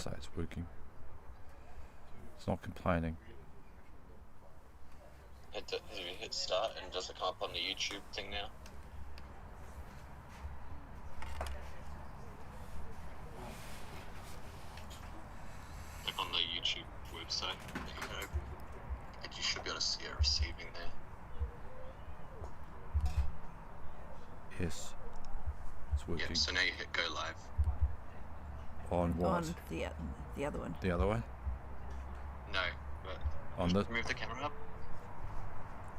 say it's working. It's not complaining. Have you hit start and does it come up on the YouTube thing now? Like on the YouTube website, and you should be able to see it receiving there. Yes, it's working. Yep, so now you hit go live. On what? On the other one. The other way? No, but On the... move the camera up.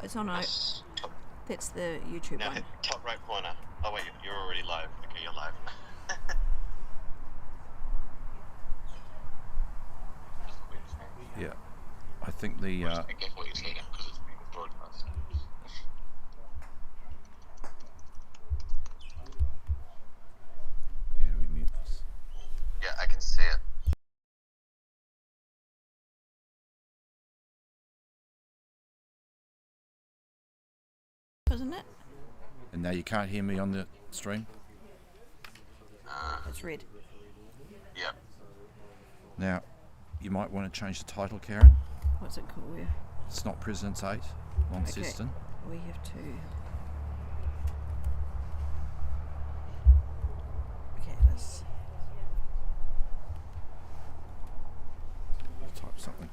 It's on Yes, top. That's the YouTube Now one. hit top right corner. Oh wait, you're already live. Okay, you're live. Yeah. I think the... Be careful what you're saying because it's being broadcast. How do we mute this? Yeah, I can see it. Isn't it? And now you can't hear me on the stream? It's red. Yep. Now, you might want to change the title, Karen. What's it called? It's not President's 8, Launceston. We have to. Okay, let's. Type something.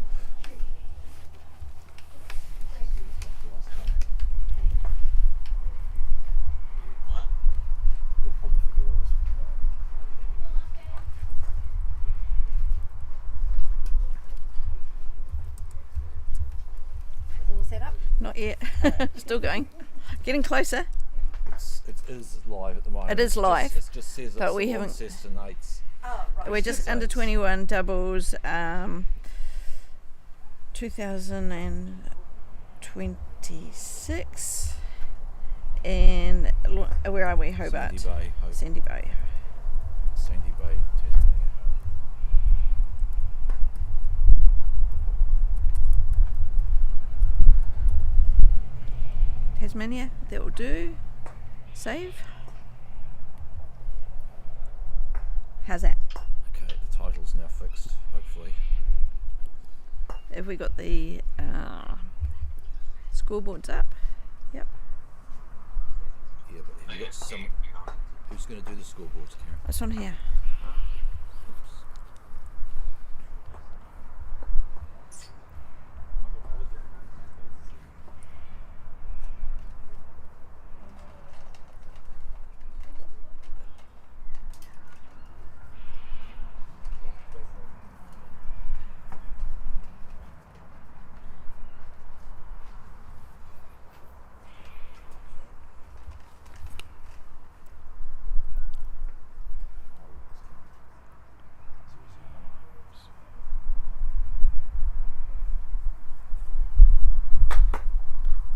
All set up? Not yet. Still going. Getting closer. It is live at the moment. It is live, It just says but it's we the haven't- Launceston 8s. We're just under 21 doubles. 2026. And where are we? Hobart. Sandy Bay, Sandy Bay. Sandy Bay, Tasmania. Tasmania. That will do. Save. How's that? Okay, the title's now fixed, hopefully. Have we got the scoreboards up? Yep. Yeah, but have you got some... Who's going to do the scoreboards, Karen? It's on here.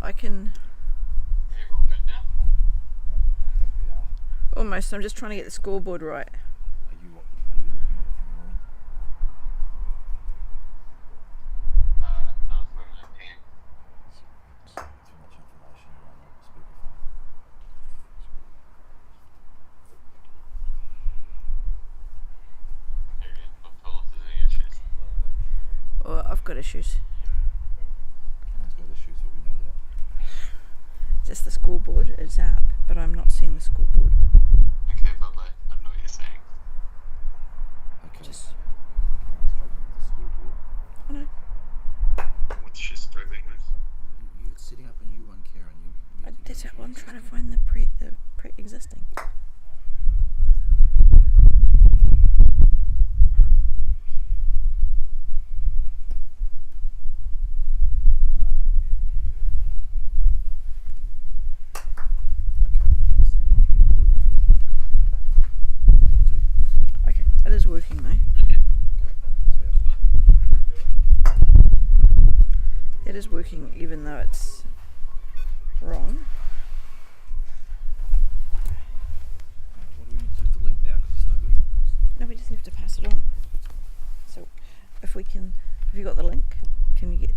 I can almost. I'm just trying to get the scoreboard right. Are you looking at it from your end? Too much information around the speakerphone. Or I've got issues. Karen's got issues, but we know that. Just the scoreboard is up, but I'm not seeing the scoreboard. Okay, bye bye. I don't know what you're saying. Okay. Just. Karen's struggling with the scoreboard. Oh no. What's she struggling with? You're setting up a new one, Karen. That's how I'm trying to find the pre-existing. Okay, it is working though. It is working even though it's wrong. What do we need to do with the link now? Because there's nobody. No, we just have to pass it on. So if we can, have you got the link? Can you get?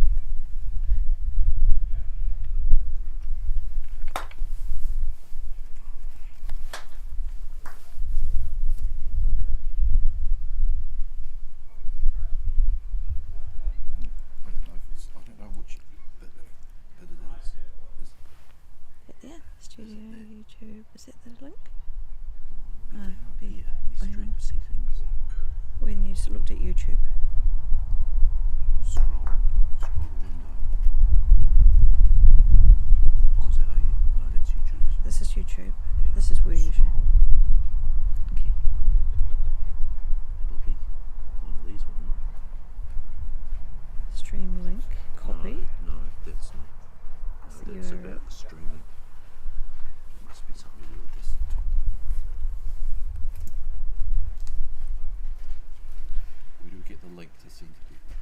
YouTube. Is that the link? Be Ah, down be- here. hang Me stream on. settings. When you looked at YouTube. Scroll the window. Oh, is that how you? No, that's YouTube. Isn't it? This is YouTube. Yeah. This is where you should. Scroll. Okay. It'll be one of these, won't it? Stream link. Copy. No, that's not. That's No, the that's URL. about the streaming. It must be something to do with this top. Where do we get the link to send to people?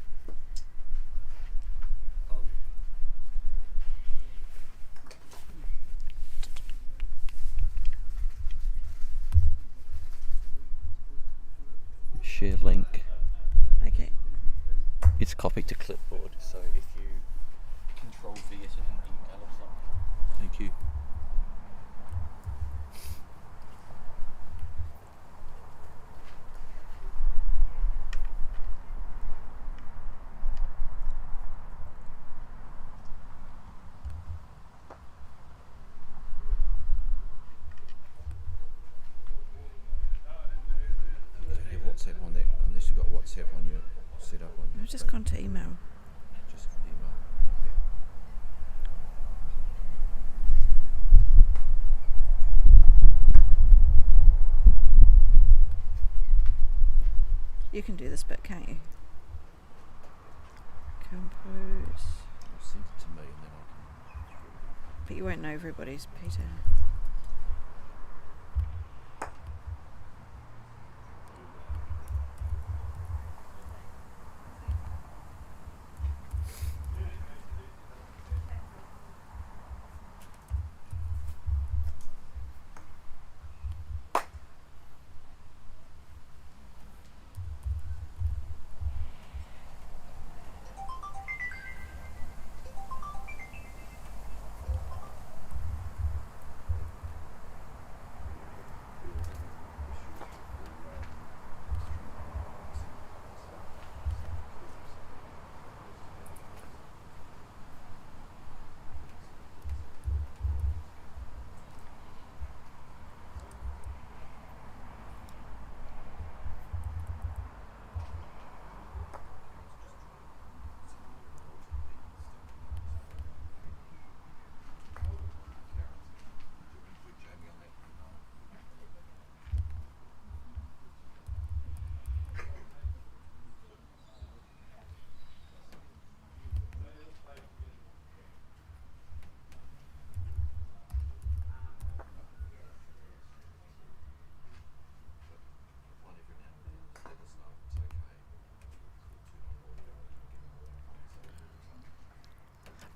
Share link. Okay. It's copied to clipboard, so if you Control V it in an email or something. thank you. You don't have WhatsApp on that unless you've got WhatsApp on your setup on your I've just phone. gone to email. Just email. Yeah. You can do this bit, can't you? Compose. Send it to me and then I can. But you won't know everybody's, Peter.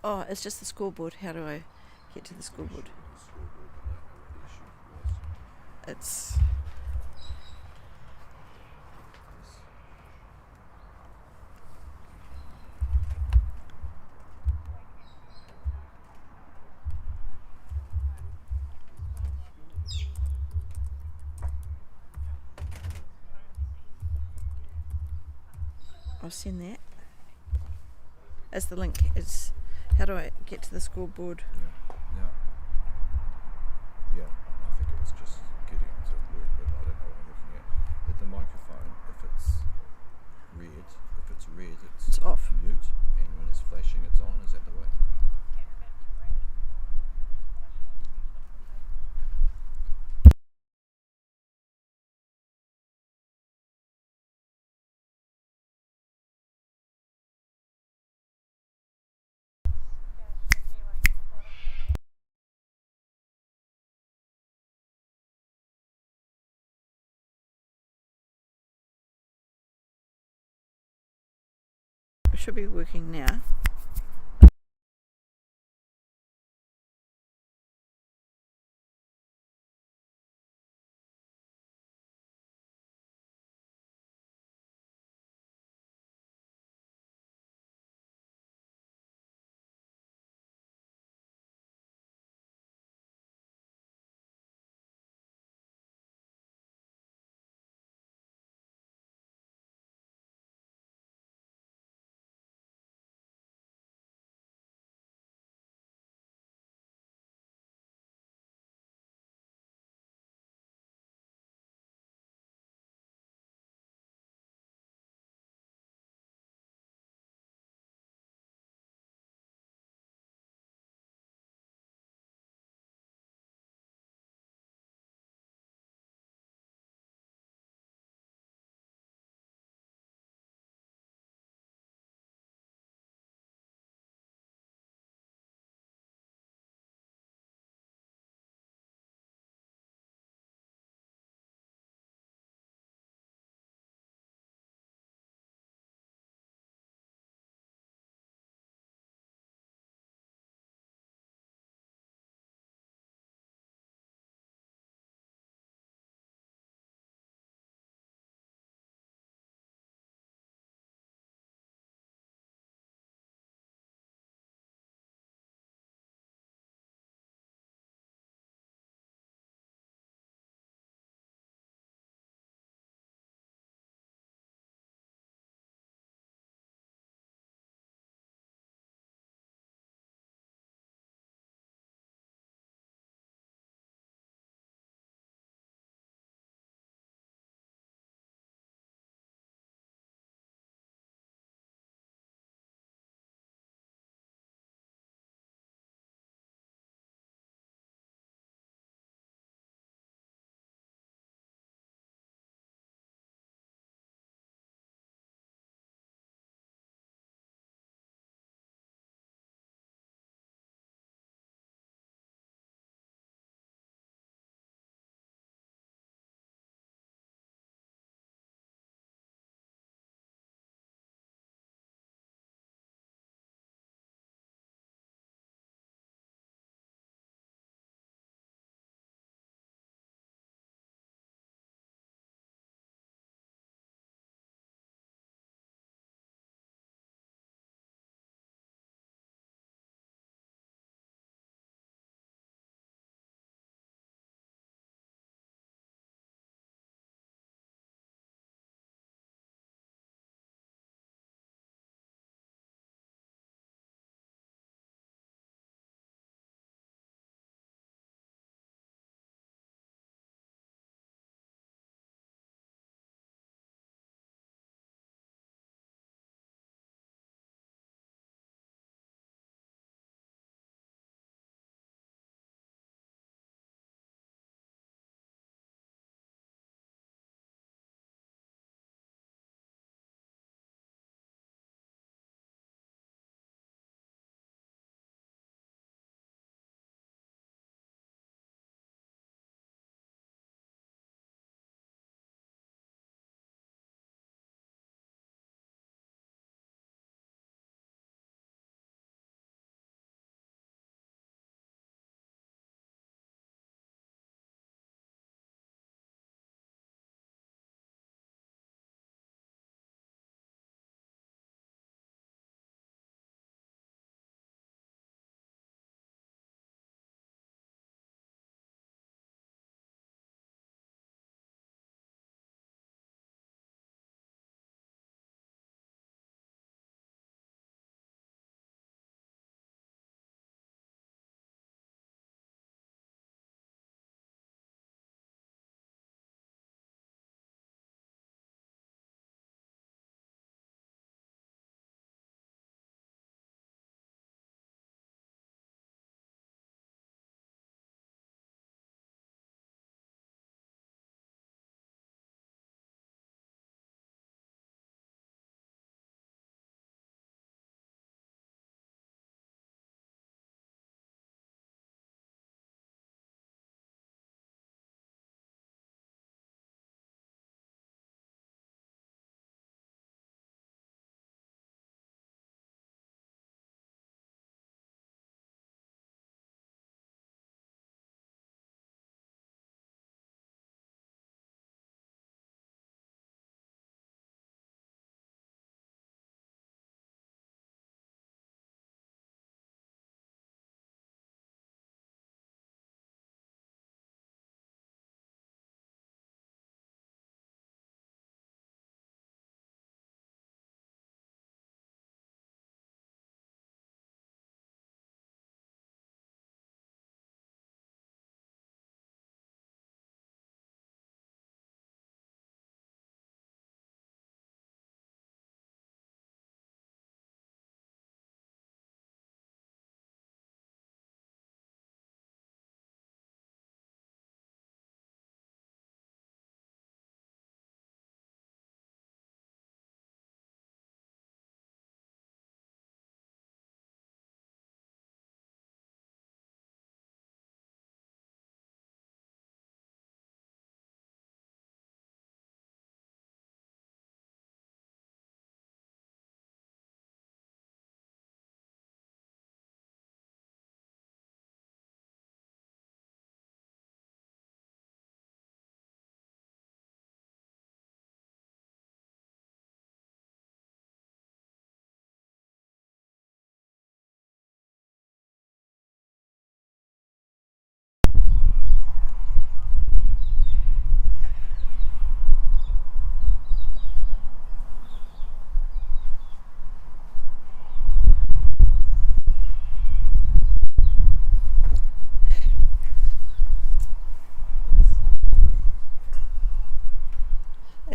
Oh, it's just the scoreboard. How do I get to the scoreboard? It's I'll send that. As the link is, how do I get to the scoreboard? Yeah. I think it was just getting to work, but I don't know what I'm looking at. With the microphone, if it's red, It's off. mute, and when it's flashing, it's on. Is that the way? It should be working now.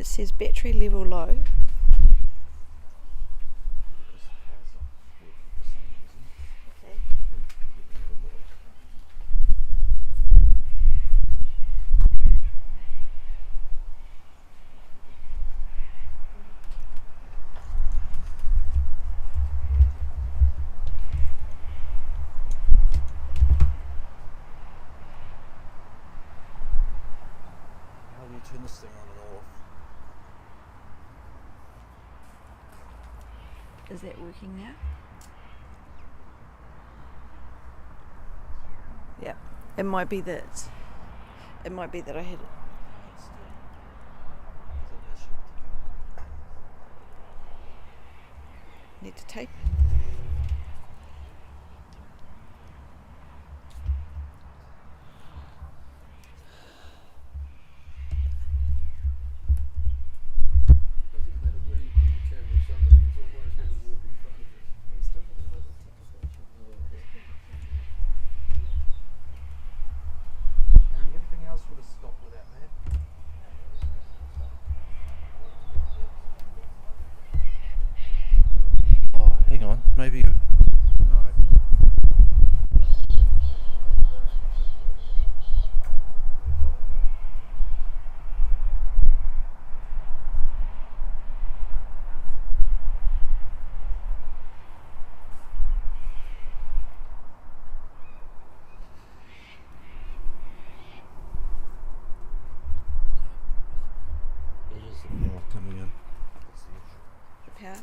it says battery level low. Because the power's not working for some reason. Okay. We can have a look. How do you turn this thing on and off? Is that working now? Yeah. It might be that I had it. No, it's still. There's an issue with the power. Need to tape. Doesn't matter where you put the camera, somebody's always going to walk in front of it. And everything else would have stopped without that. Oh, hang on. Maybe you. No. It is the power coming in. That's the issue. The power.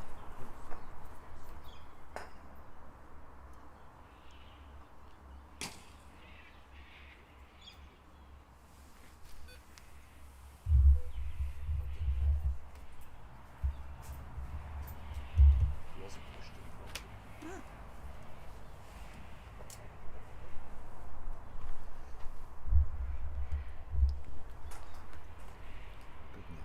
It wasn't pushed in properly. Ah. Good now.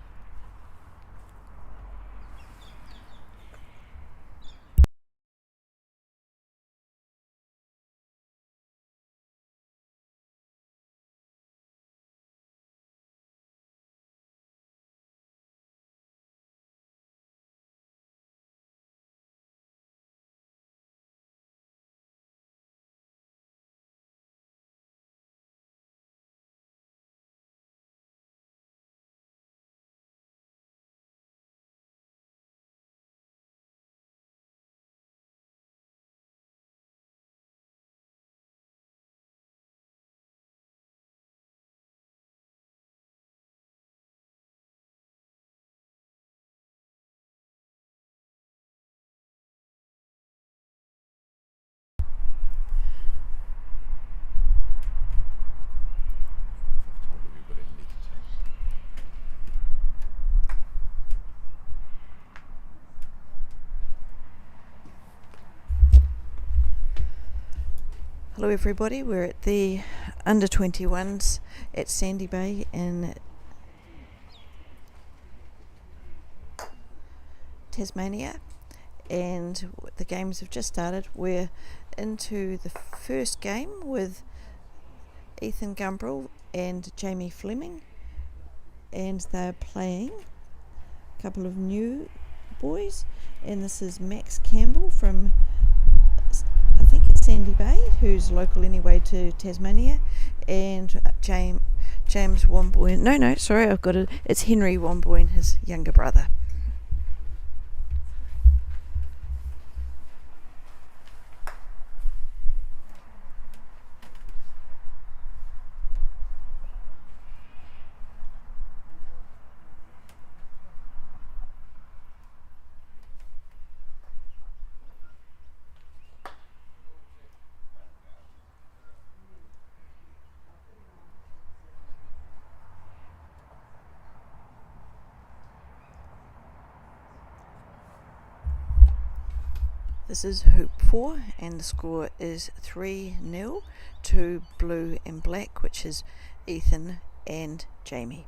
I've told everybody I need to tell. Hello everybody, we're at the under 21s at Sandy Bay in Tasmania, and the games have just started. We're into the first game with Ethan Gumbrell and Jamie Fleming, and they're playing a couple of new boys, and this is Max Campbell from I think it's Sandy Bay, who's local anyway to Tasmania, and James Womboyne. No, sorry, I've got it. It's Henry Womboyne, his younger brother. This is Hoop 4, and the score is 3-0 to Blue and Black, which is Ethan and Jamie.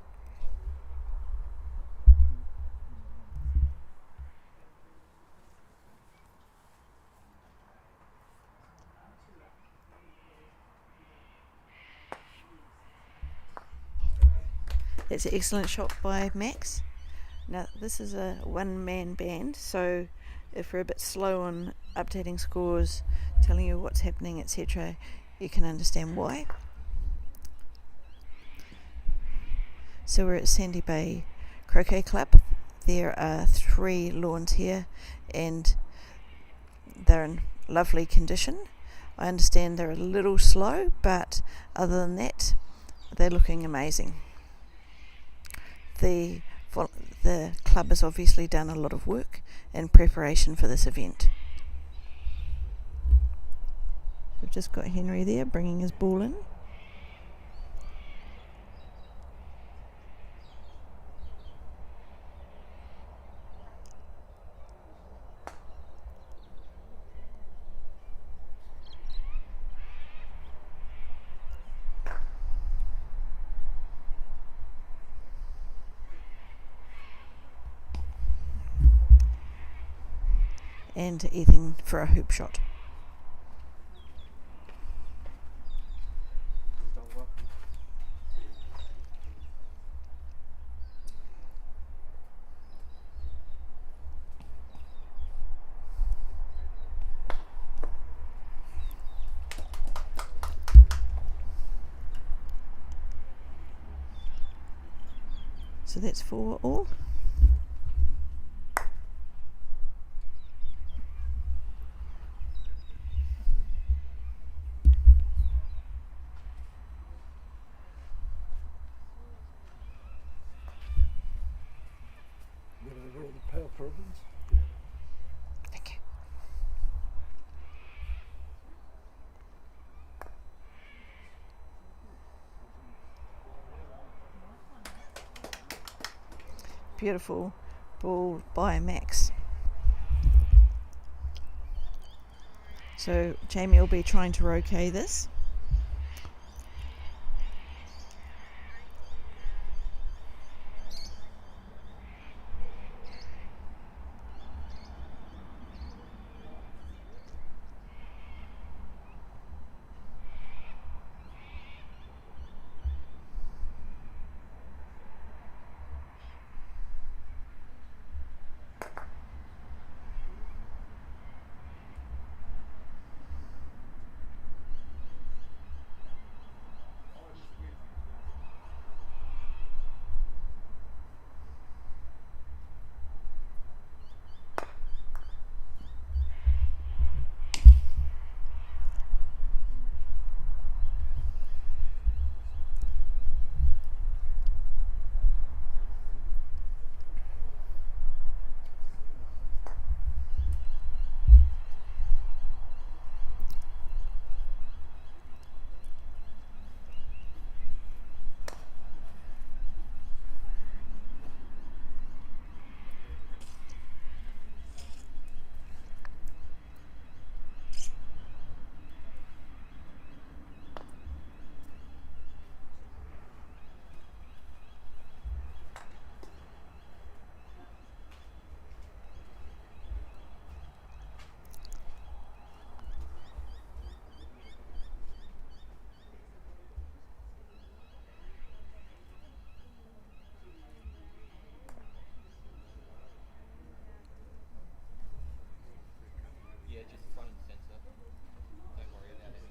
It's an excellent shot by Max. Now this is a one-man band, so if we're a bit slow on updating scores, telling you what's happening, etc., you can understand why. So we're at Sandy Bay Croquet Club. There are 3 lawns here and they're in lovely condition. I understand they're a little slow, but other than that, they're looking amazing. The club has obviously done a lot of work in preparation for this event. We've just got Henry there bringing his ball in. And Ethan for a hoop shot. So that's 4 all. Get over all the power problems. Thank you. Beautiful ball by Max. So Jamie will be trying to roquet this. Yeah, just front and center. Don't worry about it.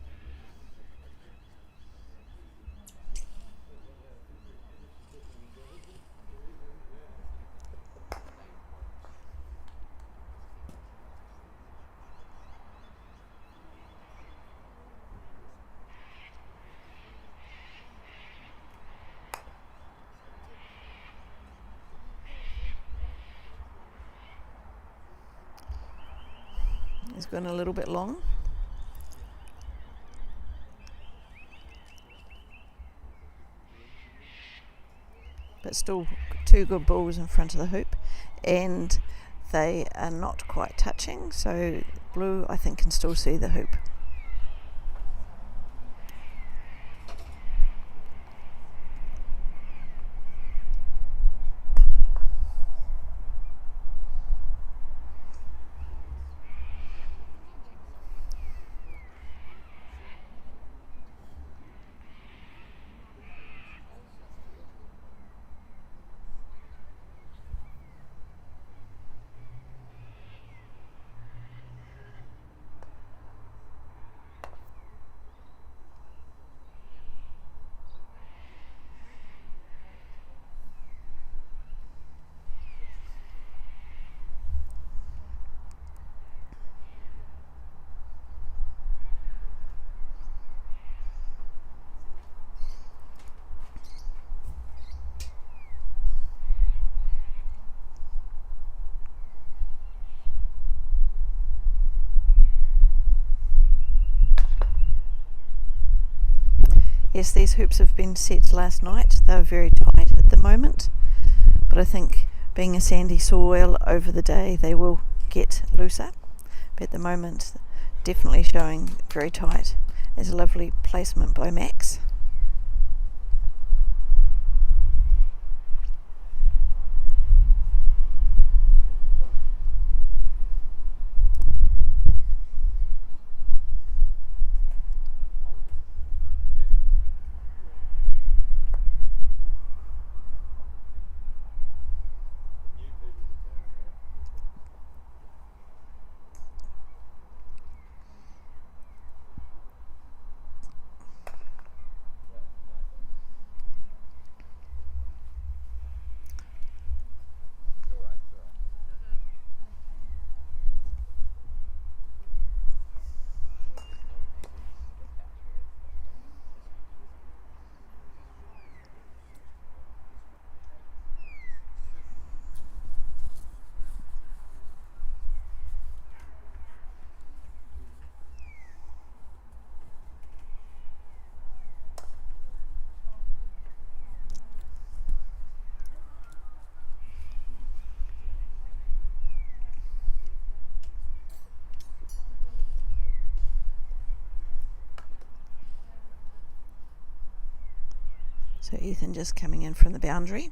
It's gone a little bit long. But still 2 good balls in front of the hoop, and they are not quite touching, so blue I think can still see the hoop. Yes, these hoops have been set last night. They're very tight at the moment, but I think being a sandy soil over the day they will get looser. But at the moment, definitely showing very tight. There's a lovely placement by Max. So Ethan just coming in from the boundary.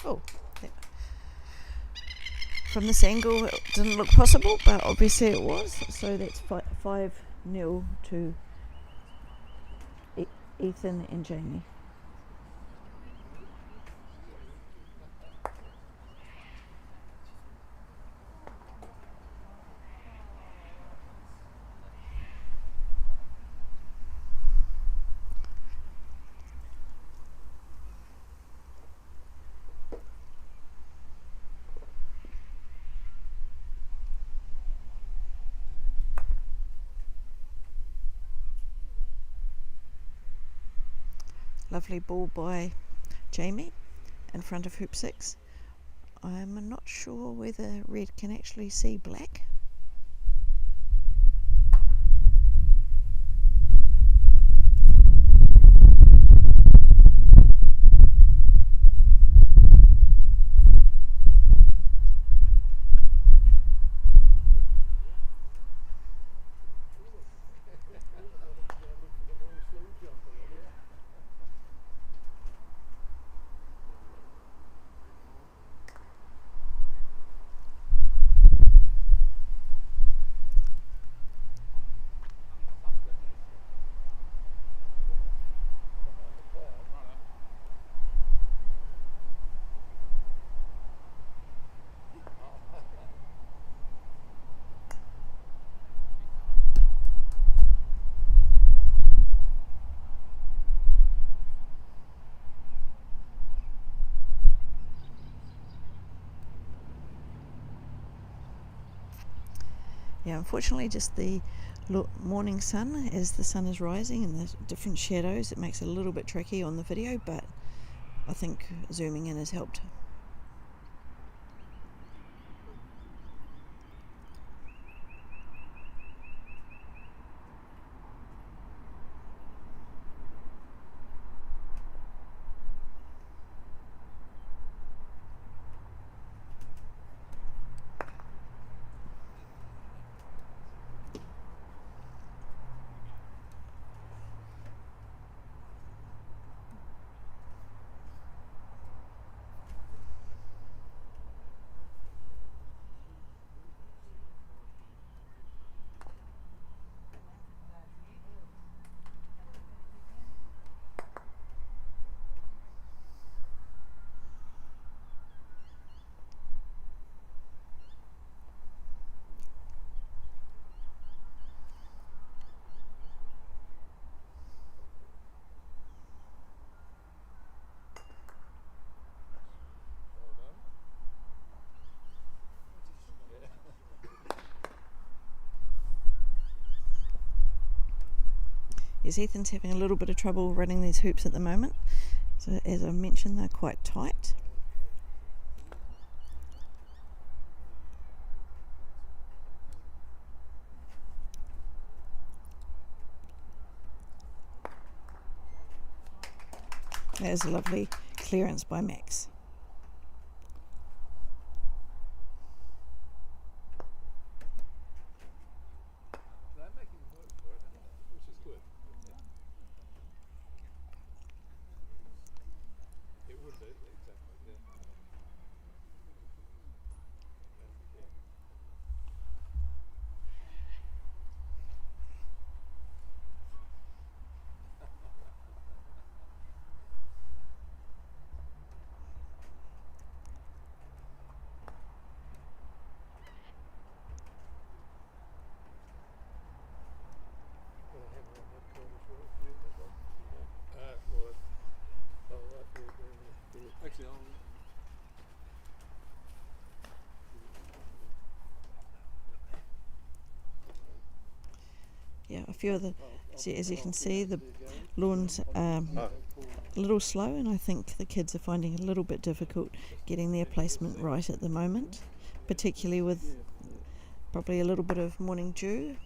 Oh, yeah. From this angle it didn't look possible, but obviously it was. So that's 5-0 to Ethan and Jamie. Lovely ball by Jamie in front of hoop 6. I'm not sure whether red can actually see black. Yeah, unfortunately, just the morning sun as the sun is rising and the different shadows, it makes it a little bit tricky on the video, but I think zooming in has helped. Yes, Ethan's having a little bit of trouble running these hoops at the moment. So as I mentioned, they're quite tight. That is a lovely clearance by Max. They're making work for it, which is good. It would do, exactly, yeah. Actually, Yeah, a few of the, as you can see, the lawns are a little slow, and I think the kids are finding it a little bit difficult getting their placement right at the moment, particularly with probably a little bit of morning dew.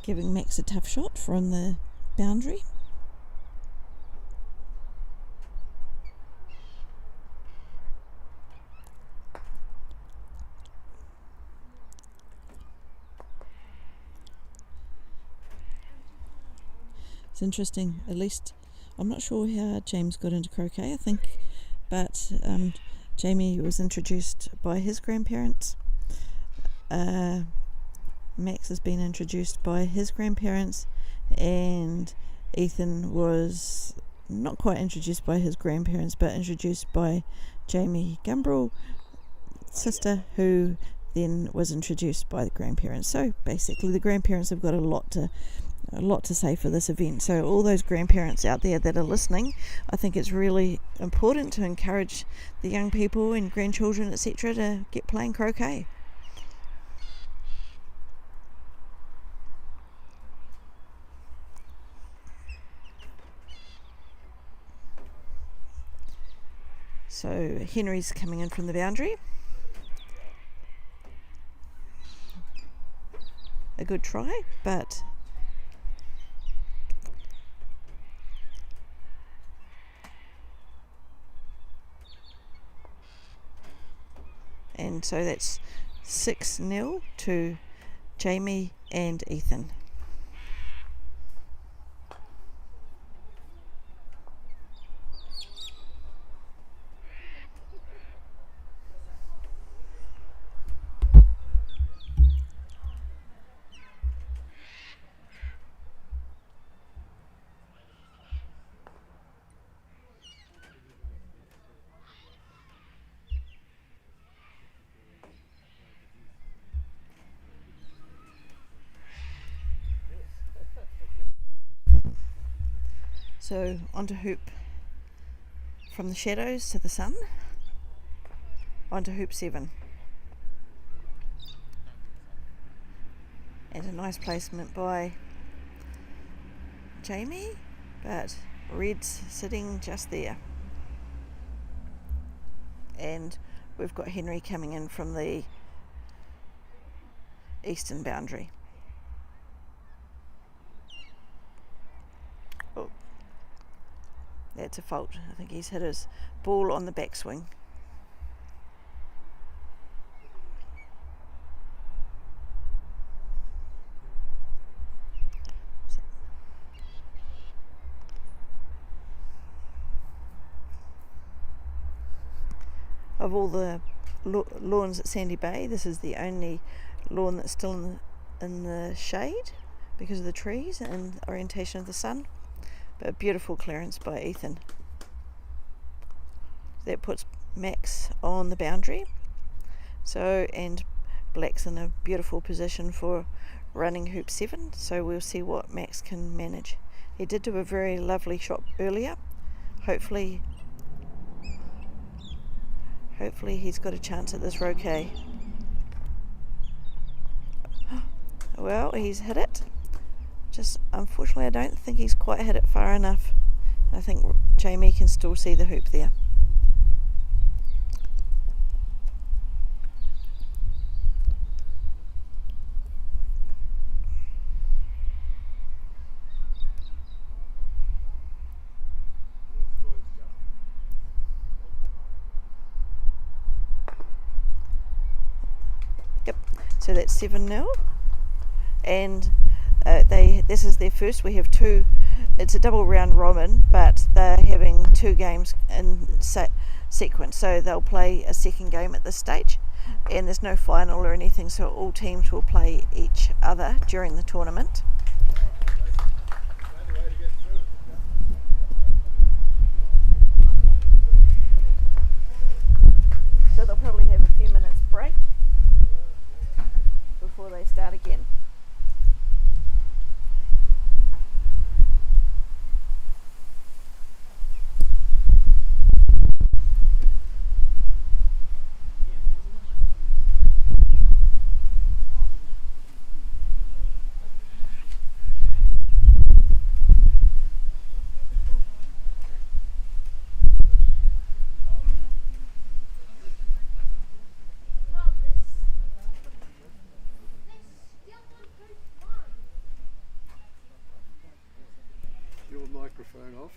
Giving Max a tough shot from the boundary. It's interesting, at least I'm not sure how James got into croquet, I think, but Jamie was introduced by his grandparents. Max has been introduced by his grandparents, and Ethan was not quite introduced by his grandparents, but introduced by Jamie Gumbrell's sister, who then was introduced by the grandparents. So basically the grandparents have got a lot to say for this event. So all those grandparents out there that are listening, I think it's really important to encourage the young people and grandchildren, etc., to get playing croquet. So Henry's coming in from the boundary. A good try, but and so that's 6-0 to Jamie and Ethan. So onto hoop from the shadows to the sun, onto hoop 7. And a nice placement by Jamie, but red's sitting just there. And we've got Henry coming in from the eastern boundary. Oh, that's a fault. I think he's hit his ball on the backswing. Of all the lawns at Sandy Bay, this is the only lawn that's still in the shade because of the trees and the orientation of the sun. But beautiful clearance by Ethan. That puts Max on the boundary. So, and Black's in a beautiful position for running hoop 7. So we'll see what Max can manage. He did do a very lovely shot earlier. Hopefully he's got a chance at this roquet. Well, he's hit it. Just unfortunately, I don't think he's quite hit it far enough. I think Jamie can still see the hoop there. Yep. So that's 7-0, and this is their first. We have two. It's a double round robin, but they're having 2 games in sequence. So they'll play a second game at this stage, and there's no final or anything. So all teams will play each other during the tournament. So they'll probably have a few minutes break before they start again. Your microphone off.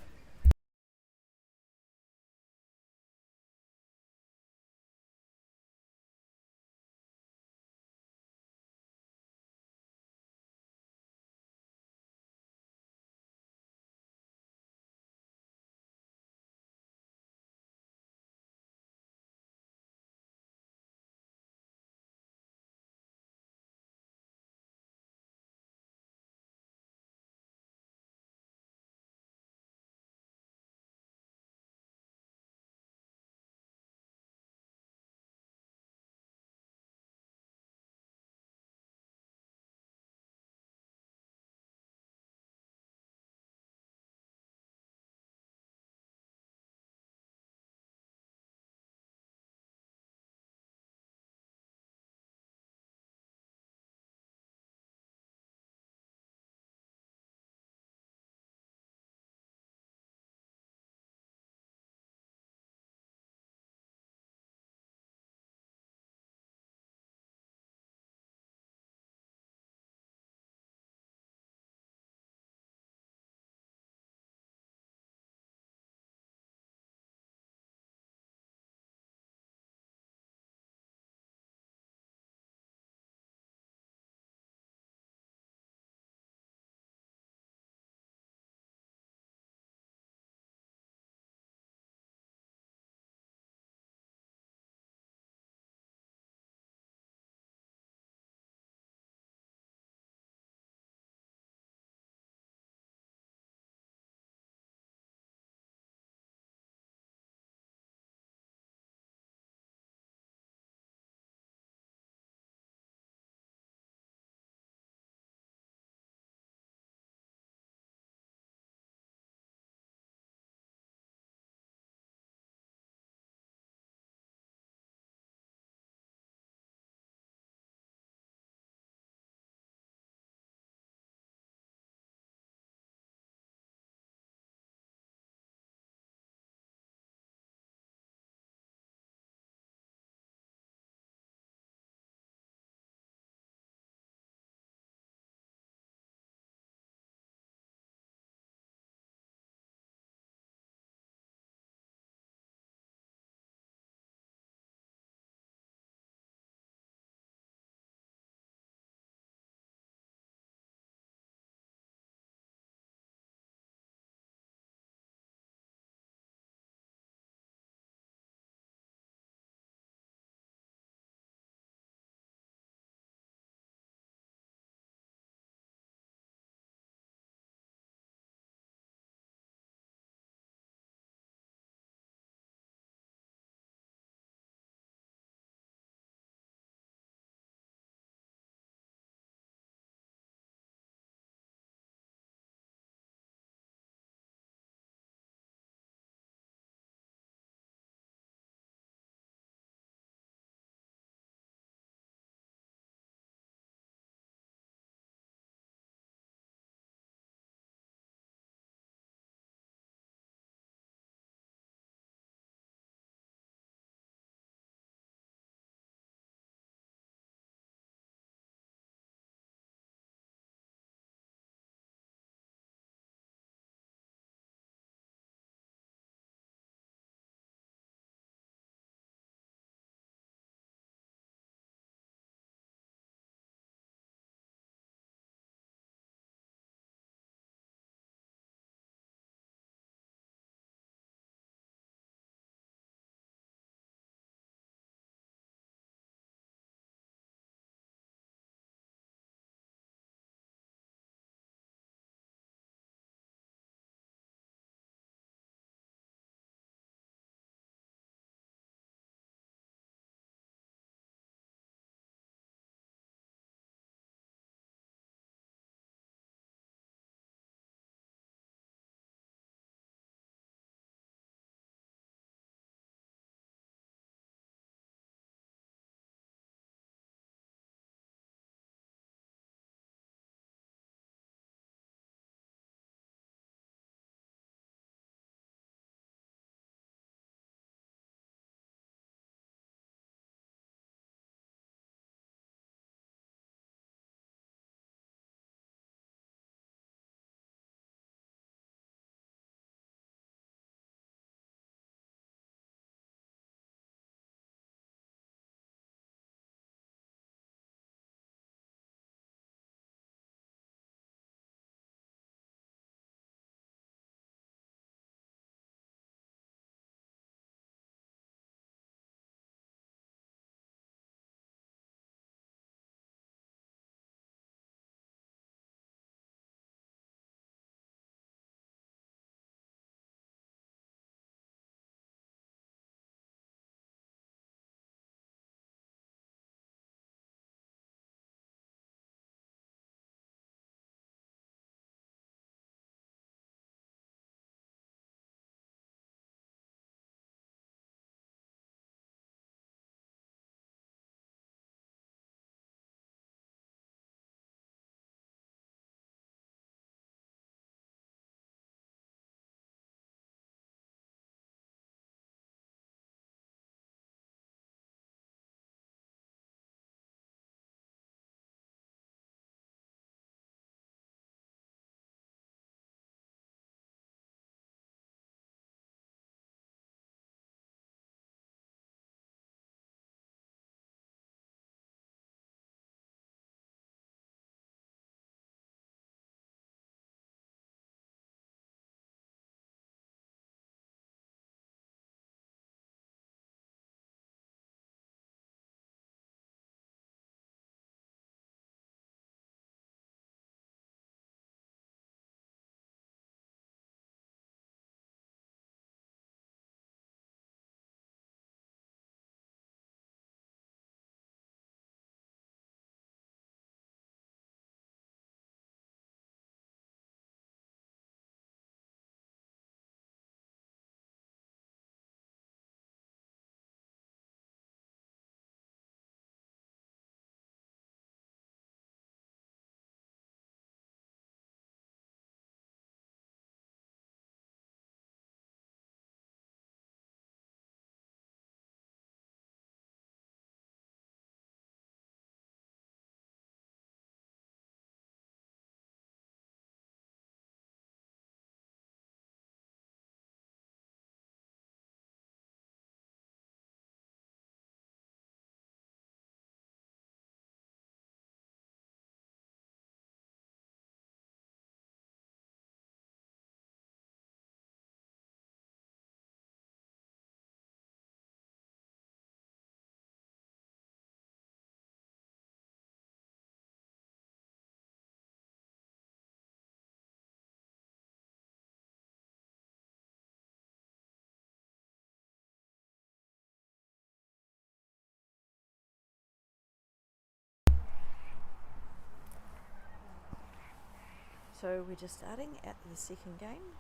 So we're just starting at the second game.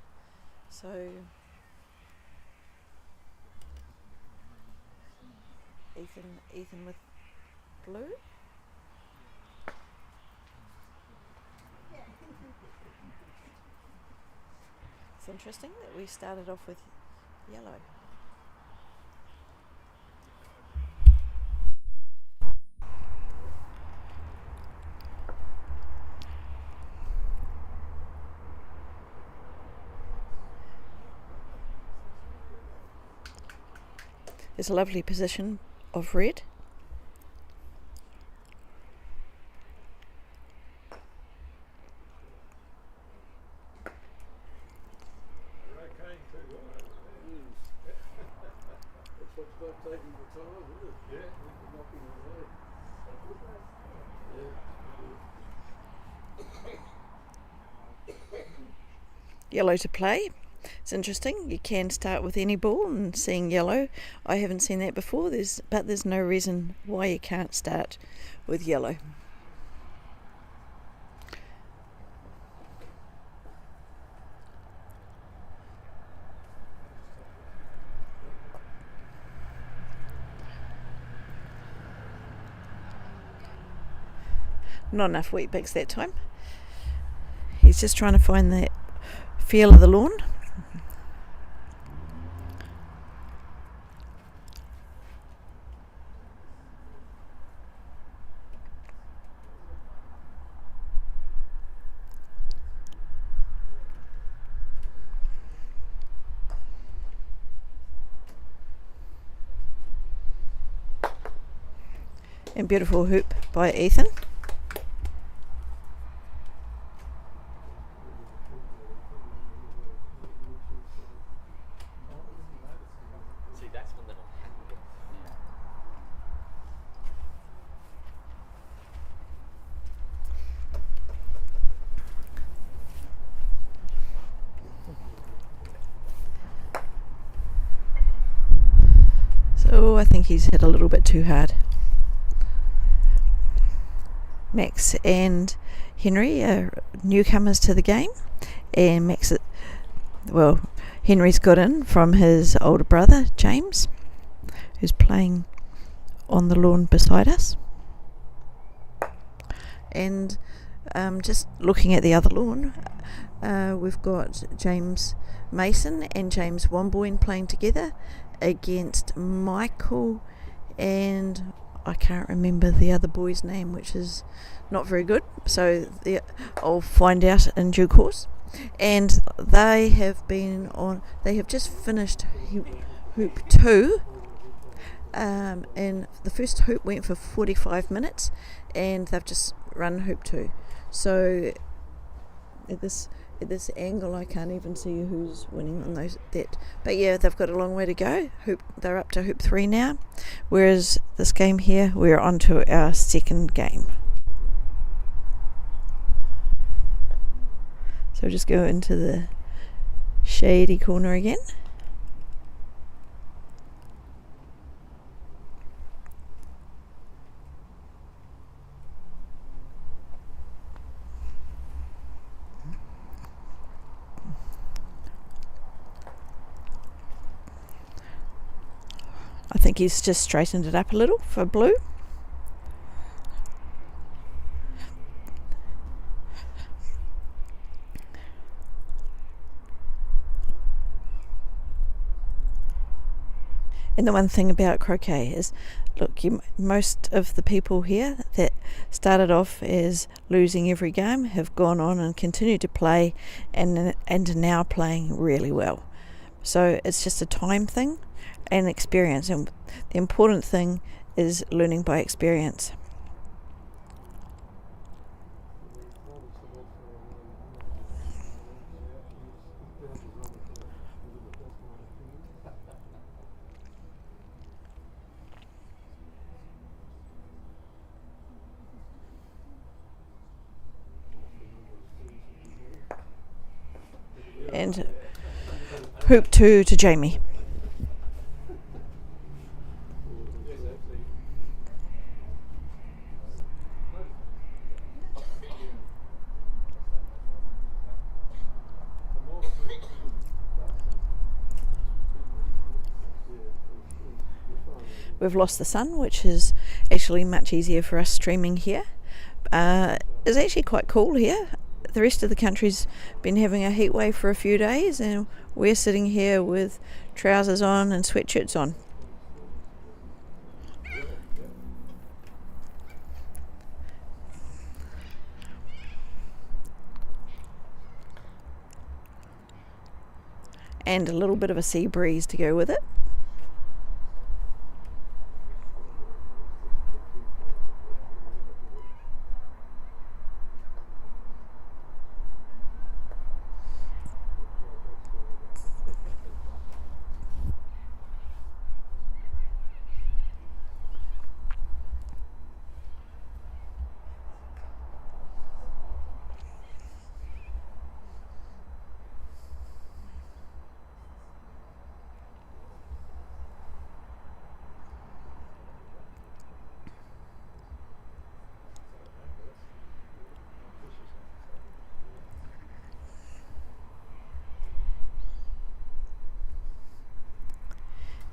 So Ethan with blue. It's interesting that we started off with yellow. It's a lovely position of red. That's what's about taking the time, isn't it? Yeah. Knocking away. Yellow to play. It's interesting. You can start with any ball and seeing yellow. I haven't seen that before. But there's no reason why you can't start with yellow. Not enough wheat bix that time. He's just trying to find the feel of the lawn. And beautiful hoop by Ethan. See, that's one little. So I think he's hit a little bit too hard. Max and Henry are newcomers to the game, and Henry's got in from his older brother James, who's playing on the lawn beside us. And just looking at the other lawn, we've got James Mason and James Womboyne playing together against Michael and I can't remember the other boy's name, which is not very good, so I'll find out in due course. And they have just finished hoop 2, and the first hoop went for 45 minutes, and they've just run hoop 2. So at this angle, I can't even see who's winning on that. But yeah, they've got a long way to go. They're up to hoop 3 now, whereas this game here, we're on to our second game. So just go into the shady corner again. I think he's just straightened it up a little for blue. And the one thing about croquet is, look, most of the people here that started off as losing every game have gone on and continued to play and are now playing really well. So it's just a time thing and experience, and the important thing is learning by experience. And hoop 2 to Jamie. we've lost the sun, which is actually much easier for us streaming here. It's actually quite cool here. The rest of the country's been having a heat wave for a few days, and we're sitting here with trousers on and sweatshirts on. And a little bit of a sea breeze to go with it.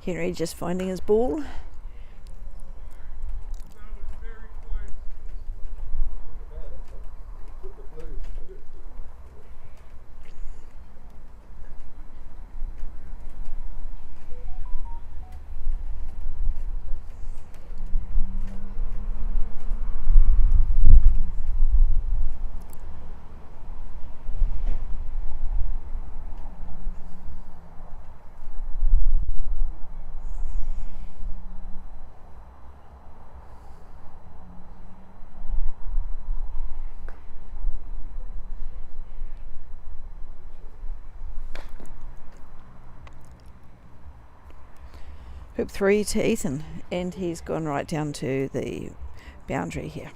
Henry just finding his ball. Hoop 3 to Ethan, and he's gone right down to the boundary here.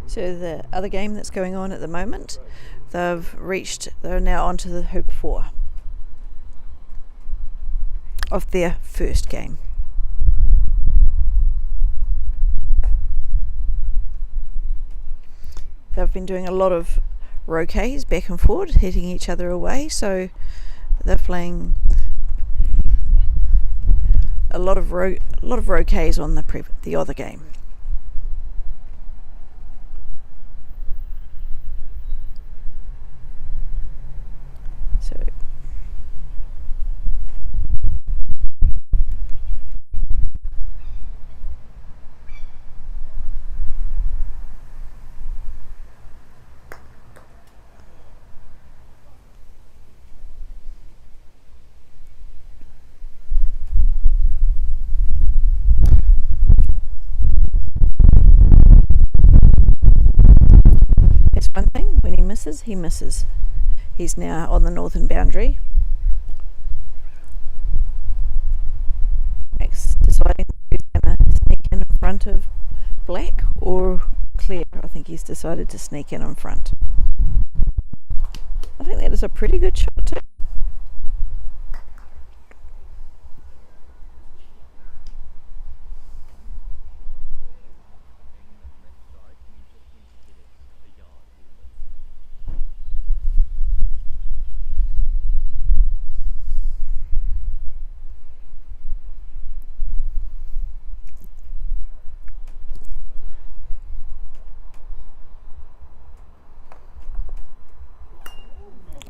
So the other game that's going on at the moment, they're now onto the hoop 4 of their first game. They've been doing a lot of roquets back and forward, hitting each other away, so they're playing a lot of roquets on the other game. One thing, when he misses, he misses. He's now on the northern boundary. Max deciding who's going to sneak in front of Black or Claire. I think he's decided to sneak in front. I think that is a pretty good shot too.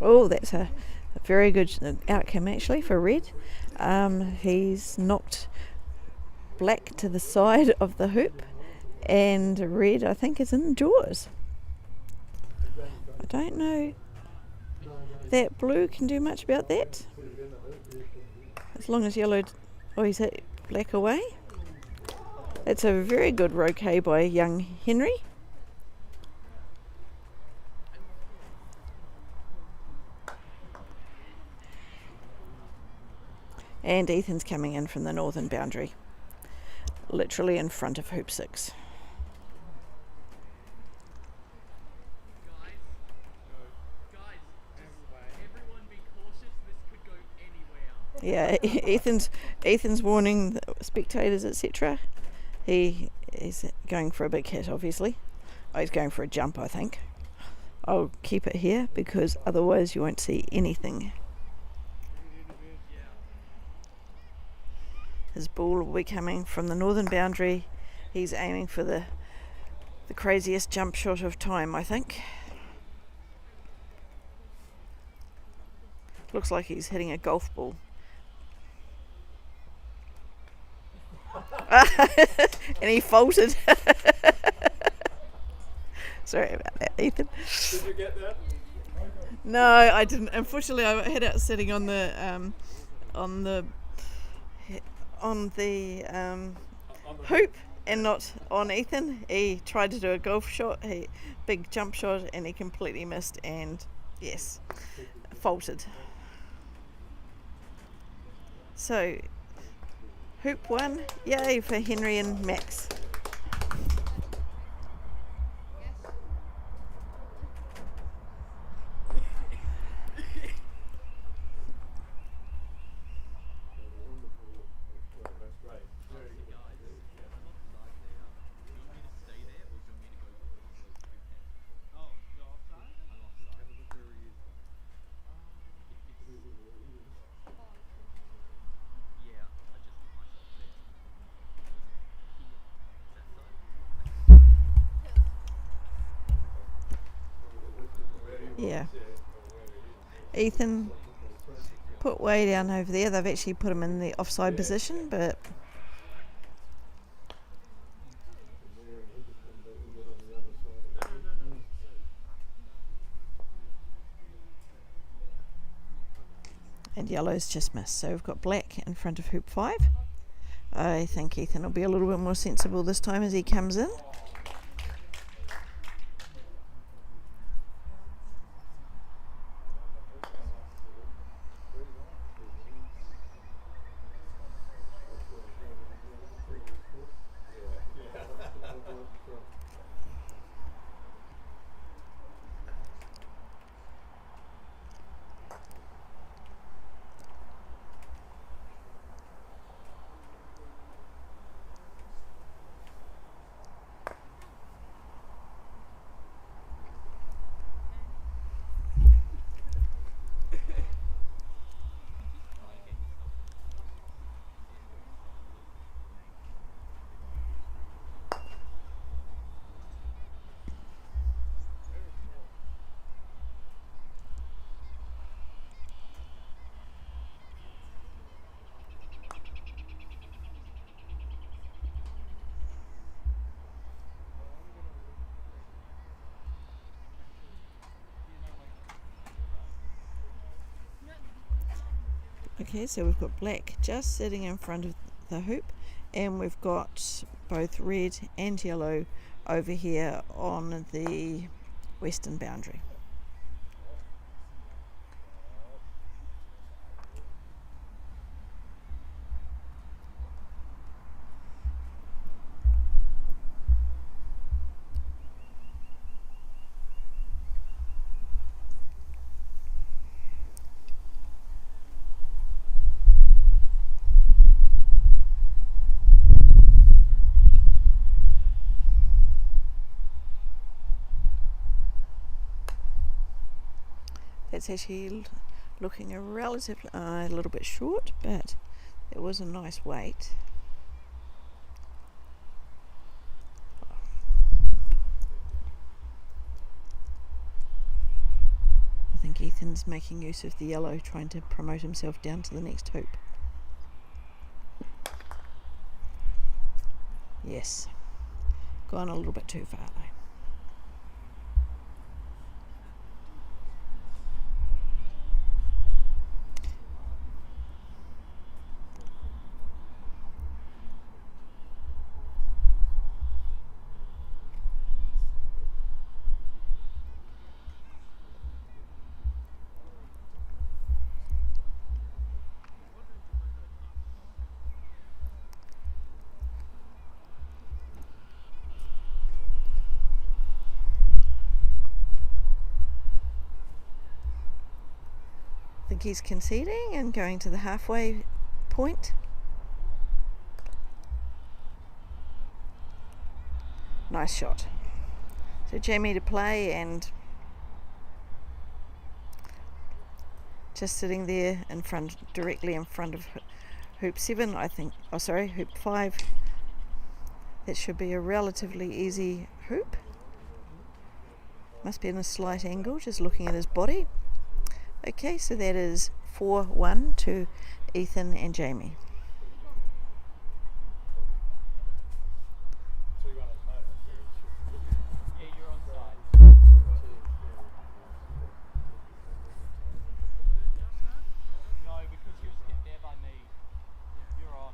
Oh, that's a very good outcome actually for Red. He's knocked Black to the side of the hoop, and Red, I think, is in jaws. I don't know that Blue can do much about that. As long as Yellow, he's hit Black away. It's a very good roquet by young Henry. And Ethan's coming in from the northern boundary, literally in front of hoop 6. Yeah, Ethan's warning the spectators, etc. He is going for a big hit, obviously. Oh, he's going for a jump, I think. I'll keep it here because otherwise you won't see anything. His ball will be coming from the northern boundary. He's aiming for the craziest jump shot of time, I think. Looks like he's hitting a golf ball. And he faltered. Sorry about that, Ethan. Did you get that? No, I didn't. Unfortunately, I had it sitting on the hoop and not on Ethan. He tried to do a golf shot, big jump shot, and he completely missed. And yes, faltered. So, hoop 1, yay for Henry and Max. That's great. Very good. Yeah. Ethan put way down over there. They've actually put him in the offside position, but and yellow's just missed. So we've got black in front of hoop 5. I think Ethan will be a little bit more sensible this time as he comes in. Okay, so we've got black just sitting in front of the hoop, and we've got both red and yellow over here on the western boundary. It's actually looking a little bit short, but it was a nice weight. I think Ethan's making use of the yellow, trying to promote himself down to the next hoop. Yes, gone a little bit too far though. think he's conceding and going to the halfway point. Nice shot. So Jamie to play, and just sitting there in front, directly in front of hoop 7, I think. Oh, sorry, hoop 5. That should be a relatively easy hoop. Must be in a slight angle, just looking at his body. Okay, so that is 4-1 to Ethan and Jamie. Yeah, you're on side. No, because he was hit there by me. You're on.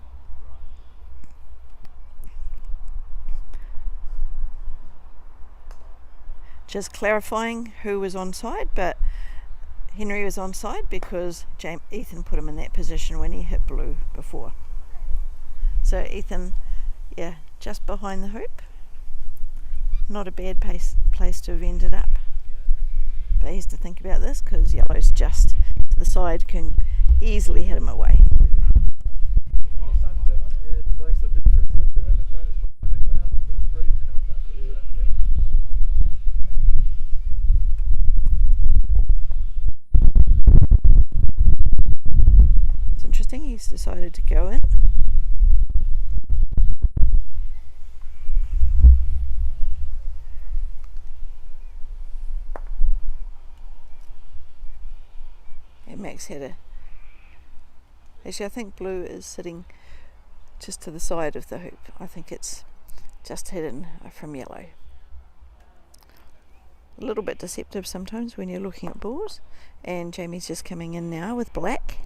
Just clarifying who was onside, but Henry was onside because Ethan put him in that position when he hit blue before. So Ethan, yeah, just behind the hoop. Not a bad place to have ended up. But he has to think about this because yellow's just to the side, can easily hit him away. It makes a difference. When the goes behind the clouds and then breeze comes up. It's interesting, he's decided to go in. And Max had actually, I think blue is sitting just to the side of the hoop. I think it's just hidden from yellow. A little bit deceptive sometimes when you're looking at balls. And Jamie's just coming in now with black.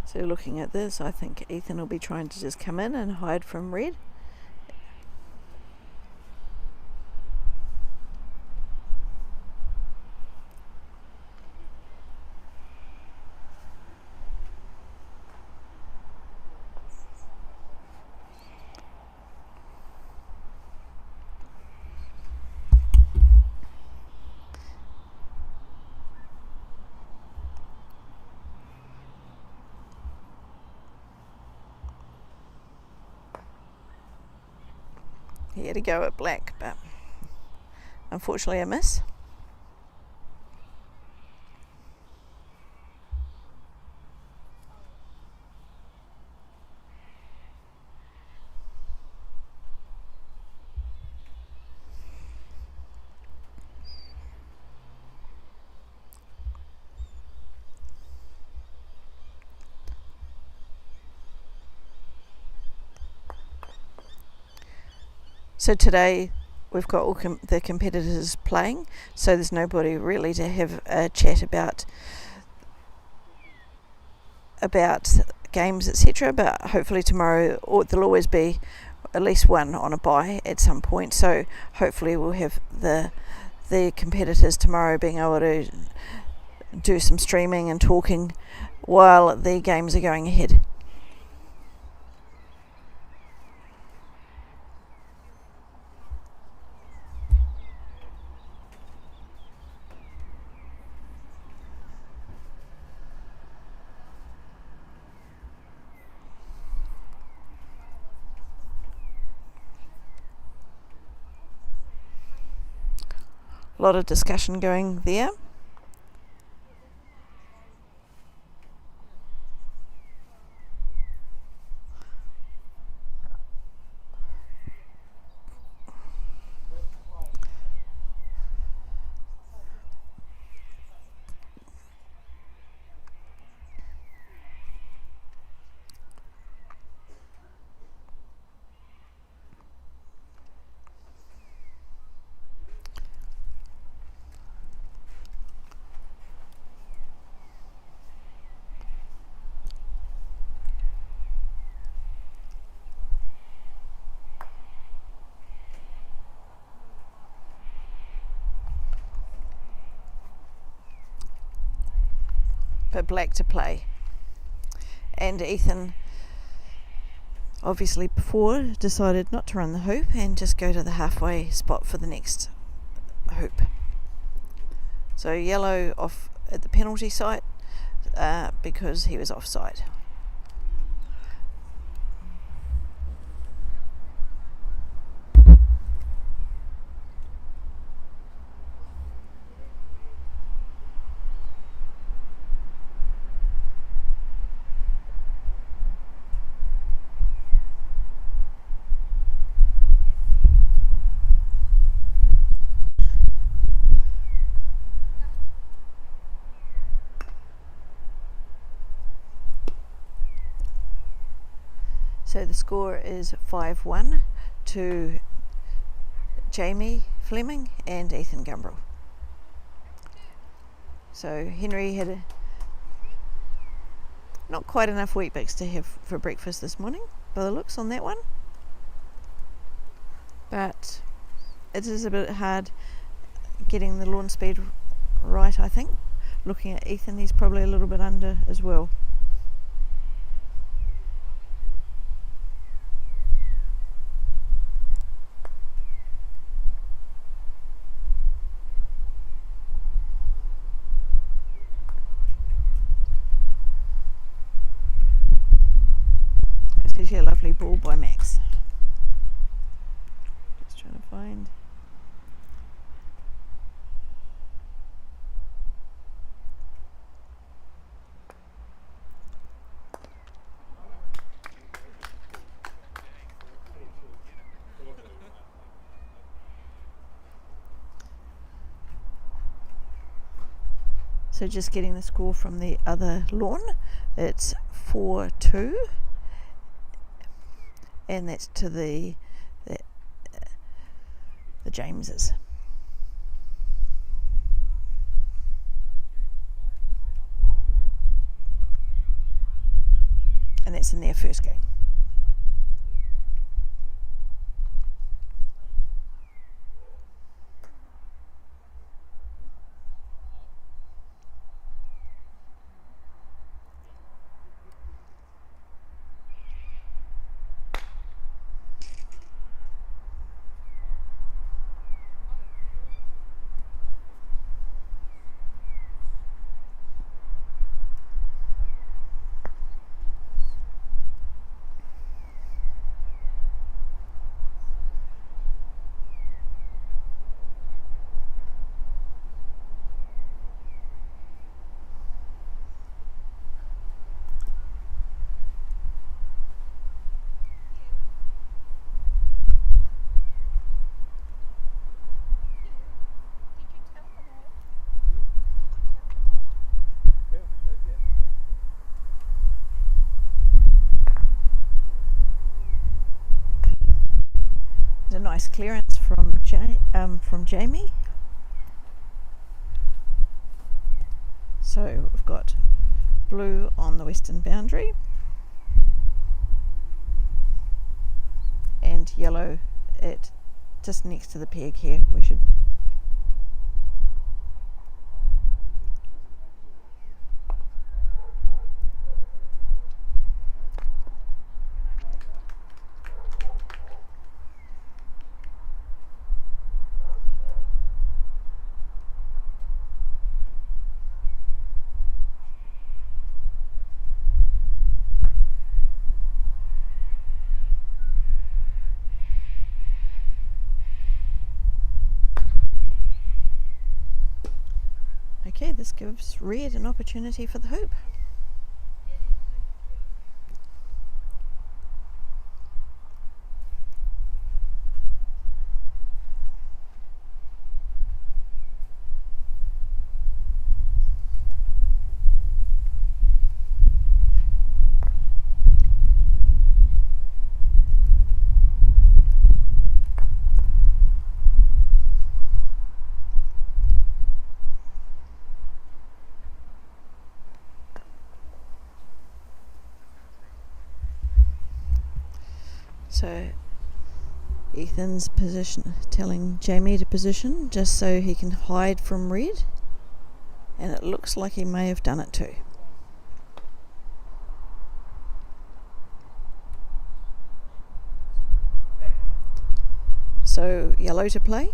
So looking at this, I think Ethan will be trying to just come in and hide from red. He had to go at black, but unfortunately a miss. So today we've got all the competitors playing, so there's nobody really to have a chat about games, etc. But hopefully tomorrow there'll always be at least one on a bye at some point. So hopefully we'll have the competitors tomorrow being able to do some streaming and talking while the games are going ahead. A lot of discussion going there. for black to play. And Ethan obviously before decided not to run the hoop and just go to the halfway spot for the next hoop. So yellow off at the penalty site because he was offside. So the score is 5-1 to Jamie Fleming and Ethan Gumbrell. So Henry had not quite enough Wheat Bix to have for breakfast this morning, by the looks on that one. But it is a bit hard getting the lawn speed right, I think. Looking at Ethan, he's probably a little bit under as well. This is a lovely ball by Max. Just trying to find. So just getting the score from the other lawn, it's 4-2. And that's to the Jameses. And that's in their first game. A nice clearance from Jamie. So we've got blue on the western boundary and yellow at just next to the peg here. We should okay, this gives red an opportunity for the hoop. So Ethan's position, telling Jamie to position just so he can hide from red, and it looks like he may have done it too. So yellow to play.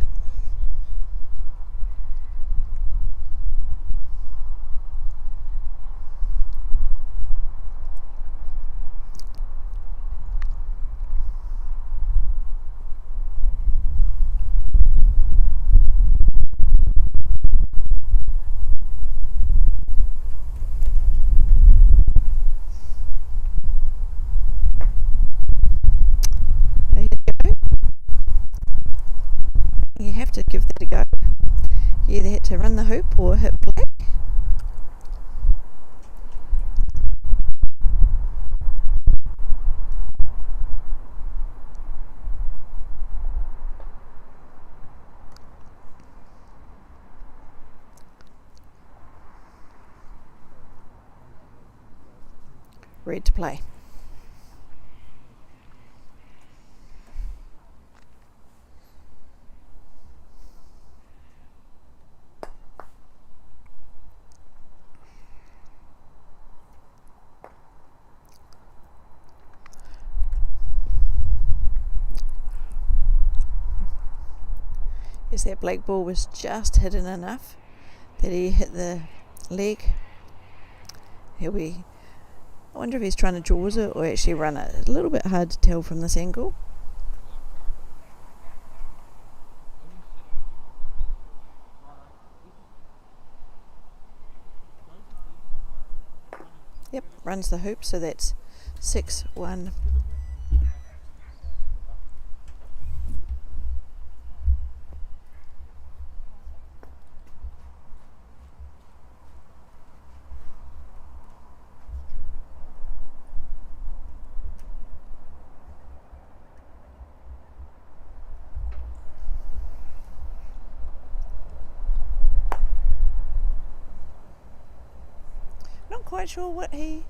You have to give that a go. You either had to run the hoop or hit black. Red to play. Yes, that black ball was just hidden enough that he hit the leg. He'll be, I wonder if he's trying to jaws it or actually run it. A little bit hard to tell from this angle. Yep, runs the hoop, so that's 6-1. Not quite sure what he...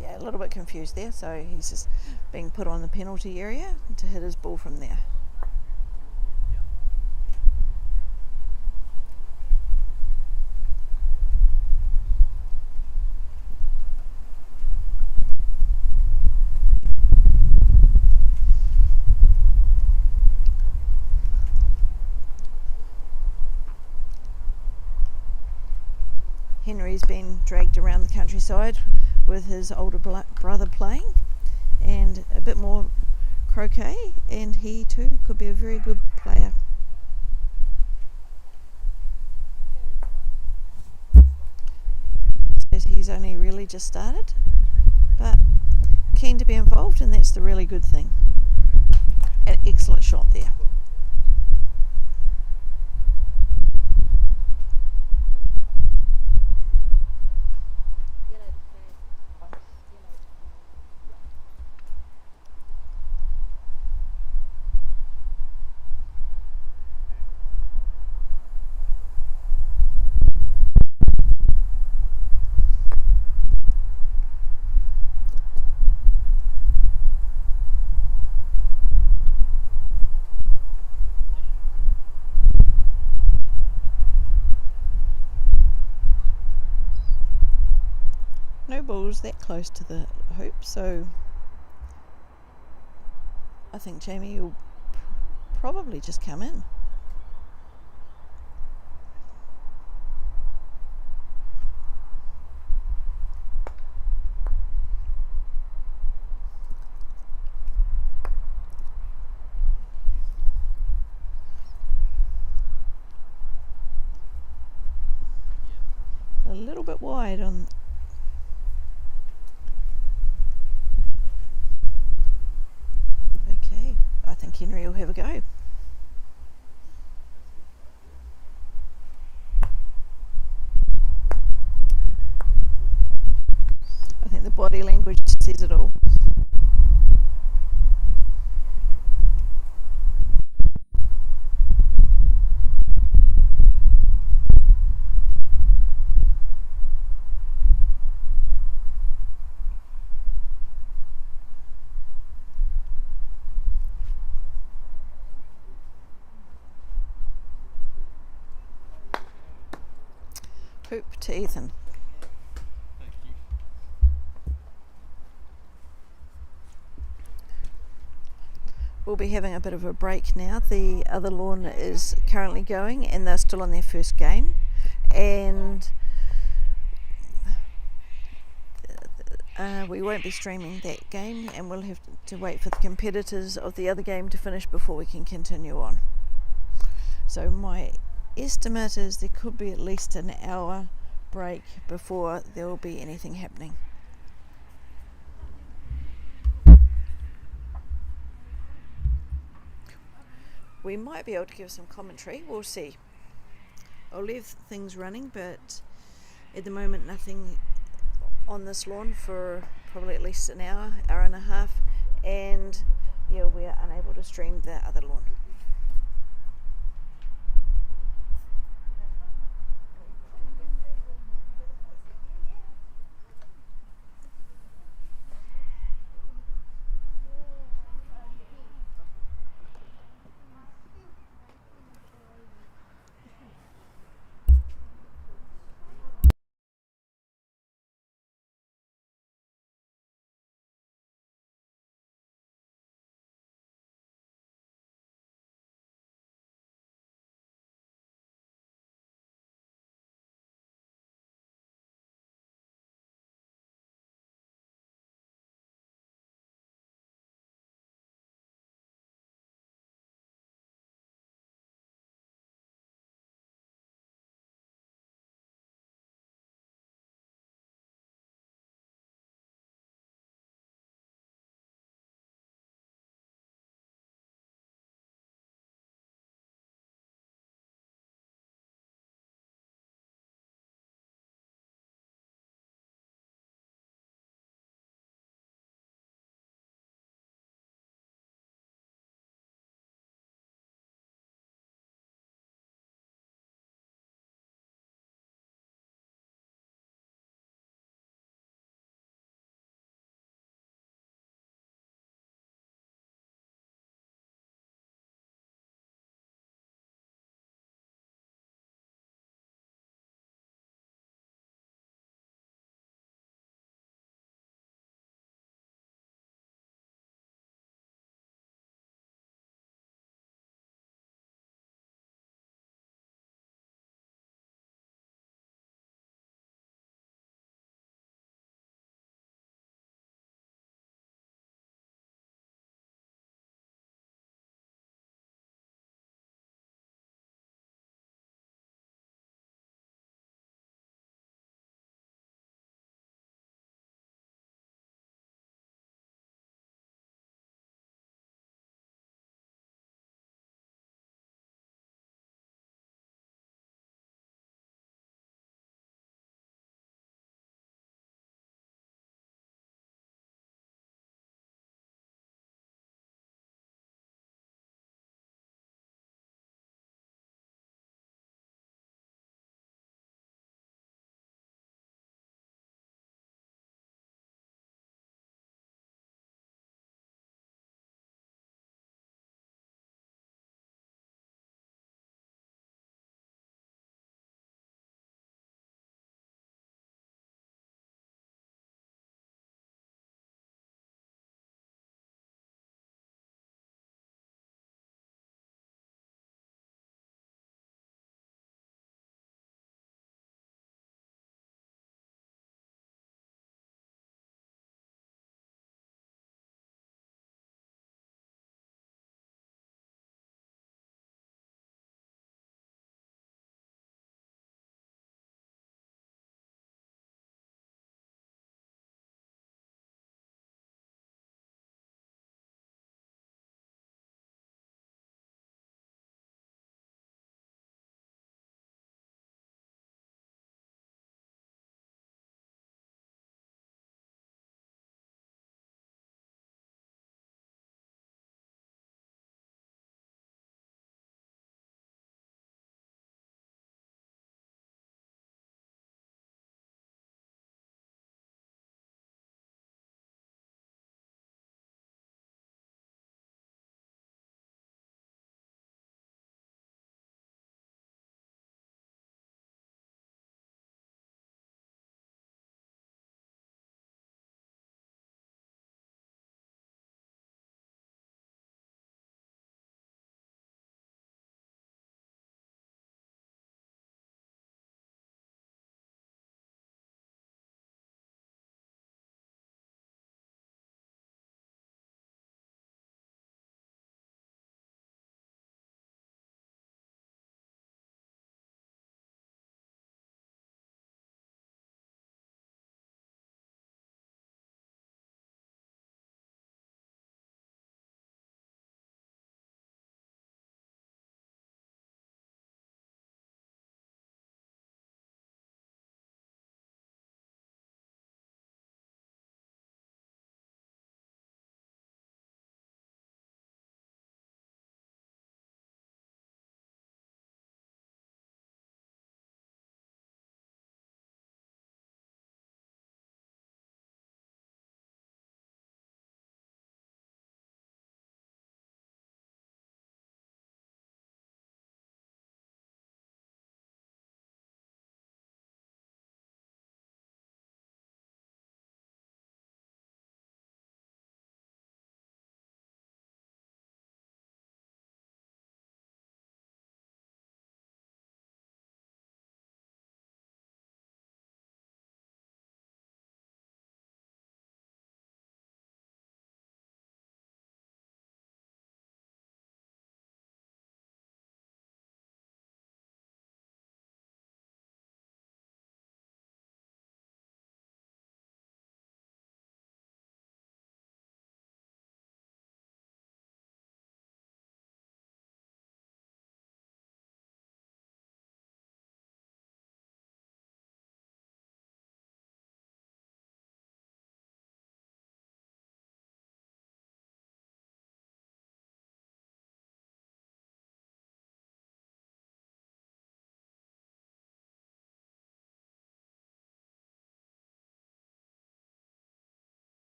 Yeah, a little bit confused there, so he's just being put on the penalty area to hit his ball from there. Henry's been dragged around the countryside with his older brother playing, and a bit more croquet, and he too could be a very good player. So he's only really just started, but keen to be involved, and that's the really good thing. An excellent shot there. No balls that close to the hoop, so I think Jamie will probably just come in. A little bit wide on... Okay, I think Henry will have a go. I think the body language says it all. poop to Ethan. Thank you. We'll be having a bit of a break now. The other lawn is currently going and they're still on their first game, and we won't be streaming that game, and we'll have to wait for the competitors of the other game to finish before we can continue on. So my estimate is there could be at least an hour break before there will be anything happening. We might be able to give some commentary, we'll see. I'll leave things running, but at the moment nothing on this lawn for probably at least an hour and a half, and yeah, we're unable to stream the other lawn.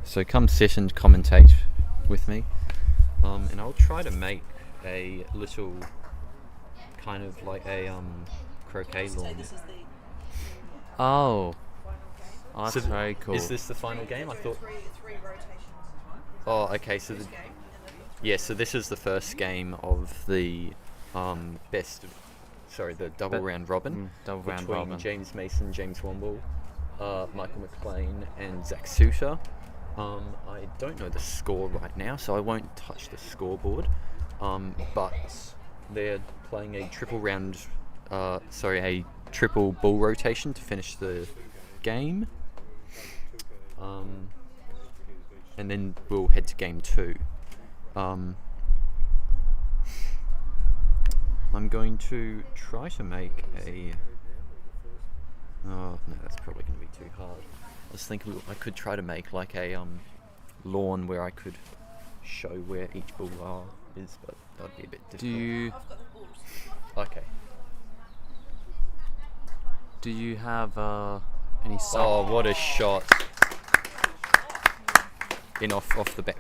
So come sit and commentate with me, and I'll try to make a little kind of like a croquet lawn. Oh, that's So very cool. Is this the final game? I thought. Oh, okay. So so this is the first game of the the double round robin. Double round between robin. James Mason, James Womble, Michael McLean, and Zach Suter. I don't know the score right now, so I won't touch the scoreboard. But they're playing a triple ball rotation to finish the game. And then we'll head to game 2. I'm going to try to make a... Oh, no, that's probably going to be too hard. I was thinking I could try to make like a lawn where I could show where each bull is, but that'd be a bit difficult. Okay. Do you have any? Oh, what a shot!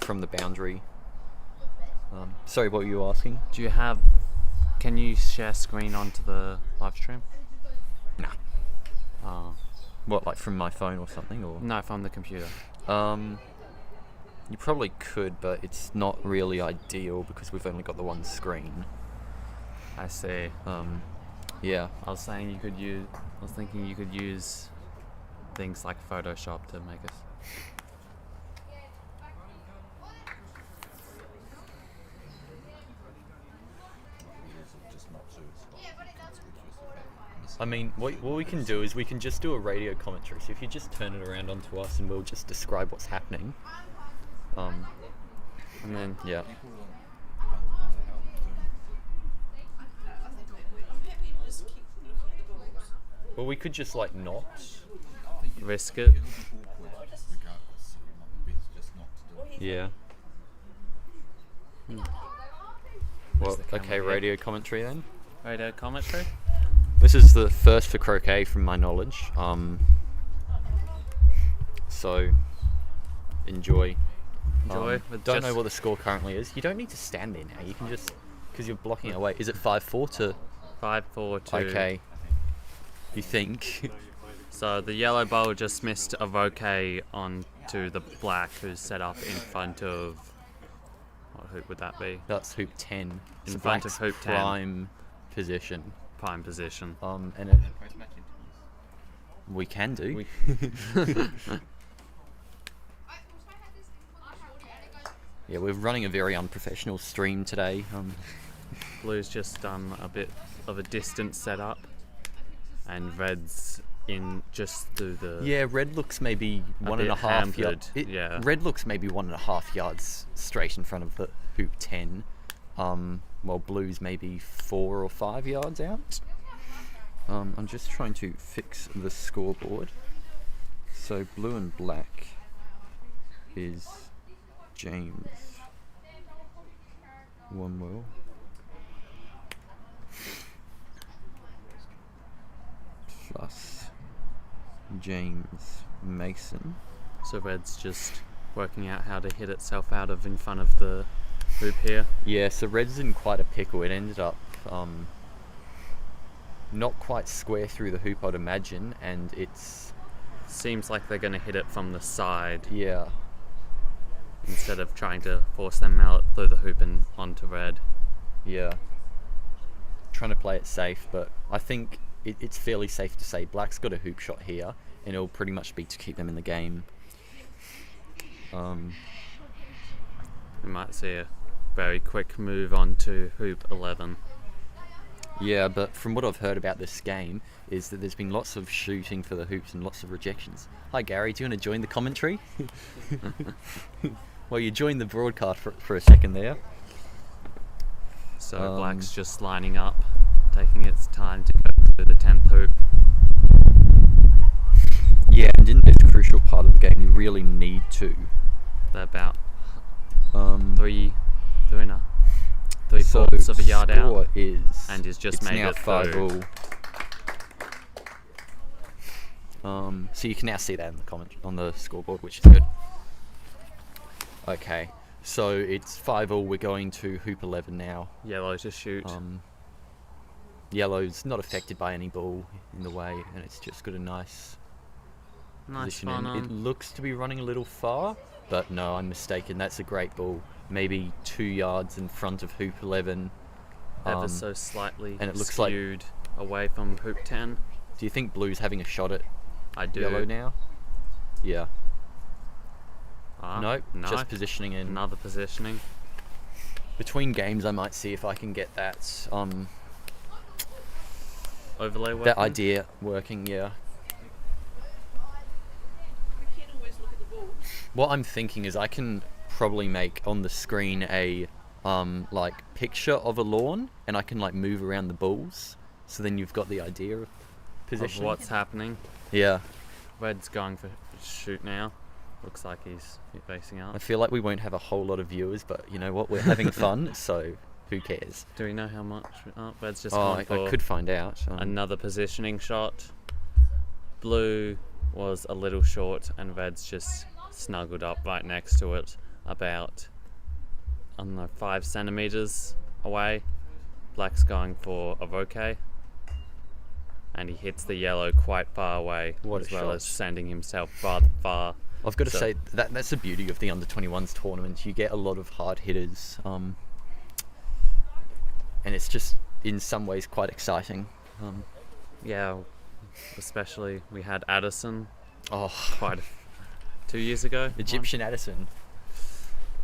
From the boundary. Sorry, what were you asking? Do you have? Can you share screen onto the live stream? Nah. What, like from my phone or something, or? No, from the computer. You probably could, but it's not really ideal because we've only got the one screen. I see. Yeah. I was thinking you could use things like Photoshop to make us. I mean, what we can do is we can just do a radio commentary. So if you just turn it around onto us, and we'll just describe what's happening. And then yeah. Well, we could just like not risk it. Yeah. Well, okay, radio commentary then. Radio commentary. This is the first for croquet from my knowledge. So enjoy. Don't know what the score currently is. You don't need to stand there now. You can just, because you're blocking it away. Is it 5-4 to? 5-4 to. Okay. You think? So the yellow bowl just missed a bouquet onto the black, who's set up in front of. What hoop would that be? That's hoop 10. In front of hoop 10. Prime position. Prime position. And it. We can do. Yeah, we're running a very unprofessional stream today. Blue's just done a bit of a distance setup, and red's in just through the. Yeah, red looks maybe 1.5 yards. Yeah. Red looks maybe 1.5 yards straight in front of the hoop 10, while blue's maybe 4 or 5 yards out. I'm just trying to fix the scoreboard. So blue and black is James Womble plus James Mason. So red's just working out how to hit itself out of in front of the hoop here. Yeah, so red's in quite a pickle. It ended up not quite square through the hoop, I'd imagine, and it's... Seems like they're going to hit it from the side. Yeah. Instead of trying to force them out through the hoop and onto red. Yeah. Trying to play it safe, but I think it's fairly safe to say black's got a hoop shot here, and it'll pretty much be to keep them in the game. We might see a very quick move on to hoop 11. Yeah, but from what I've heard about this game is that there's been lots of shooting for the hoops and lots of rejections. Hi Gary, do you want to join the commentary? Well, you joined the broadcast for a second there. So black's just lining up, taking its time to go to the 10th hoop. Yeah, and in this crucial part of the game you really need to. They're about 3/4 of a yard out, and he's just made it through. So you can now see that in the comment on the scoreboard, which is good. Okay, so it's 5-all. We're going to hoop 11 now. Yellow to shoot. Yellow's not affected by any ball in the way, and it's just got a nice Nice position fun in. It on. looks to be running a little far, but no, I'm mistaken. That's a great ball. Maybe 2 yards in front of hoop 11. Ever so slightly and it looks like- skewed away from hoop 10. Do you think Blue's having a shot at I do. Yellow now? Yeah. Nope, no. just positioning in. Another positioning. Between games, I might see if I can get that Overlay working. that idea working. Yeah. We can always look at the ball. What I'm thinking is I can probably make on the screen a like picture of a lawn, and I can like move around the balls. So then you've got the idea of Of position. what's happening. Yeah. Red's going for shoot now. Looks like he's facing I up. feel like we won't have a whole lot of viewers, but you know what? We're having fun, so who cares? Do we know how much? Oh, Red's just Oh, gone I for could find out. another positioning shot. Blue was a little short, and Red's just snuggled up right next to it, about, I don't know, 5 centimeters away. Black's going for a bouquet, and he hits the yellow quite far away, What a as well shot. as sending himself rather far. I've got to So- say that's the beauty of the under-21s tournament. You get a lot of hard hitters, and it's just in some ways quite exciting. Yeah, especially we had Addison Oh, quite 2 years ago. Egyptian Addison.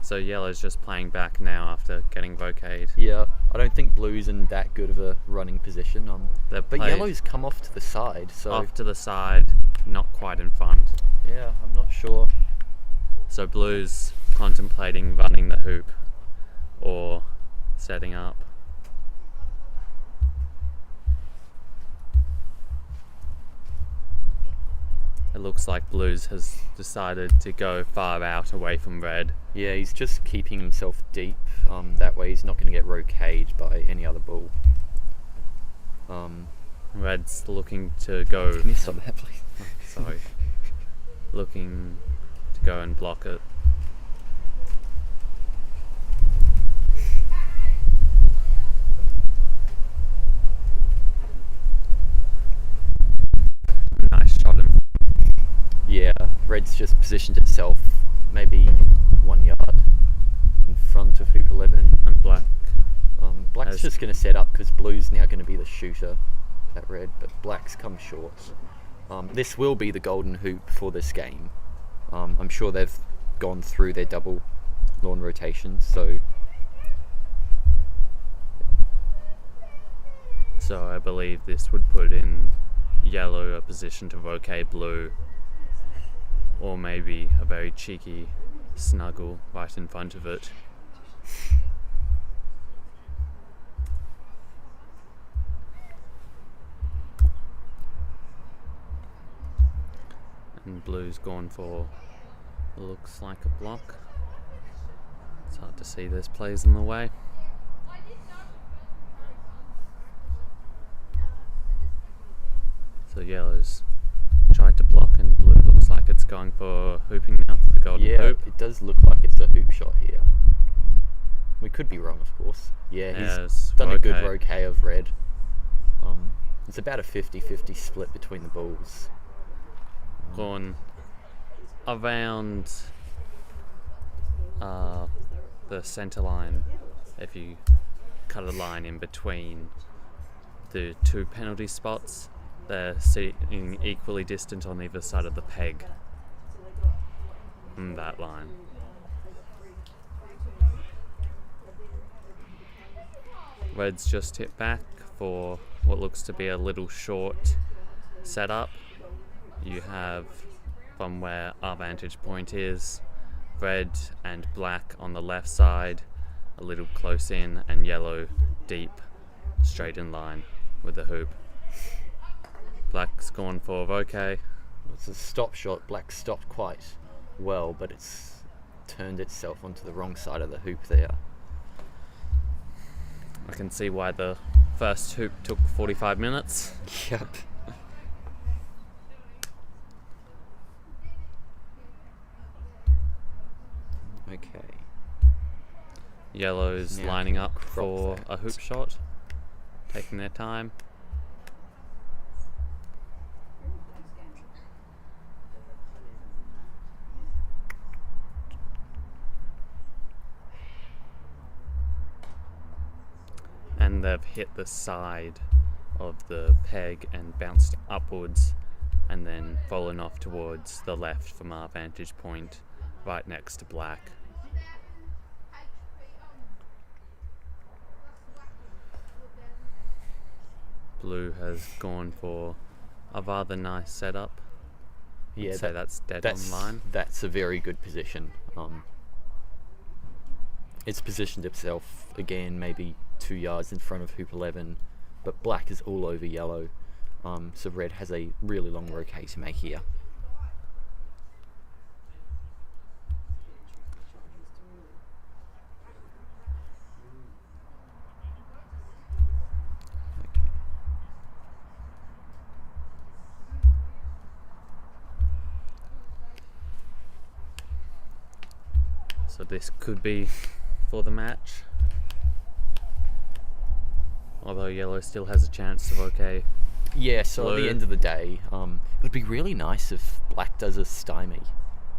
So Yellow's just playing back now after getting bouqueted. Yeah, I don't think Blue's in that good of a running position. They've But played Yellow's come off to the side, so off to the side, not quite in front. yeah, I'm not sure. So Blue's contemplating running the hoop or setting up. It looks like Blues has decided to go far out away from Red. Yeah, he's just keeping himself deep. That way he's not going to get roqueted by any other ball. Red's looking to go. Can you stop that, please? Sorry. Looking to go and block it. Nice shot him. Yeah, Red's just positioned itself maybe 1 yard in front of hoop 11. And Black. Black's Has- just going to set up because Blue's now going to be the shooter at Red, but Black's come short. This will be the golden hoop for this game. I'm sure they've gone through their double lawn rotations, so So I believe this would put in Yellow a position to roquet Blue. Or maybe a very cheeky snuggle right in front of it. And Blue's gone for looks like a block. It's hard to see, there's plays in the way. So Yellow's tried to block, and Blue looks like it's going for hooping now for the golden yeah, hoop. it does look like it's a hoop shot here. We could be wrong, of course. Yeah, he's Yes, done a good roquet. roquet of Red. It's about a 50-50 split between the balls. Gone around the centre line. If you cut a line in between the 2 penalty spots, they're sitting equally distant on either side of the peg in that line. Red's just hit back for what looks to be a little short setup. You have, from where our vantage point is, Red and Black on the left side, a little close in, and Yellow deep, straight in line with the hoop. Black's gone for bouquet. It's a stop shot. Black stopped quite well, but it's turned itself onto the wrong side of the hoop there. I can see why the first hoop took 45 minutes. Yep. Okay. Yellow's Now lining can up crop for that. a hoop shot, taking their time. And they've hit the side of the peg and bounced upwards and then fallen off towards the left from our vantage point, right next to black. Blue has gone for a rather nice setup. Yeah, I'd say that's dead on line. That's a very good position. It's positioned itself again maybe 2 yards in front of hoop 11, but black is all over yellow, so red has a really long roquet to make here. So this could be for the match. Although yellow still has a chance to okay. Yeah, so at Blue. the end of the day, it would be really nice if black does a stymie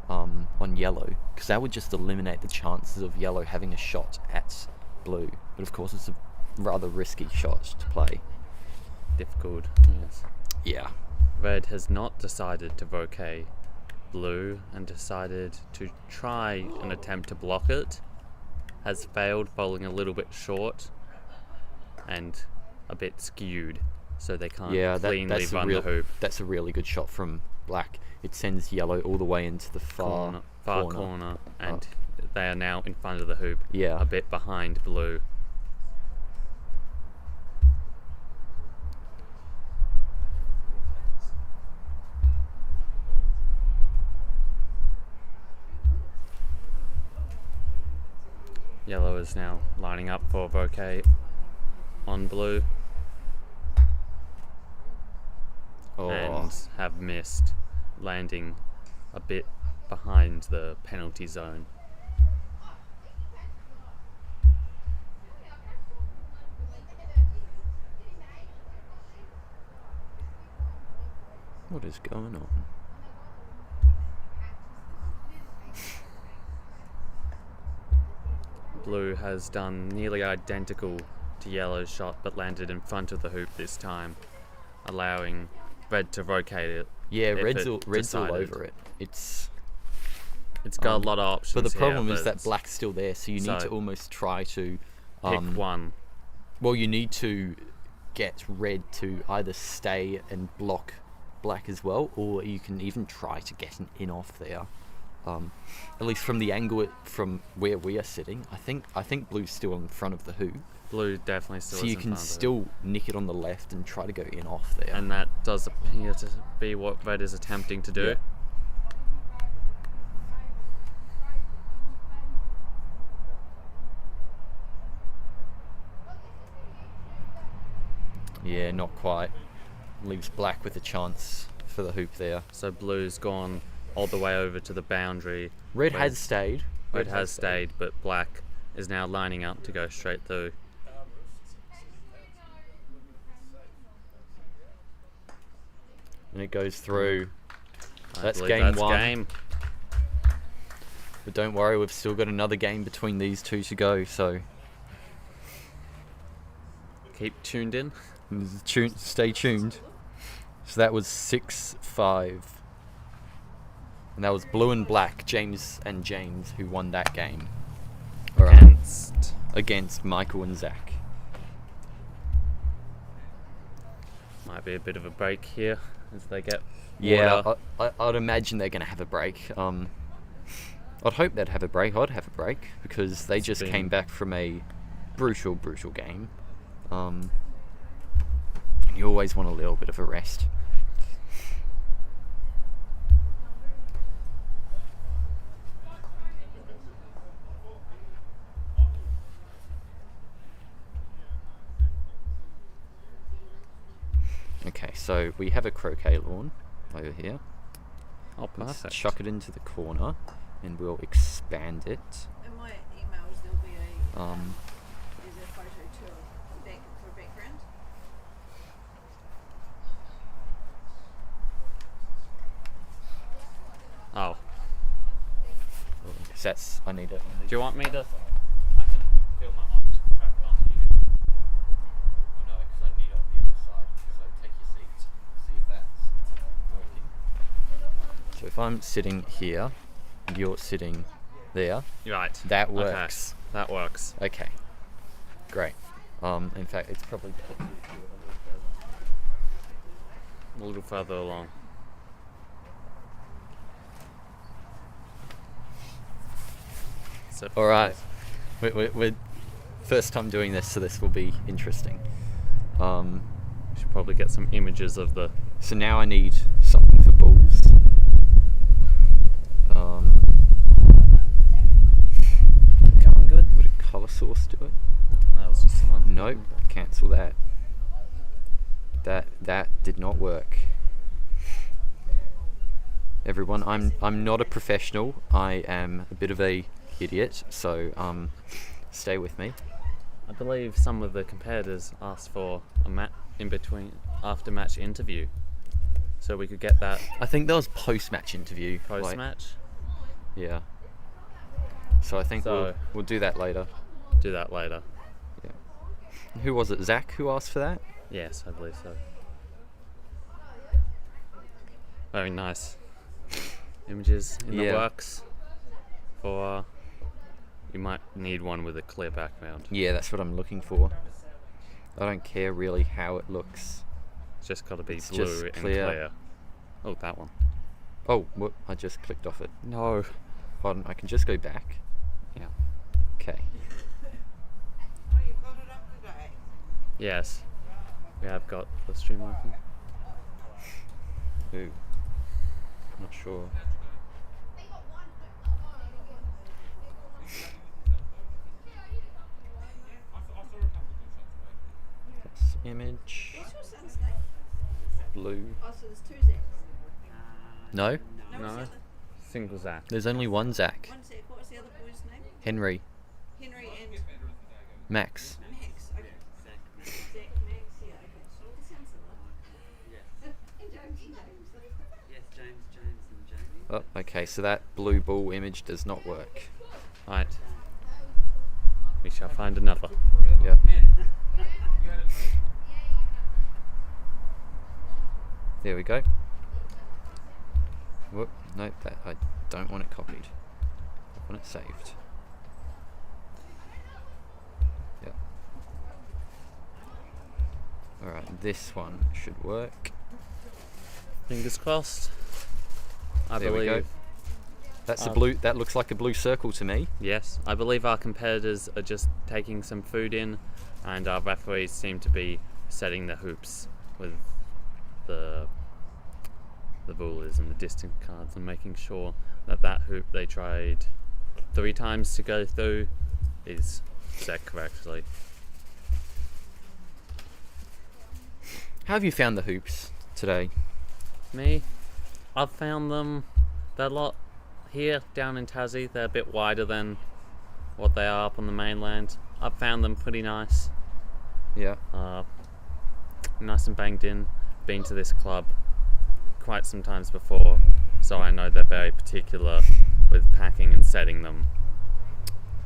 on yellow, because that would just eliminate the chances of yellow having a shot at blue. But of course, it's a rather risky shot to play. Difficult, yes. Yeah. Red has not decided to bouquet blue and decided to try an attempt to block it. Has failed, falling a little bit short and a bit skewed, so they can't cleanly that's run the hoop. That's a really good shot from black. It sends yellow all the way into the far corner, and they are now in front of the hoop, Yeah. a bit behind blue. Yellow is now lining up for bouquet on blue and have missed, landing a bit behind the penalty zone. What is going on? Blue has done nearly identical to yellow's shot, but landed in front of the hoop this time, allowing red to rotate it. Yeah, if red's it all decided. over it. It's got a lot of options. but the problem here, is but that black's still there, so you need to almost try to pick one. Well, you need to get red to either stay and block black as well, or you can even try to get an in off there. At least from the angle from where we are sitting, I think blue's still in front of the hoop. Blue definitely still So is you in can front of it. still nick it on the left and try to go in off there. And that does appear to be what red is attempting to do. Yeah. Yeah, not quite. Leaves black with a chance for the hoop there. So blue's gone all the way over to the boundary. Red has stayed. Red has stayed, but black is now lining up to go straight through. And it goes through. I That's believe game that's one. Game. But don't worry, we've still got another game between these two to go, so Keep tuned in. stay tuned. So that was 6-5. And that was blue and black, James and James, who won that game. Alright. Against Michael and Zach. Might be a bit of a break here as they get Yeah, water. I'd imagine they're going to have a break. I'd hope they'd have a break. I'd have a break because they just came back from a brutal game. And you always want a little bit of a rest. Okay, so we have a croquet lawn over here. Oh, Let's perfect. chuck it into the corner. and we'll expand it. In my emails, there'll be Um, there's a photo too for background. Oh, so that's I need it. do you want me to? I can feel my arms track after you. Oh no, because I need it on the other side. So take your seat. See if that's working. So if I'm sitting here, and you're sitting there, Right. that Okay, works. that works. Okay. Great. In fact, it's probably better to do it A little further along. So All right. We're first time doing this, so this will be interesting. we should probably get some images of the. So now I need something for bulls. Going good. Would a colour source do it? That was just someone. Nope. Cancel that. That did not work. Everyone, I'm not a professional. I am a bit of a idiot. So stay with me. I believe some of the competitors asked for a in between after match interview, so we could get that I think that was post-match interview. post like- match. Yeah. So I think So- we'll do that later. Do that later. Who was it? Zach who asked for that? Yes, I believe so. Very nice images in the Yeah. works. For you might need one with a clear background. Yeah, that's what I'm looking for. I don't care really how it looks. It's just got to be It's blue just and clear. clear. Oh, that one. Oh, whoop, I just clicked off it. No. Hold on, I can just go back. Yeah. Okay. Oh, you've got it up today. Yes. We have got the stream working. Ooh. Not sure. That's image. What's your son's name? Blue. Oh, so there's two Zachs. No, No, what's the No. other? Single Zach. there's only one Zach. One Zach. What was the other boy's name? Henry. Henry and Max. Max. Okay. Zach, Max. Yeah. Okay. So all sounds similar. And James. Yes, James and Jamie. Oh, okay, so that blue ball image does not work. Right. We shall find another. Yeah. There we go. Whoop, nope, that I don't want it copied. I want it saved. Yep. Alright, this one should work. Fingers crossed. I There we believe. go. That's a blue, that looks like a blue circle to me. Yes, I believe our competitors are just taking some food in, and our referees seem to be setting the hoops with the rulers and the distance cards and making sure that that hoop they tried 3 times to go through is set correctly. How have you found the hoops today? Me, I've found them, they're a lot here down in Tassie, they're a bit wider than what they are up on the mainland. I've found them pretty nice. Yeah. Nice and banged in. Been to this club quite some times before, so I know they're very particular with packing and setting them.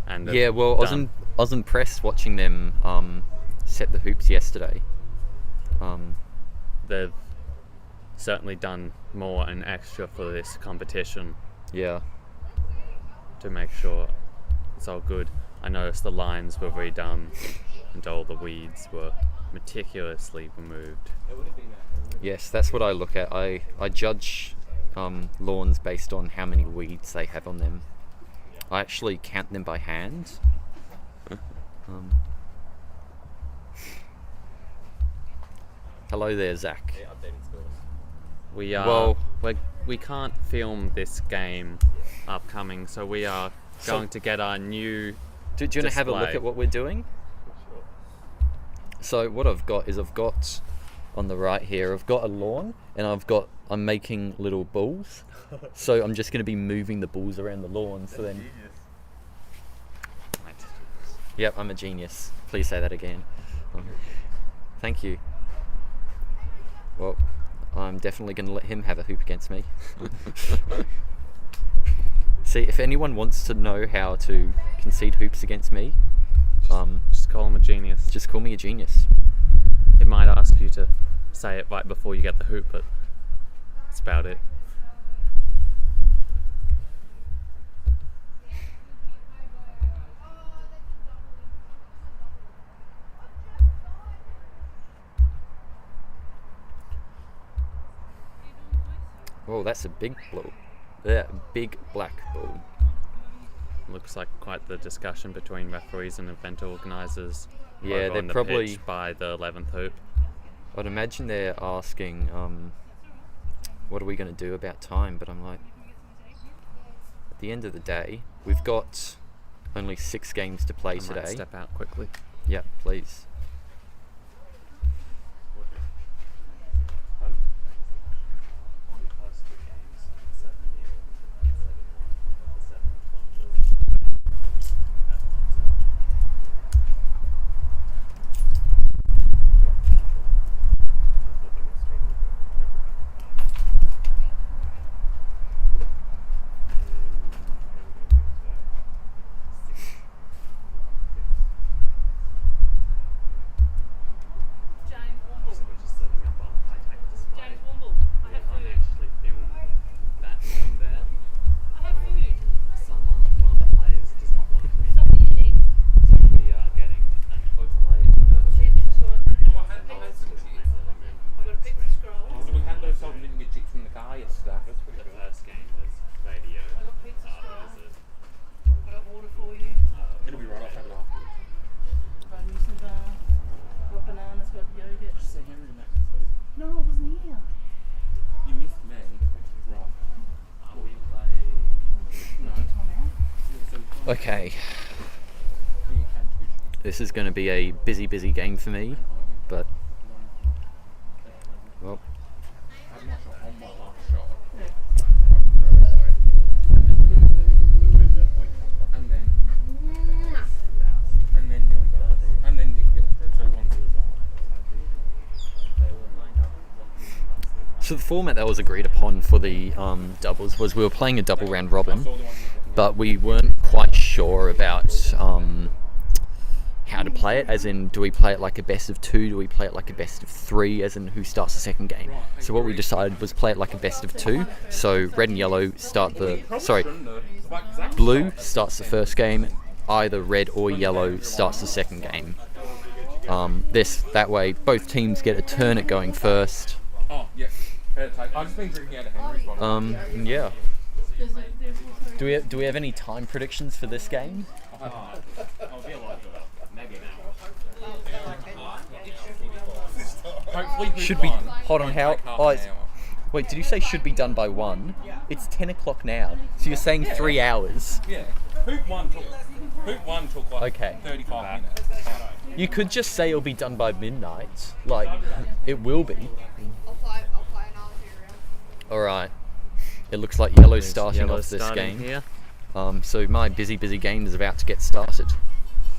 And Yeah, well, I was impressed watching them set the hoops yesterday. they've certainly done more and extra for this competition Yeah. to make sure it's all good. I noticed the lines were redone and all the weeds were meticulously removed. Yes, that's what I look at. I judge lawns based on how many weeds they have on them. I actually count them by hand. Hello there, Zach. We are Well- we can't film this game upcoming, so we are So- going to get our new Do you want to have a look display. at what we're doing? So what I've got is on the right here. I've got a lawn and I'm making little balls. So I'm just going to be moving the balls around the lawn. So then, yep, I'm a genius. Please say that again. Thank you. Well, I'm definitely going to let him have a hoop against me. See, if anyone wants to know how to concede hoops against me, Just call him a genius. just call me a genius. It might ask you to say it right before you get the hoop, but that's about it. Oh, that's a big blue. Yeah, big black ball. Looks like quite the discussion between referees and event organisers. Yeah, over they're on the probably- pitch by the 11th hoop. I'd imagine they're asking, what are we going to do about time? But I'm like, at the end of the day, we've got only 6 games to play I might today. step out quickly. Yeah, please. Okay. This is going to be a busy game for me, but well, so the format that was agreed upon for the doubles was we were playing a double round robin, but we weren't quite sure about how to play it, as in, do we play it like a best of 2, do we play it like a best of 3, as in who starts the second game. So what we decided was play it like a best of 2, so red and yellow blue starts the first game, either red or yellow starts the second game. That way both teams get a turn at going first. I've just been drinking out of Henry's bottle. Yeah. Do we have any time predictions for this game? Should be. Hold on, how? Wait, did you say should be done by 1? It's 10 o'clock now, so you're saying 3 hours. Yeah. Hoop one took like Okay. 35 minutes. You could just say it'll be done by midnight. Like, it will be. Alright. It looks like yellow's starting Yellow off this starting game. here. So my busy game is about to get started.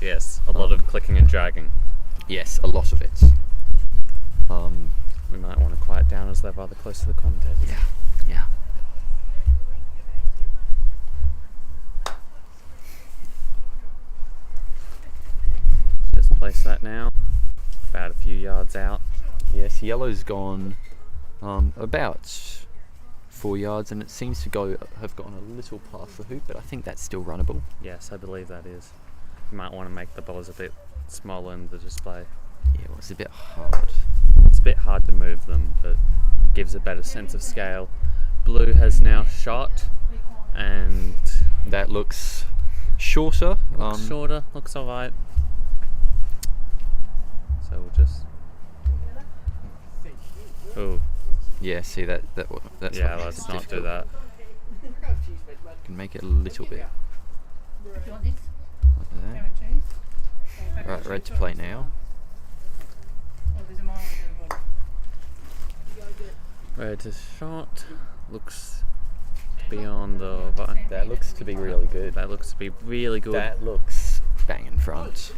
Yes, a lot of clicking and dragging. Yes, a lot of it. We might want to quiet down as they're rather close to the commentators. Yeah. Just place that now. About a few yards out. Yes, yellow's gone about 4 yards, and it seems to have gone a little past the hoop, but I think that's still runnable. Yes, I believe that is. You might want to make the balls a bit smaller in the display. Yeah, well, it's a bit hard. It's a bit hard to move them, but gives a better sense of scale. Blue has now shot, and That looks shorter. looks shorter, looks alright. So we'll just... Oh, Yeah, see that's yeah, what makes let's it not do difficult. that. Can make it a little bit. Like that. Right, red to play now. Red is short. Looks to be on the right. That looks to be really good. That looks to be really good. That looks bang in front.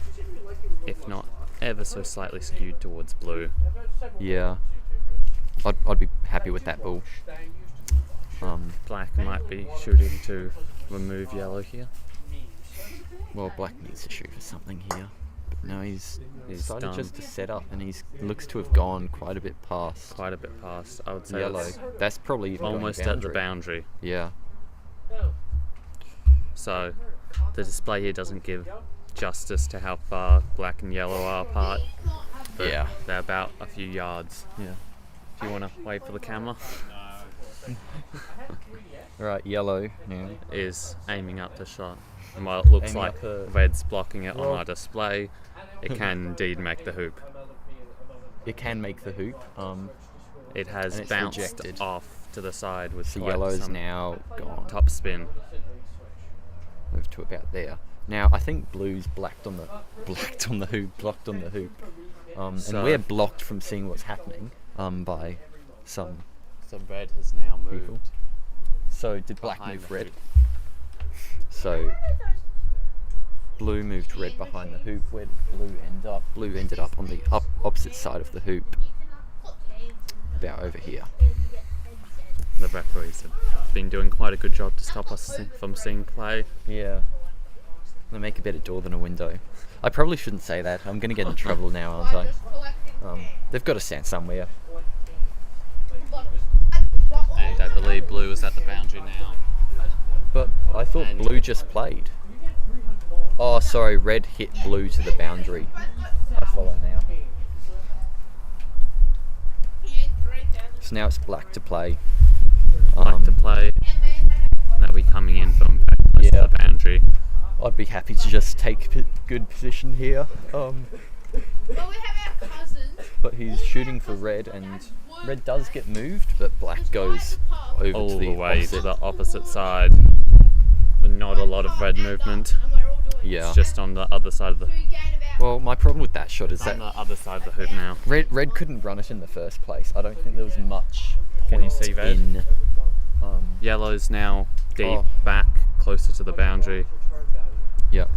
If not ever so slightly skewed towards blue. Yeah. I'd be happy with that bull. Black might be shooting to remove yellow here. Well, black needs to shoot for something here. But no, he's decided done. just to set up, and he's looks to have gone quite a bit past Quite a bit past. I would say yellow. it's That's probably even going almost at the boundary. Yeah. So the display here doesn't give justice to how far black and yellow are apart. But Yeah. they're about a few yards. Yeah. Do you want to wait for the camera? Right, yellow now. Is aiming up the shot. And while it looks Aiming like up the- red's blocking it Well- on our display, it can indeed make the hoop. It can make the hoop. It has And it's bounced rejected. off to the side with So quite yellow's some now gone. top spin. Move to about there. Now I think blue's blocked on the hoop. So- And we're blocked from seeing what's happening by some So red has now moved. people. So did black behind move the red? hoop. So blue moved red behind the hoop. Where did blue end up? Blue ended up on the opposite side of the hoop. About over here. The referees have been doing quite a good job to stop us from seeing play. Yeah. They make a better door than a window. I probably shouldn't say that. I'm going to get in trouble now, aren't I? They've got to stand somewhere. And I believe blue is at the boundary now. But I thought And- blue just played. Oh, sorry, red hit blue to the boundary. I follow now. So now it's black to play. Black to play. Now we coming in from close Yeah. to the boundary. I'd be happy to just take good position here. Well, we have our cousins. But he's shooting for red, and red does get moved, but black goes over All to the the way opposite. to the opposite side. But not a lot of red movement. Yeah. It's just on the other side of the Well, my problem with that shot is on that the other side of the hoop now. red couldn't run it in the first place. I don't think there was much point Can you see red? in. Yellow's now deep Oh. back closer to the boundary. Yep.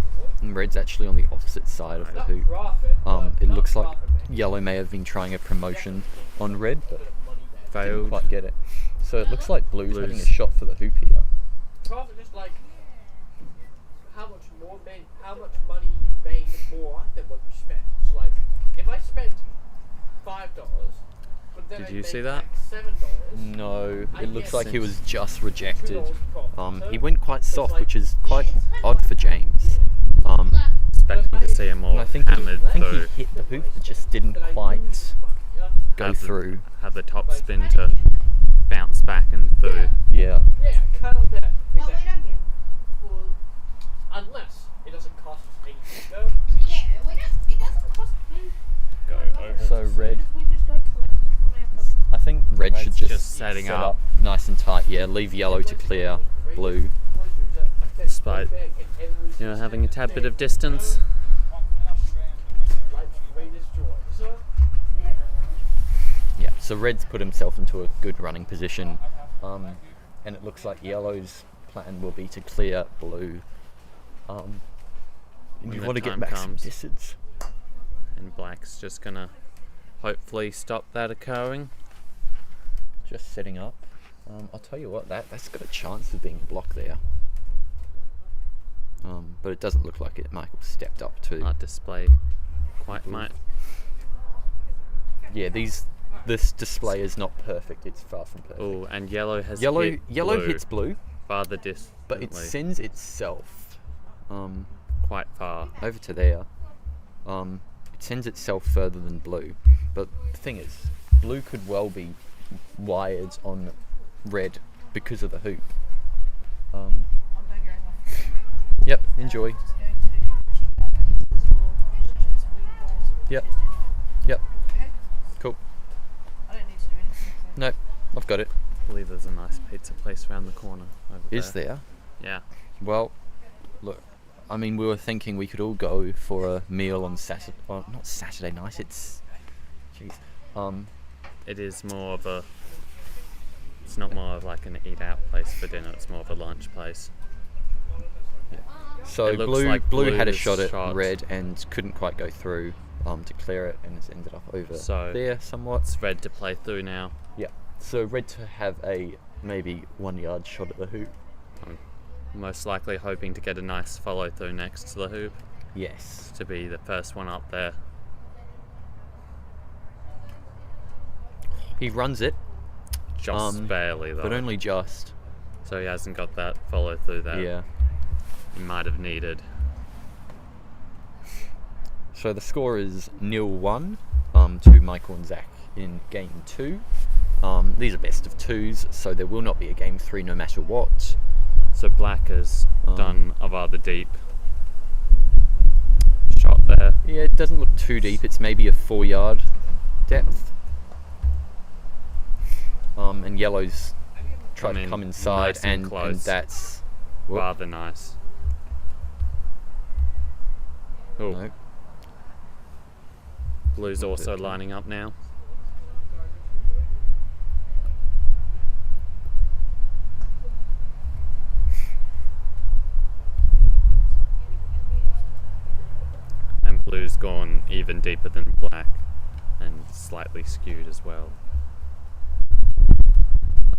And red's actually on the opposite side of the hoop. It looks like yellow may have been trying a promotion on red, but didn't Failed. quite get it. So it looks like blue's having a Blue's- shot for the hoop here. Profit is like how much money you made more than what you spent. So like if I spent $5, but then Did I you see made that? back $7. No, I it looks guess like he it's- was just rejected. $2 He went quite soft, which is quite odd for James. Expecting to see a more And I think hammered he through. hit the hoop, but just didn't quite go Have the- through. Have the top spin to bounce back and through. Yeah. Yeah, kind of that. Well, we Exactly. don't get full. Unless it doesn't cost us anything. No. Yeah, we don't. It doesn't cost me. Go over. So red, We just go collect them from our cousins. I think red should Red's just, just setting set up. nice and tight. Yeah, leave yellow to clear blue. Despite having a tad bit of distance. Life's greatest joy. So, Yeah, so red's put himself into a good running position, and it looks like yellow's plan will be to clear blue. And When you the want to get time back some comes. distance. And black's just gonna hopefully stop that occurring. Just setting up. I'll tell you what, that's got a chance of being a block there. But it doesn't look like it. Michael stepped up to. Our display quite might. Yeah, this display is not perfect. It's far from perfect. Oh, and yellow has Yellow hit blue hits blue, farther distantly. but it sends itself quite far. over to there. It sends itself further than blue. But the thing is, blue could well be wired on red because of the hoop. Yep, enjoy. Yep. Yep. Cool. Nope, I've got it. I believe there's a nice pizza place around the corner over Is there. there? Yeah. Well, look, I mean, we were thinking we could all go for a meal on Saturday. Well, not Saturday night. It's, jeez. It is more of a It's not more of like an eat-out place for dinner. It's more of a lunch place. So It looks like blue had a Blue's shot at shot. red and couldn't quite go through to clear it, and it's ended up over So there somewhat. It's red to play through now. Yeah. So red to have a maybe 1 yard shot at the hoop. Most likely hoping to get a nice follow through next to the hoop Yes. to be the first one up there. He runs it, Just barely though. but only just. So he hasn't got that follow through that Yeah. he might have needed. So the score is 0-1 to Michael and Zach in game 2. These are best of 2s, so there will not be a game 3 no matter what. So Black has done a rather deep shot there. Yeah, it doesn't look too deep. It's maybe a 4 yard depth. And yellow's tried to come inside, nice and and close. that's Rather nice. Oh, no. Blue's also lining up now. And Blue's gone even deeper than Black and slightly skewed as well.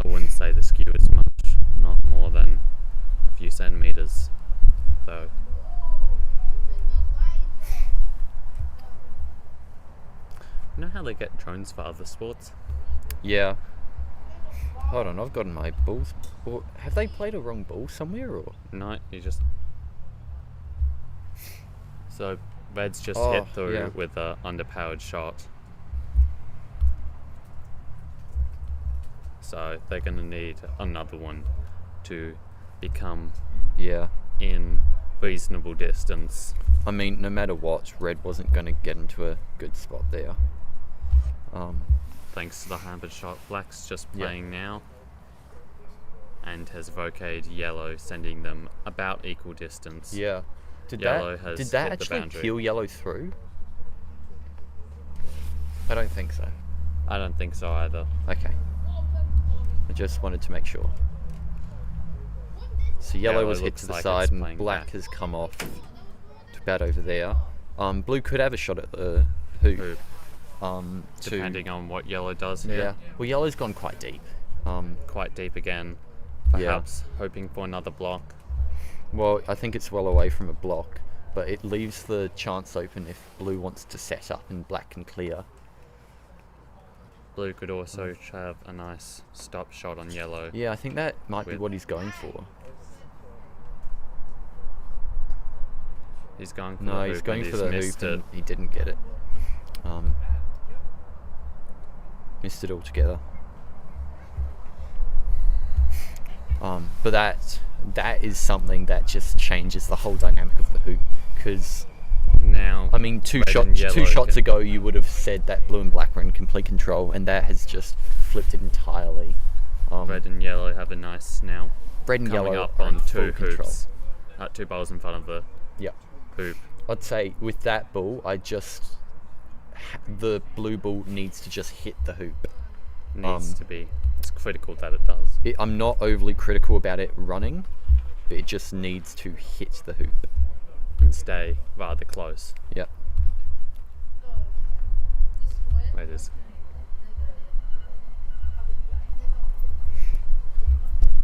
I wouldn't say the skew is much, not more than a few centimeters though. You know how they get drones for other sports? Yeah. Hold on, I've gotten my balls. Or have they played a wrong ball somewhere, or? No, you just... So, Red's just Oh, hit through yeah. with an underpowered shot. So, they're going to need another one to become Yeah. in reasonable distance. I mean, no matter what, red wasn't going to get into a good spot there. Thanks to the hampered shot. Black's just Yeah. playing now. And has vocated yellow, sending them about equal distance. Yeah. Did Yellow that has did that hit the actually boundary. peel yellow through? I don't think so. I don't think so either. Okay. I just wanted to make sure. So yellow Yellow was hit looks to the like it's side, and playing black back. has come off to about over there. Blue could have a shot at the hoop. Hoop, To, depending on what yellow does yeah. here. Well, yellow's gone quite deep. Quite deep again. Yeah. Perhaps hoping for another block. Well, I think it's well away from a block, but it leaves the chance open if blue wants to set up and black can clear. Blue could also have a nice stop shot on yellow. Yeah, I think that might be With- what he's going for. He's going for No, the he's hoop going and for he's the missed hoop it. and he didn't get it. Missed it altogether. But that is something that just changes the whole dynamic of the hoop, because Now, I mean, two red and yellow shots can- ago you would have said that blue and black were in complete control, and that has just flipped it entirely. Red and yellow have a nice now Red and coming yellow up are in on two full control. hoops. 2 balls in front of the Yep. hoop. I'd say with that ball, the blue ball needs to just hit the hoop. Needs to be. It's critical that it does. I'm not overly critical about it running, but it just needs to hit the hoop. And stay rather close. Yep. Wait, is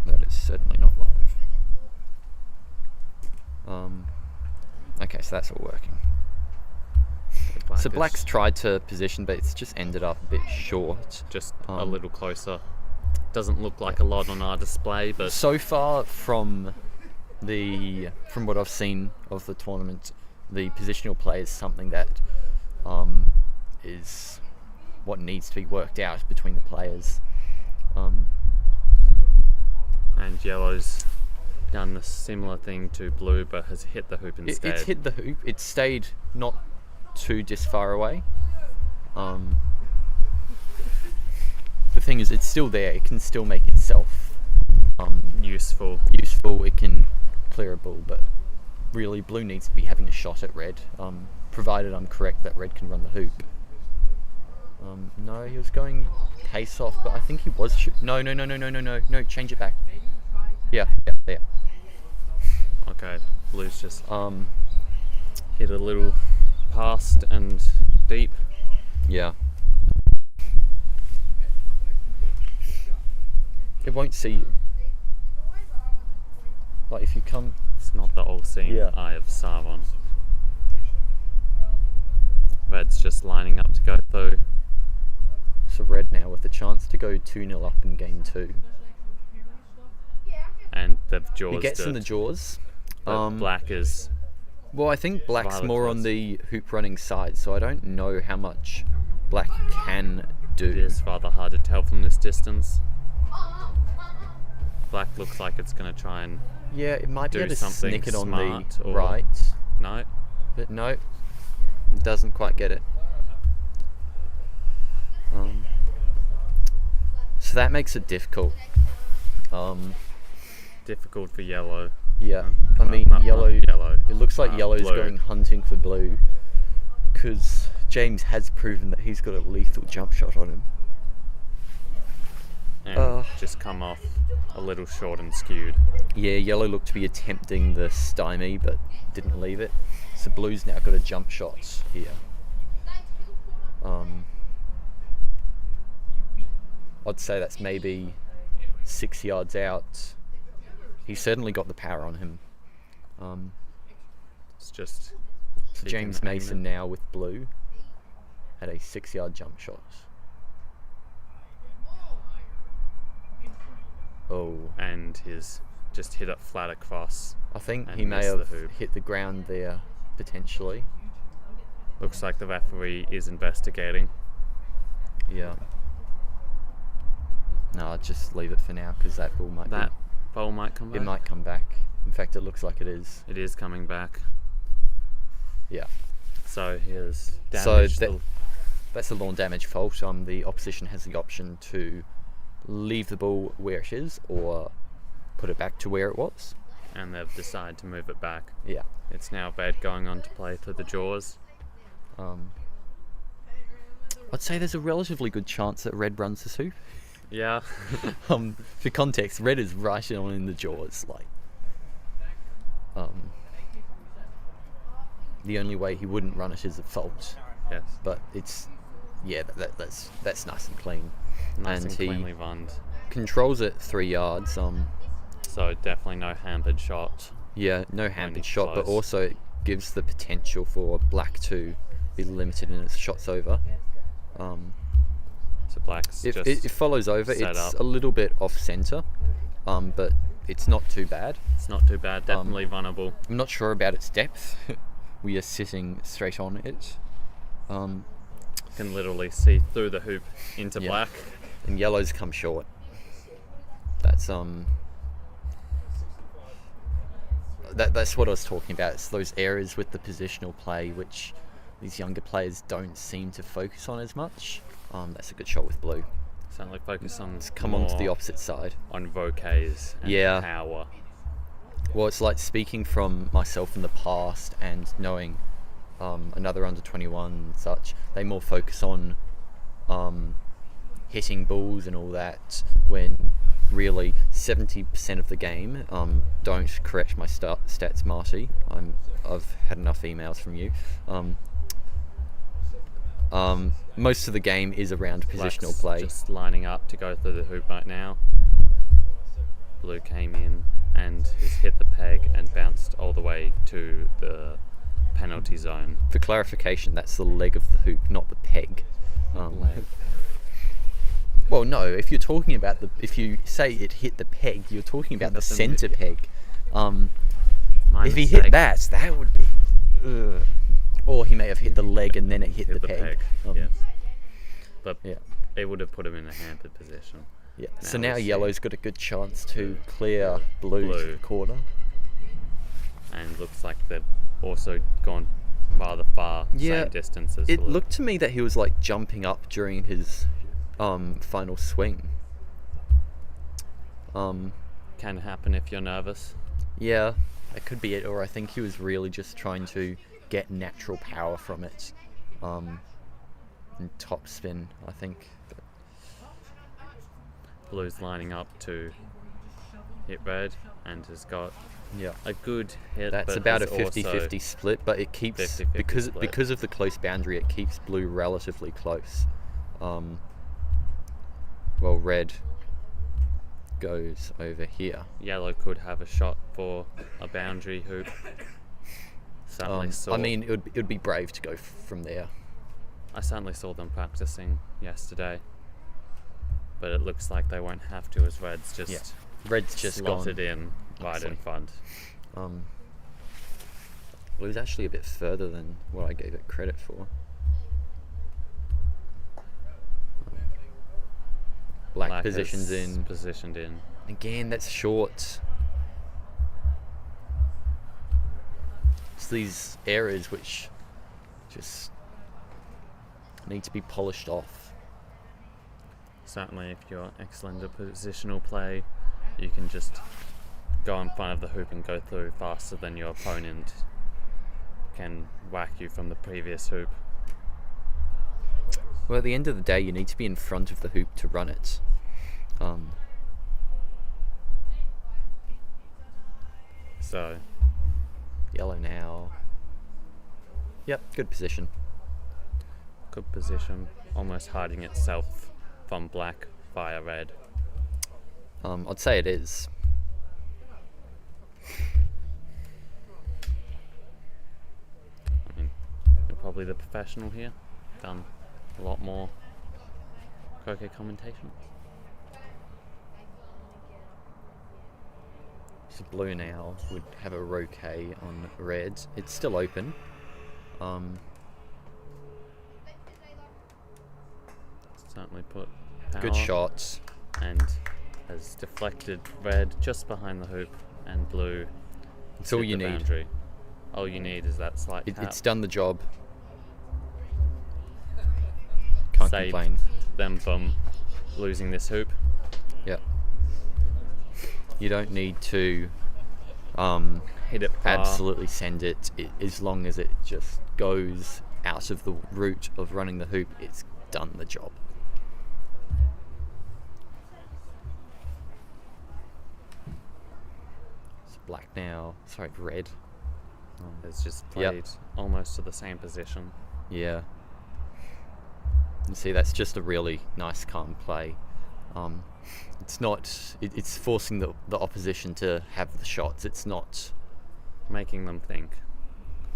That is certainly not live. Okay, so that's all working. black So is black's tried to position, but it's just ended up a bit short. just a um, little closer. Doesn't look like a lot on our display, but So far from what I've seen of the tournament, the positional play is something that is what needs to be worked out between the players. and yellow's done the similar thing to blue, but has hit the hoop instead. It's hit the hoop. It stayed not too far away. The thing is, it's still there. It can still make itself useful. useful. It can clear a ball, but really, blue needs to be having a shot at red. Provided I'm correct that red can run the hoop. No, he was going pace off, but I think he was. No, change it back. Yeah. Okay, Blues just hit a little past and deep. Yeah. It won't see you. Like if you come. It's not the all-seeing Yeah. eye of Sarvon. Red's just lining up to go through. So Red now with a chance to go 2-0 up in game 2. And the jaws. He gets in the jaws. But Black is. Well, I think Black's Violet more on claws. the hoop running side, so I don't know how much Black can do. It is rather hard to tell from this distance. Black looks like it's going to try and. Yeah, it might be do able to something snick it on smart the or- right, No. but no, doesn't quite get it. So that makes it difficult. Difficult for yellow. Yeah, I Well, mean not yellow. yellow. It looks like yellow's Blue. going hunting for blue, because James has proven that he's got a lethal jump shot on him. And just come off a little short and skewed. Yeah, yellow looked to be attempting the stymie, but didn't leave it. So blue's now got a jump shot here. I'd say that's maybe 6 yards out. He's certainly got the power on him. It's just. So he James can aim Mason it. now with blue had a 6-yard jump shot. Oh, And he's just hit it flat across. I think And he may missed the have hoop. hit the ground there, potentially. Looks like the referee is investigating. Yeah. No, I'll just leave it for now, because that ball might That ball might come back. It might come back. In fact, it looks like it is. It is coming back. Yeah. So here's So damage. that's a lawn damage fault. The opposition has the option to leave the ball where it is or put it back to where it was. And they've decided to move it back. Yeah. It's now Red going on to play for the jaws. I'd say there's a relatively good chance that Red runs this hoop. Yeah. For context, Red is right on in the jaws. Like, the only way he wouldn't run it is a fault. Yes. But it's, yeah, that's nice and clean. Nice and he cleanly run. controls it 3 yards. So definitely no hampered shot. Yeah, no hampered it's shot, but close. also it gives the potential for Black to be limited in its shots over. So Black's If just it follows over, set it's up. a little bit off centre, but it's not too bad. It's not too bad. Definitely vulnerable. I'm not sure about its depth. We are sitting straight on it. Can literally see through the hoop into Yeah. Black. And yellow's come short. That's that's what I was talking about. It's those areas with the positional play which these younger players don't seem to focus on as much. That's a good shot with blue. Certainly focus on. Come on to the more opposite side. On vocays and Yeah. power. Well, it's like speaking from myself in the past and knowing another under 21 and such. They more focus on hitting balls and all that, when really 70% of the game, don't correct my stats, Marty. I've had enough emails from you. Most of the game is around positional Black's play. just lining up to go through the hoop right now. Blue came in and has hit the peg and bounced all the way to the penalty zone. For clarification, that's the leg of the hoop, not the peg. Leg. Well, no, if you're talking about if you say it hit the peg, you're talking about the That's a centre peg. My If he mistake. hit that would be... Or he may have hit the leg and then it hit the peg. Yes. But Yeah. it would have put him in a hampered position. Yeah. Now So now we'll see. yellow's got a good chance to clear blue to Blue. the corner. And looks like they've also gone rather far, Yeah, same distance as It blue. looked to me that he was like jumping up during his final swing. Can happen if you're nervous. Yeah, that could be it. Or I think he was really just trying to get natural power from it. and top spin, I think. But Blue's lining up to hit red and has got yeah, a good hit. that's but about a has also 50-50 split, but it keeps 50-50 because split. of the close boundary, it keeps blue relatively close. Well, red goes over here. Yellow could have a shot for a boundary hoop. Certainly saw. I mean, it would be brave to go from there. I certainly saw them practicing yesterday, but it looks like they won't have to, as red's just Red's just slotted gone. in right in front. Blue's actually a bit further than what I gave it credit for. Black positions is in. Positioned in. Again, that's short. It's these errors which just need to be polished off. Certainly, if you're excellent at positional play, you can just go in front of the hoop and go through faster than your opponent can whack you from the previous hoop. Well, at the end of the day, you need to be in front of the hoop to run it. So, Yellow now. Yep, good position. good position, almost hiding itself from black via red. I'd say it is. I mean, you're probably the professional here. Done a lot more croquet commentation. So blue now would have a roquet on red. It's still open. Certainly put power. Good shots. And has deflected red just behind the hoop, and blue. It's all hit you the need. boundary. All you need is that slight tap. It's done the job. Can't Saved complain. them from losing this hoop. Yep. You don't need to Hit it far. absolutely send it, as long as it just goes out of the route of running the hoop. It's done the job. It's black now. Sorry, red. Has just played almost to the same position. Yeah. You see, that's just a really nice, calm play. It's not. It's forcing the opposition to have the shots. It's not. Making them think.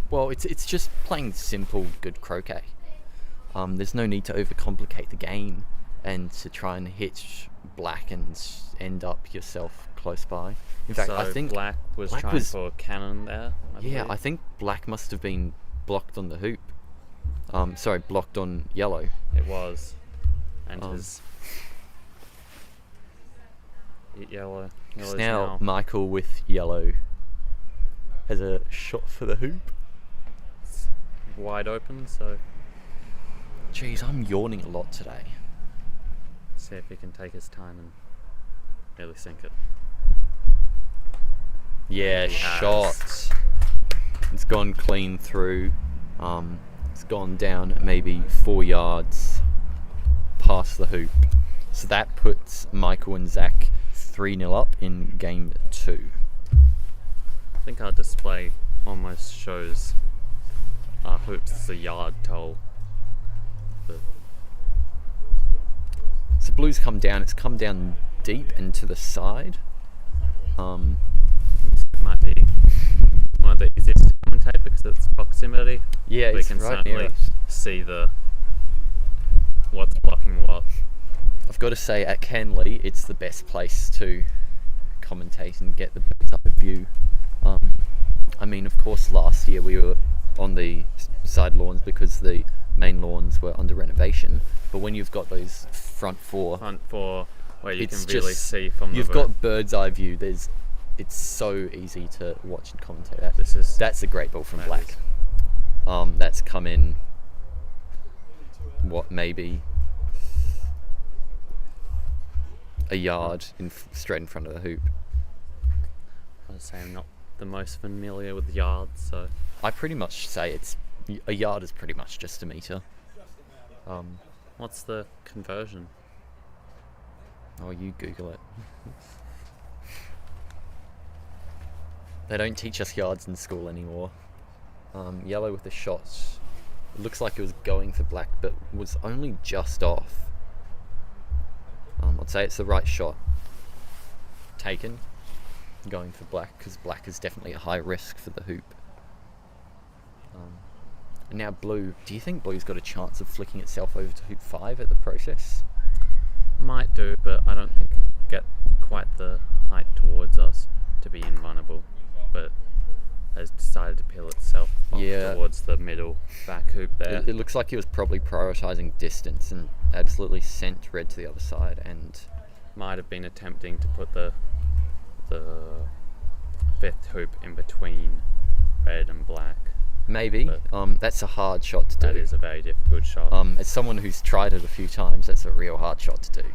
Well, it's just playing simple, good croquet. There's no need to overcomplicate the game and to try and hit black and end up yourself close by. In fact, So I think black was trying for a cannon there. yeah, believe. I think black must have been blocked on the hoop. Sorry, blocked on yellow. It was. And his hit yellow. Yellow's Now Michael with yellow has a shot for the hoop. it's wide open, so Jeez, I'm yawning a lot today. see if he can take his time and really sink it. Yeah, He has. shots. It's gone clean through. It's gone down maybe 4 yards past the hoop. So that puts Michael and Zach 3-0 up in game 2. I think our display almost shows our hoops as a yard tall. But So blue's come down. It's come down deep and to the side. it might be one of the easiest to commentate because of its proximity. Yeah, We it's can right near certainly us. see what's blocking what. I've got to say, at Canley, it's the best place to commentate and get the bird's eye view. I mean, of course, last year we were on the side lawns because the main lawns were under renovation. But when you've got those front four, Where you it's can really just- see from you've the got bird's eye view. It's so easy to watch and commentate that. This That's a great ball from that Black. That's come in. What, maybe a yard straight in front of the hoop. I would say I'm not the most familiar with yards, so I pretty much say a yard is pretty much just a meter. What's the conversion? Oh, you Google it. They don't teach us yards in school anymore. Yellow with the shots. It looks like it was going for black, but was only just off. I'd say it's the right shot taken, going for black, because black is definitely a high risk for the hoop. And now blue. Do you think blue's got a chance of flicking itself over to hoop 5 at the process? Might do, but I don't think it'll get quite the height towards us to be invulnerable. But has decided to peel itself off towards the middle back hoop there. It looks like he was probably prioritising distance and absolutely sent red to the other side, and might have been attempting to put the fifth hoop in between red and black. maybe. That's a hard shot to do. That is a very difficult shot. As someone who's tried it a few times, that's a real hard shot to do.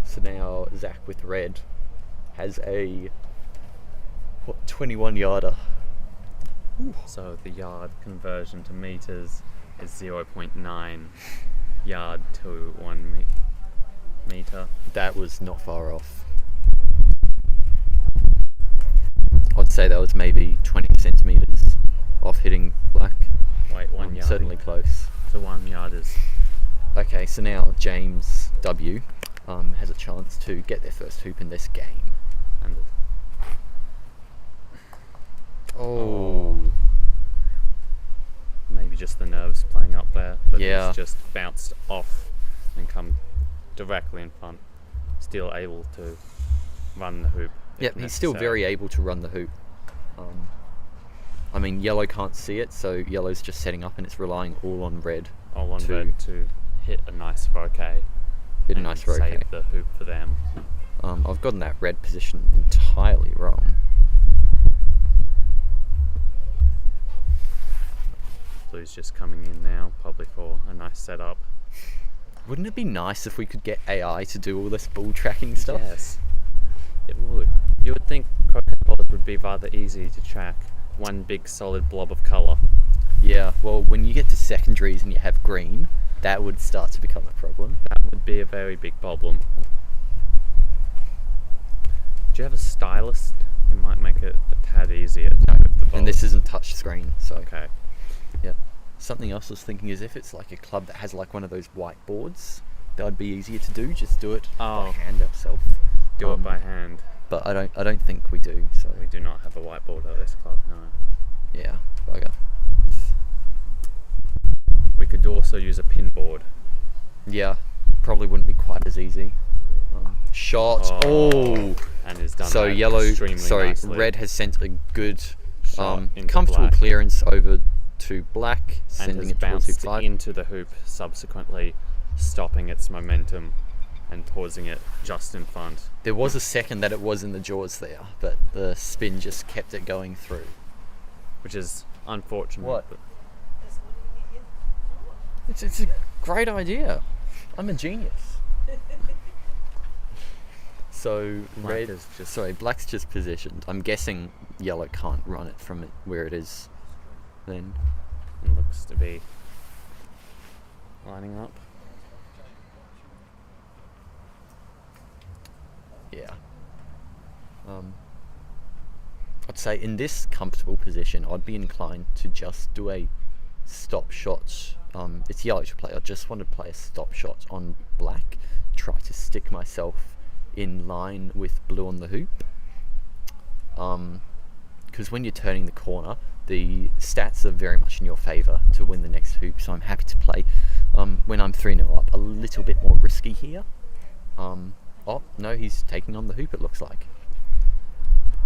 So now Zach with red has a 21 yarder. So the yard conversion to meters is 0.9 yard to 1 meter. That was not far off. I'd say that was maybe 20 centimeters off hitting black. Wait, 1 yard. Certainly close. So 1 yard is... Okay, so now James W has a chance to get their first hoop in this game. And maybe just the nerves playing up there, but yeah, it's just bounced off and come directly in front. Still able to run the hoop. Yep, he's still very able to run the hoop. I mean, yellow can't see it, so yellow's just setting up and it's relying all on red. All on red to hit a nice roquet. Hit a nice roquet. Save the hoop for them. I've gotten that red position entirely wrong. Blue's just coming in now, probably for a nice setup. Wouldn't it be nice if we could get AI to do all this ball tracking stuff? Yes, it would. You would think croquet balls would be rather easy to track. One big solid blob of colour. Yeah, well, when you get to secondaries and you have green, that would start to become a problem. That would be a very big problem. Do you have a stylus? It might make it a tad easier to move the ball. And this isn't touch screen, so... Okay. Yeah. Something else I was thinking is if it's like a club that has like one of those whiteboards, that would be easier to do. Just do it by hand ourselves. Do it by hand. But I don't think we do. So we do not have a whiteboard at this club. No. Yeah, bugger. We could also use a pin board. Yeah, probably wouldn't be quite as easy. Shot. Oh. And is done. So that yellow. extremely Sorry, nicely. red has sent a good, into comfortable black. clearance over to black, And sending has it towards hoop bounced 5. into the hoop, subsequently stopping its momentum and pausing it just in front. There was a second that it was in the jaws there, but the spin just kept it going through. Which is unfortunate. What? But It's a great idea. I'm a genius. So Black red is just... Sorry, black's just positioned. I'm guessing yellow can't run it from where it is then. It looks to be lining up. Yeah. I'd say in this comfortable position, I'd be inclined to just do a stop shot. It's yellow to play. I just want to play a stop shot on black. Try to stick myself in line with blue on the hoop. Because when you're turning the corner, the stats are very much in your favour to win the next hoop. So I'm happy to play when I'm 3-0 up. A little bit more risky here. Oh, no, he's taking on the hoop, it looks like.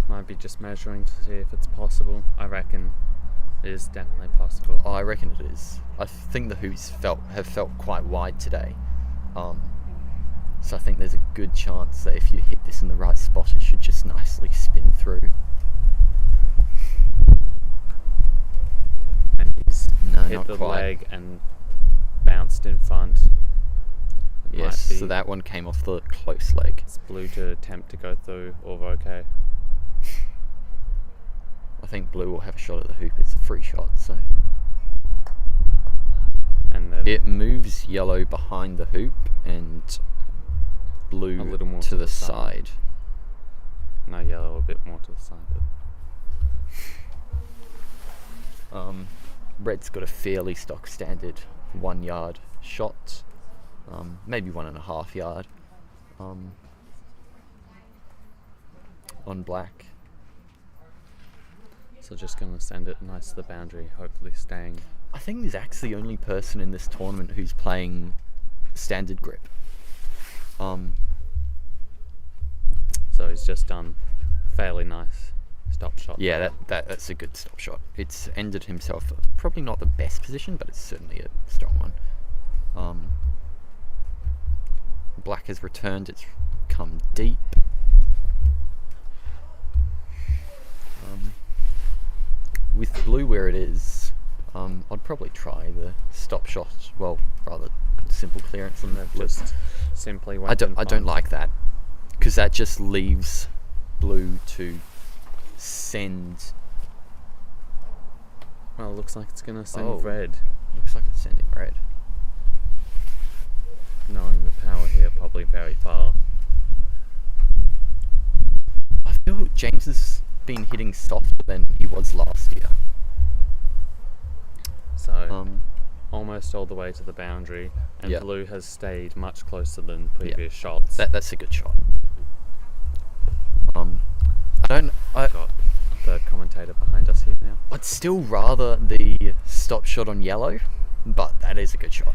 Might be just measuring to see if it's possible. I reckon it is definitely possible. Oh, I reckon it is. I think the hoops have felt quite wide today. So I think there's a good chance that if you hit this in the right spot, it should just nicely spin through. And he's No, hit not the quite. leg and bounced in front. It Yes, might be so that one came off the close leg. It's blue to attempt to go through, or okay. I think blue will have a shot at the hoop. It's a free shot, so And then it moves yellow behind the hoop and blue A little more to the side. no, yellow a bit more to the side. But Red's got a fairly stock standard 1 yard shot, maybe 1.5 yard on black. so just gonna send it nice to the boundary, hopefully staying. I think Zach's the only person in this tournament who's playing standard grip. So he's just done a fairly nice stop shot. Yeah, that's a good stop shot. It's ended himself probably not the best position, but it's certainly a strong one. Black has returned. It's come deep. With blue where it is, I'd probably try the stop shot. Well, rather simple clearance on They've blue. just simply went I don't and like that, because that just leaves blue to send. Well, it looks like it's gonna send Oh. red. Looks like it's sending red. Knowing the power here, probably very far. I feel James has been hitting softer than he was last year. So almost all the way to the boundary, and Yeah. blue has stayed much closer than previous shots. That's a good shot. I Got the commentator behind us here now. I'd still rather the stop shot on yellow, but that is a good shot.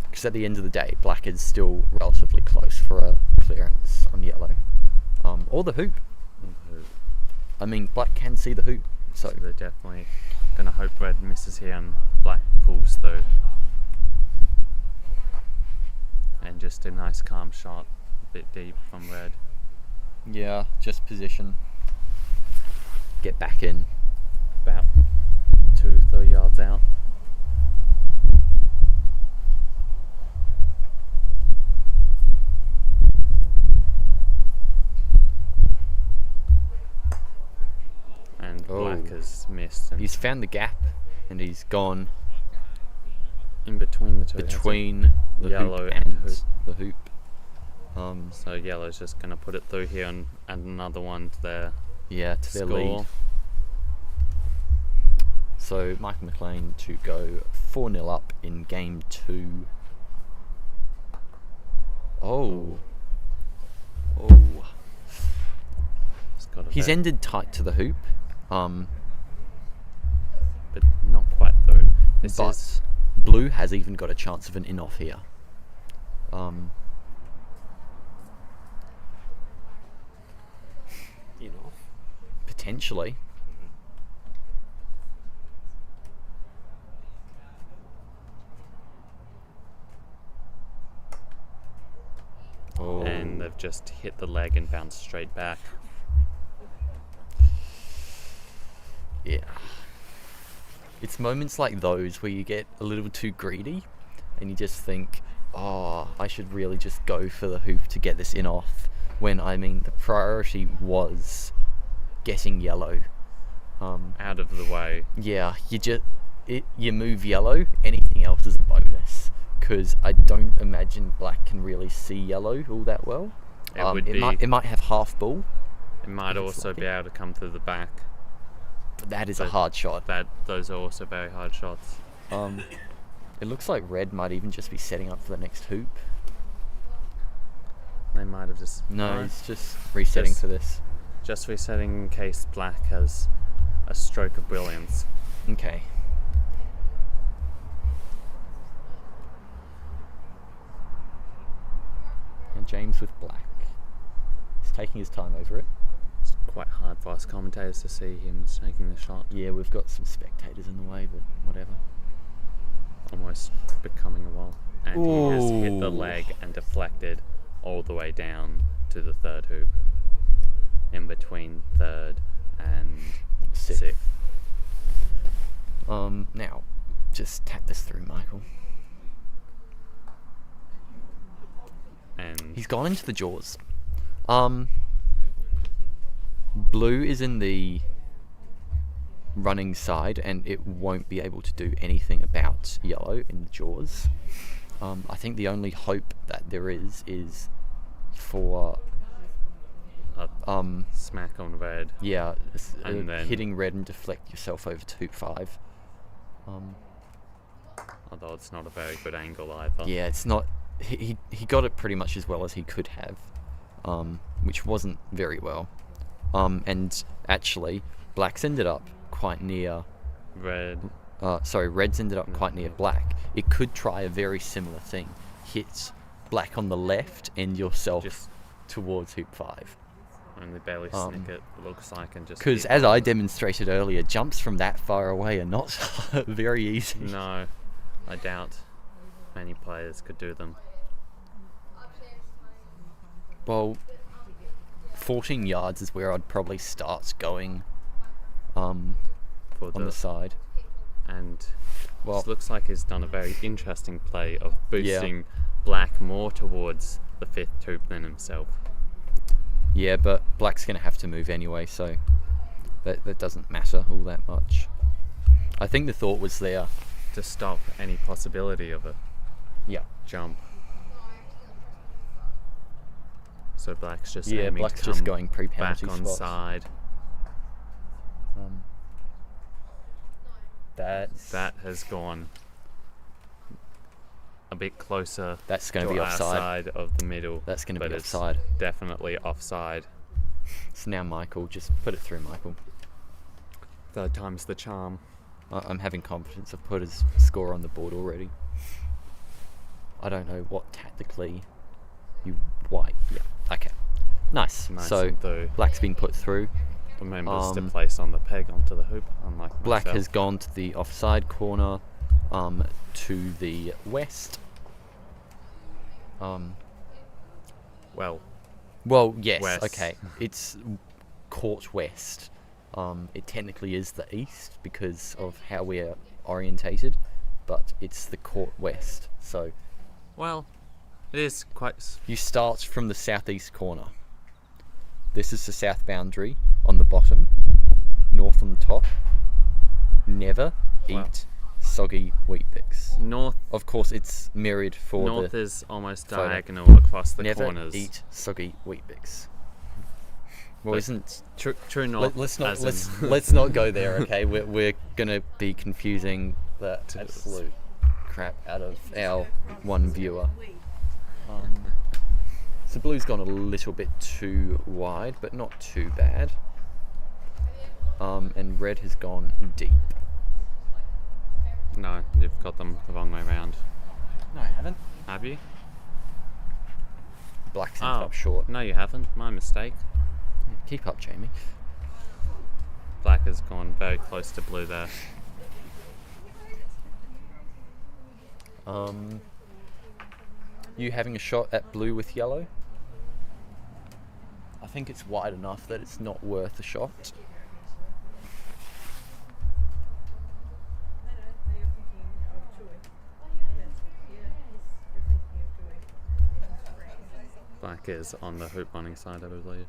Because at the end of the day, black is still relatively close for a clearance on yellow. Or the hoop. I mean, black can see the hoop, so So they're definitely gonna hope red misses here and black pulls through. And just a nice calm shot, a bit deep from red. yeah, just position. Get back in. About 2-3 yards out. And black Oh. has missed. And He's found the gap, and he's gone in between the two. between the Yellow hoop and and hoop. the hoop. So yellow's just going to put it through here and add another one to their Yeah, to their score. lead. So Michael McLean to go 4-0 up in game 2. Oh. It's got a He's bit, ended tight to the hoop. but not quite through. This But is blue has even got a chance of an in-off here. Potentially. Oh. and they've just hit the leg and bounced straight back. Yeah. It's moments like those where you get a little too greedy and you just think, oh, I should really just go for the hoop to get this in off. When, I mean, the priority was getting yellow. Out of the way. Yeah, you move yellow, anything else is a bonus. Because I don't imagine black can really see yellow all that well. It might have half ball. It might if it's also lucky. be able to come through the back. But that is a But hard shot. Those are also very hard shots. It looks like red might even just be setting up for the next hoop. They might have just No, he's just resetting Just- for this. just resetting in case black has a stroke of brilliance. Okay. And James with black. He's taking his time over it. It's quite hard for us commentators to see him taking the shot. Yeah, we've got some spectators in the way, but whatever. Almost becoming a wall. And he has hit the Ooh. leg and deflected all the way down to the third hoop. In between third and sixth. Now, just tap this through, Michael. And He's gone into the jaws. blue is in the running side, and it won't be able to do anything about yellow in the jaws. I think the only hope that there is for Smack on red. yeah, And then- hitting red and deflect yourself over to hoop 5. Although it's not a very good angle either. Yeah, it's not. He got it pretty much as well as he could have, which wasn't very well. And actually, black's ended up quite near. Red. Red's ended up quite near black. It could try a very similar thing. Hit black on the left and yourself Just towards hoop 5. only barely snick it, looks like, and just. Because hit. as I demonstrated earlier, jumps from that far away are not very easy. No, I doubt many players could do them. Well, 14 yards is where I'd probably start going For on the side. And Well, this looks like he's done a very interesting play of boosting black more towards the 5th hoop than himself. yeah, but black's going to have to move anyway, so that doesn't matter all that much. I think the thought was there. To stop any possibility of a Yeah. jump. So black's just Yeah, aiming black's to just come going back pre-penalty on spots. side. That Has gone a bit closer. That's going to to be our offside. side of the middle. That's going to but be it's offside. definitely offside. It's now Michael. Just put it through, Michael. Third time's the charm. I'm having confidence. I've put his score on the board already. I don't know what tactically you white. Yeah. Okay. Nice. Nice So and through. black's been put through. Remembers to place on the peg onto the hoop, unlike Black myself. has gone to the offside corner, to the west. Well, Yes. West. Okay. It's court west. It technically is the east because of how we're orientated, but it's the court west. So it is quite. you start from the southeast corner. This is the south boundary on the bottom, north on the top. Never Wow. eat soggy wheat picks. North Of course, it's mirrored for north the is almost photo. diagonal across the never corners. eat soggy wheat picks. Well, But isn't True north. let's not as in- let's not go there. Okay, we're gonna be confusing the absolute crap out of our one viewer. So blue's gone a little bit too wide, but not too bad. And red has gone deep. No, you've got them the wrong way round. No, I haven't. Have you? Black's ended up short. No, you haven't. My mistake. Keep up, Jamie. Black has gone very close to blue there. You having a shot at blue with yellow? I think it's wide enough that it's not worth a shot. Black is on the hoop running side, I believe.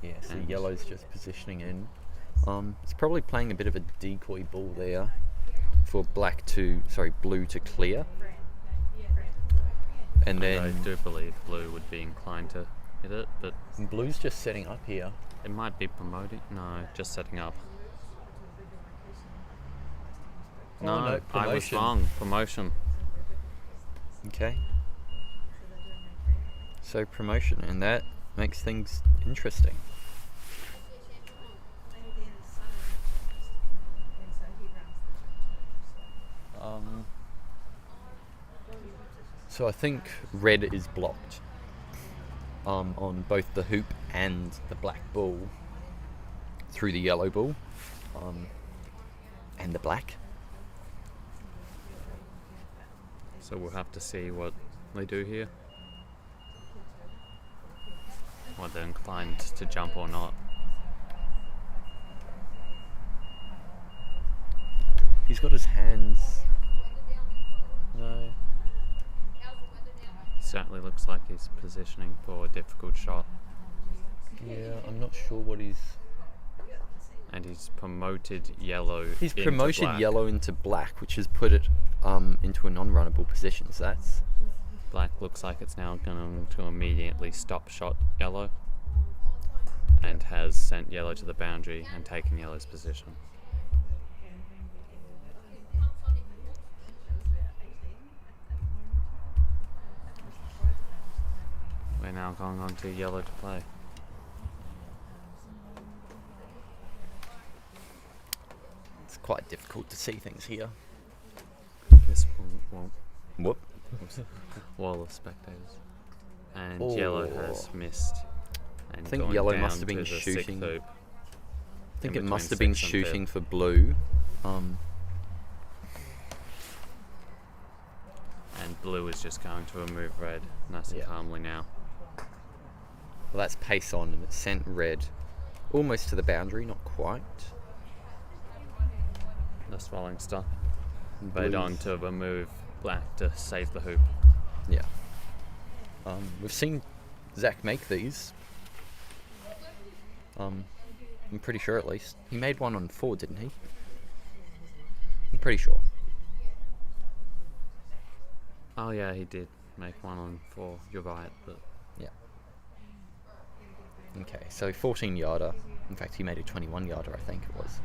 Yeah, so And- yellow's just positioning in. It's probably playing a bit of a decoy ball there for blue to clear. And I then do believe blue would be inclined to hit it, but blue's just setting up here. it might be promoting. No, just setting up. Oh, No, no, I was promotion. wrong. Promotion. Okay. So promotion, and that makes things interesting. So I think red is blocked on both the hoop and the black ball through the yellow ball and the black. So we'll have to see what they do here. Whether they're inclined to jump or not. He's got his hands. No. Certainly looks like he's positioning for a difficult shot. Yeah, I'm not sure what he's... And he's promoted yellow. He's into promoted black. yellow into black, which has put it into a non-runnable position. So that's... Black looks like it's now going to immediately stop shot yellow. And has sent yellow to the boundary and taken yellow's position. We're now going on to yellow to play. It's quite difficult to see things here. This one won't. Whoop. Wall of spectators. And Oh. yellow has missed. And I think going yellow down must have been to the sixth shooting. hoop. I think in it must between have been sixth and shooting fifth. for blue. And blue is just going to remove red nice and Yeah. calmly now. Well, that's pace on, and it sent red almost to the boundary, not quite. The swelling stop. Red Blues- on to remove black to save the hoop. Yeah. We've seen Zach make these. I'm pretty sure, at least. He made one on 4, didn't he? I'm pretty sure. Oh yeah, he did make one on 4. You're right, but Yeah. Okay, so 14 yarder. In fact, he made a 21 yarder, I think it was.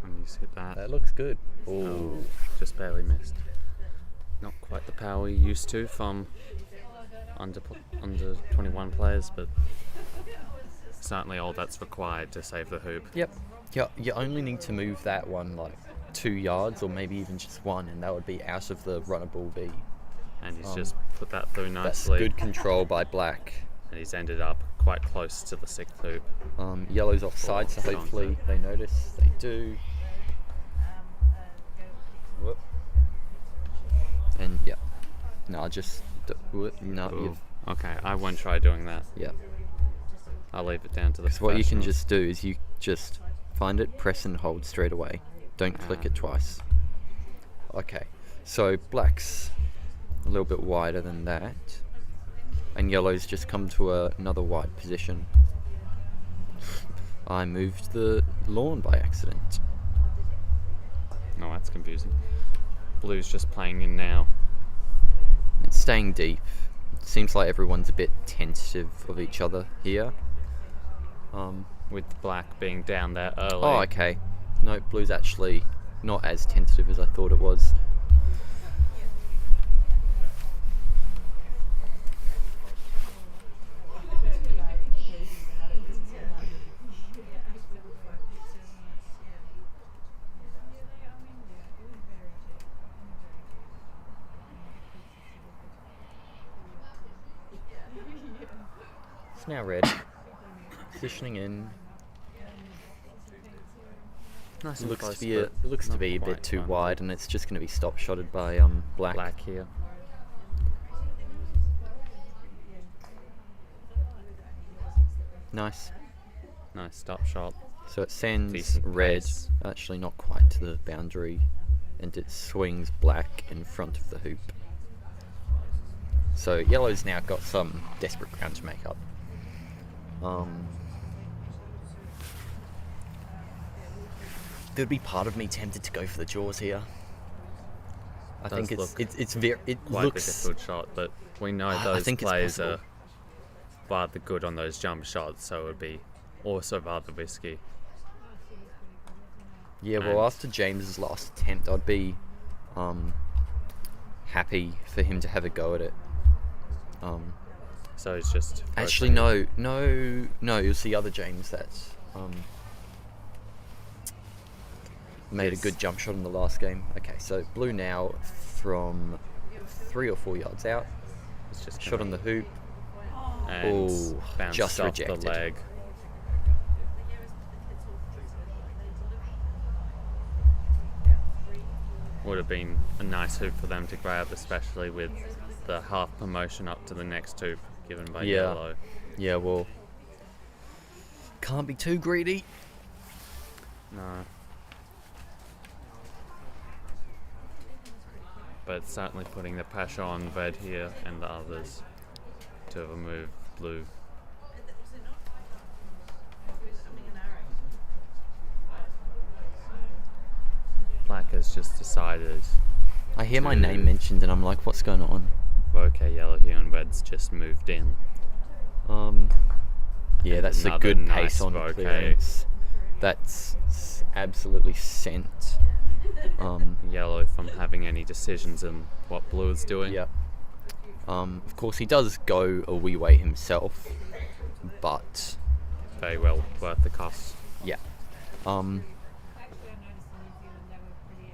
and you just hit that. That looks good. Oh, Oh, just barely missed. Not quite the power you're used to from under 21 players, but certainly all that's required to save the hoop. yep. You only need to move that one like 2 yards, or maybe even just 1, and that would be out of the runnable B. And he's just put that through That's nicely. good control by black. And he's ended up quite close to the 6th hoop. Yellow's offside, so Sit on hopefully they notice. They do. Whoop. And yeah. No, just no. Ooh. You've, Okay, I won't try doing that. yeah. I'll leave it down to the Because what you can professionals. just do is you just find it, press and hold straight away. Don't click it twice. Okay. So black's a little bit wider than that, and yellow's just come to another wide position. I moved the lawn by accident. No, that's confusing. Blue's just playing in now. It's staying deep. Seems like everyone's a bit tentative of each other here. With black being down there early. Oh, okay. No, blue's actually not as tentative as I thought it was. It's now red. Positioning in. Nice It and looks close, to be but a not bit quite too one. wide, and it's just going to be stop shotted by black. Black here. Nice. Nice stop shot. So it sends Decent red, pace. actually not quite to the boundary, and it swings black in front of the hoop. So yellow's now got some desperate ground to make up. There'd be part of me tempted to go for the jaws here. I think Does it's very it Quite looks a difficult shot, but we know I those think it's players possible. are rather good on those jump shots, so it would be also rather risky. Yeah, well, And- after James's last attempt, I'd be happy for him to have a go at it. So it's just Actually, no, it was the other James that made a Yes. good jump shot in the last game. Okay, so blue now from 3 or 4 yards out. It's just Shot on the hoop. and Ooh, bounced just off rejected. the leg. Would have been a nice hoop for them to grab, especially with the half promotion up to the next hoop given by Yeah. yellow. Yeah, well, can't be too greedy. No. But certainly putting the pressure on red here and the others to to have moved blue. Black has just decided I hear my to name mentioned and I'm like, what's going on? okay yellow here, and red's just moved in. Yeah, And that's a another good nice pace on bouquet. clearance. That's absolutely sent. Yellow from having any decisions in what blue is doing. Yeah. Of course, he does go a wee way himself, but Very well worth the cost. yeah.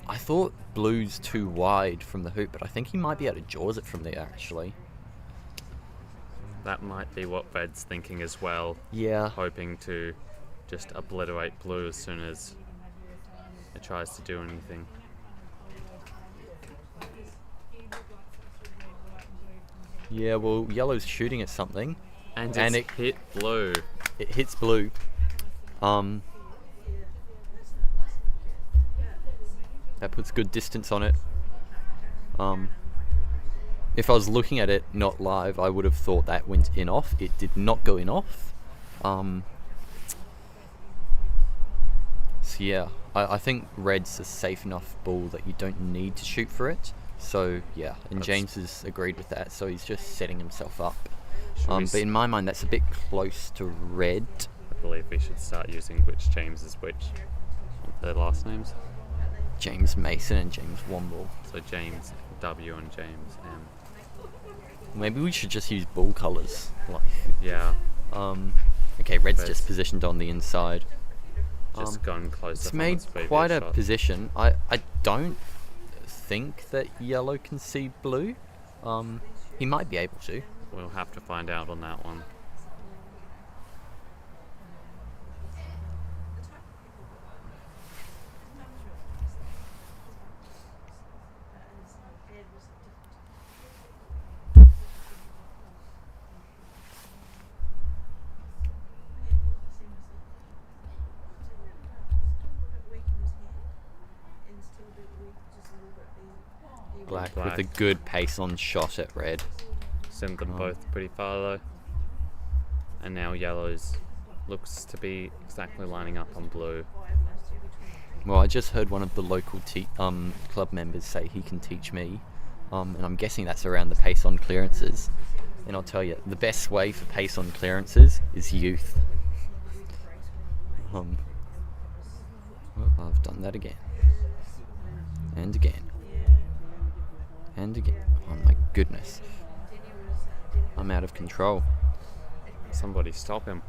I thought blue's too wide from the hoop, but I think he might be able to jaws it from there actually. That might be what red's thinking as well, Yeah. hoping to just obliterate blue as soon as it tries to do anything. Yeah, well, yellow's shooting at something. And And it's hit blue. It hits blue. That puts good distance on it. If I was looking at it not live, I would have thought that went in off. It did not go in off. So yeah, I think red's a safe enough ball that you don't need to shoot for it. So yeah, and James has agreed with that. So he's just setting himself up. But in my mind, that's a bit close to red. I believe we should start using which James is which. What their last names? James Mason and James Womble. So James W and James M. Maybe we should just use ball colours. Like, Yeah, okay, red's Red's- just positioned on the inside. just gone closer. It's from made its previous quite a shot. position. I don't think that yellow can see blue. He might be able to. We'll have to find out on that one. Black Black. with a good pace on shot at red. Sent them both pretty far though. And now yellow's looks to be exactly lining up on blue. Well, I just heard one of the local club members say he can teach me, and I'm guessing that's around the pace on clearances. And I'll tell you, the best way for pace on clearances is youth. Well, I've done that again. And again. And again. Oh my goodness. I'm out of control. Somebody stop him.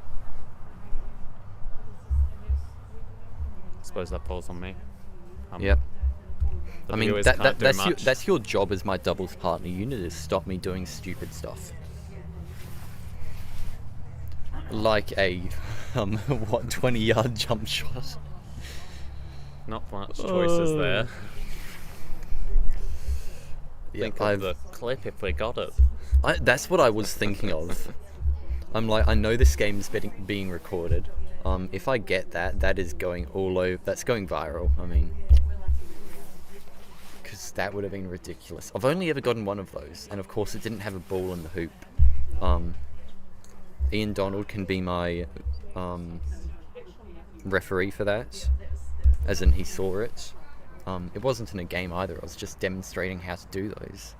Suppose that falls on me. Yep. The I mean, viewers can't do much. that's your job as my doubles partner. You need to stop me doing stupid stuff. Like a, 20-yard jump shot. Not much choices there. Yeah, Think of the clip if we got it. That's what I was thinking of. I'm like, I know this game's being recorded. If I get that, that is going all over. That's going viral. I mean, because that would have been ridiculous. I've only ever gotten one of those, and of course, it didn't have a ball in the hoop. Ian Donald can be my referee for that, as in he saw it. It wasn't in a game either. I was just demonstrating how to do those.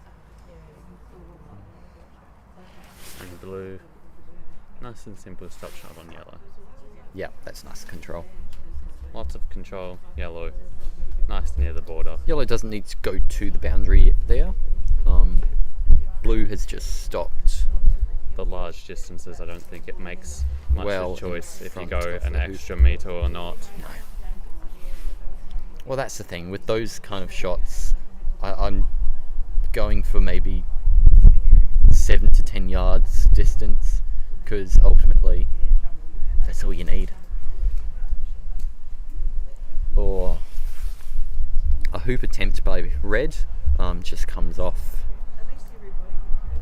And blue. Nice and simple stop shot on yellow. Yeah, that's nice control. Lots of control. Yellow. Nice near the border. Yellow doesn't need to go to the boundary there. Blue has just stopped. The large distances, I don't think it makes much Well, of a choice in if you front go of an the hoop. extra meter or not. No. Well, that's the thing. With those kind of shots, I'm going for maybe 7 to 10 yards distance, because ultimately, that's all you need. Or a hoop attempt by red just comes off.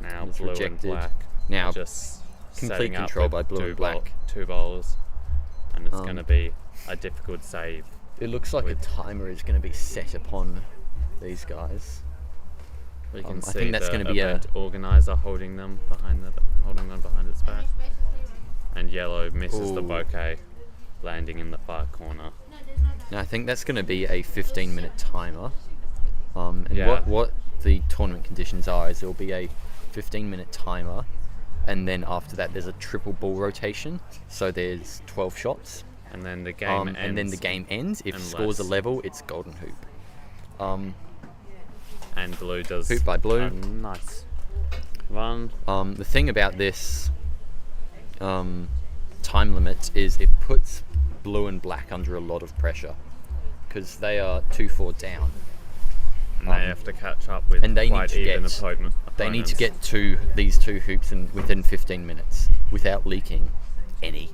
Now It's blue rejected. and black. Now, are just complete setting up control with by blue and black. Two bowlers. And it's Um, going to be a difficult save. It looks like a With- timer is going to be set upon these guys. We can I see think that's the going to be event organizer holding them behind its back. And yellow misses the Ooh. bouquet, landing in the far corner. No, I think that's going to be a 15-minute timer. And Yeah. what the tournament conditions are is there will be a 15-minute timer, and then after that there's a triple ball rotation. So there's 12 shots. And then the game ends. And then the game ends. If scores are level, it's golden hoop. And blue does Hoop by blue. a nice run. The thing about this time limit is it puts blue and black under a lot of pressure because they are 2-4 down. And they have to catch up with and they quite need to even get, opponents. They need to get to these two hoops within 15 minutes without leaking any.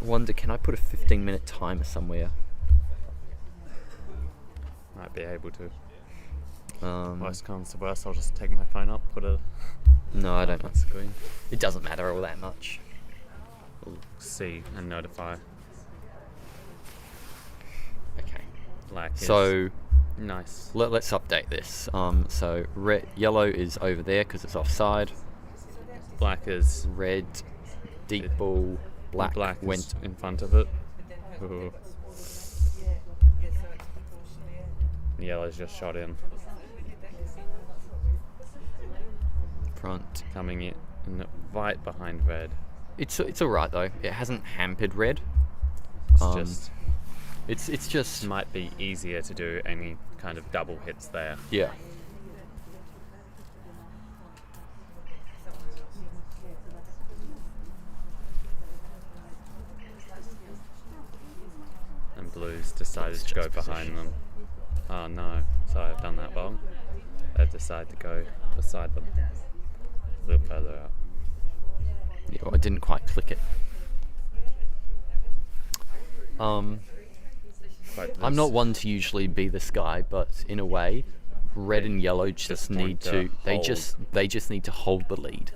I wonder, can I put a 15-minute timer somewhere? Might be able to. Um, Worst comes to worst, I'll just take my phone up, put a no, I don't know. screen. It doesn't matter all that much. We'll see and notify. Okay. Like So nice. let's update this. So yellow is over there because it's offside. Black is Red, deep ball. Black went is in front of it. Ooh. Yellow's just shot in. Front. Coming in right behind red. It's alright though. It hasn't hampered red. It's just might be easier to do any kind of double hits there. Yeah. And blues decided to go behind them. Oh no, sorry, I've done that wrong. They've decided to go beside them. A little further out. Yeah, well, I didn't quite click it. I'm not one to usually be this guy, but in a way, red and yellow just need to. They just need to hold the lead.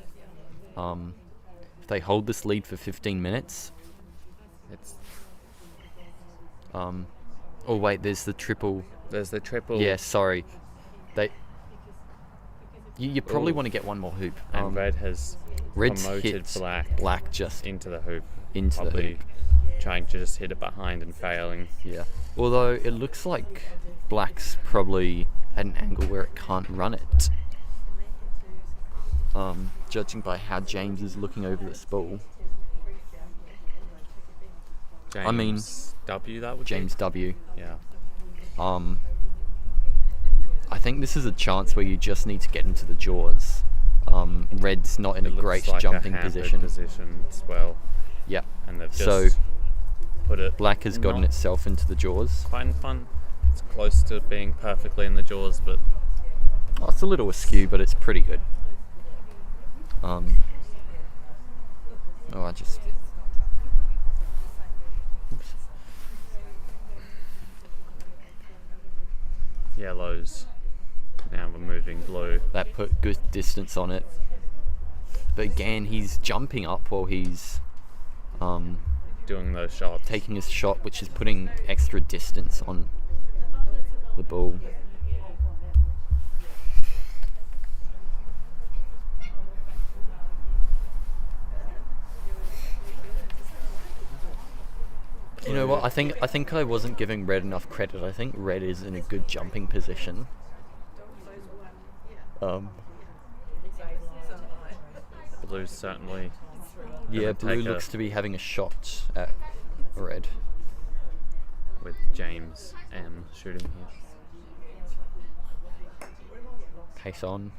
If they hold this lead for 15 minutes, it's. Oh wait, there's the triple. There's the triple. Yeah, sorry. You probably want to get one more hoop. And red has Red's promoted hit black just into the hoop. Into the hoop. Trying to just hit it behind and failing. Yeah. Although it looks like black's probably at an angle where it can't run it. Judging by how James is looking over this ball. James W. That would James be? W. Yeah. I think this is a chance where you just need to get into the jaws. Red's not in a great like jumping a position. As well. Yeah. And they've just put it. Black has gotten itself into the jaws. Quite fun. It's close to being perfectly in the jaws, but it's a little askew, but it's pretty good. I just. Oops. Yellow's now removing blue. That put good distance on it. But again, he's jumping up while he's doing those shots. Taking his shot, which is putting extra distance on the ball. You know what? I think I wasn't giving red enough credit. I think red is in a good jumping position. Blue's certainly. Yeah, blue looks to be having a shot at red. With James M shooting here. Pace on.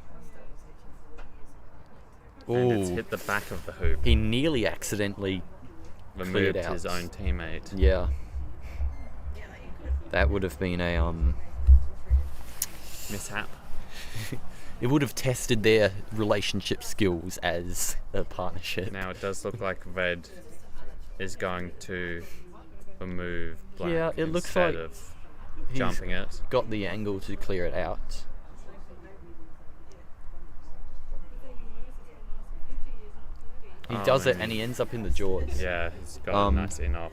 And it's hit the back of the hoop. He nearly accidentally removed his own teammate. Yeah. That would have been a mishap. It would have tested their relationship skills as a partnership. Now it does look like red is going to remove black. Yeah, it looks instead like of jumping it. Got the angle to clear it out. He does it and he ends up in the jaws. Yeah, he's got a nice in off.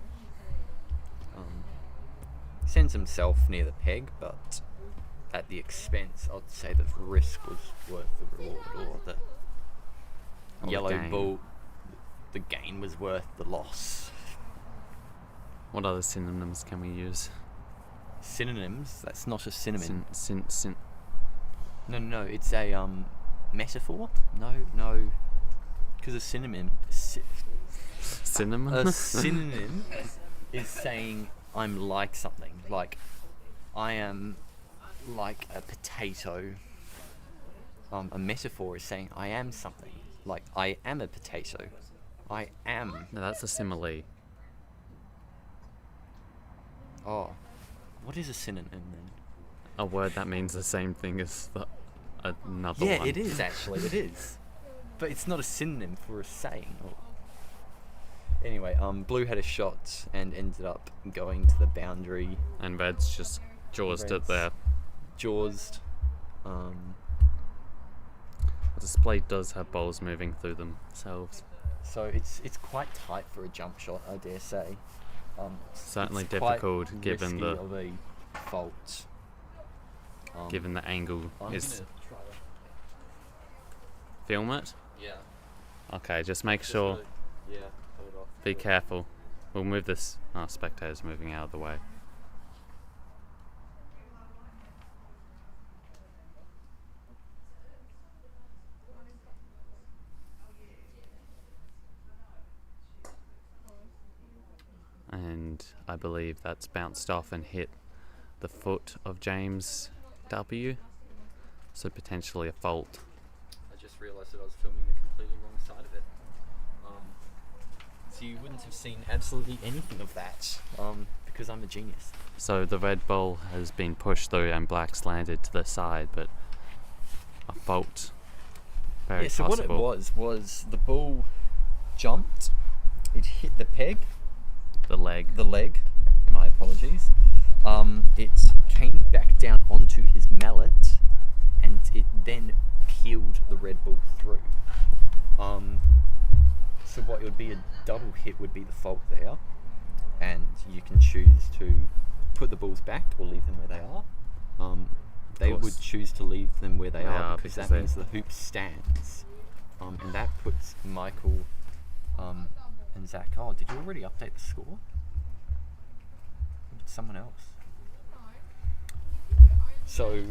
defends himself near the peg, but at the expense, I'd say the risk was worth the reward, or the the yellow gain. bull, the gain was worth the loss. What other synonyms can we use? Synonyms? That's not a synonym. No, it's a metaphor. No, because a synonym. Cinnamon? A synonym is saying I'm like something. Like, I am like a potato. A metaphor is saying I am something. Like, I am a potato. I am. No, that's a simile. Oh. What is a synonym then? A word that means the same thing as another Yeah, one. it is actually. It is. But it's not a synonym for a saying. Anyway, Blue had a shot and ended up going to the boundary. And Red's just jawsed it there. Jawsed. The display does have balls moving through themselves. So it's quite tight for a jump shot, I dare say. Certainly it's quite difficult given risky the of a fault. given the angle I'm is. gonna try to. Film it. Yeah. Okay, just make sure. Yeah. Cut it off. Be careful. We'll move this. Oh, spectators moving out of the way. And I believe that's bounced off and hit the foot of James W. So potentially a fault. I just realised that I was filming the completely wrong side of it. So you wouldn't have seen absolutely anything of that, because I'm a genius. So the red ball has been pushed through and black's landed to the side, but a fault. Very So possible. what it was the ball jumped, it hit the peg, The leg. my apologies. It came back down onto his mallet, and it then peeled the red ball through. So what would be a double hit would be the fault there, and you can choose to put the balls back or leave them where they are. They would choose to leave them where they are because that means the hoop stands, and that puts Michael and Zach. Oh, did you already update the score? Or did someone else? So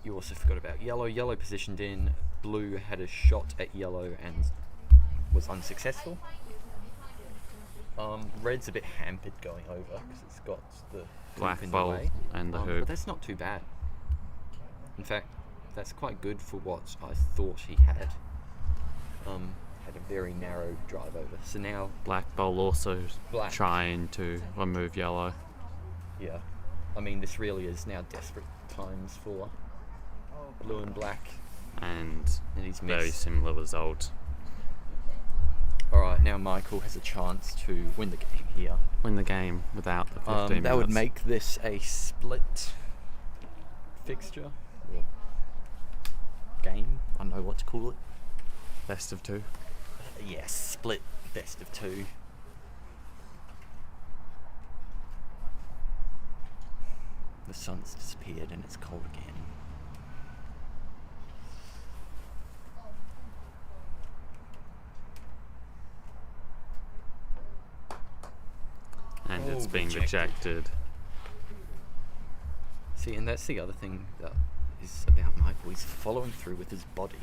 you also forgot about yellow. Yellow positioned in. Blue had a shot at yellow and was unsuccessful. Red's a bit hampered going over because it's got the Black hoop in ball the way. and the But hoop. that's not too bad. In fact, that's quite good for what I thought he had. Had a very narrow drive over. So now, Black ball also Black. trying to remove yellow. yeah, I mean, this really is now desperate times for blue and black, And he's very missed. similar result. Alright, now Michael has a chance to win the game here. Win the game without the 15 minutes. That would make this a split fixture or game. I don't know what to call it. best of two. Yes, split best of two. The sun's disappeared and it's cold again. And it's Oh, being rejected. See, and that's the other thing that is about Michael. He's following through with his body.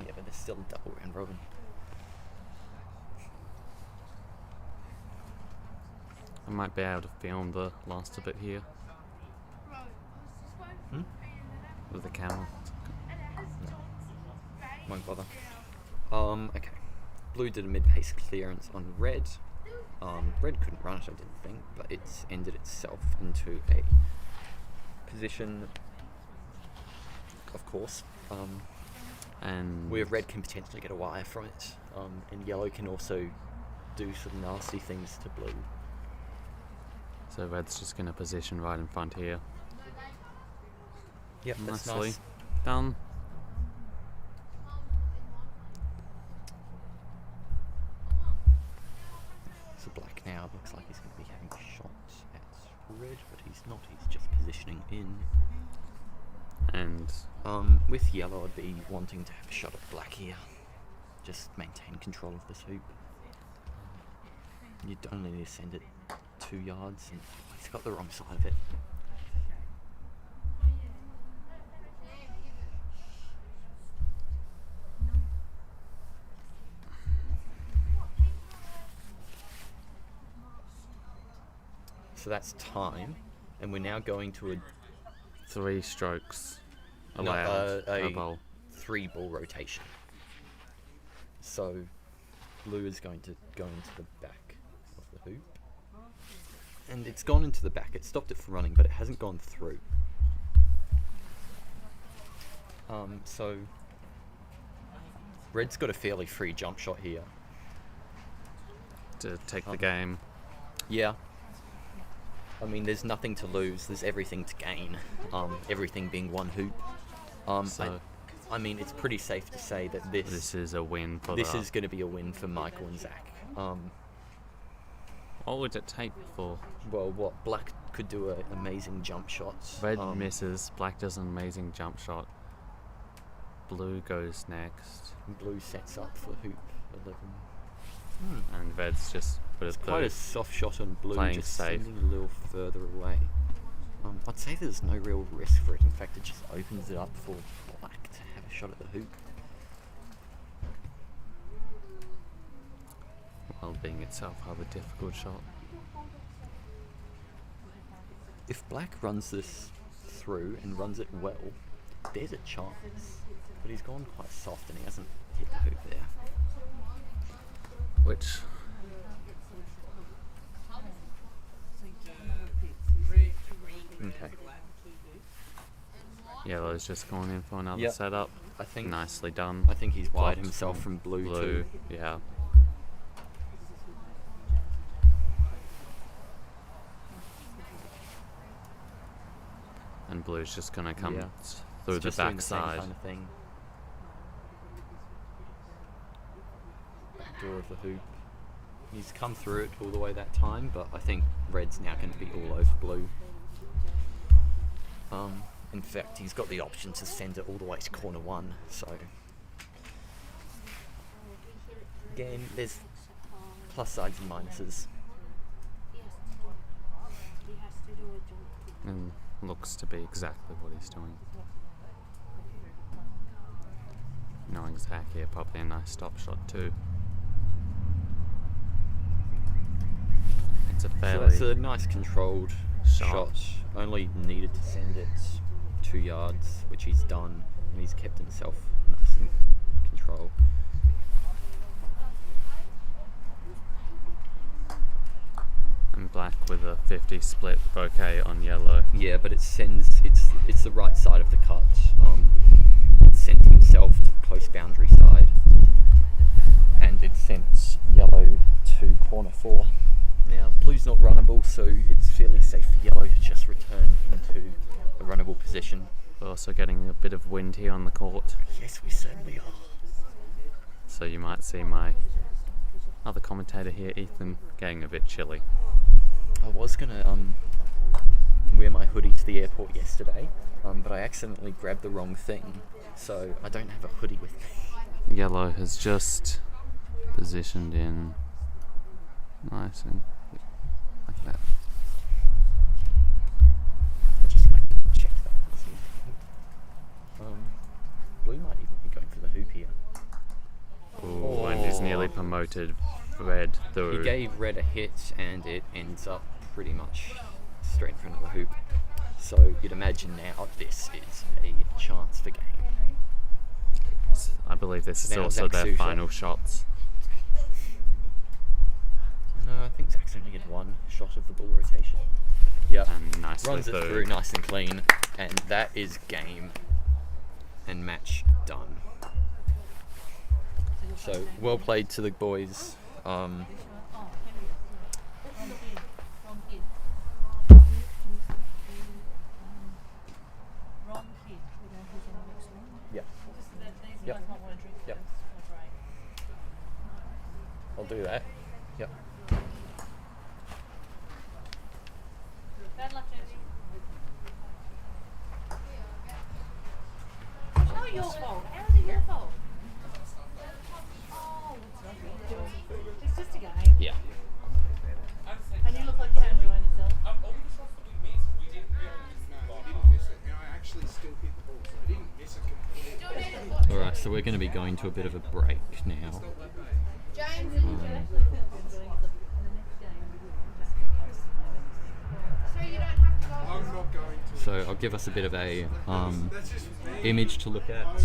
Yeah, but there's still a double round robin. I might be able to film the last of it here with the camera. Won't bother. Okay. Blue did a mid-pace clearance on red. Red couldn't run it, I didn't think, but it's ended itself into a position, of course, And where red can potentially get a wire from it, and yellow can also do some nasty things to blue. so red's just going to position right in front here. Yep, that's Nicely nice. done. not, he's just positioning in. And With yellow, I'd be wanting to have a shot at black here. Just maintain control of this hoop. You'd only need to send it 2 yards, and he's got the wrong side of it. So that's time, and we're now going to a 3 strokes allowed a per ball. 3 ball rotation. So blue is going to go into the back of the hoop, and it's gone into the back. It stopped it from running, but it hasn't gone through. So red's got a fairly free jump shot here. To take the game. Yeah. I mean, there's nothing to lose. There's everything to gain. Everything being one hoop. So I mean, it's pretty safe to say that this is a win for this is going to be a win for Michael and Zach. What would it take for... Well, what black could do an amazing jump shot. Red misses, black does an amazing jump shot. Blue goes next. Blue sets up for hoop 11. And red's just It's quite a soft shot on blue, playing just safe. sending a little further away. I'd say there's no real risk for it. In fact, it just opens it up for black to have a shot at the hoop. while being itself a rather difficult shot. If black runs this through and runs it well, there's a chance. But he's gone quite soft and he hasn't hit the hoop there. Which Okay. Yellow's just gone in for another Yep. setup. I think Nicely done. I think he's wide Blocked himself from blue Blue, too. yeah. And blue's just gonna come Yeah. through It's the just doing the same backside. kind of thing. Back door of the hoop. He's come through it all the way that time, but I think red's now going to be all over blue. In fact, he's got the option to send it all the way to corner one, so again, there's plus sides and minuses. And looks to be exactly what he's doing. Knowing Zach here, probably a nice stop shot too. It's a So fairly that's a nice controlled Shot. shot. Only needed to send it 2 yards, which he's done, and he's kept himself nice in control. and black with a 50 split bouquet on yellow. Yeah, but it sends it's the right side of the cut. It sent himself to the close boundary side, and it sent yellow to corner 4. Now blue's not runnable, so it's fairly safe for yellow to just return into a runnable position. We're also getting a bit of wind here on the court, Yes, we certainly are. so you might see my other commentator here, Ethan, getting a bit chilly. I was gonna wear my hoodie to the airport yesterday, but I accidentally grabbed the wrong thing, so I don't have a hoodie with me. Yellow has just positioned in nice and like that. I just like to check that. Blue might even be going for the hoop here. Ooh, and he's nearly promoted red through. He gave red a hit, and it ends up pretty much straight in front of the hoop. So you'd imagine now this is a chance for game. I believe this is Now also Zach their Susha. final shots. No, I think Zach's only had one shot of the ball rotation. Yep. And nicely Runs it through. through nice and clean, and that is game and match done. So well played to the boys. Yep. Yep. Yep. I'll do that. Yep. Bad luck, Josie. your fault? How is it your fault? Oh, it's just a game. Yeah. And you look like you're enjoying yourself. I actually still hit the ball, so I didn't miss it completely. Alright, so we're going to be going to a bit of a break now. James, so you don't have to go. I'm not going to. So I'll give us a bit of a That's just me. image to look at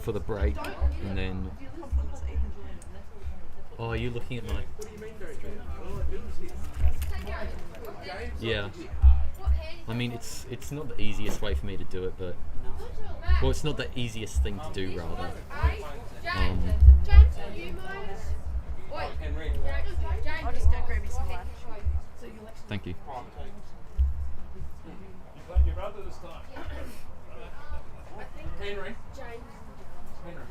for the break, and then... Oh, are you looking at my... What do you mean don't drink? Yeah. I mean, it's not the easiest way for me to do it, but... Well, it's not the easiest thing to do, rather. James, do you mind? Wait, James, I'll just go grab you some lunch. Thank you. Your brother this time. Henry. James. Henry.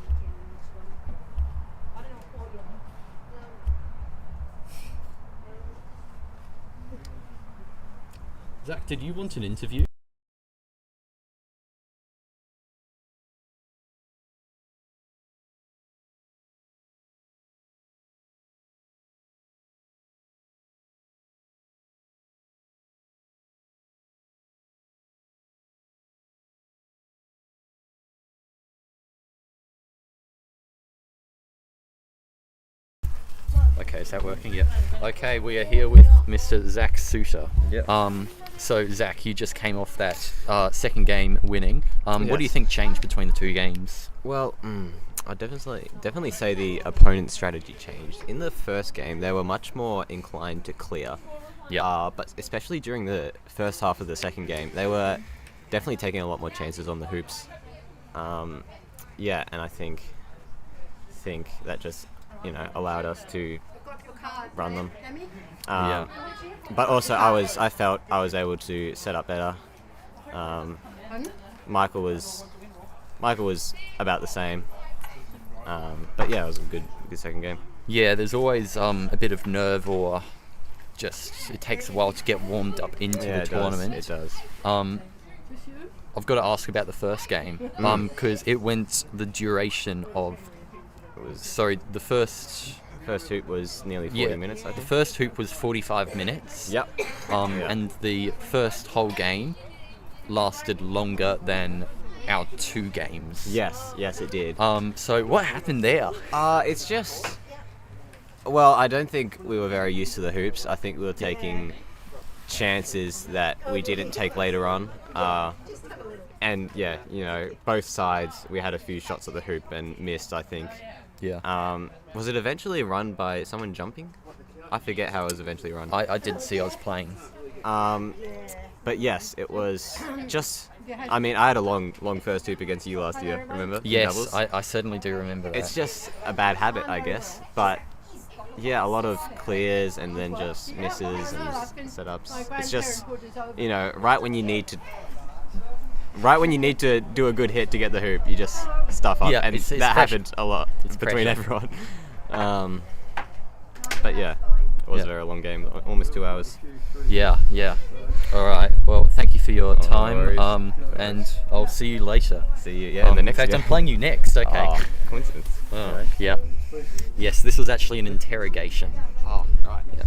Zach, did you want an interview? Okay, is that working? Yeah. Okay, we are here with Mr. Zach Suter. Yep. So Zach, you just came off that second game winning. What do you Yes. think changed between the two games? Well, I definitely say the opponent's strategy changed. In the first game, they were much more inclined to clear. Yeah. But especially during the first half of the second game, they were definitely taking a lot more chances on the hoops. Yeah, and I think that just allowed us to run them. Yeah. But also, I felt I was able to set up better. Michael was about the same. But yeah, it was a good second game. Yeah, there's always a bit of nerve, or just it takes a while to get warmed up into the tournament. It does. I've got to ask about the first game because it went the duration of. The first hoop was nearly 40 minutes, I The think. first hoop was 45 minutes. Yep. And the first whole game lasted longer than our two games. Yes, it did. So what happened there? It's just... Well, I don't think we were very used to the hoops. I think we were taking chances that we didn't take later on. And yeah, both sides, we had a few shots at the hoop and missed, I think. Yeah. Was it eventually run by someone jumping? I forget how it was eventually run. I did see I was playing. But yes, it was just... I mean, I had a long first hoop against you last year, remember? In Yes, doubles. I certainly do remember that. It's just a bad habit, I guess. But yeah, a lot of clears and then just misses and setups. It's just, right when you need to do a good hit to get the hoop, you just stuff up. Yeah, and it's that pressure. happened a lot between pressure. everyone. But yeah, it was a very long game, almost 2 hours. Yeah. All right. Well, thank you for your time. worries. And I'll see you later. See you, in the next In fact, game. I'm playing you next. Okay. Oh, coincidence. Alright. Yeah. Yes, this was actually an interrogation. Oh, right. Yeah.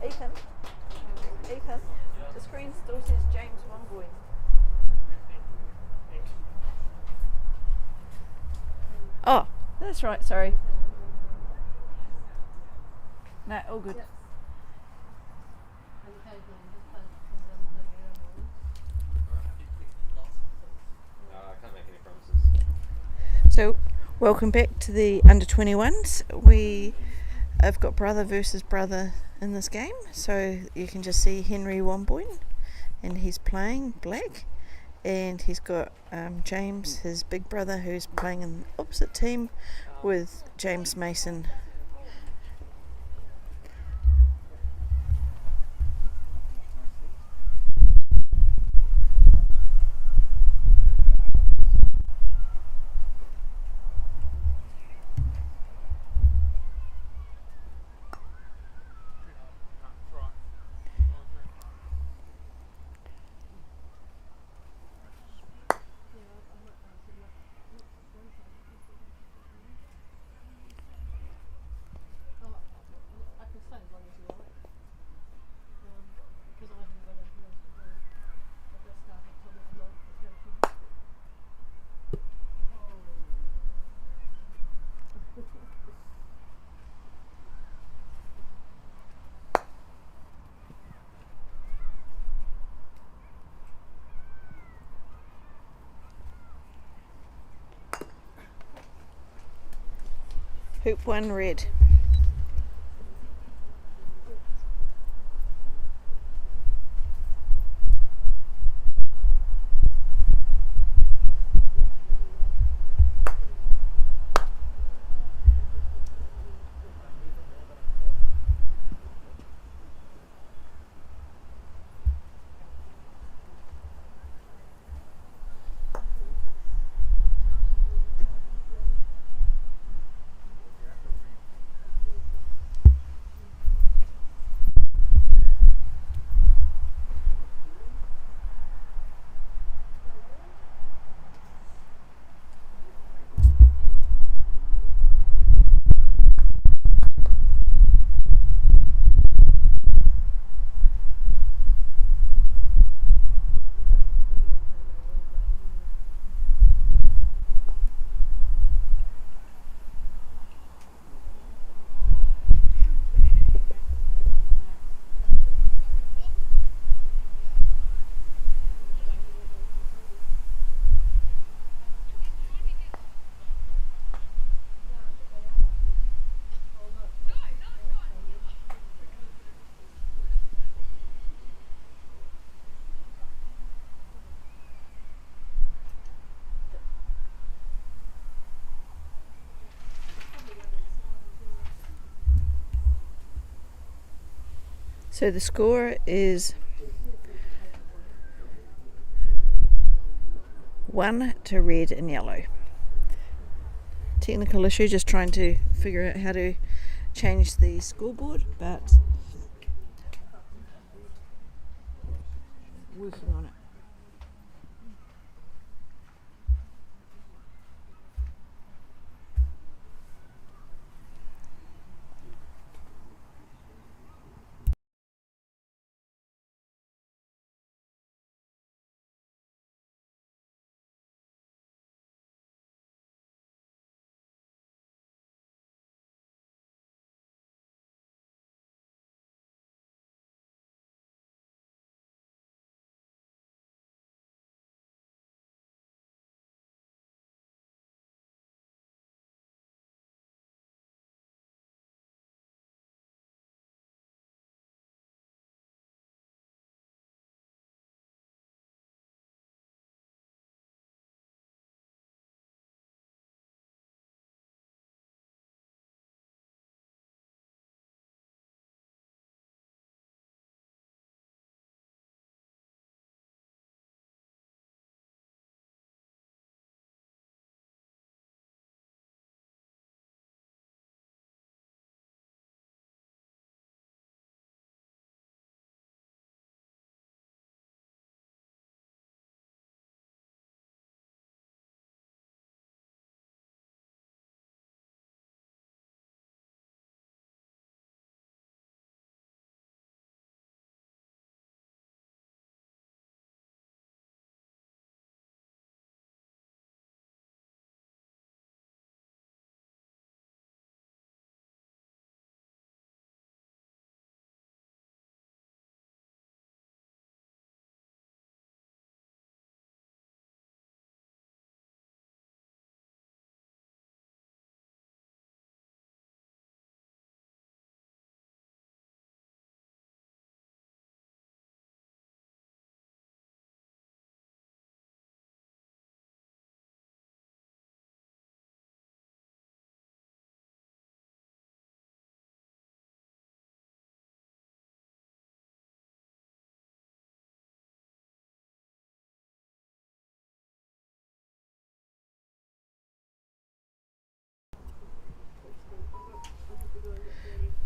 Ethan, Ethan, the screen still says James Wongboy. Oh, that's right, sorry. No, all good. I can't make any promises. So, welcome back to the under 21s. We have got brother versus brother in this game. So you can just see Henry Womboyne, and he's playing black, and he's got James, his big brother, who's playing in the opposite team with James Mason. Hoop 1 red. So the score is 1 to red and yellow. Technical issue, just trying to figure out how to change the scoreboard, but working on it.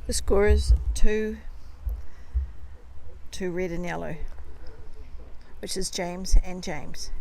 The score is 2 to red and yellow, which is James and James.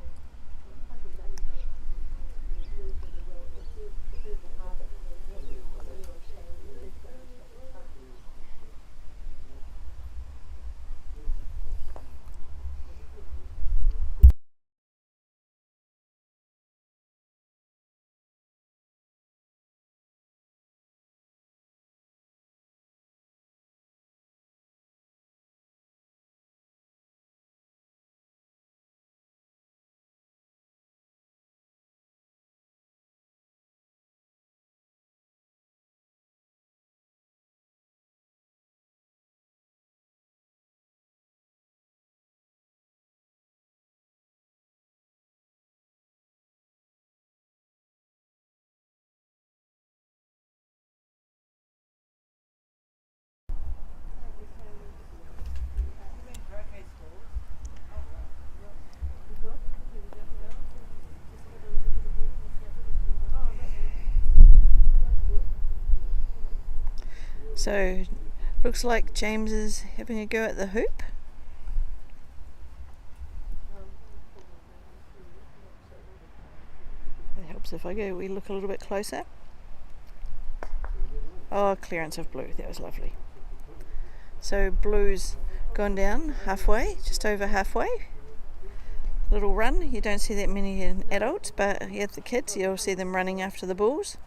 So, looks like James is having a go at the hoop. It helps if we look a little bit closer. Oh, clearance of blue, that was lovely. So blue's gone down halfway, just over halfway. Little run, you don't see that many adults, but you have the kids, you'll see them running after the balls.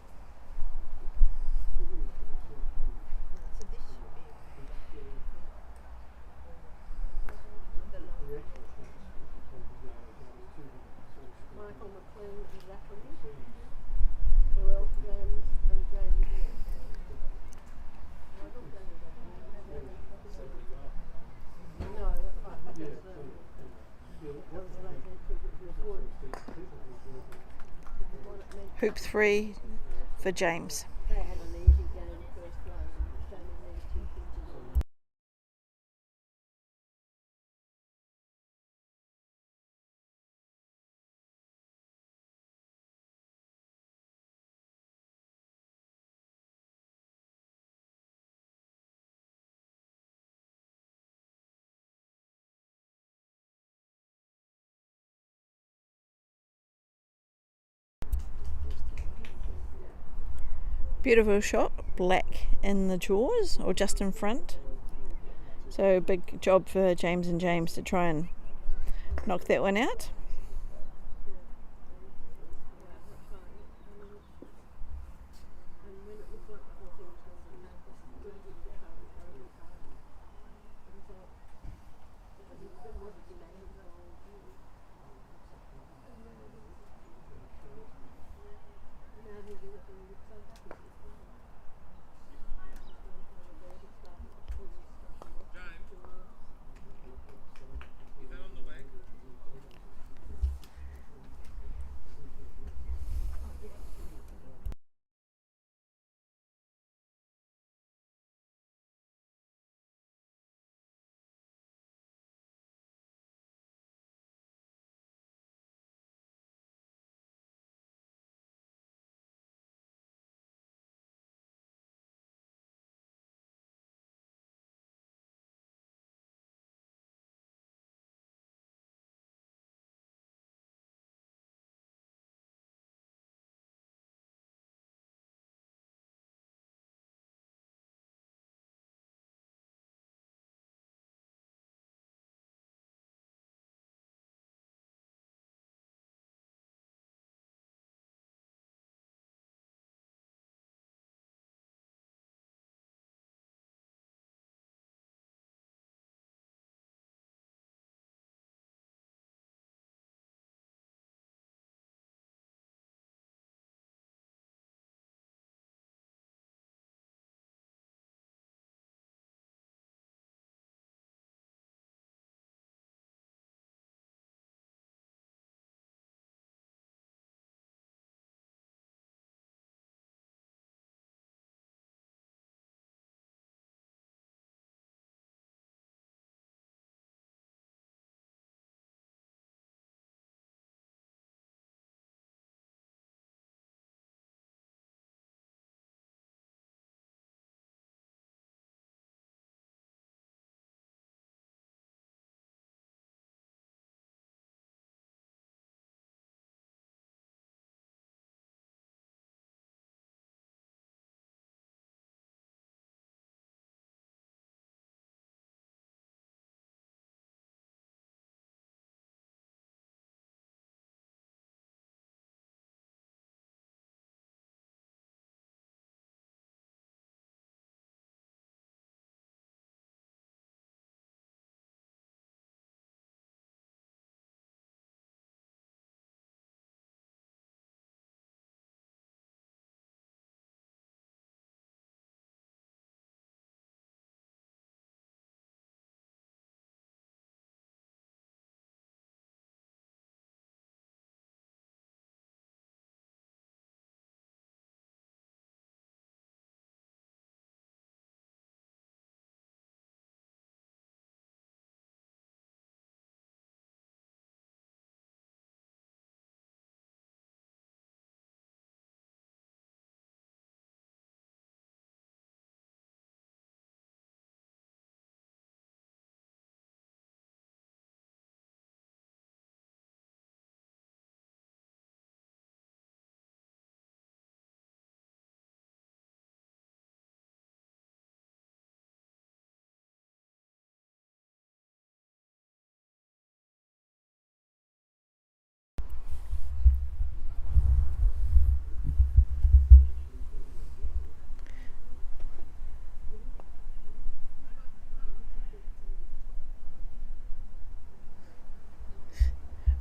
Hoop 3 for James. Beautiful shot, black in the jaws or just in front. So big job for James and James to try and knock that one out.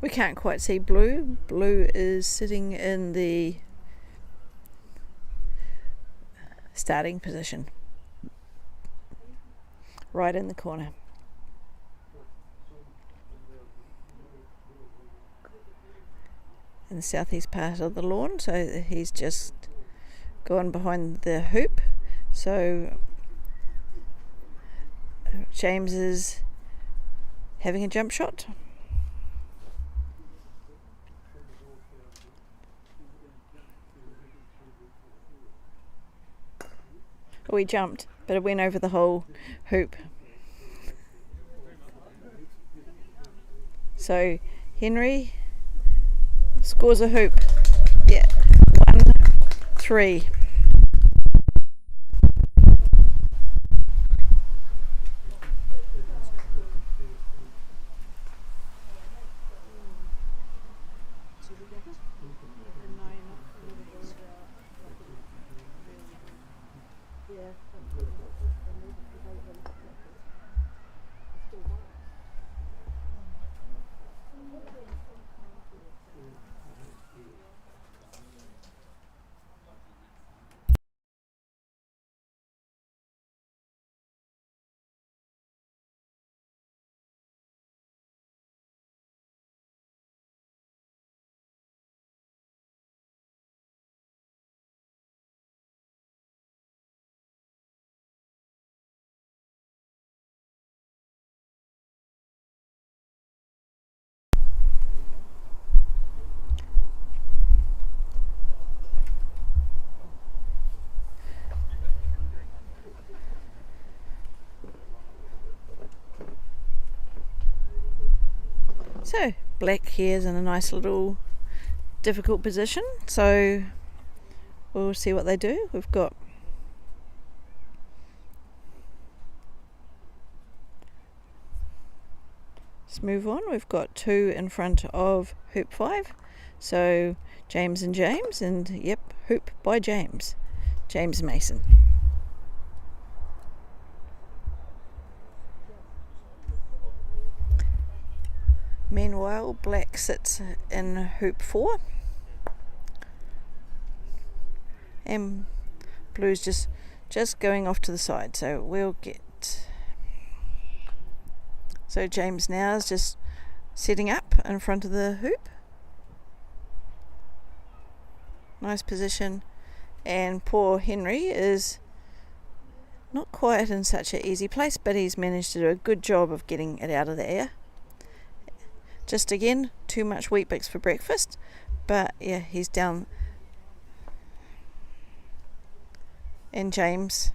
We can't quite see Blue. Blue is sitting in the starting position, right in the corner. In the southeast part of the lawn, so he's just gone behind the hoop. So James is having a jump shot. Oh, he jumped, but it went over the whole hoop. So Henry scores a hoop. Yeah, 1-3. So Black here's in a nice little difficult position, so we'll see what they do. We've got let's move on. We've got 2 in front of hoop 5, so James and James, and yep, hoop by James Mason. Meanwhile, Black sits in hoop 4 and Blue's just going off to the side, so we'll get, so James now is just setting up in front of the hoop. Nice position, and poor Henry is not quite in such an easy place, but he's managed to do a good job of getting it out of the air. Just again, too much Weet-Bix for breakfast, but yeah, he's down. And James,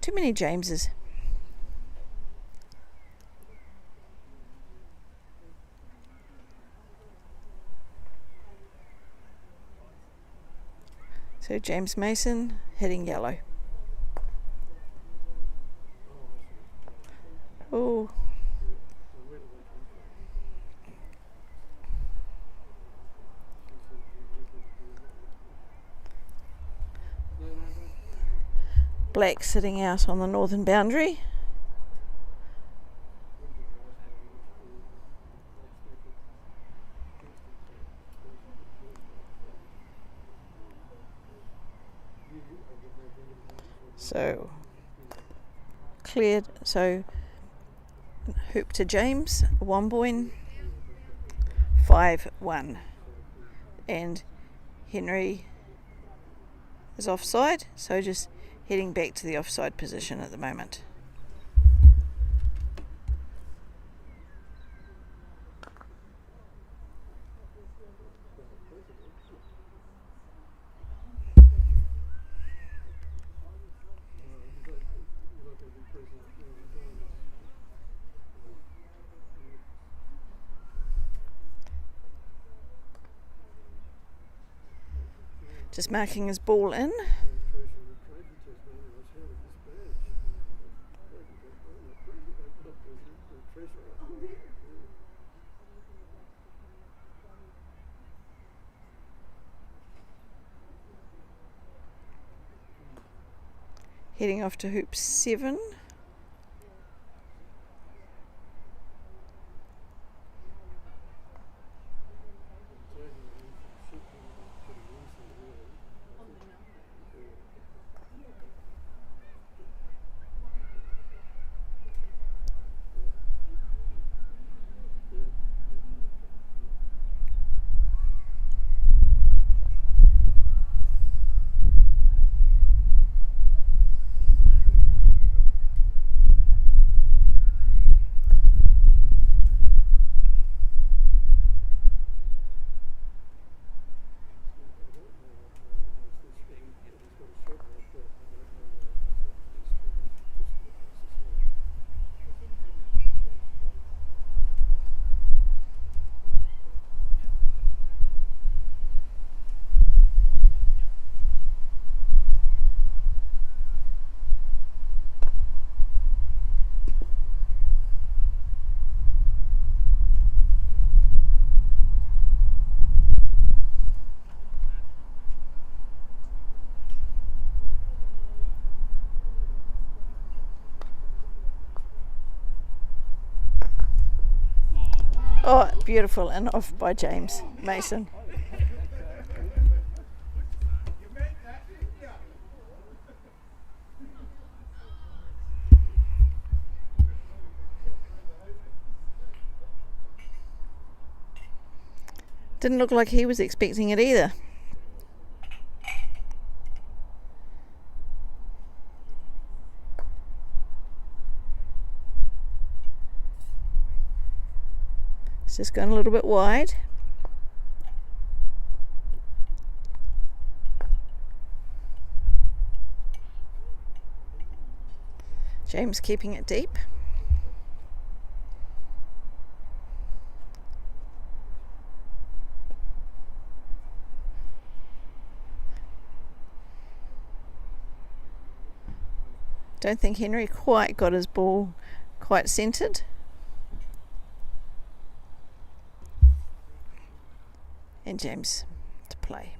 too many Jameses. So James Mason hitting yellow. Oh. Black sitting out on the northern boundary. So cleared, so hoop to James, 1 point, 5-1, and Henry is offside, so just heading back to the offside position at the moment. Just marking his ball in. Heading off to hoop 7. Oh, beautiful, and off by James Mason. Didn't look like he was expecting it either. It's just going a little bit wide. James keeping it deep. Don't think Henry quite got his ball quite centred. And James to play.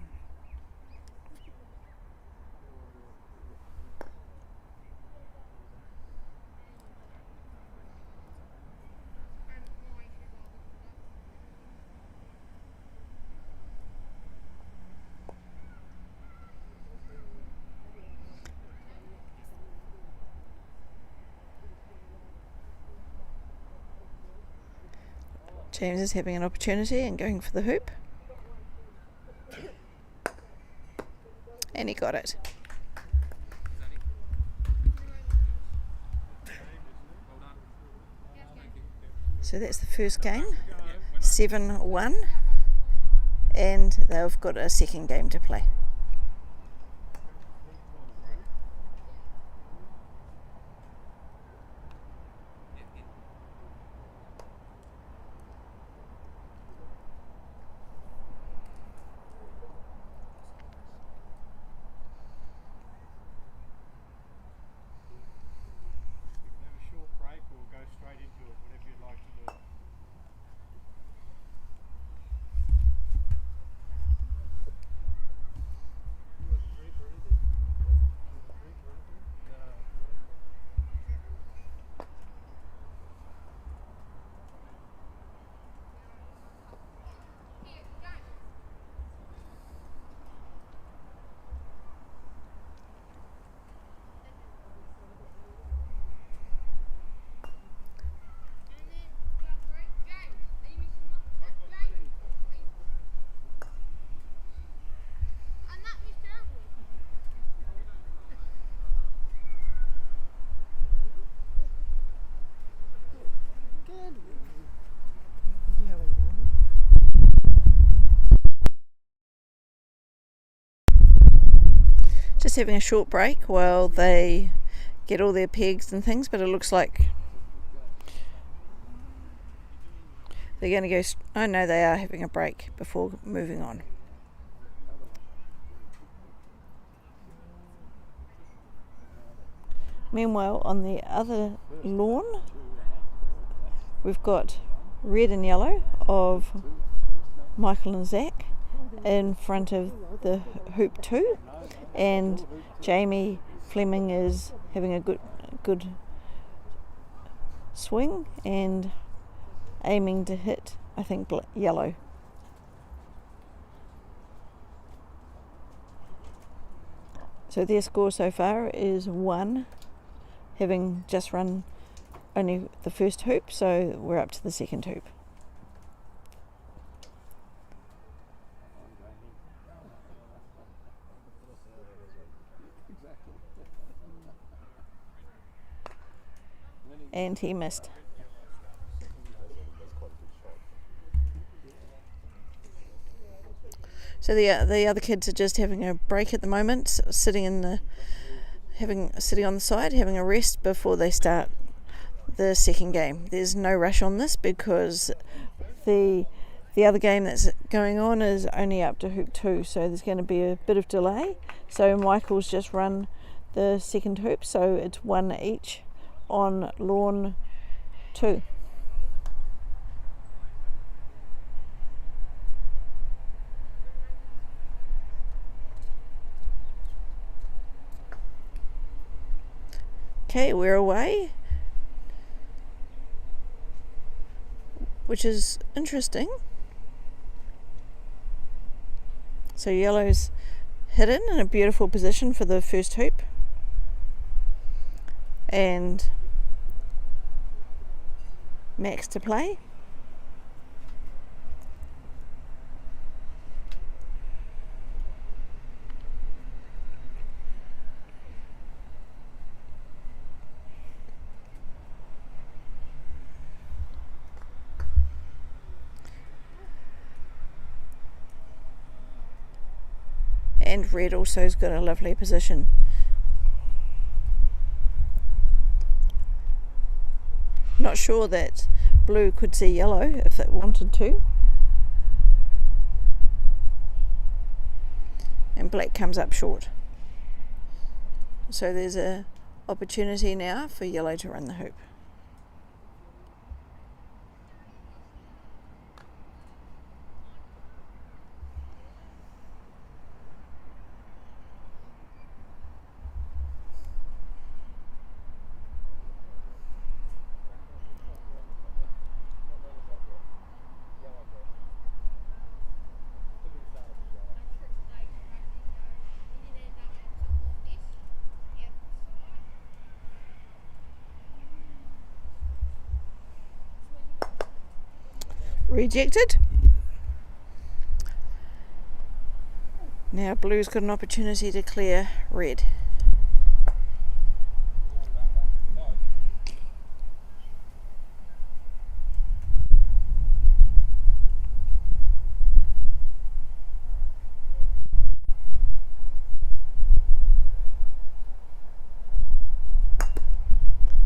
James is having an opportunity and going for the hoop. And he got it. So that's the first game, 7-1, and they've got a second game to play. Just having a short break while they get all their pegs and things, but it looks like they're going to go. Oh no, they are having a break before moving on. Meanwhile, on the other lawn, we've got red and yellow of Michael and Zach in front of the hoop 2, and Jamie Fleming is having a good swing and aiming to hit, I think, yellow. So their score so far is 1, having just run only the first hoop, so we're up to the second hoop. And he missed. So the other kids are just having a break at the moment, sitting on the side, having a rest before they start the second game. There's no rush on this because the other game that's going on is only up to hoop 2, so there's going to be a bit of delay. So Michael's just run the second hoop, so it's 1 each on lawn 2. Okay, we're away. which is interesting. So yellow's hidden in a beautiful position for the first hoop, and Max to play. And red also has got a lovely position. Not sure that blue could see yellow if it wanted to. And black comes up short. So there's a opportunity now for yellow to run the hoop. Rejected. Now blue's got an opportunity to clear red.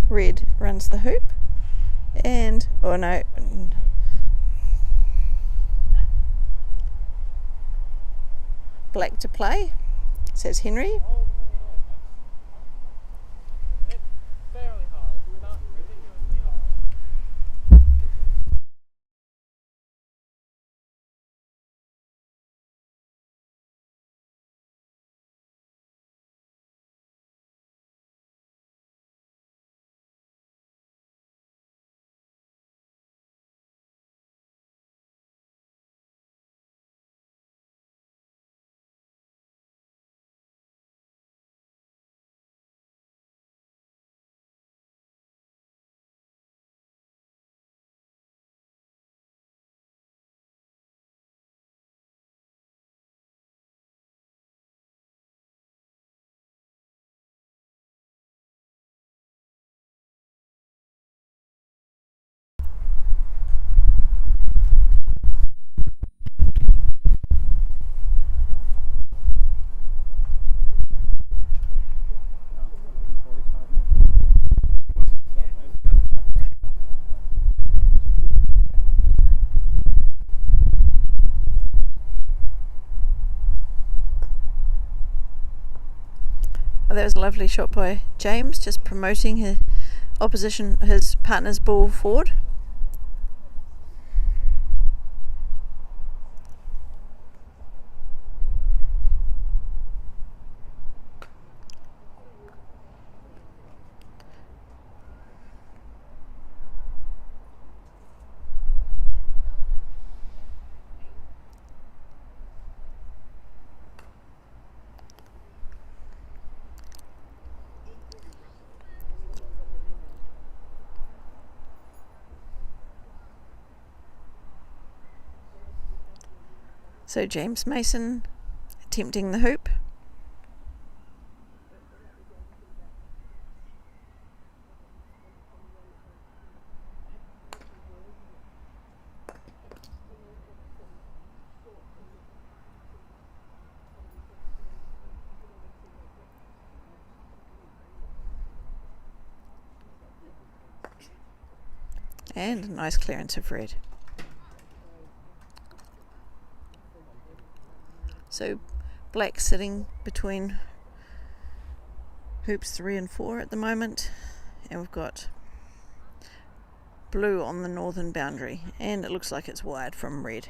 Red runs the hoop, and oh no, black to play, says Henry. Fairly hard, not ridiculously hard. Oh, that was a lovely shot by James, just promoting his partner's ball forward. So James Mason attempting the hoop. And a nice clearance of red. So black sitting between hoops 3 and 4 at the moment, and we've got blue on the northern boundary, and it looks like it's wide from red.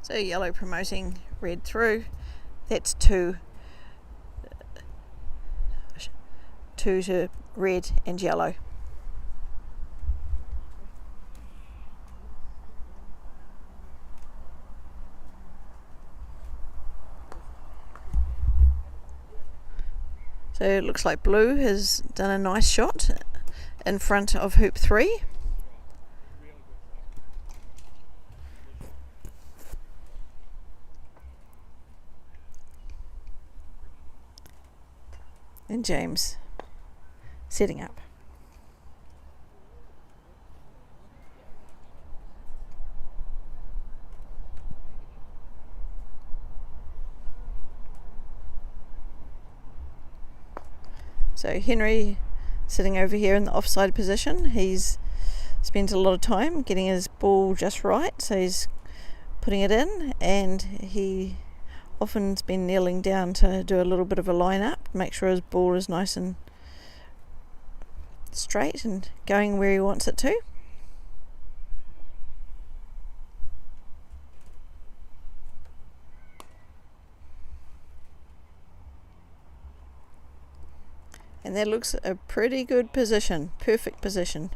So yellow promoting red through. That's two to red and yellow. So it looks like blue has done a nice shot in front of hoop 3. And James setting up. So Henry sitting over here in the offside position. He's spent a lot of time getting his ball just right, so he's putting it in, and he often's been kneeling down to do a little bit of a line up, make sure his ball is nice and straight and going where he wants it to. And that looks a pretty good position, perfect position.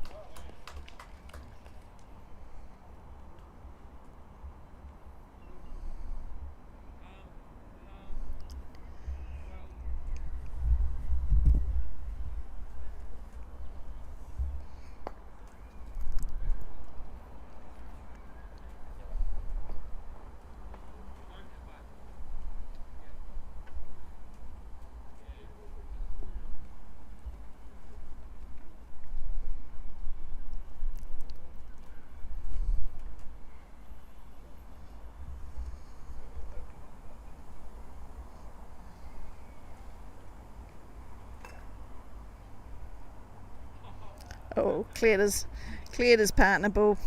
Oh, cleared his partner ball.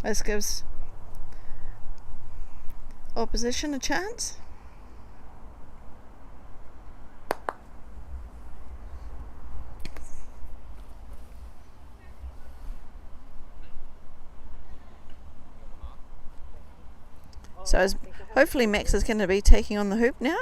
This gives opposition a chance. So hopefully Max is going to be taking on the hoop now.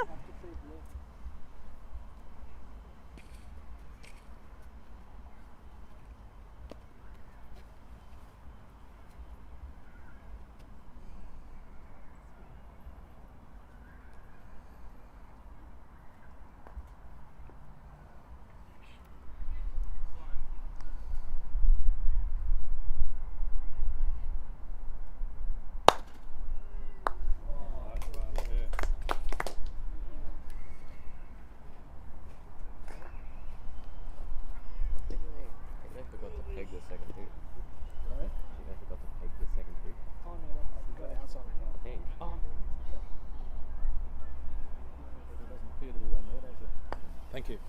Thank you.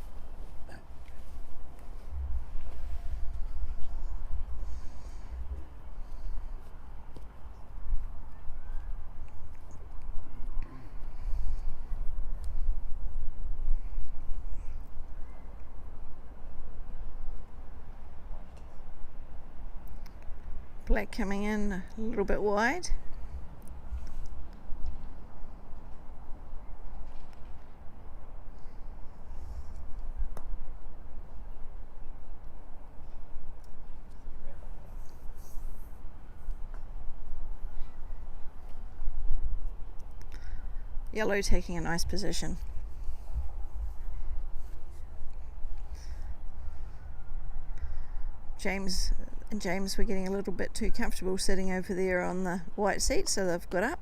Black coming in a little bit wide. Yellow taking a nice position. James were getting a little bit too comfortable sitting over there on the white seat, so they've got up.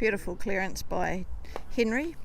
Beautiful clearance by Henry.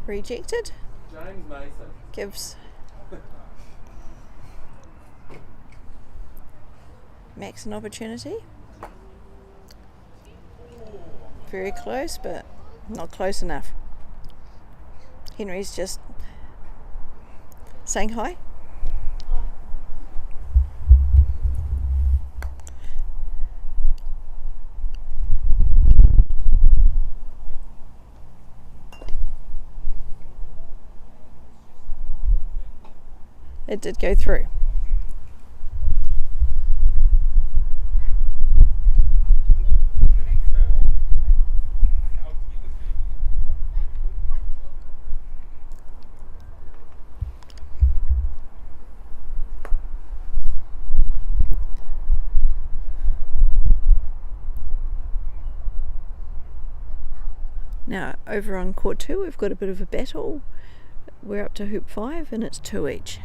Rejected. James Mason. Gives Max an opportunity. Very close, but not close enough. Henry's just saying hi. It did go through. Now over on court 2 we've got a bit of a battle. We're up to hoop 5 and it's 2 each.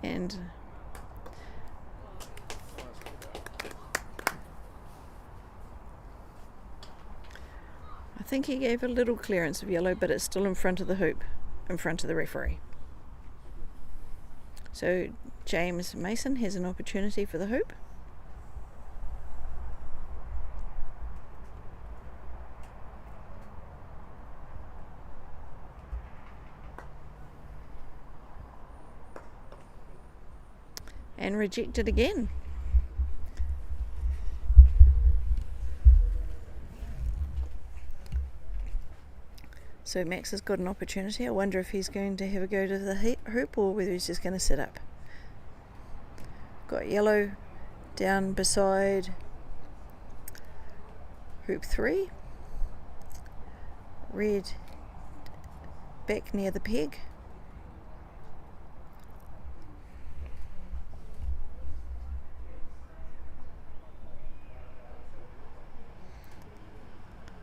And I think he gave a little clearance of yellow, but it's still in front of the hoop, in front of the referee. So James Mason has an opportunity for the hoop. And rejected again. So Max has got an opportunity. I wonder if he's going to have a go to the hoop or whether he's just going to set up. Got yellow down beside hoop 3. Red back near the peg.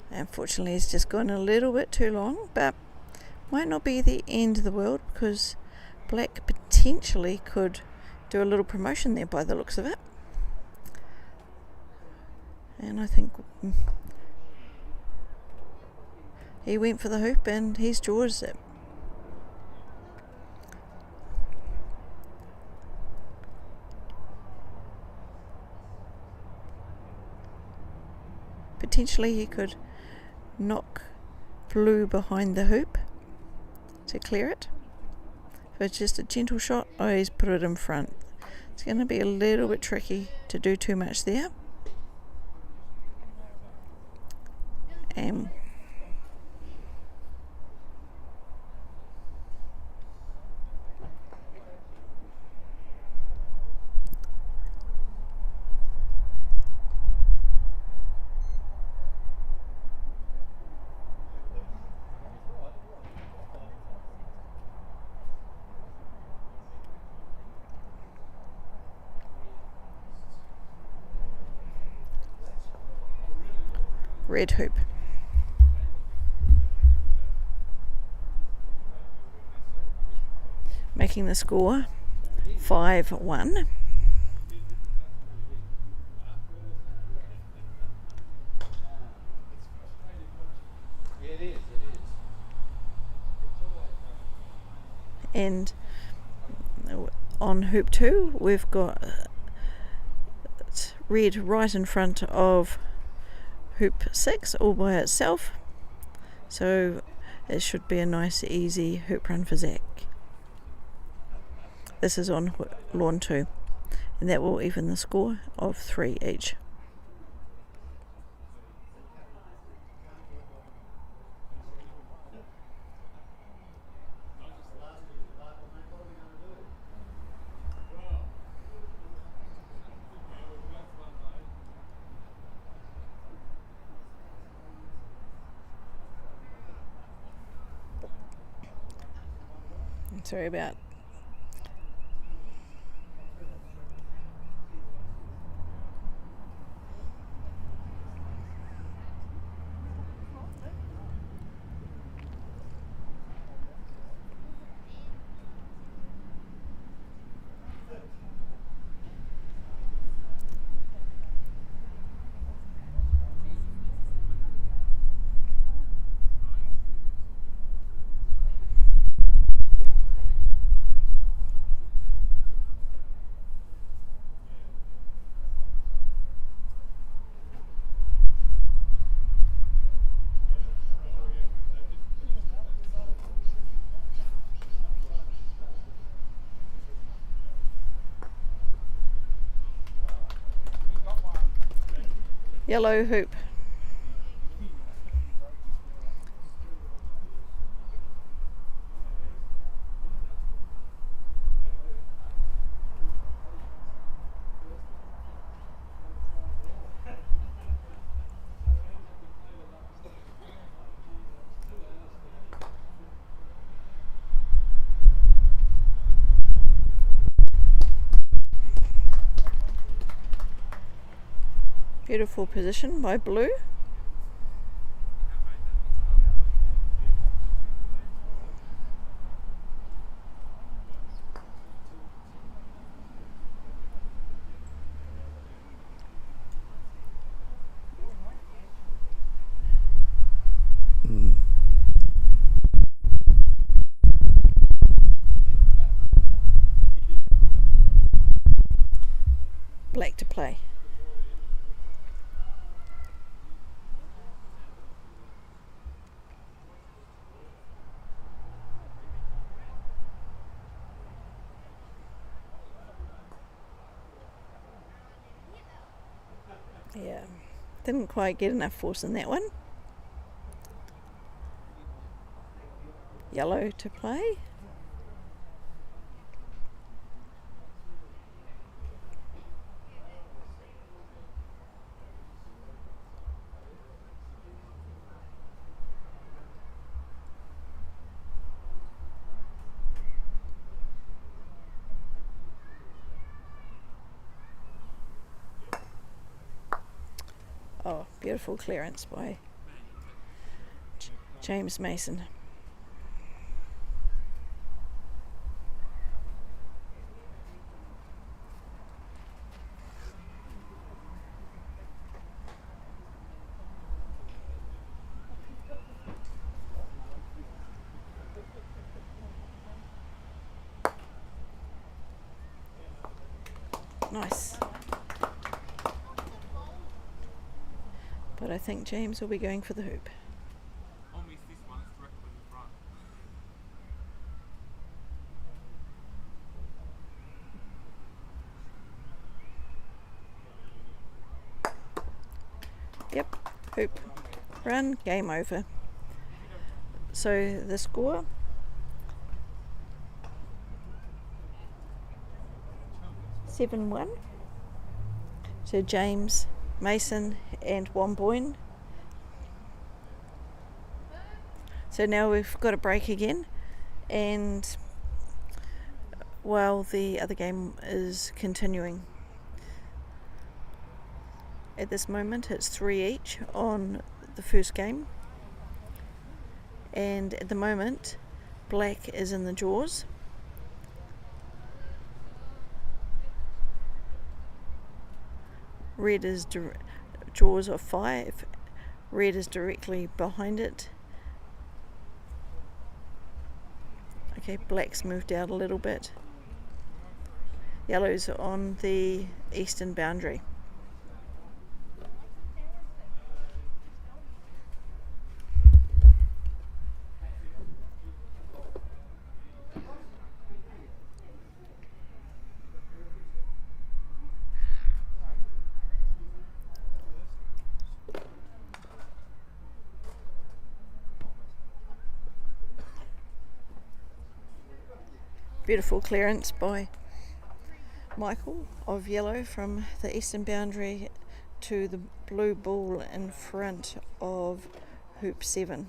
Unfortunately, it's just gone a little bit too long, but might not be the end of the world because black potentially could do a little promotion there by the looks of it. And I think he went for the hoop and he's draws it. Potentially he could knock blue behind the hoop to clear it. If it's just a gentle shot, oh, he's put it in front. It's going to be a little bit tricky to do too much there. And red hoop. Making the score 5-1. And on hoop 2 we've got red right in front of hoop 6 all by itself, so it should be a nice easy hoop run for Zach. This is on lawn 2 and that will even the score of 3 each. Sorry about Yellow hoop. Beautiful position by blue. Black to play. Yeah, didn't quite get enough force in that one. Yellow to play. Oh, beautiful clearance by James Mason. Nice. But I think James will be going for the hoop. Yep, hoop. Run, game over. So the score, (7-1). So James Mason and Womboyne. So now we've got a break again, and while the other game is continuing. At this moment it's 3 each on the first game, and at the moment black is in the jaws. Red is jaws of 5. Red is directly behind it. Okay, black's moved out a little bit. Yellow's on the eastern boundary. Beautiful clearance by Michael of yellow from the eastern boundary to the blue ball in front of hoop 7.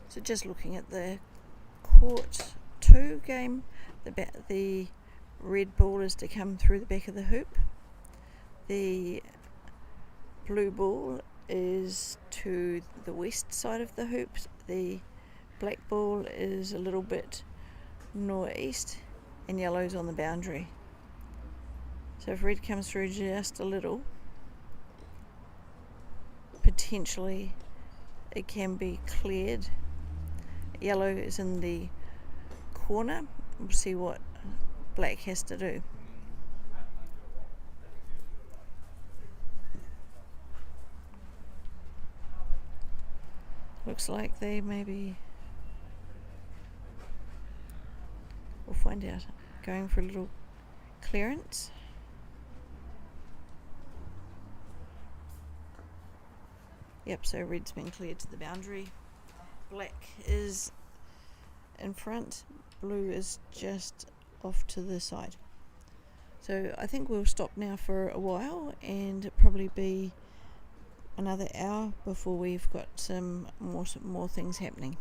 So just looking at the court 2 game, the red ball is to come through the back of the hoop. The blue ball is to the west side of the hoop. The black ball is a little bit northeast, and yellow's on the boundary. So if red comes through just a little, potentially it can be cleared. Yellow is in the corner. We'll see what black has to do. Looks like they maybe, we'll find out, going for a little clearance. Yep, so red's been cleared to the boundary. Black is in front, blue is just off to the side. So I think we'll stop now for a while, and it'll probably be another hour before we've got some more things happening.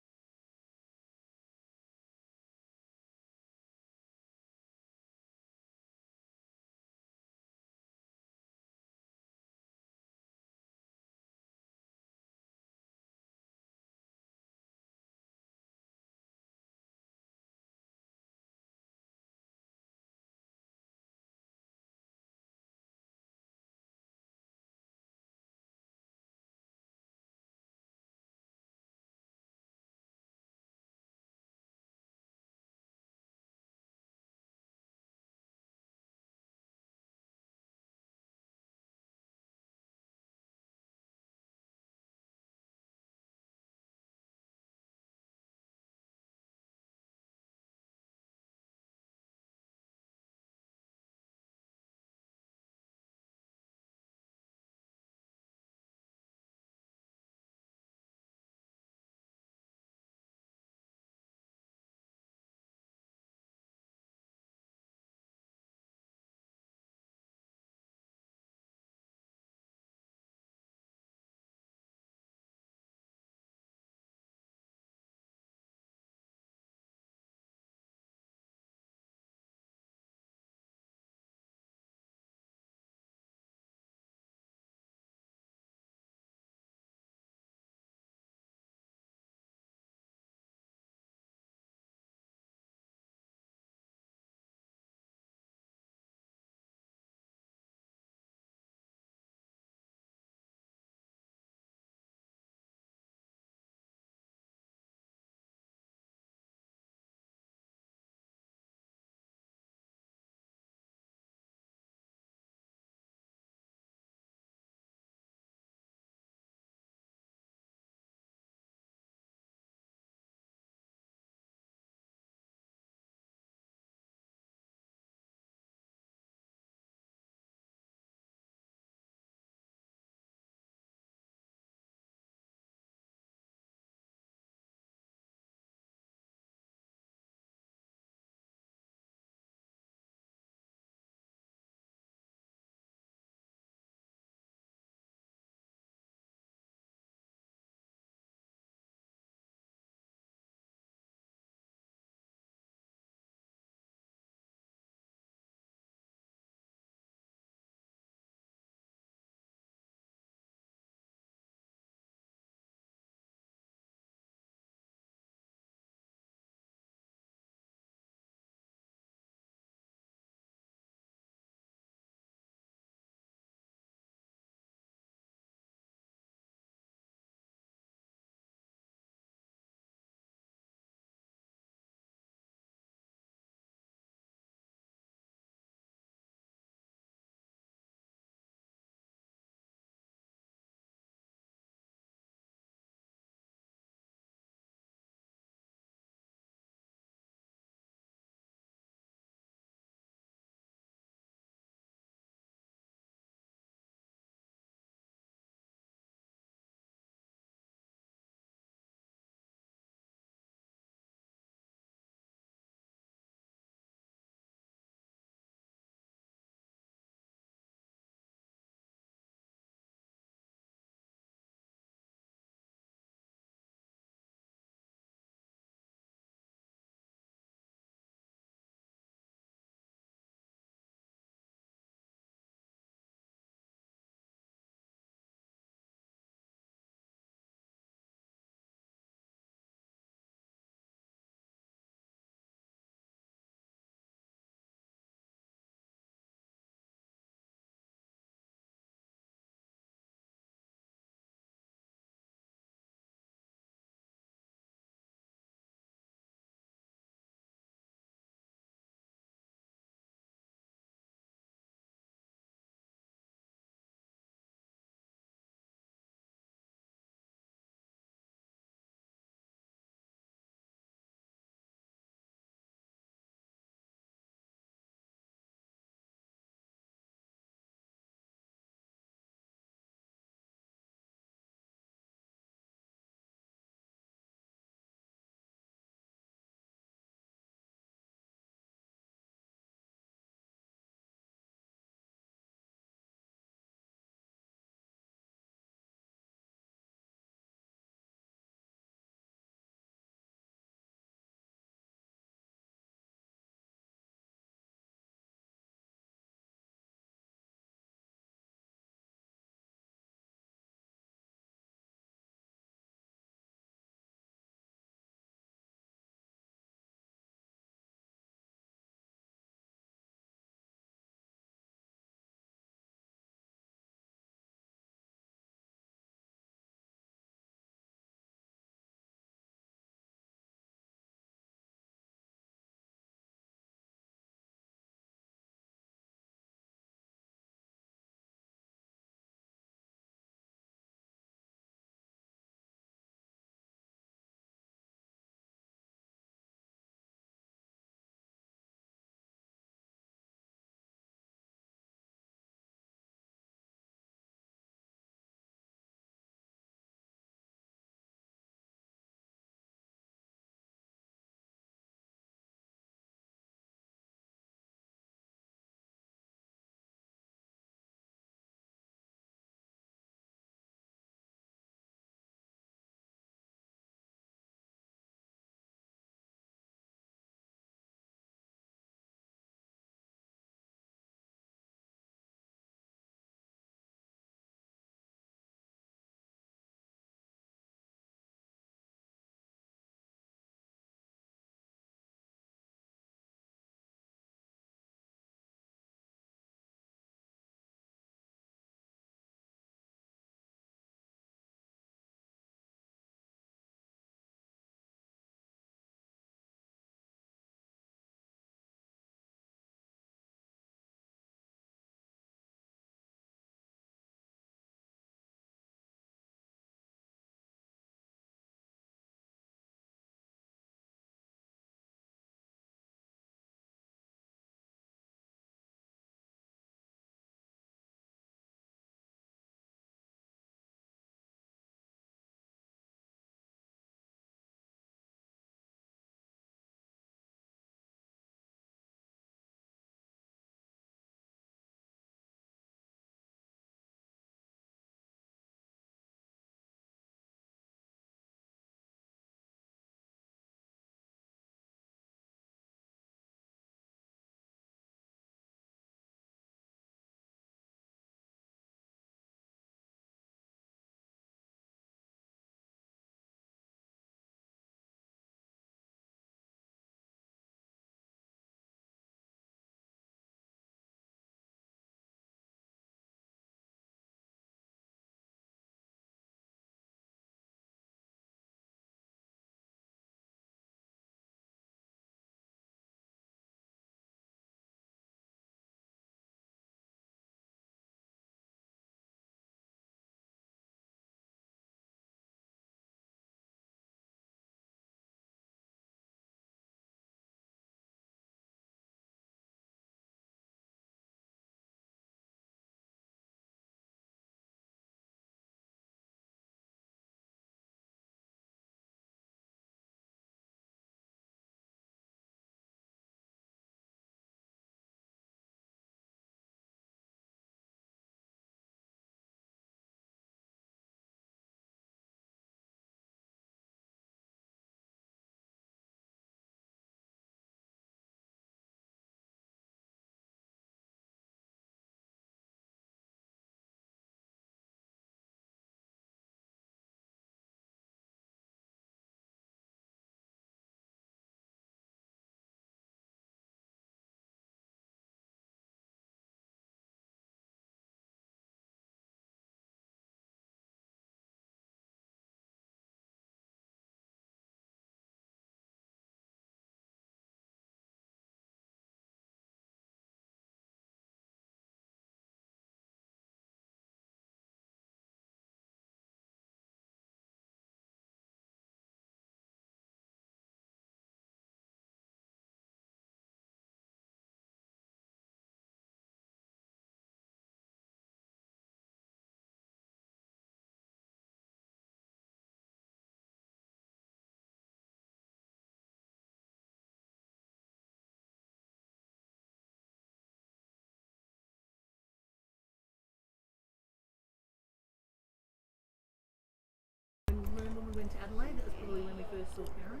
went to Adelaide. That was probably when we first saw Karen.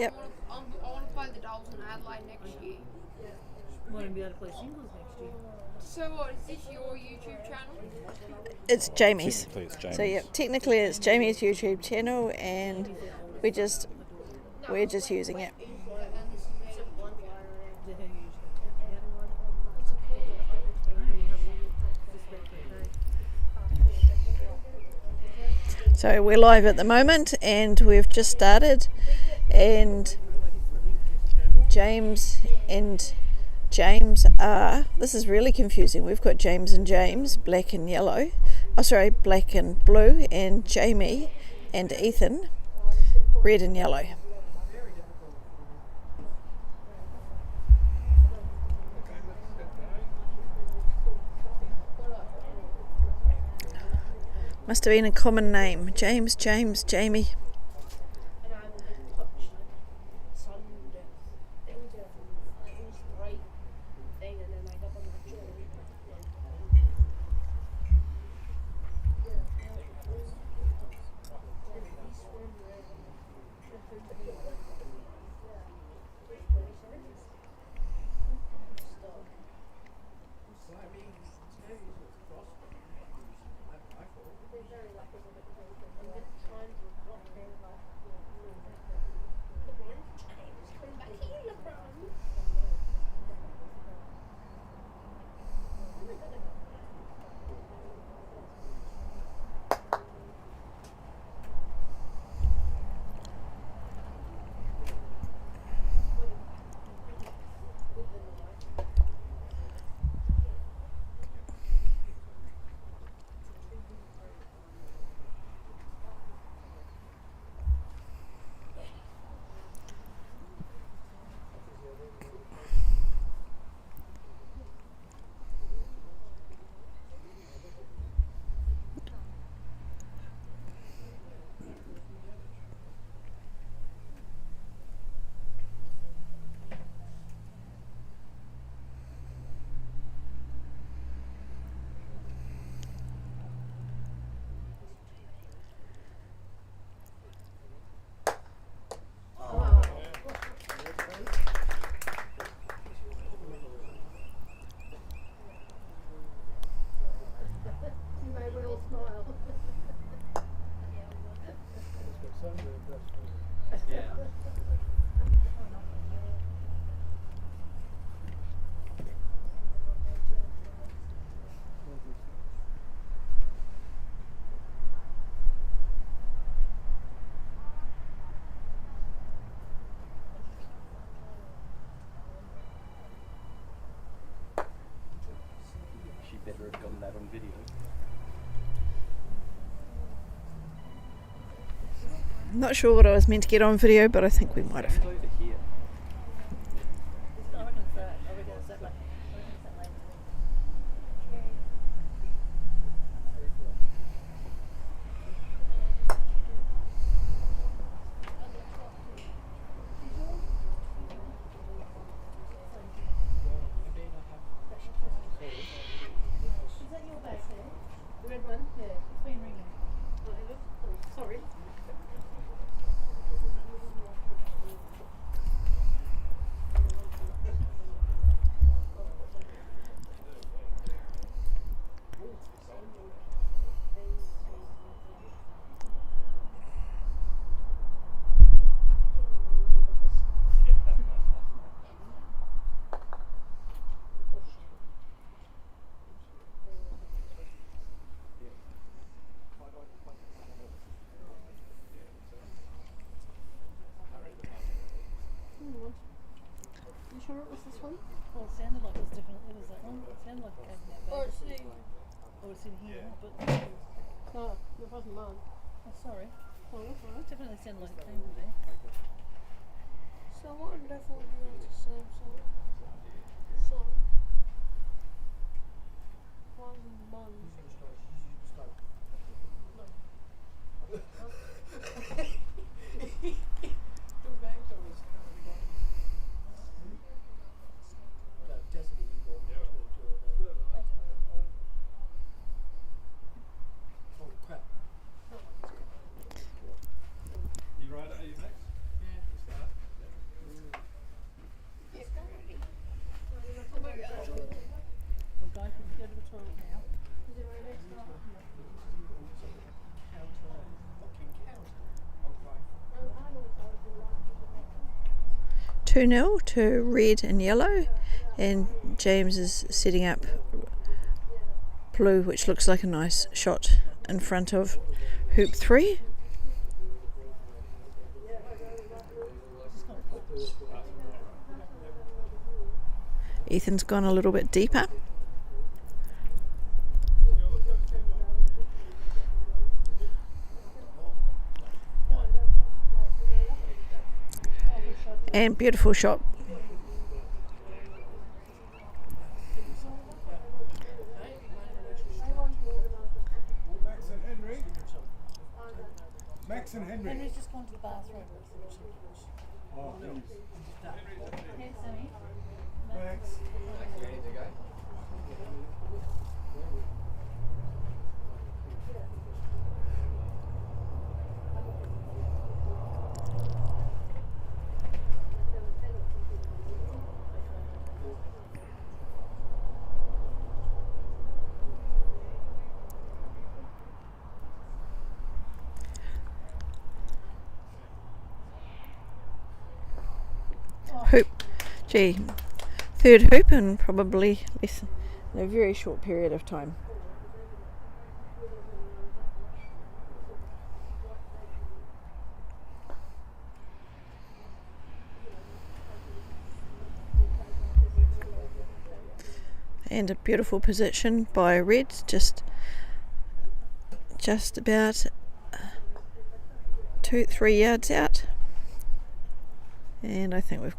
Yep. I want to play the Dolls in Adelaide next year. Want to be able to play singles next year. So what, is this your YouTube channel? It's Jamie's. Technically, it's Jamie's. So yeah, technically it's Jamie's YouTube channel, and we're just using it. So we're live at the moment, and we've just started, and James are, this is really confusing. We've got James and James, black and yellow. Oh, sorry, black and blue, and Jamie and Ethan, red and yellow. Must have been a common name. James, Jamie. Better have gotten that on video. I'm not sure what I was meant to get on video, but I think we might have. Over here. Sure it was this one? Well, it sounded like it was different. It was that one. It sounded like it came from that bag. Or it's the... Oh, it's in here, but... No, it wasn't mine. Oh, sorry. Oh, that's It right. definitely sounded like it came from there. So mine definitely was the same song. So... Mine. 2-0 to red and yellow, and James is setting up blue, which looks like a nice shot in front of hoop 3. Ethan's gone a little bit deeper. And beautiful shot. Max and Henry. Henry's just gone to the bathroom. Oh, Henry. Hey, Sammy. Max. Hoop. Gee, third hoop in probably less in a very short period of time. And a beautiful position by red, just about 2-3 yards out. And I think we've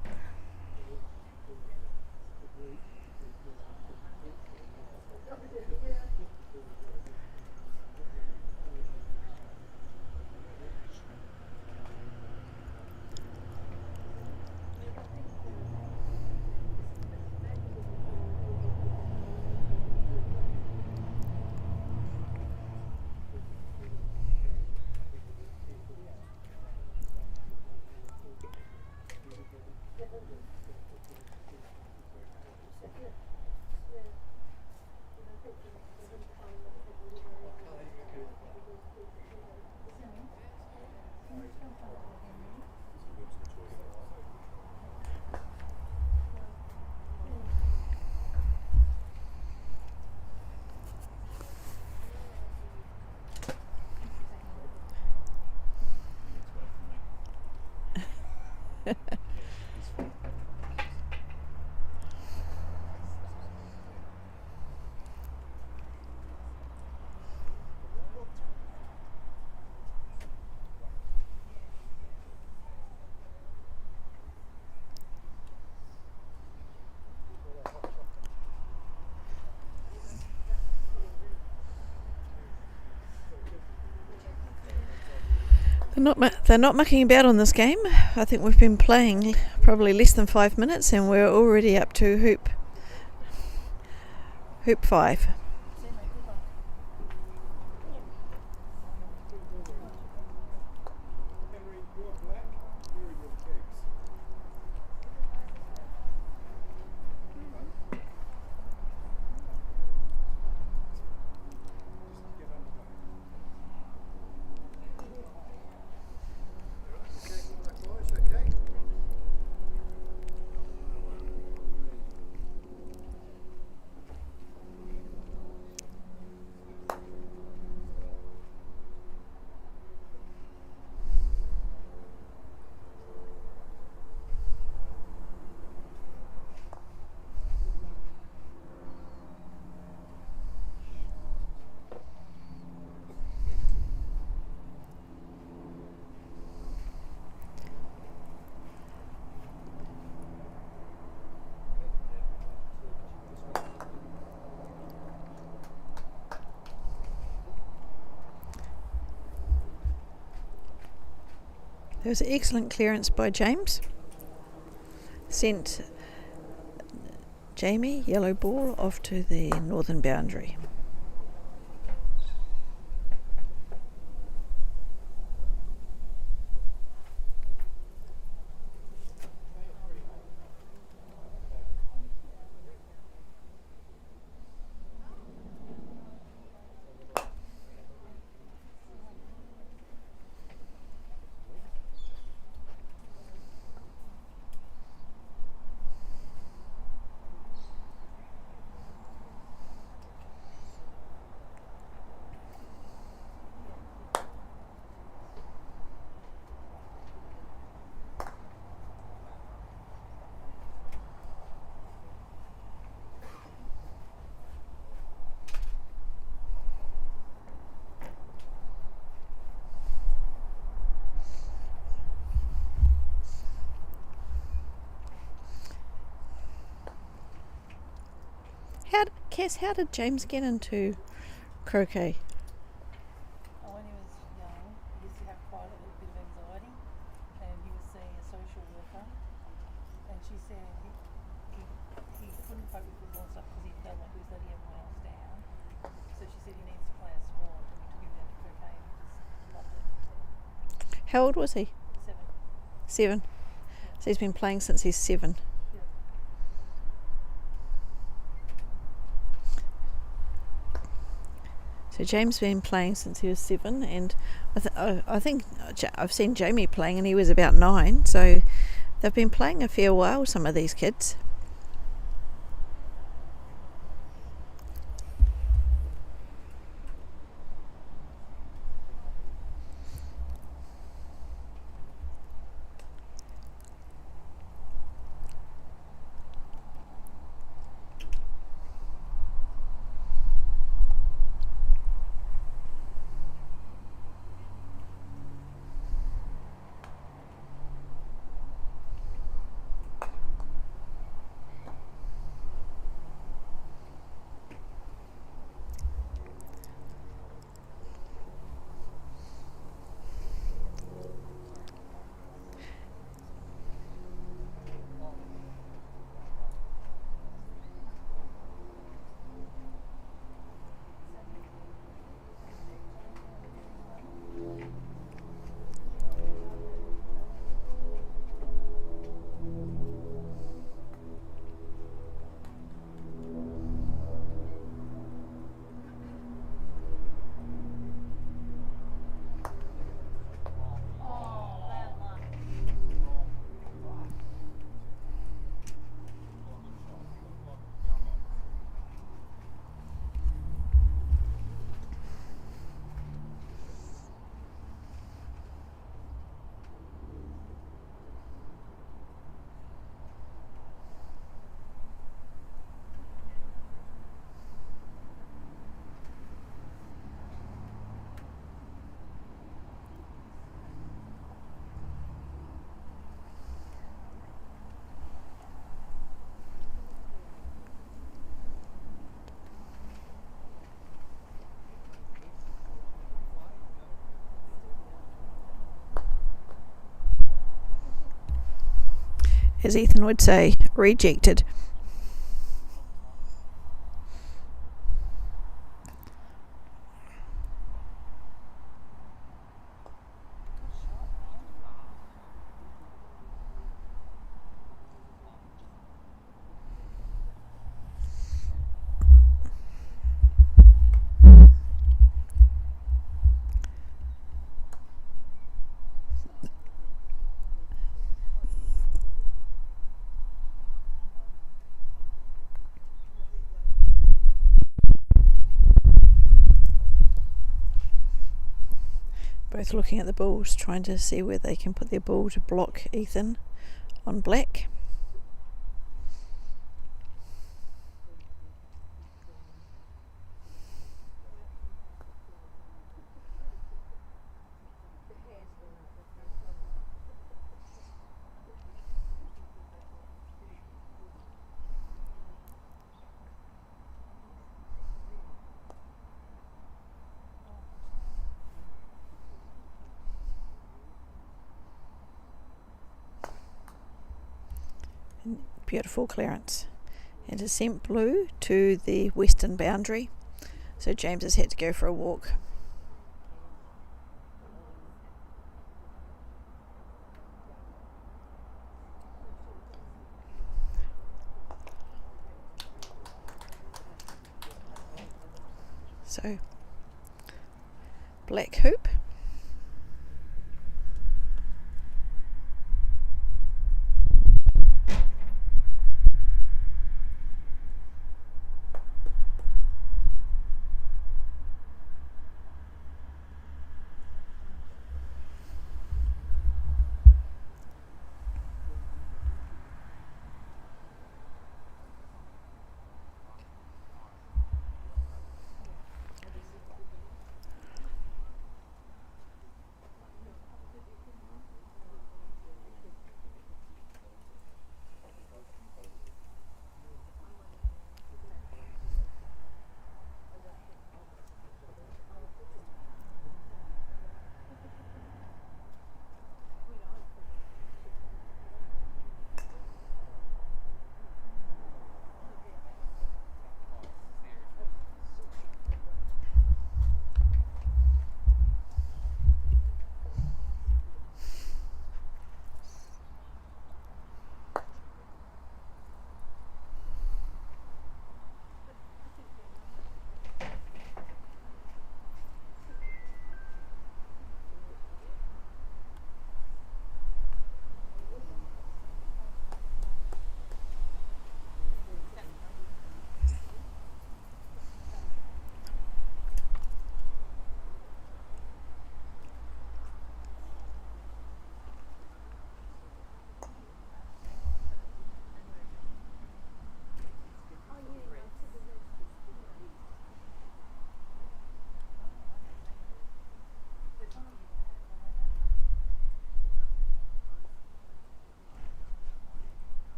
They're not mucking about on this game. I think we've been playing probably less than 5 minutes and we're already up to hoop 5. There was an excellent clearance by James. Sent Jamie, yellow ball, off to the northern boundary. Cass, how did James get into croquet? When he was young, he used to have quite a bit of anxiety, and he was seeing a social worker, and she said he couldn't cope with football and stuff because he felt like he was letting everyone else down. So she said he needs to play a sport, and we took him down to croquet, and he just loved it. How old was he? 7. 7. So he's been playing since he's 7. Yeah. So James been playing since he was 7, and I think I've seen Jamie playing, and he was about 9. So they've been playing a fair while, some of these kids. As Ethan would say, rejected. Both looking at the balls, trying to see where they can put their ball to block Ethan on black. Beautiful clearance. And a sent blue to the western boundary. So James has had to go for a walk. So black hoop.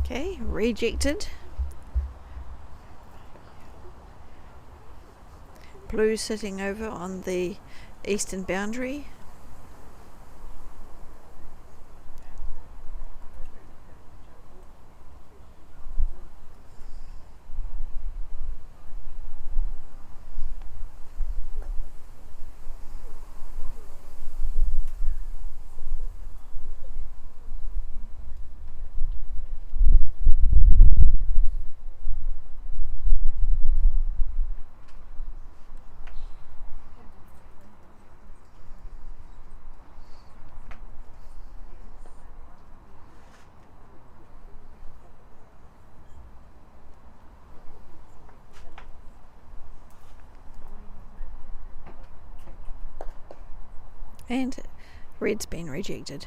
Okay, rejected. Blue sitting over on the eastern boundary. And red's been rejected.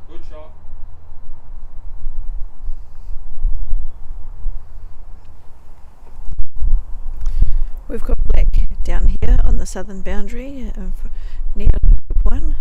Good shot. We've got black down here on the southern boundary near hoop 1.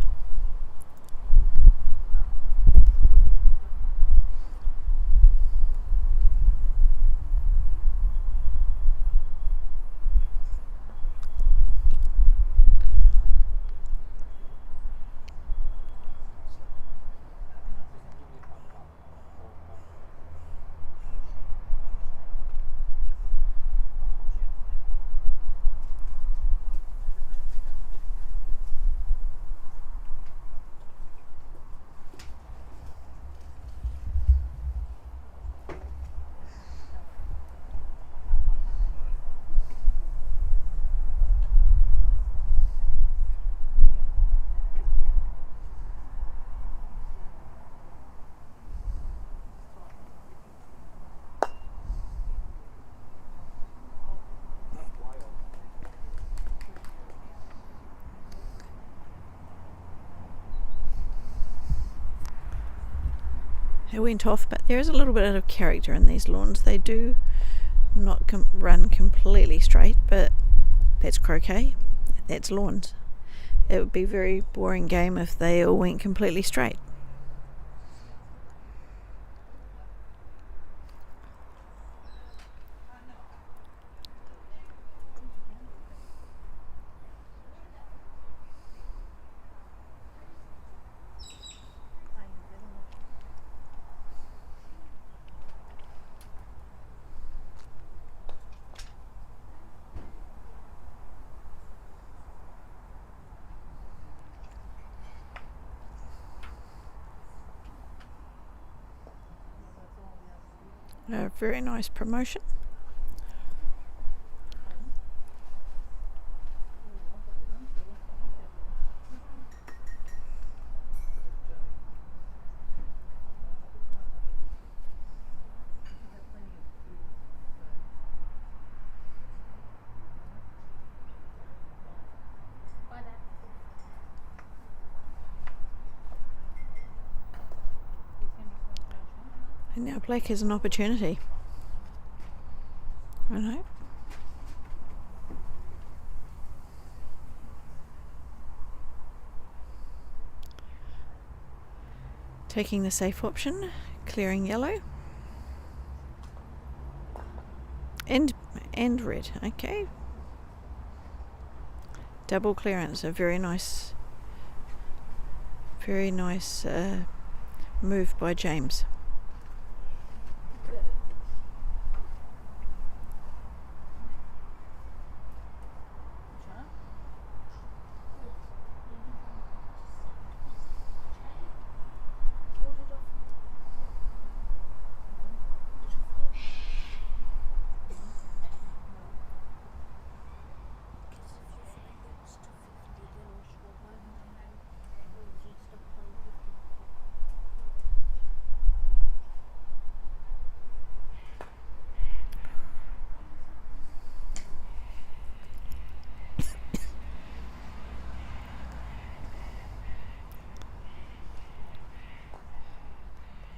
It went off, but there is a little bit of character in these lawns. They do not run completely straight, but that's croquet, that's lawns. It would be a very boring game if they all went completely straight. A very nice promotion. And now black has an opportunity. I know. Taking the safe option, clearing yellow. And red, okay. Double clearance, a very nice move by James.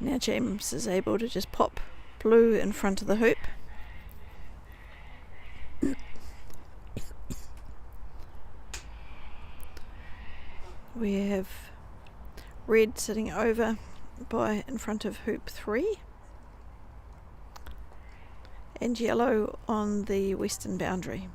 Now James is able to just pop blue in front of the hoop. We have red sitting over in front of hoop 3 and yellow on the western boundary.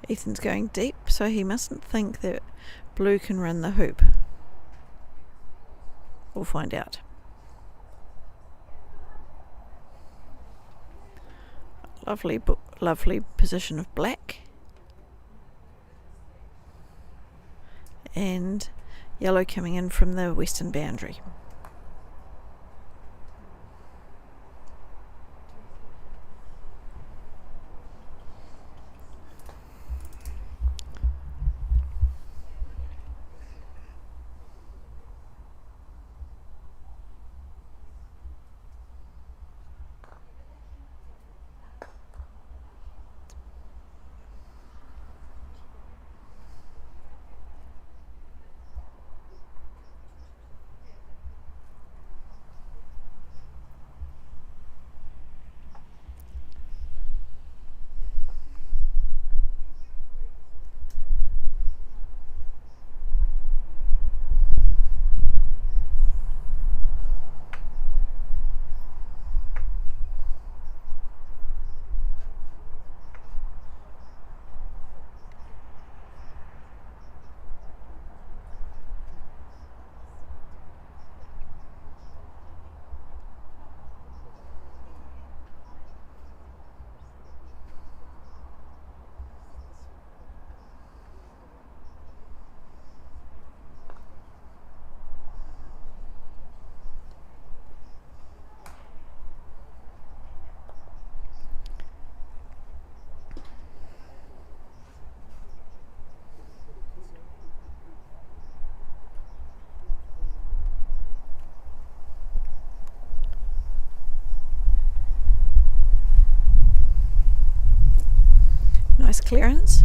Ethan's going deep, so he mustn't think that blue can run the hoop. We'll find out. Lovely position of black. And yellow coming in from the western boundary. Nice clearance.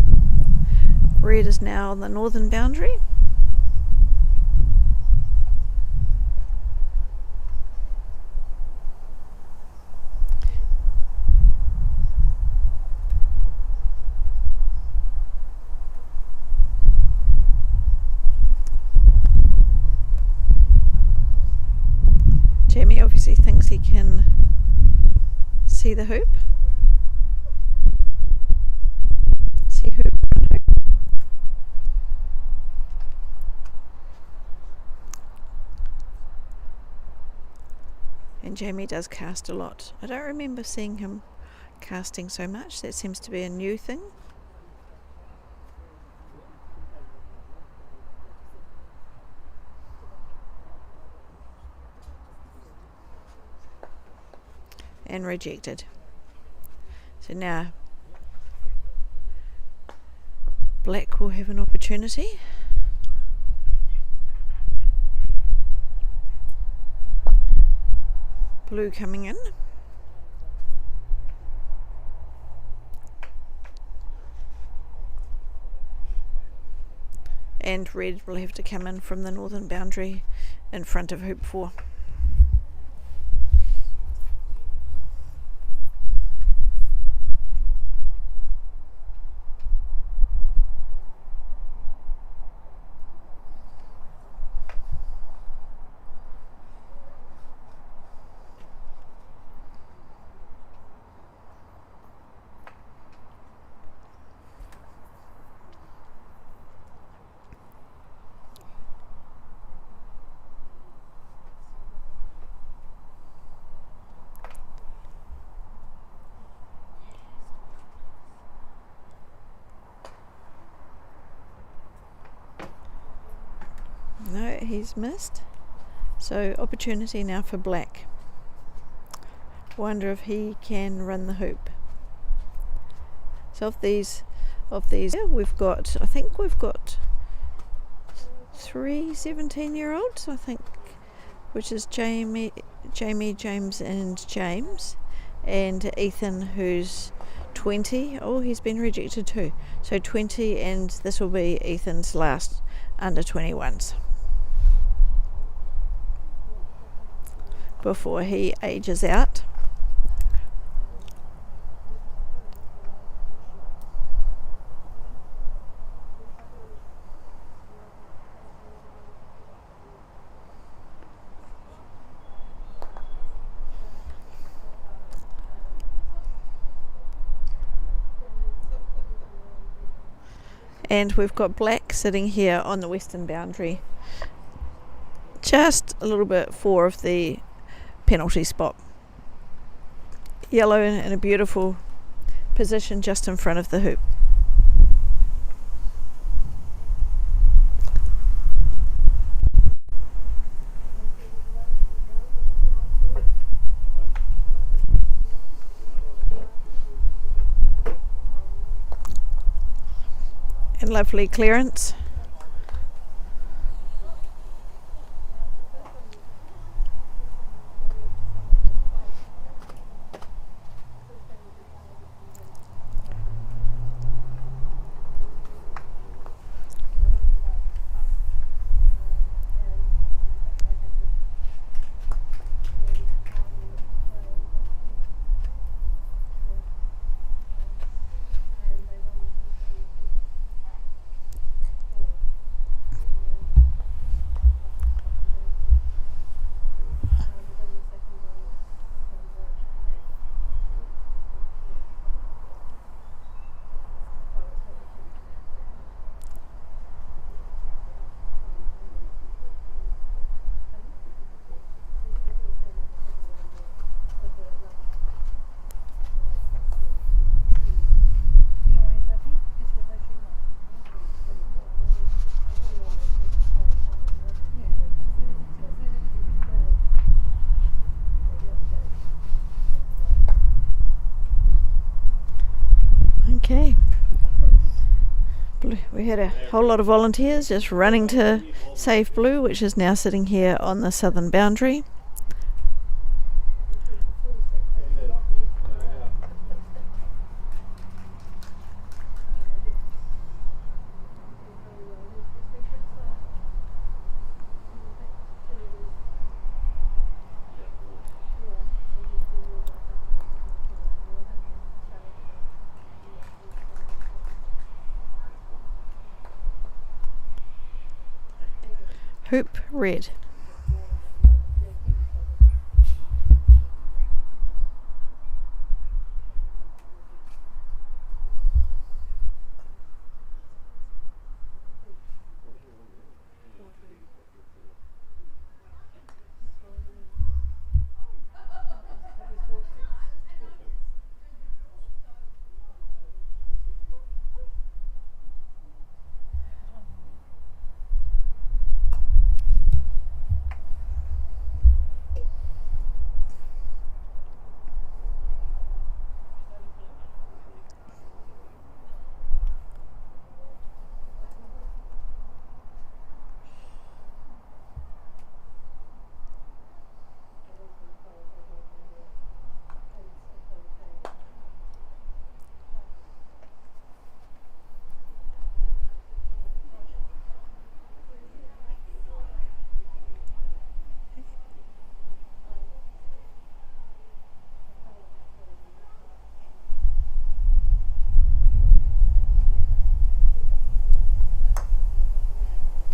Red is now on the northern boundary. Jamie obviously thinks he can see the hoop. And Jamie does cast a lot. I don't remember seeing him casting so much. That seems to be a new thing. And rejected. So now black will have an opportunity. Blue coming in. And red will have to come in from the northern boundary in front of hoop 4. No, he's missed. So opportunity now for black. Wonder if he can run the hoop. So of these, yeah, we've got, I think we've got 3 17-year-olds, I think, which is Jamie, James and James, and Ethan, who's 20. Oh, he's been rejected too. So 20, and this will be Ethan's last under 21s before he ages out. And we've got black sitting here on the western boundary, just a little bit fore of the penalty spot. Yellow in a beautiful position just in front of the hoop. And lovely clearance. Okay. We had a whole lot of volunteers just running to save blue, which is now sitting here on the southern boundary. Hoop red.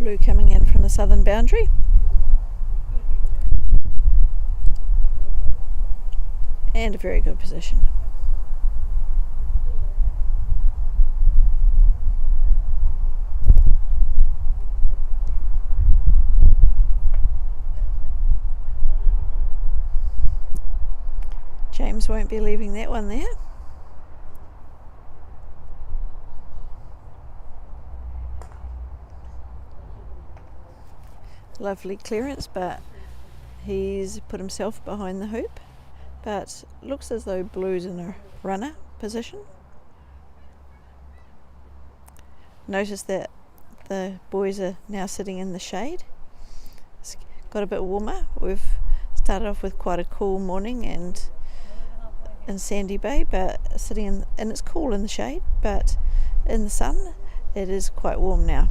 Blue coming in from the southern boundary. And a very good position. James won't be leaving that one there. Lovely clearance, but he's put himself behind the hoop. But looks as though Blue's in a runner position. Notice that the boys are now sitting in the shade. It's got a bit warmer. We've started off with quite a cool morning and in Sandy Bay, but sitting in, and it's cool in the shade, but in the sun it is quite warm now.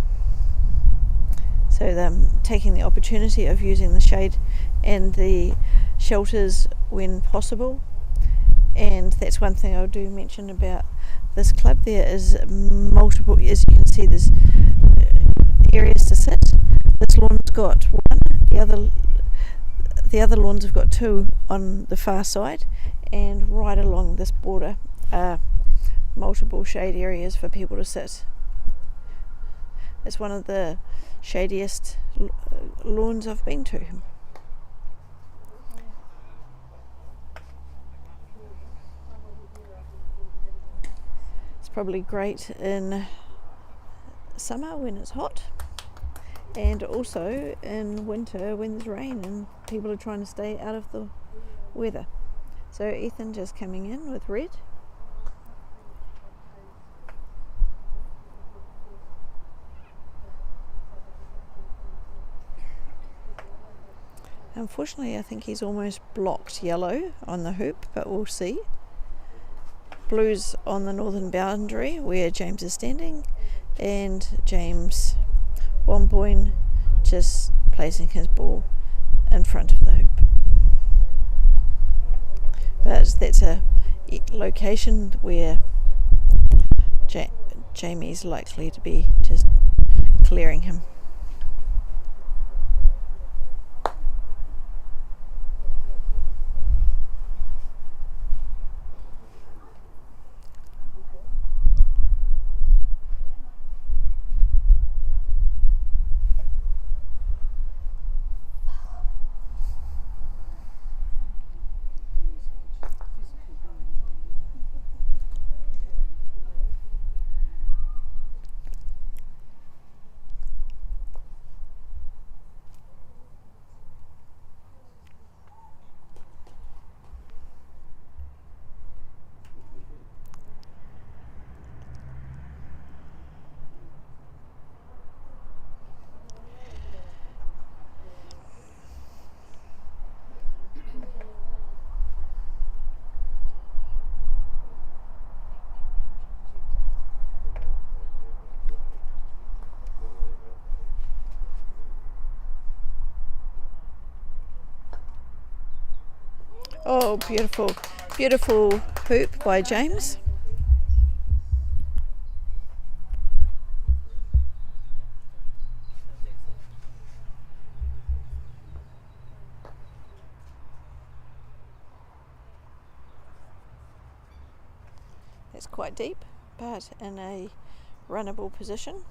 So they're taking the opportunity of using the shade and the shelters when possible. And that's one thing I do mention about this club. There is multiple, as you can see, there's areas to sit. This lawn's got one, the other lawns have got two on the far side, and right along this border are multiple shade areas for people to sit. It's one of the shadiest lawns I've been to. It's probably great in summer when it's hot, and also in winter when there's rain and people are trying to stay out of the weather. So Ethan just coming in with red. Unfortunately, I think he's almost blocked yellow on the hoop, but we'll see. Blue's on the northern boundary where James is standing, and James Womboyne just placing his ball in front of the hoop. But that's a location where Jamie's likely to be just clearing him. Oh, beautiful, beautiful hoop by James. It's quite deep, but in a runnable position.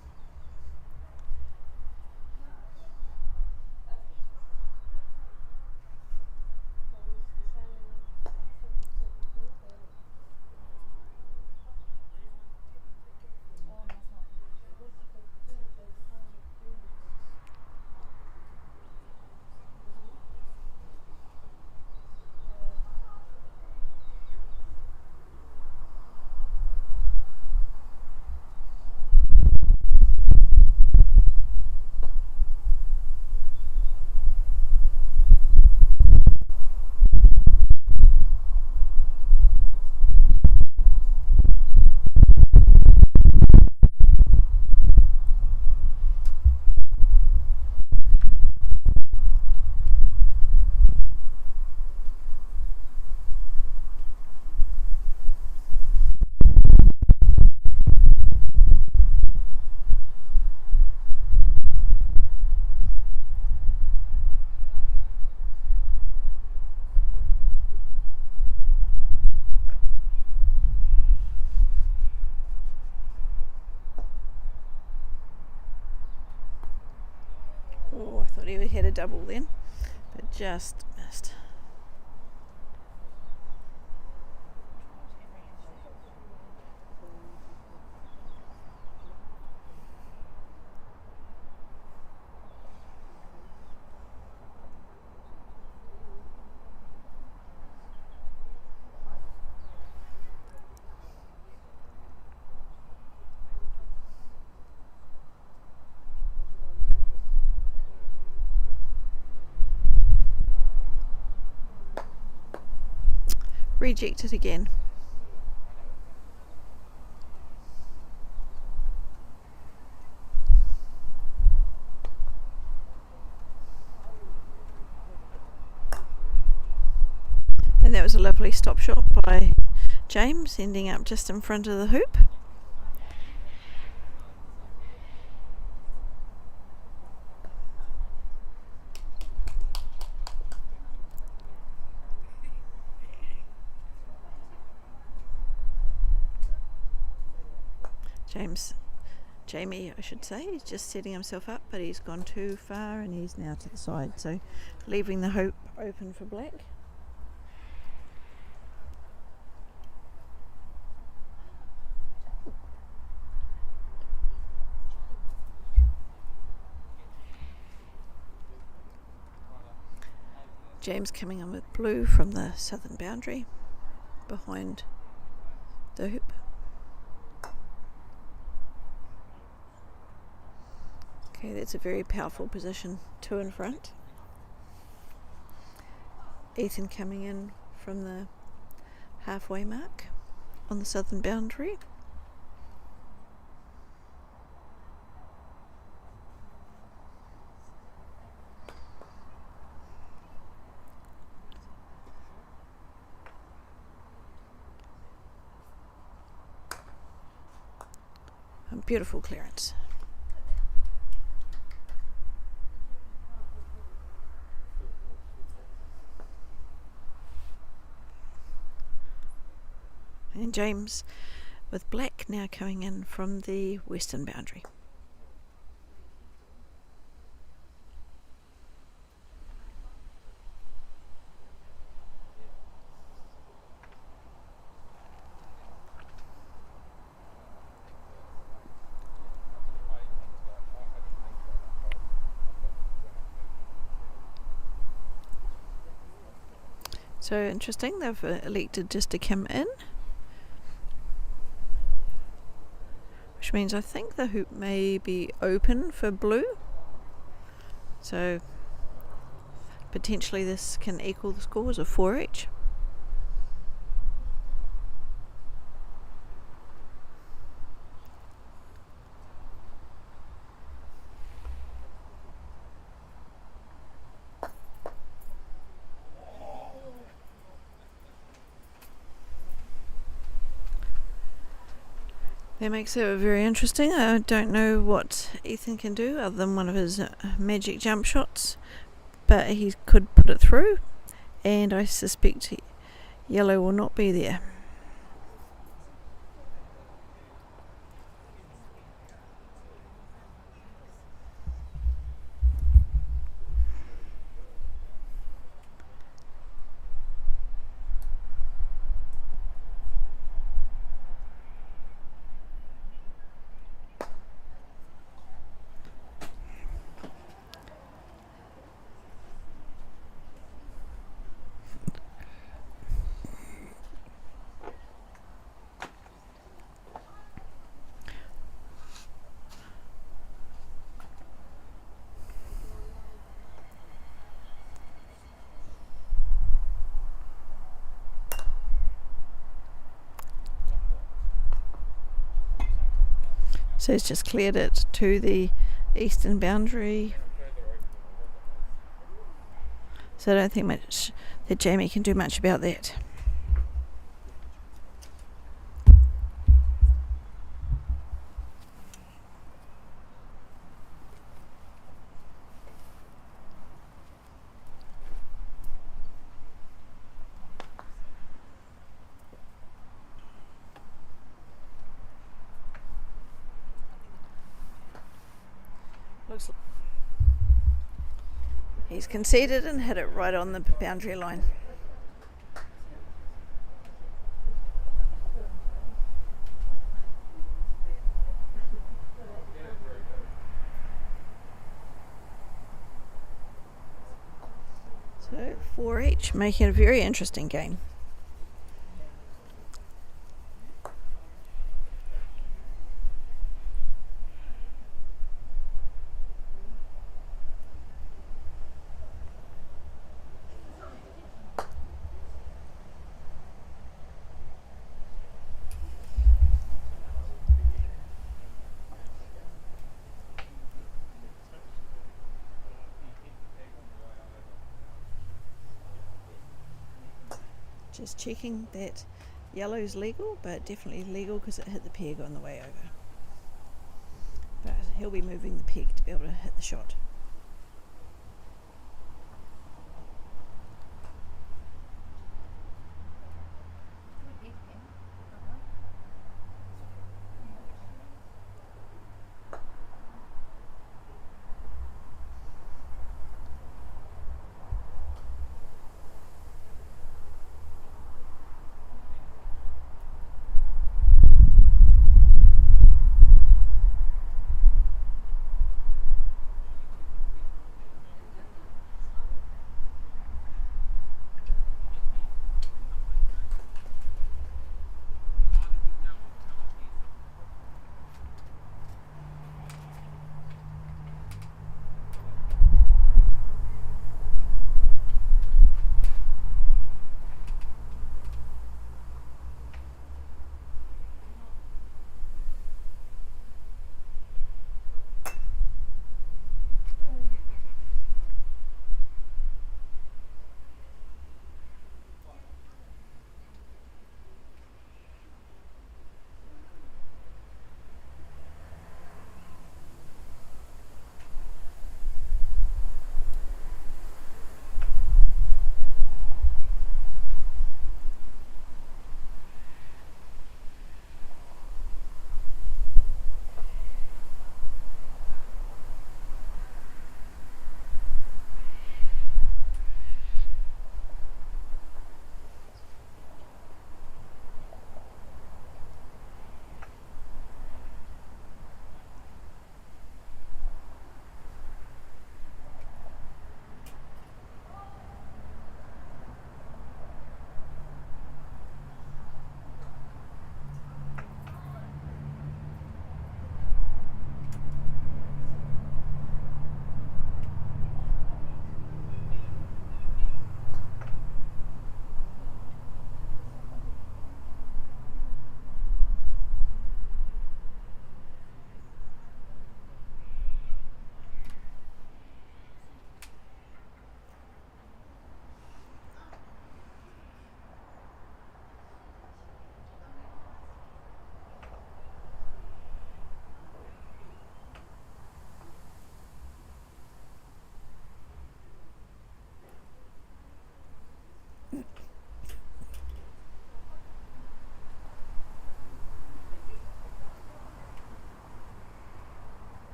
Oh, I thought he had a double then, but just missed. Rejected again. And that was a lovely stop shot by James, ending up just in front of the hoop. Jamie, I should say, he's just setting himself up, but he's gone too far and he's now to the side, so leaving the hoop open for black. James coming in with blue from the southern boundary behind the hoop. Okay, that's a very powerful position, 2 in front. Ethan coming in from the halfway mark on the southern boundary. A beautiful clearance. And James with black now coming in from the western boundary. So interesting, they've elected just to come in. Which means I think the hoop may be open for blue. So potentially this can equal the scores of 4 each. That makes it very interesting. I don't know what Ethan can do other than one of his magic jump shots, but he could put it through, and I suspect yellow will not be there. So it's just cleared it to the eastern boundary. So I don't think much that Jamie can do much about that. He's conceded and hit it right on the boundary line. So 4 each, making it a very interesting game. Just checking that yellow's legal, but definitely legal because it hit the peg on the way over. But he'll be moving the peg to be able to hit the shot.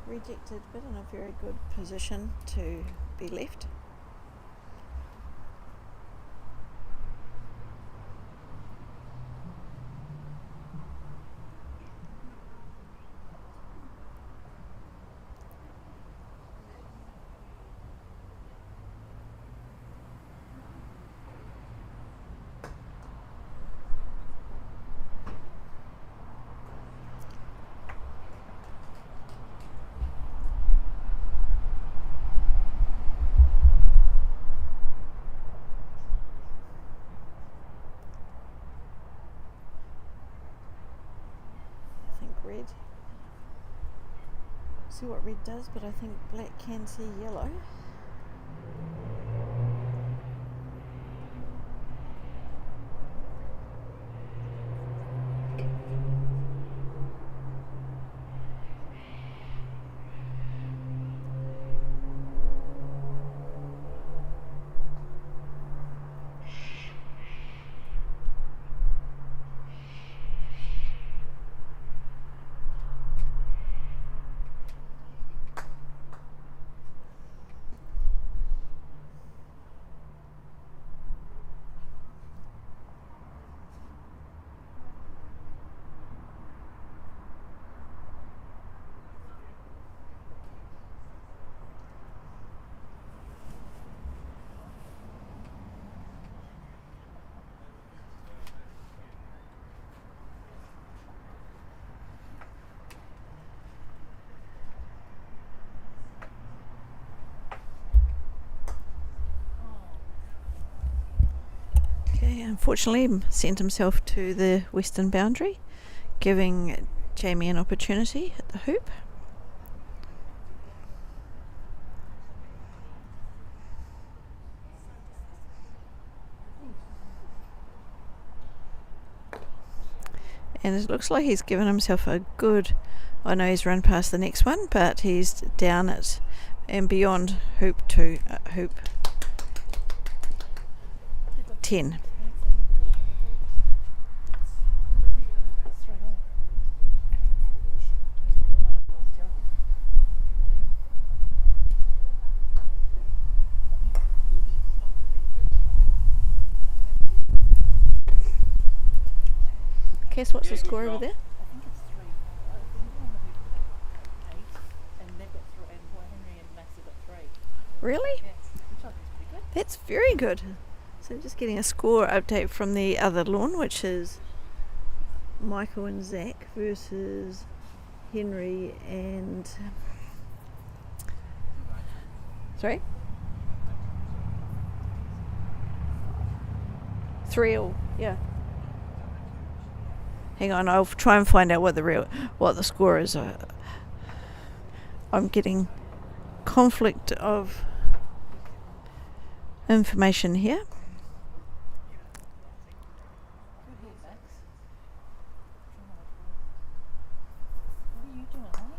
Rejected, but in a very good position to be left. Red. See what red does, but I think black can see yellow. unfortunately sent himself to the western boundary, giving Jamie an opportunity at the hoop. And it looks like he's given himself a good... I know he's run past the next one, but he's down at and beyond hoop 10. Guess what's the score over there? I think it's 3. I think on the hoop 8, and they've got 3, and Henry and Max have got 3. Really? Yes, which I think is pretty good. That's very good. So just getting a score update from the other lawn, which is Michael and Zach versus Henry and... Sorry? 3-all, yeah. Hang on, I'll try and find out what the score is. I'm getting conflict of information here. Good hit, Max. What are you doing, honey?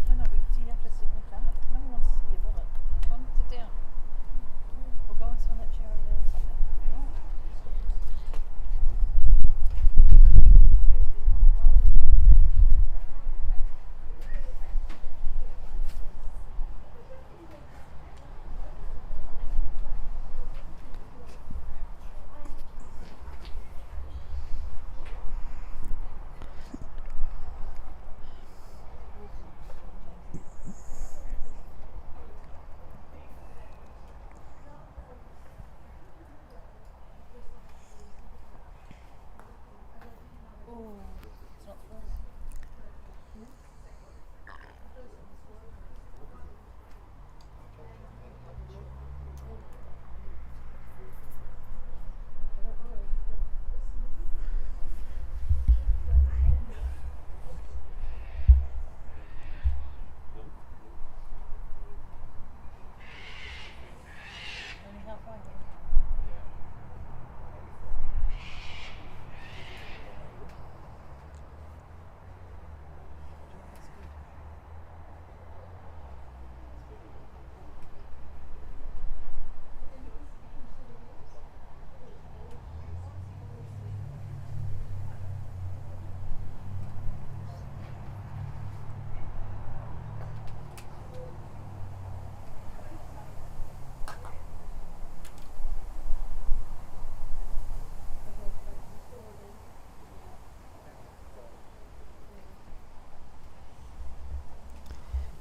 I know, but do you have to sit in the corner? No one wants to see your bullet. Come on, sit down. Or go and sit on that chair over there or something.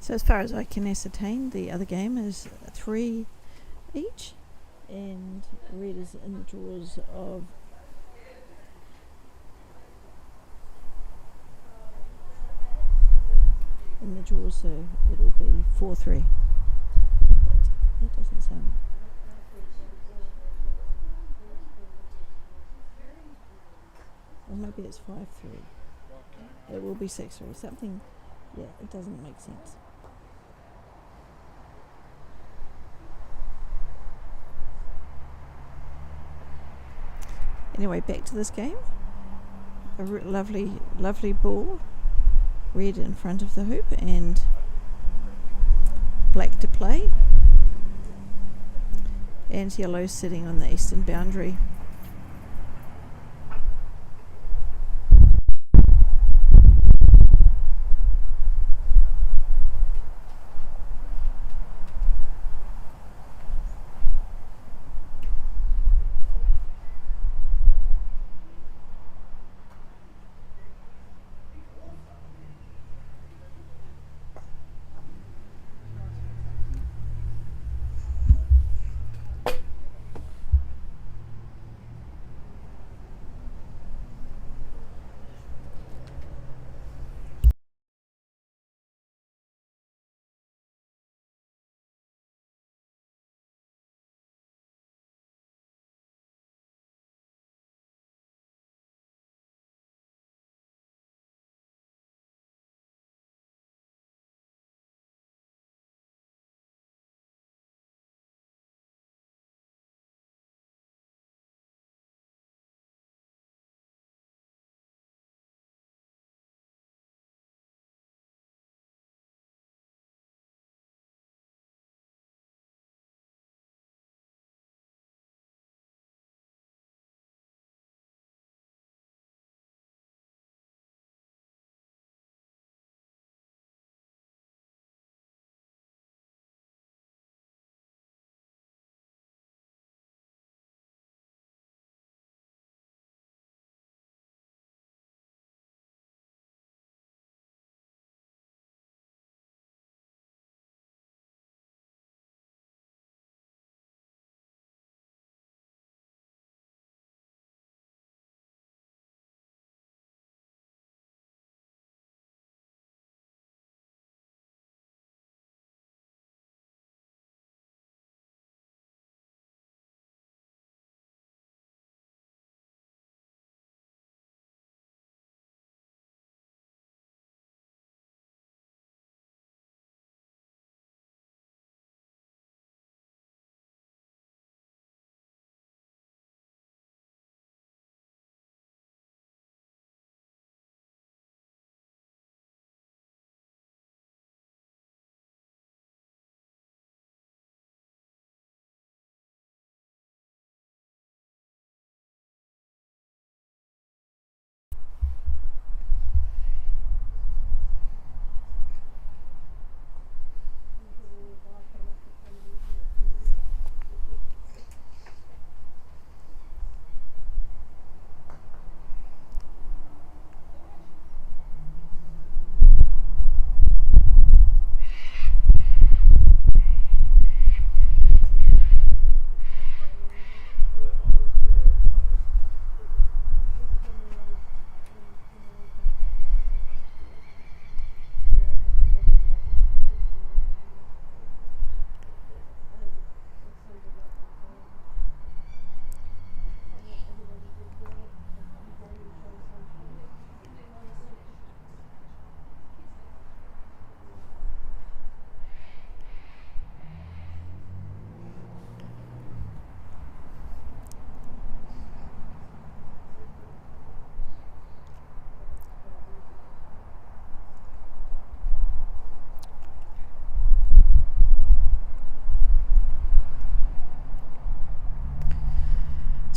So as far as I can ascertain, the other game is 3 each, and red is in the draws of so it'll be 4-3. But that doesn't sound... Or maybe it's 5-3. It will be 6-3. Something, yeah, it doesn't make sense. Anyway, back to this game. A lovely ball. Red in front of the hoop and black to play. And yellow sitting on the eastern boundary.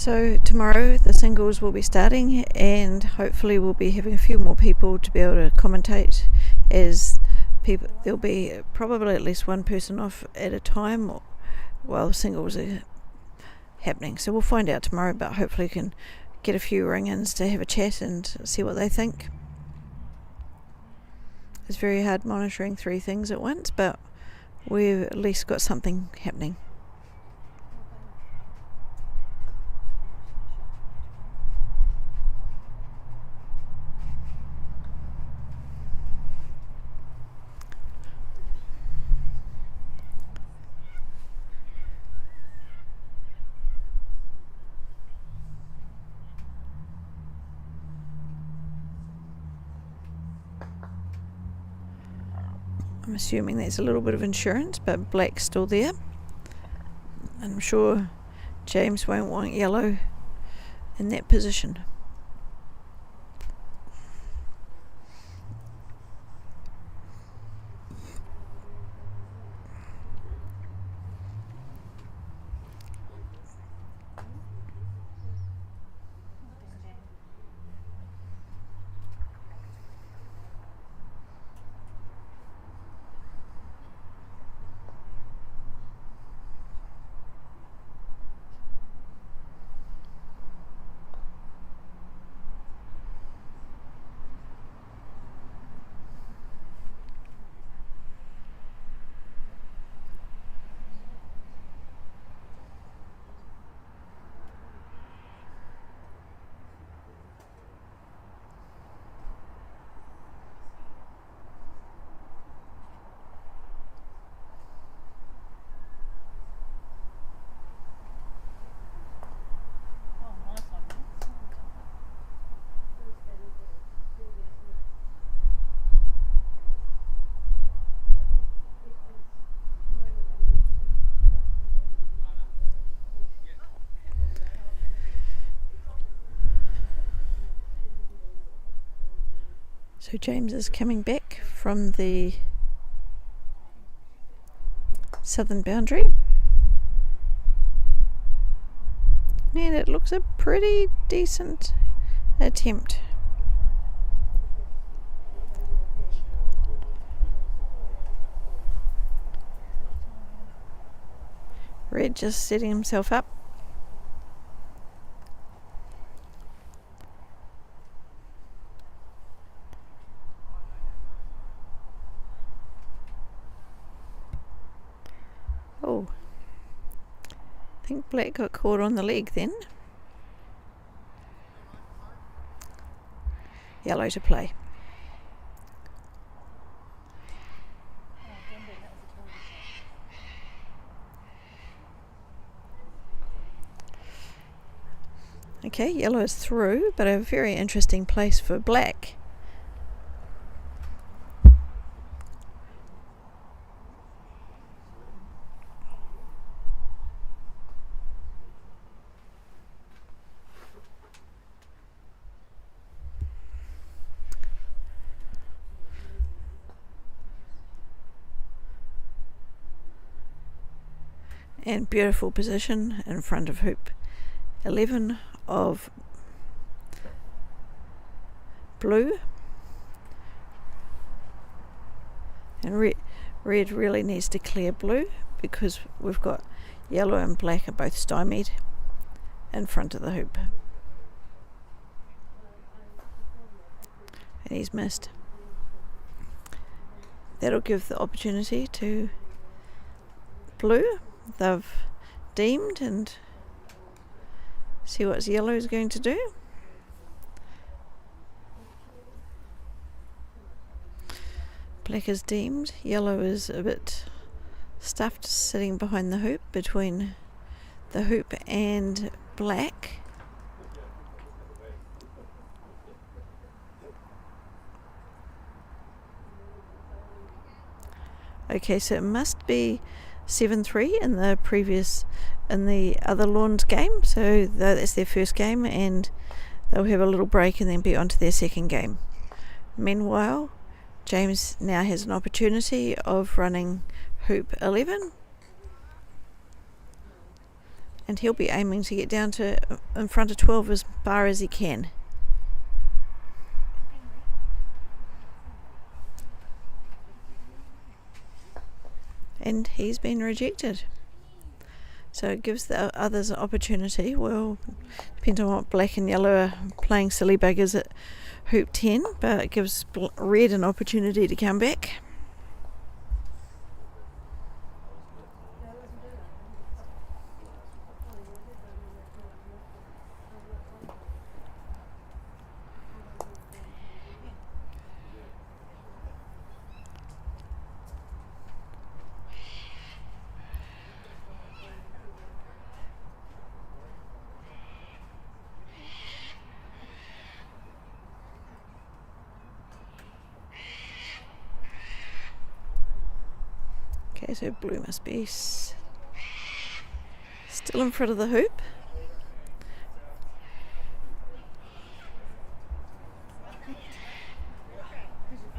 So tomorrow the singles will be starting, and hopefully we'll be having a few more people to be able to commentate, as there'll be probably at least one person off at a time while singles are happening. So we'll find out tomorrow, but hopefully we can get a few ring-ins to have a chat and see what they think. It's very hard monitoring 3 things at once, but we've at least got something happening. I'm assuming there's a little bit of insurance, but black's still there. I'm sure James won't want yellow in that position. So James is coming back from the southern boundary, and it looks a pretty decent attempt. Red just setting himself up. Oh, I think black got caught on the leg then. Yellow to play. Okay, yellow is through, but a very interesting place for black. And beautiful position in front of hoop 11 of blue, and red really needs to clear blue because we've got yellow and black are both stymied in front of the hoop, and he's missed. That'll give the opportunity to blue. They've deemed, and see what yellow is going to do. Black is deemed. Yellow is a bit stuffed, sitting behind the hoop, between the hoop and black. Okay, so it must be 7-3 in the other Lawns game, so that's their first game, and they'll have a little break and then be on to their second game. Meanwhile, James now has an opportunity of running hoop 11, and he'll be aiming to get down to in front of 12 as far as he can. And he's been rejected. So it gives the others an opportunity. Well, depends on what black and yellow are playing silly buggers at hoop 10, but it gives red an opportunity to come back. Okay, so blue must be still in front of the hoop.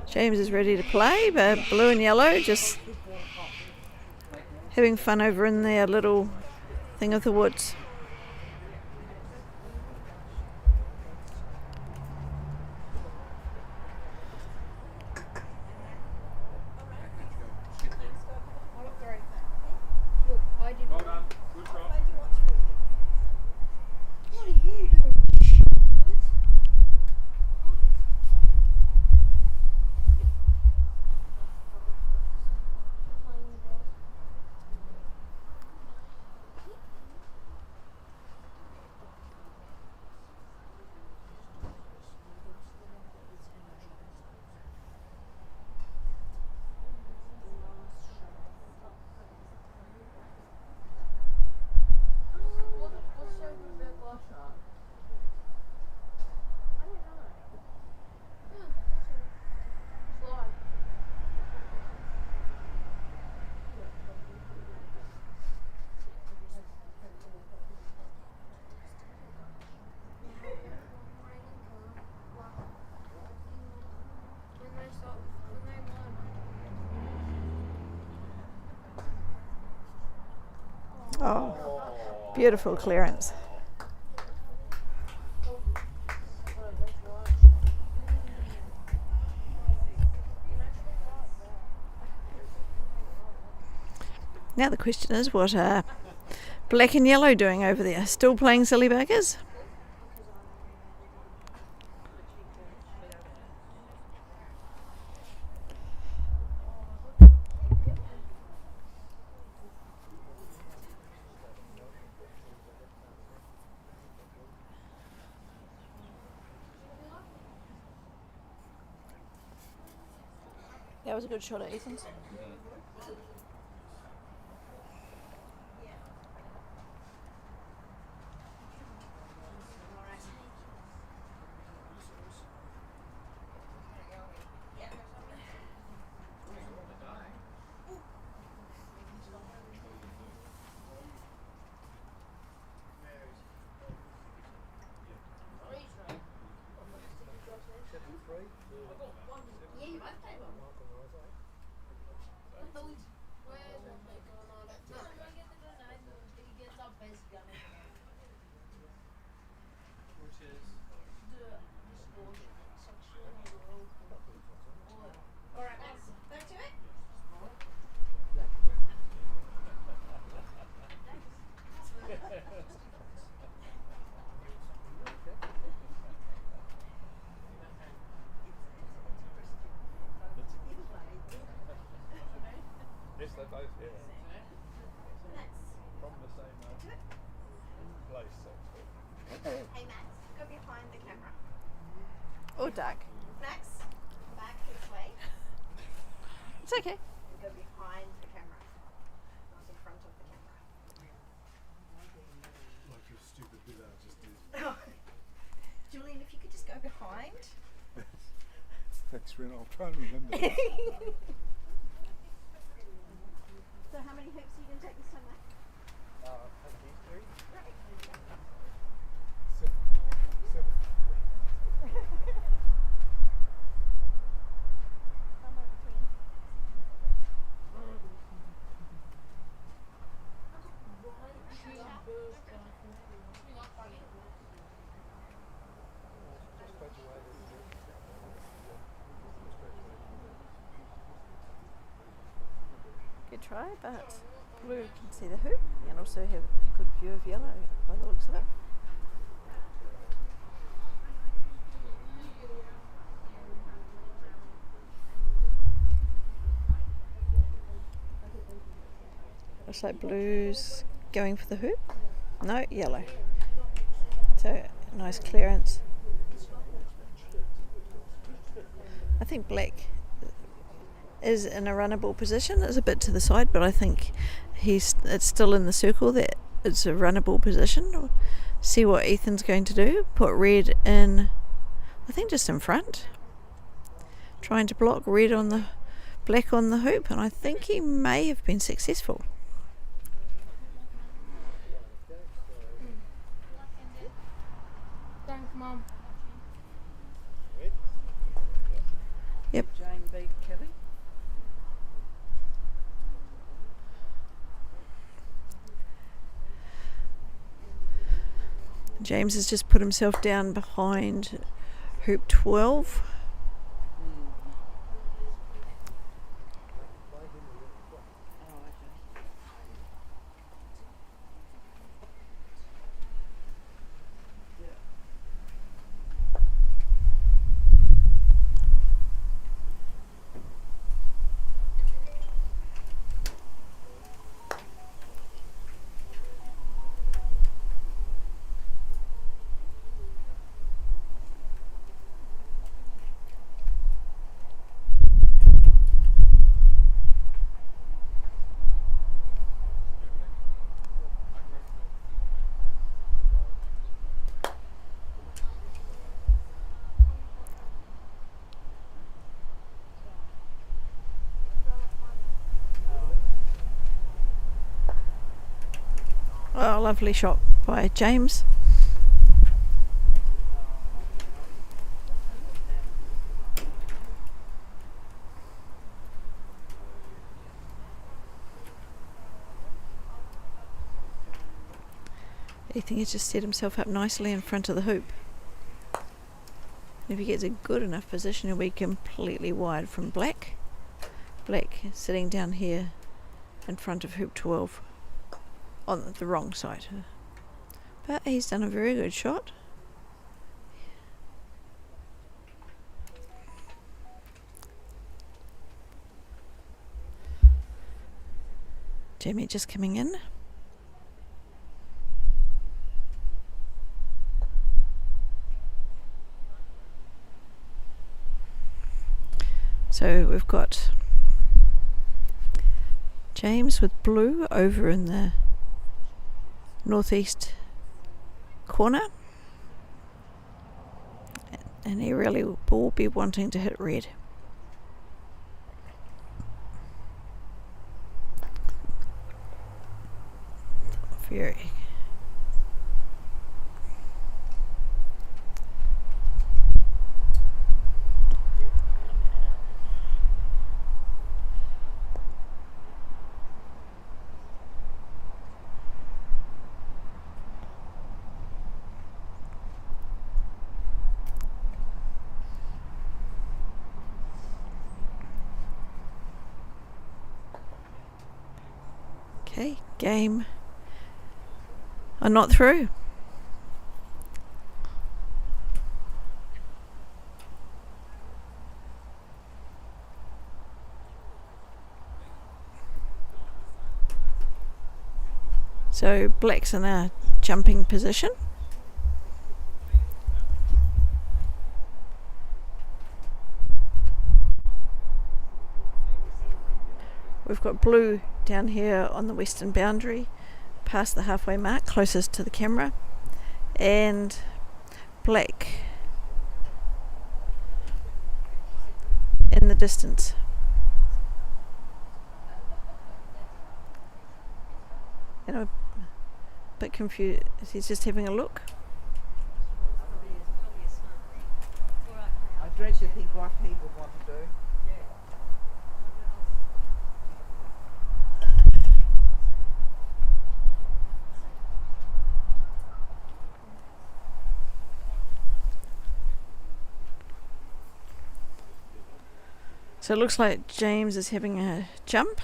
James is ready to play, but blue and yellow just having fun over in their little thing of the woods. Look, I did. Well done. Good shot. What are you doing? What's so good about glass shark? I don't know. Slide. Oh, beautiful clearance. Now the question is, what are black and yellow doing over there? Still playing silly buggers? That was a good shot at Ethan's. Yes, they both, yeah. From the same place, actually. Hey Max, go behind the camera. Or Doug. Max, back this way. It's okay. Go behind the camera, not in front of the camera. Like your stupid bit I just did. Julian, if you could just go behind. Thanks, Ren. I'll try and remember that. So how many hoops are you going to take this time, Max? Seven. Somewhere between. Right, try, but Blue can see the hoop and also have a good view of yellow by the looks of it. Looks like Blue's going for the hoop. No, yellow. So, nice clearance. I think Black is in a runnable position. It's a bit to the side, but I think it's still in the circle that it's a runnable position. See what Ethan's going to do. Put red in, I think just in front. Trying to block red on the black on the hoop, and I think he may have been successful. Thanks, Mum. Yep. Jane beat Kelly. James has just put himself down behind hoop 12. Oh, lovely shot by James. Ethan has just set himself up nicely in front of the hoop. If he gets a good enough position, he'll be completely wide from Black. Black sitting down here in front of hoop 12 on the wrong side. But he's done a very good shot. Jamie just coming in. So we've got James with Blue over in the northeast corner, and he really will be wanting to hit red. Very. Okay, game are not through. So Black's in a jumping position. We've got Blue down here on the western boundary, past the halfway mark, closest to the camera, and Black in the distance. And I'm a bit confused. He's just having a look. I dread to think what he would want to do. So it looks like James is having a jump.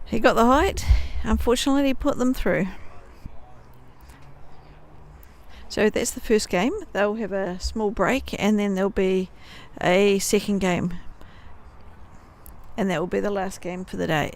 He got the height. Unfortunately, he put them through. So that's the first game. They'll have a small break and then there'll be a second game. And that will be the last game for the day.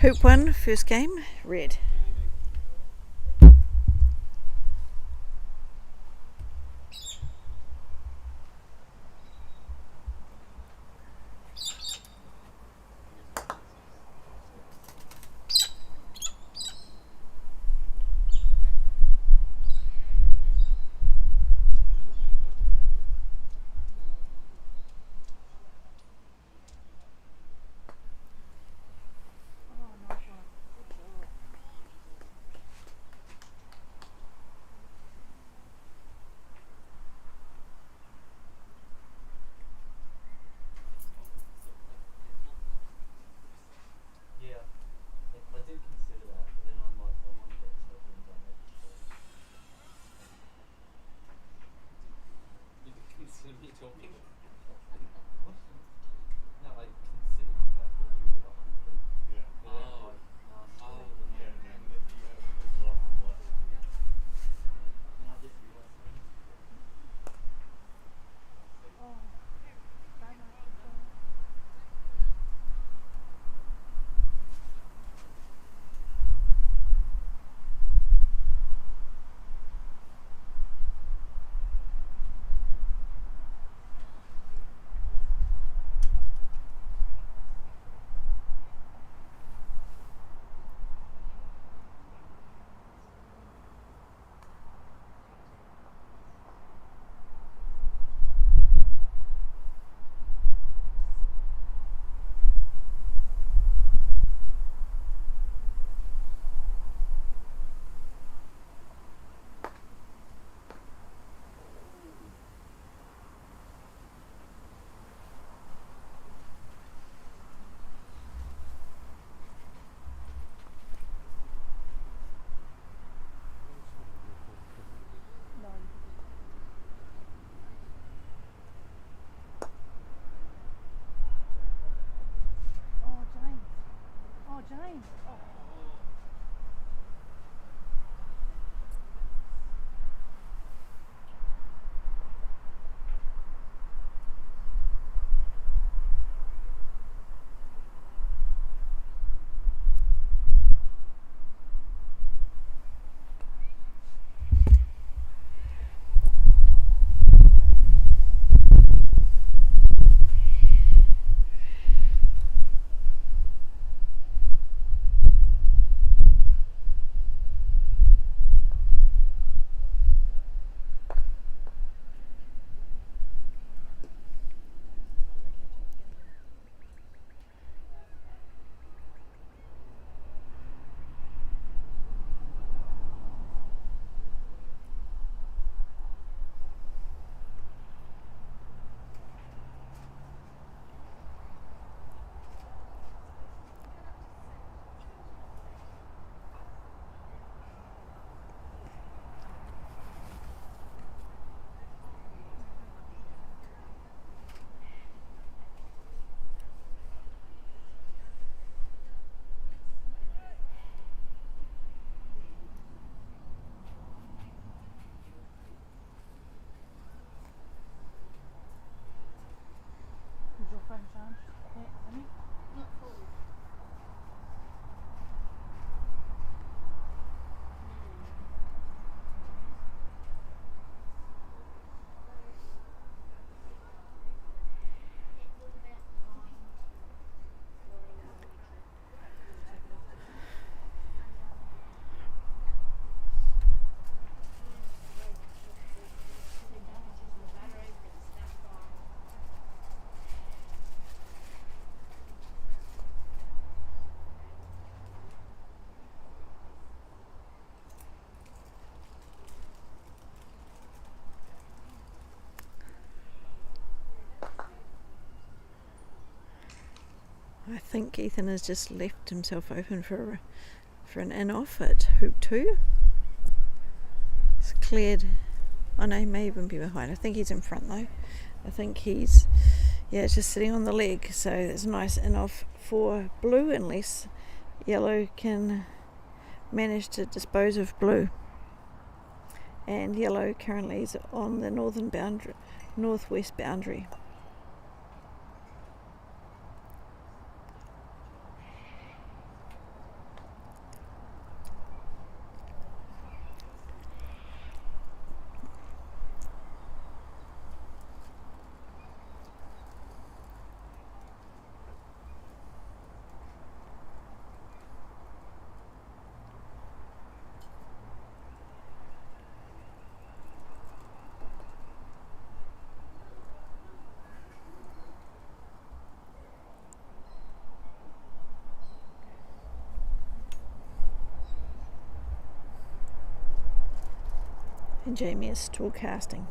Hoop 1, first game, red. Yeah, I did consider that, but then I'm like, I want to get myself in direction. You did consider me talking? What? No, I considered the fact that you were behind them. Yeah. Oh. Oh. Yeah, and then you had a bit of left and left. And I just realised something. James. Oh. Is your phone charged? Yeah, Annie? Not fully. It was about 9 morning I think Ethan has just left himself open for an in-off at hoop 2. It's cleared. Oh no, he may even be behind. I think he's in front though. I think he's, yeah, it's just sitting on the leg. So it's a nice in-off for blue unless yellow can manage to dispose of blue. And yellow currently is on the northwest boundary. And Jamie is still casting.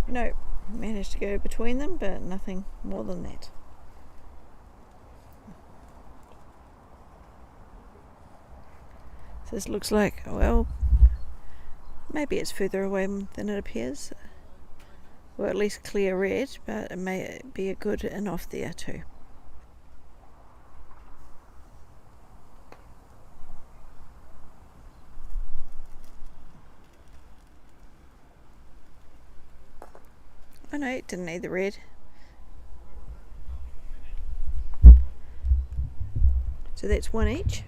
No, managed to go between them, but nothing more than that. So this looks like, well, maybe it's further away than it appears. Or at least clear red, but it may be a good in off there too. Oh no, it didn't need the red. So that's one each.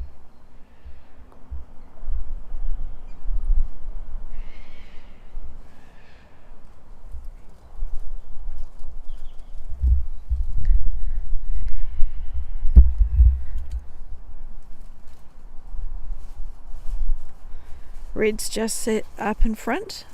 Red's just set up in front.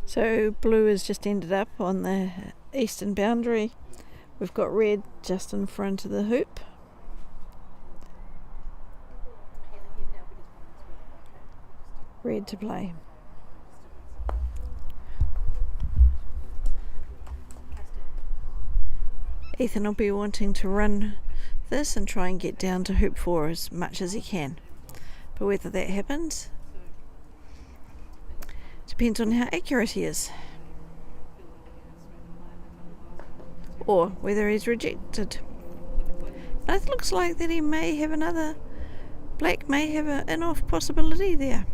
So blue has just ended up on the eastern boundary. We've got red just in front of the hoop. Red to play. Ethan will be wanting to run this and try and get down to hoop 4 as much as he can. But whether that happens depends on how accurate he is. Or whether he's rejected. It looks like that he may have another, black may have an in-off possibility there.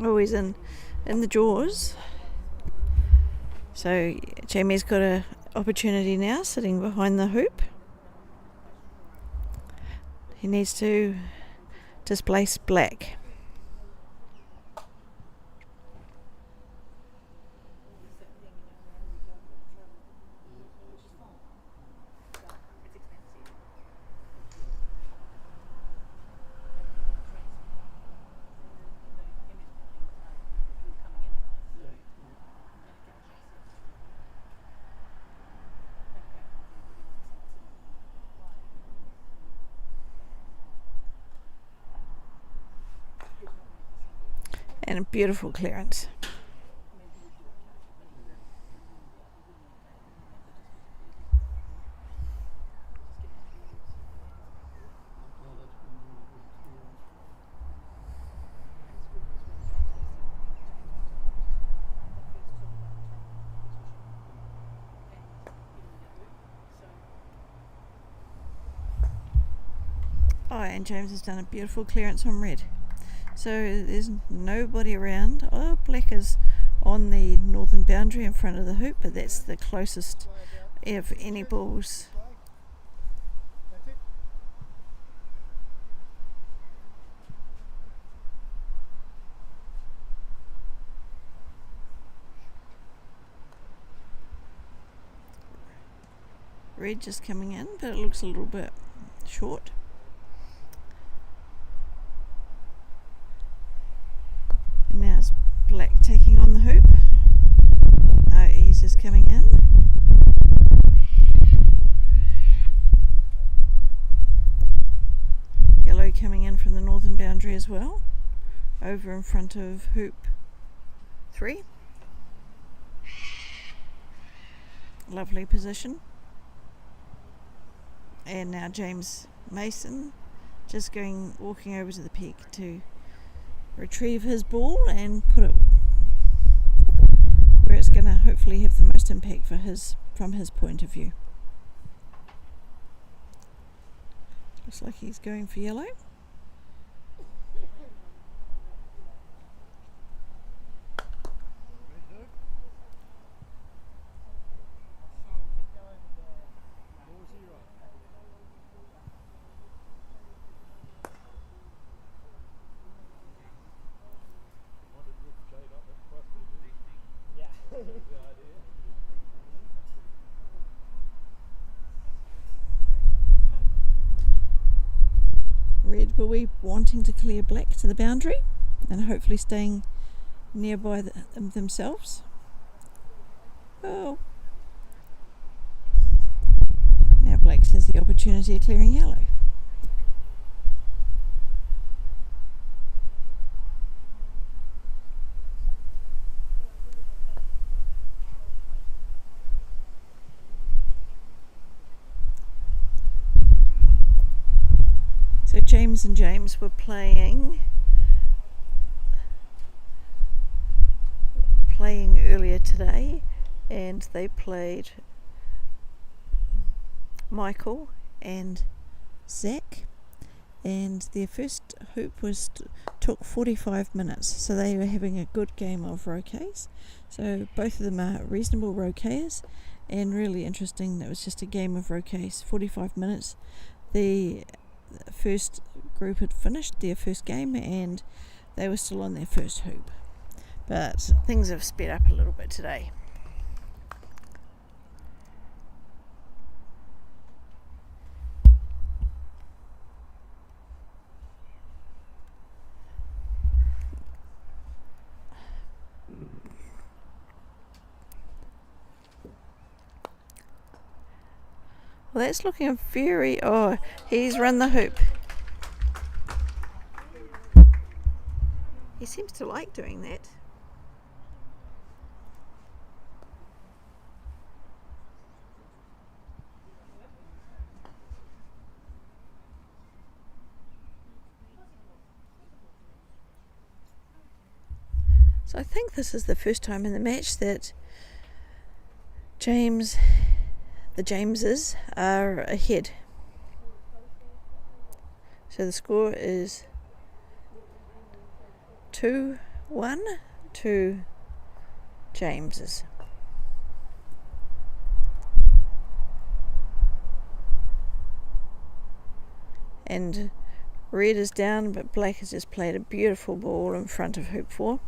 Oh, he's in the jaws. So Jamie's got an opportunity now sitting behind the hoop. He needs to displace black. And a beautiful clearance. Oh, and James has done a beautiful clearance on red. So there's nobody around. Oh, black is on the northern boundary in front of the hoop, but that's the closest of any balls. Red just coming in, but it looks a little bit short. And now it's black taking on the hoop. No, he's just coming in. Yellow coming in from the northern boundary as well. over in front of hoop 3. Lovely position. And now James Mason just walking over to the peak to retrieve his ball and put it where it's going to hopefully have the most impact from his point of view. Looks like he's going for yellow. Red buoy wanting to clear black to the boundary and hopefully staying nearby themselves. Oh. Now black has the opportunity of clearing yellow. So James and James were playing earlier today, and they played Michael and Zach, and their first hoop took 45 minutes, so they were having a good game of roquets. So both of them are reasonable roquets, and really interesting. That was just a game of roquets, 45 minutes. The first group had finished their first game and they were still on their first hoop, but things have sped up a little bit today. Well, that's looking very... Oh, he's run the hoop. He seems to like doing that. So I think this is the first time in the match that the Jameses are ahead. So the score is 2-1 to Jameses. And red is down, but black has just played a beautiful ball in front of hoop 4.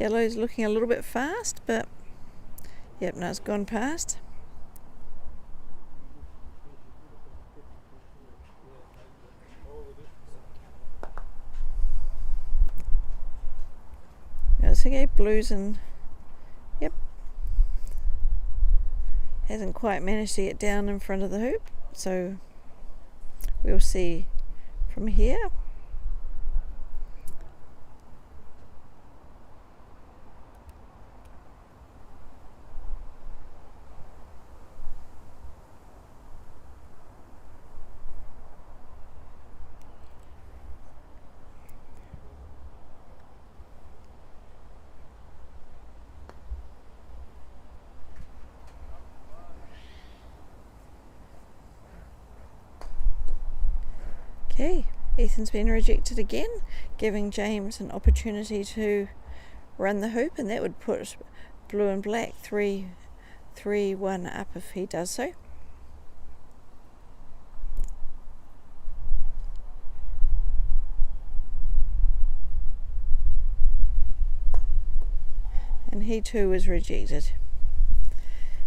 Yellow's looking a little bit fast, but yep, now it's gone past. No, it's okay, blues and yep. Hasn't quite managed to get down in front of the hoop, so we'll see from here. Okay, Ethan's been rejected again, giving James an opportunity to run the hoop, and that would put blue and black 3-1 up if he does so. And he too was rejected.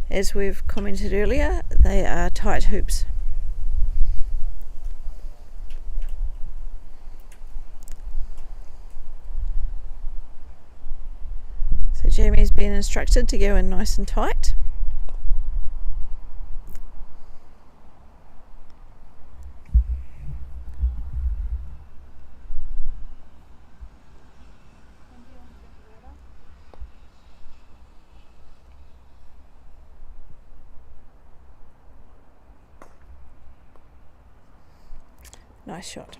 As we've commented earlier, they are tight hoops. So Jamie's been instructed to go in nice and tight. Nice shot.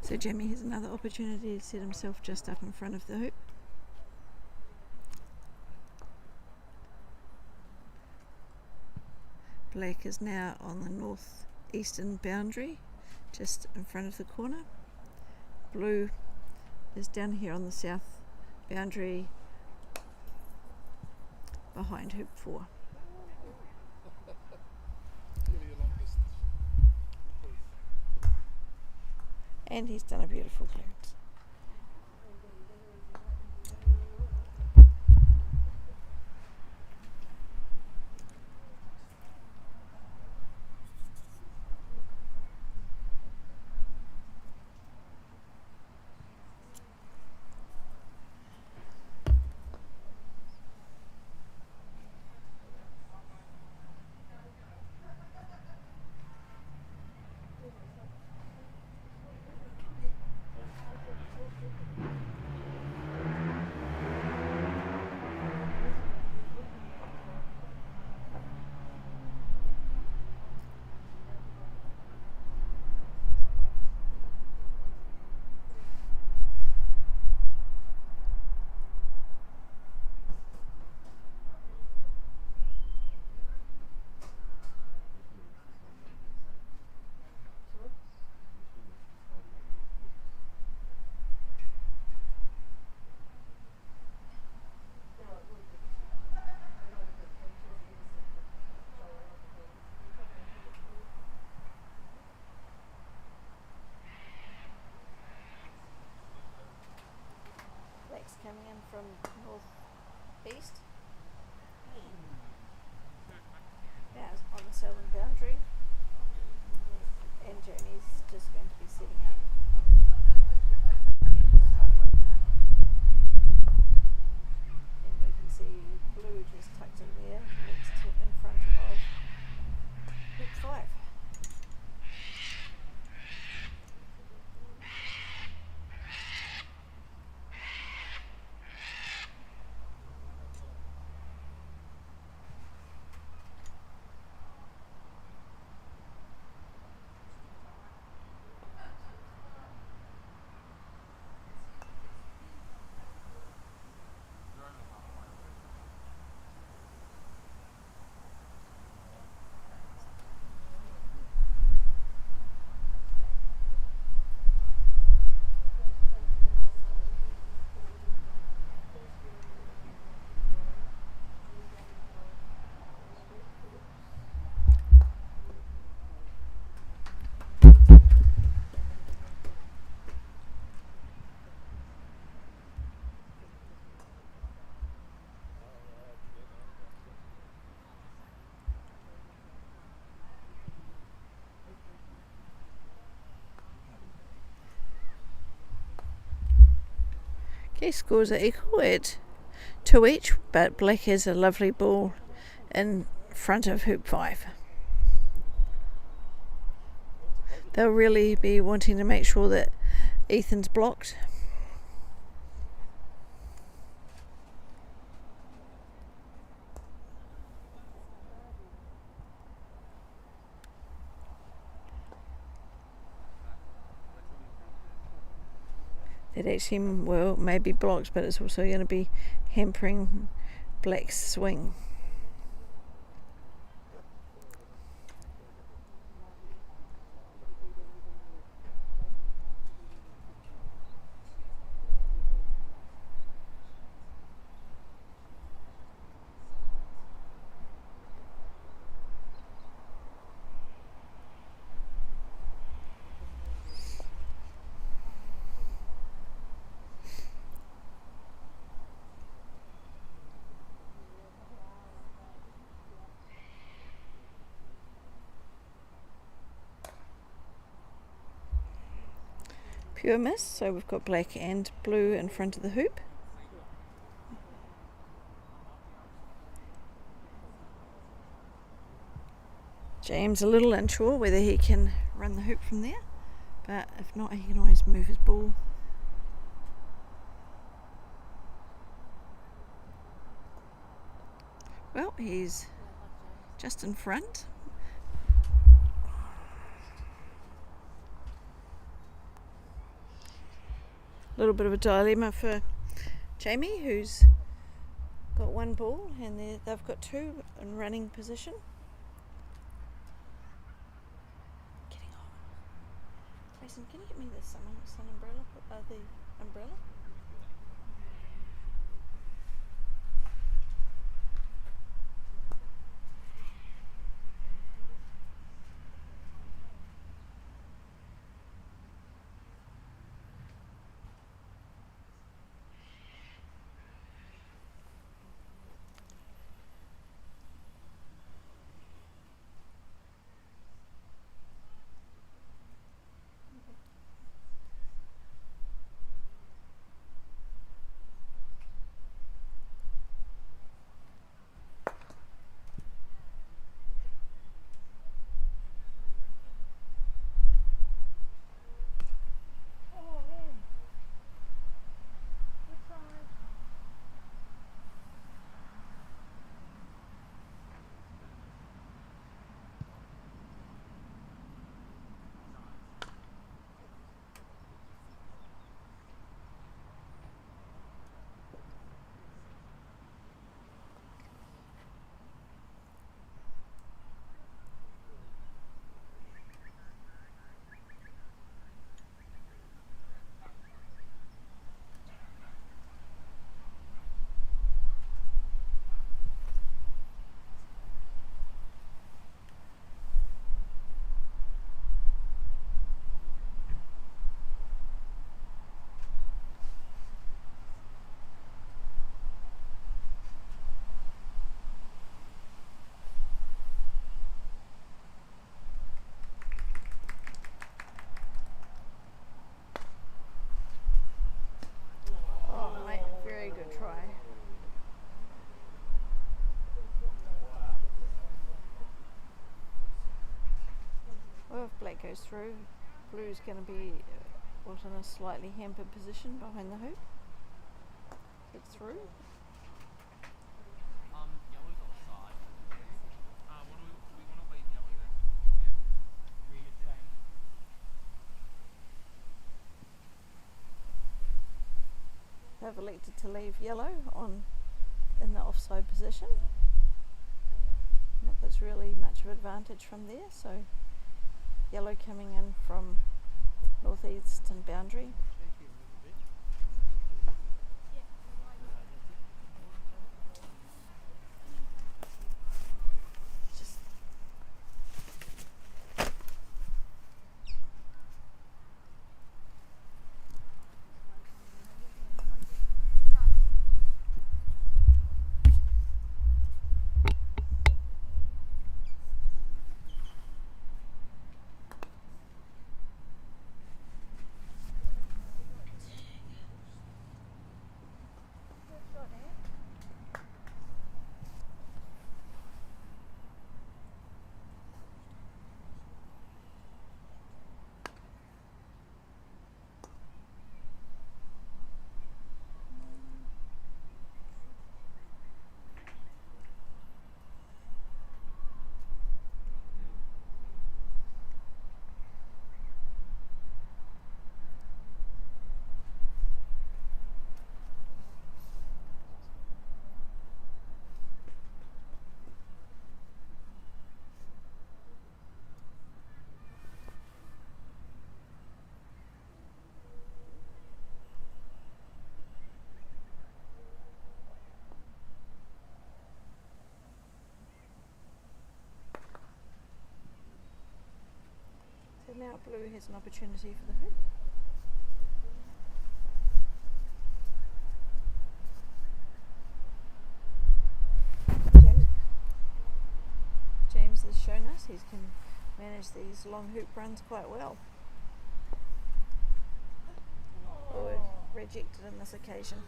So Jamie has another opportunity to set himself just up in front of the hoop. Black is now on the northeastern boundary, just in front of the corner. Blue is down here on the south boundary, behind hoop 4. And he's done a beautiful clearance. Black's coming in from northeast. Now it's on the southern boundary. And Jamie's just going to be setting up. And we can see blue just tucked in there next to in front of hoop 5. Okay, scores are equal at 2 each, but Black has a lovely ball in front of hoop 5. They'll really be wanting to make sure that Ethan's blocked. That actually, well, may be blocked, but it's also going to be hampering Black's swing. pure miss, so we've got black and blue in front of the hoop. James a little unsure whether he can run the hoop from there, but if not, he can always move his ball. Well, he's just in front. A little bit of a dilemma for Jamie, who's got one ball and they've got two in running position. Getting on. Grayson, can you get me the sun umbrella? The umbrella? Well, if black goes through, blue's going to be in a slightly hampered position behind the hoop. Kick through. Yellow's offside. We want to leave yellow there. They've elected to leave yellow in the offside position. Not that's really much of advantage from there, so yellow coming in from northeastern boundary. So now blue has an opportunity for the hoop. James has shown us he can manage these long hoop runs quite well. rejected on this occasion.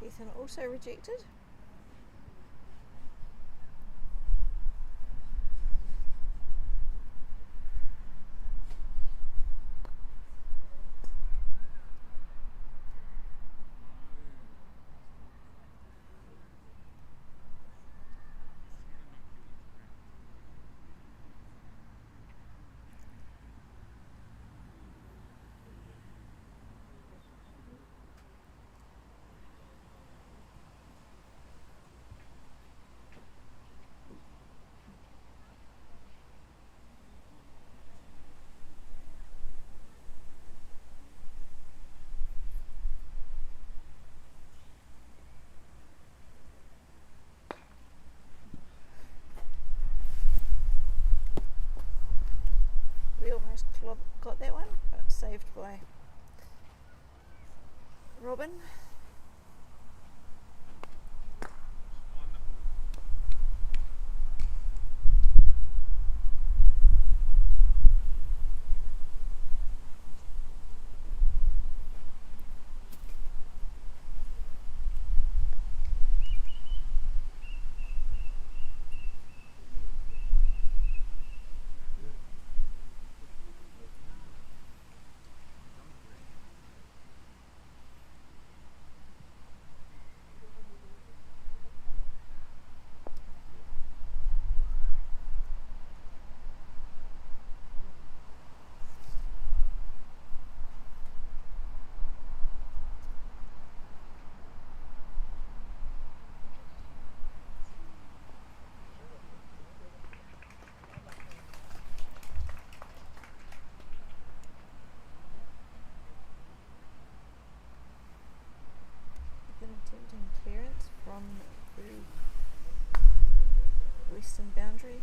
Ethan also rejected. We almost got that one, but saved by Robin. Attempting clearance from the western boundary.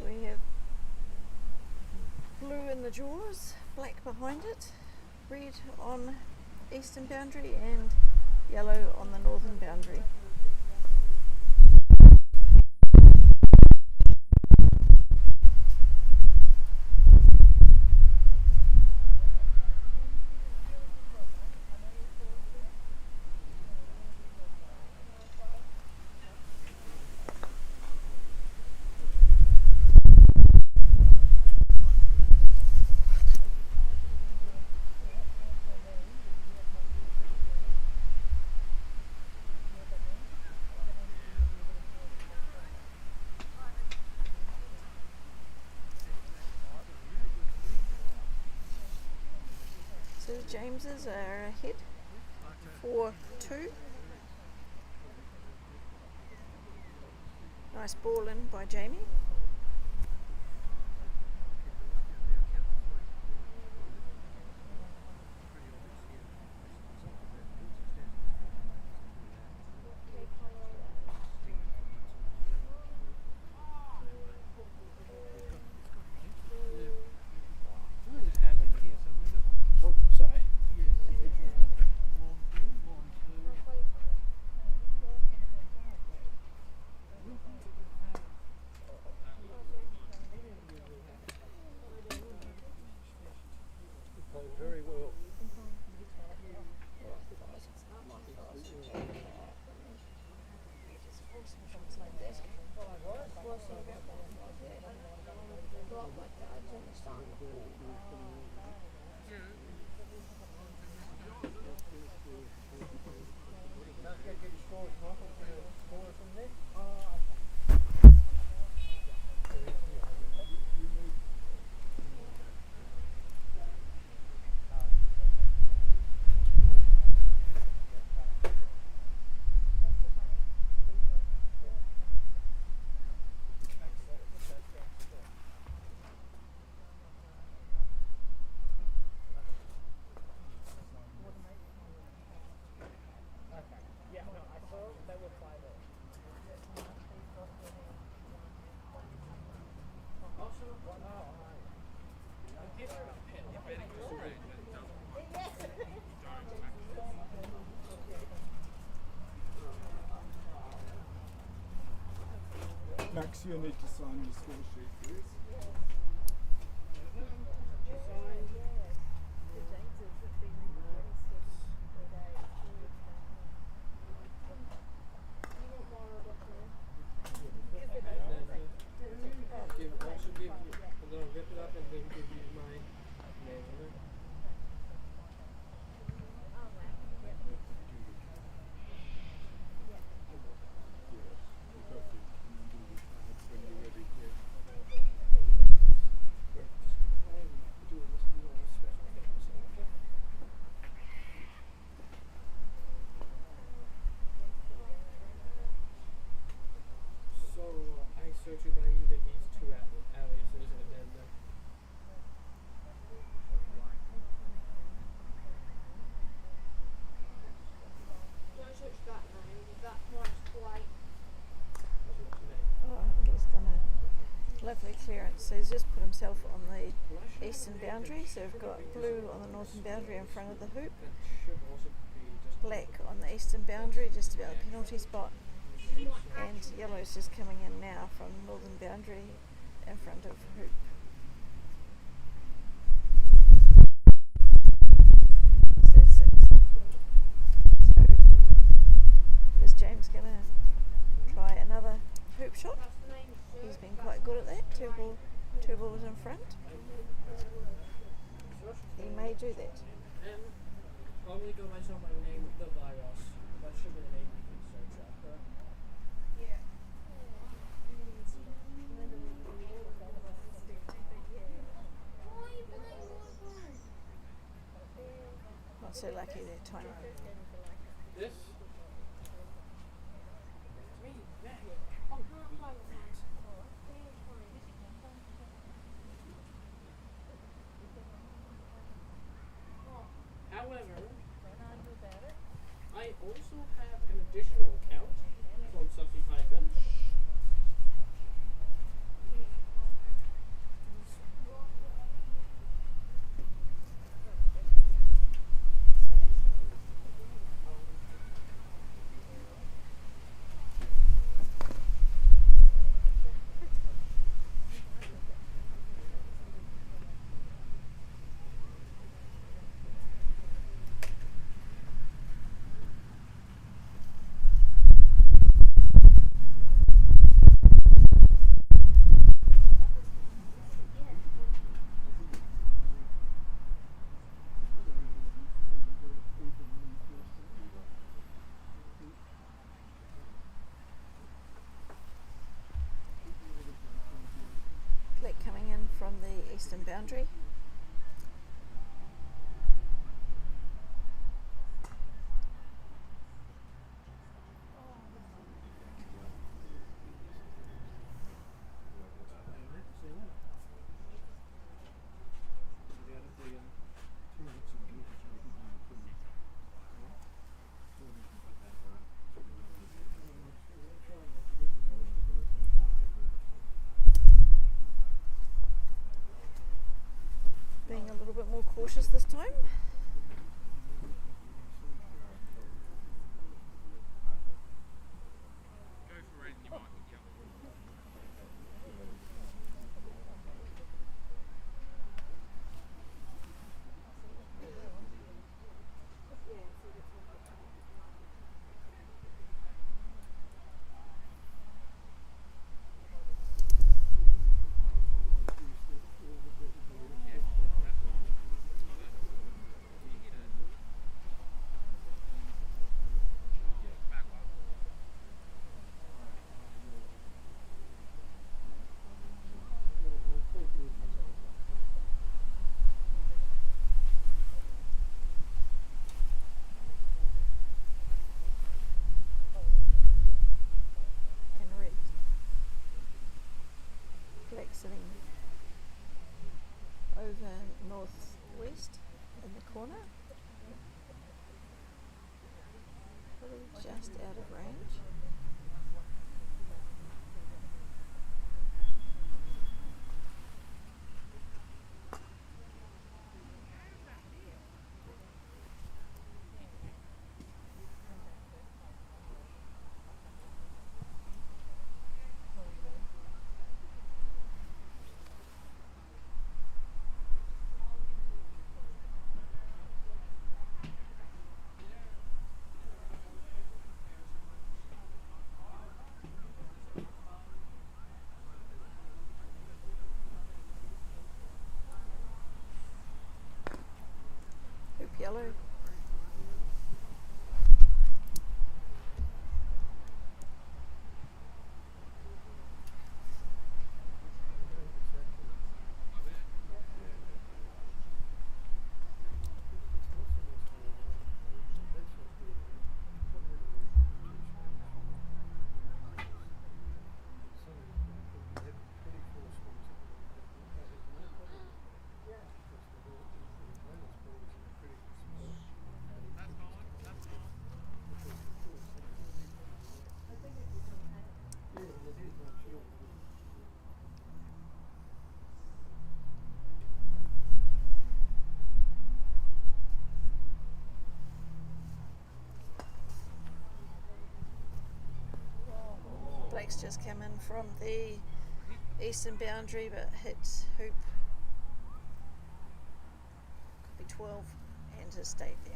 We have blue in the jaws, black behind it, red on eastern boundary and yellow on the northern boundary. So the Jameses are ahead 4-2. Nice ball in by Jamie. Max, you need to sign your score sheet, please. I'm gonna rip it up and then give you my name on it. So I search you by either these two aliases and then Don't search that name. That one's quite. Oh, he's done a lovely clearance. So he's just put himself on the eastern boundary. So we've got blue on the northern boundary in front of the hoop, black on the eastern boundary just about the penalty spot, and yellow's just coming in now from northern boundary in front of hoop. So 6. So is James gonna try another hoop shot? He's been quite good at that. Two balls in front. He may do that. I'm gonna go myself by the name of the virus. That should be the name you can search up, correct? Yeah. Not so lucky that time. This? However, I also have an additional account from Sussy Python. Black coming in from the eastern boundary. Being a little bit more cautious this time. And red. Black sitting over northwest in the corner. Probably just out of range. strikes just come in from the eastern boundary, but hit hoop. Could be 12 and has stayed there.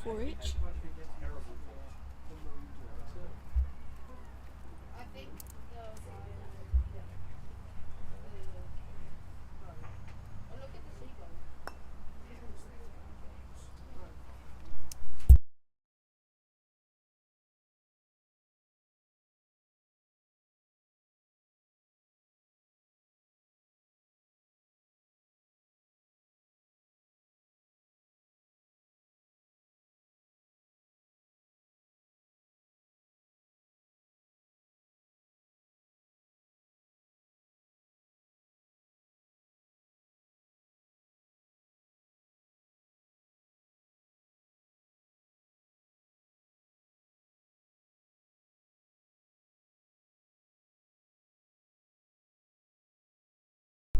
4 each. I think the oh, look at the seagull.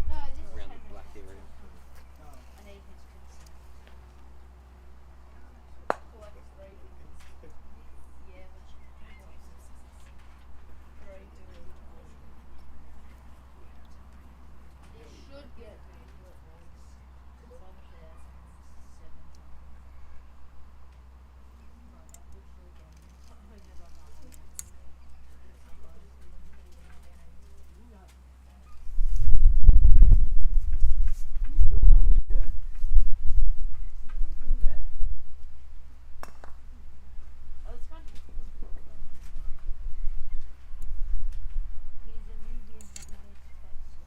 No, this is Around the Henry. black area. I need his consent. Like 3. Yeah, but you can what? 3 to it should get me to at least 1,700. Right, I'll put through again. I never mind. Oh, it's funny. He's a newbie and he needs tests.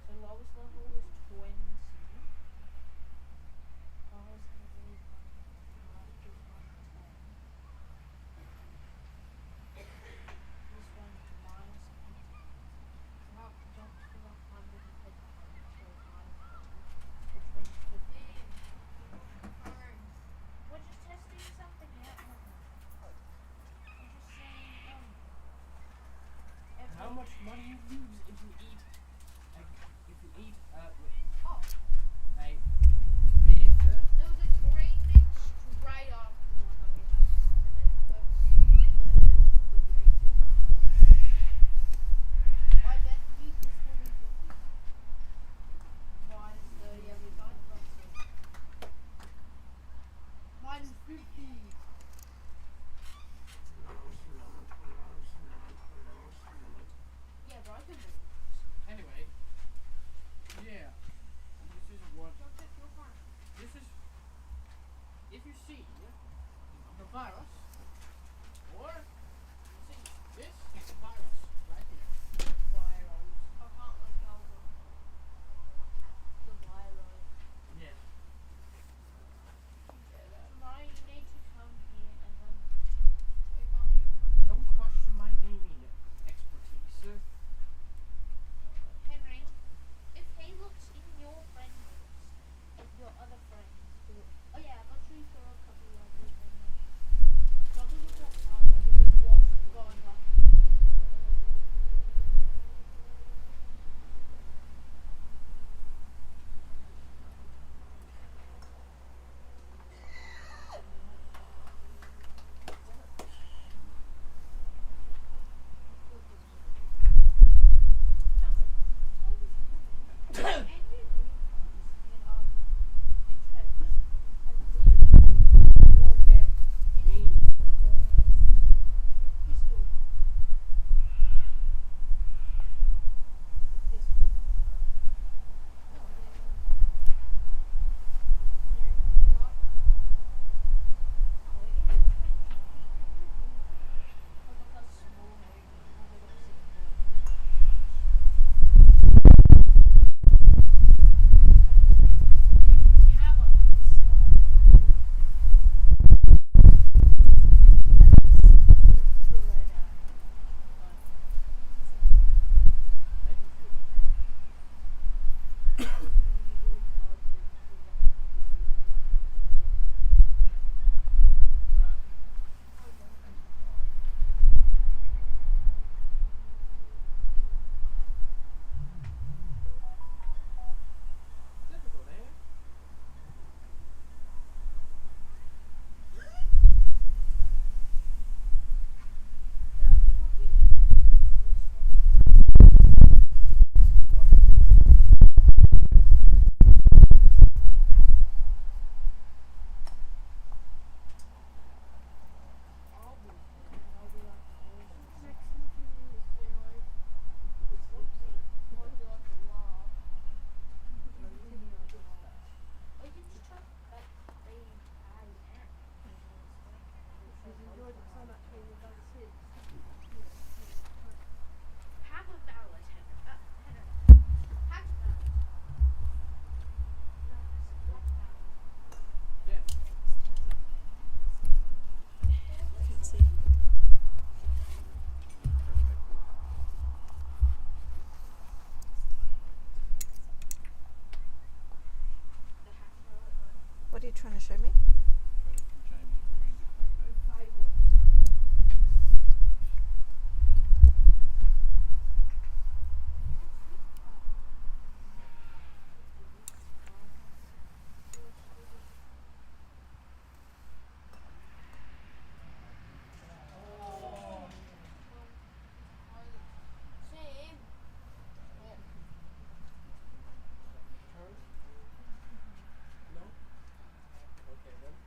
So lowest level was 20. Highest level is 1, highest is 110. This one's minus 18. How jump to 100 and hit 100, so highest level, which means 15. We're just testing something out. I'm just saying, How much money you lose if you eat a big there was a green thing straight after the one that we had, and then the green thing. I bet you this will be 50. Minus 30 every time. Minus 50. Yeah, but I could do Anyway, yeah. This is what. This is. If you see the virus, or see this is the virus right here. virus. I can't let go of the virus. Yeah. Tomorrow you need to come here and then Don't question my gaming expertise. Henry, if he looks in your friend list, your other friends, oh yeah, I'll show you for a couple of others. you trying to show me? Photo from Jamie agreeing to prepay. Sam. No? Okay then.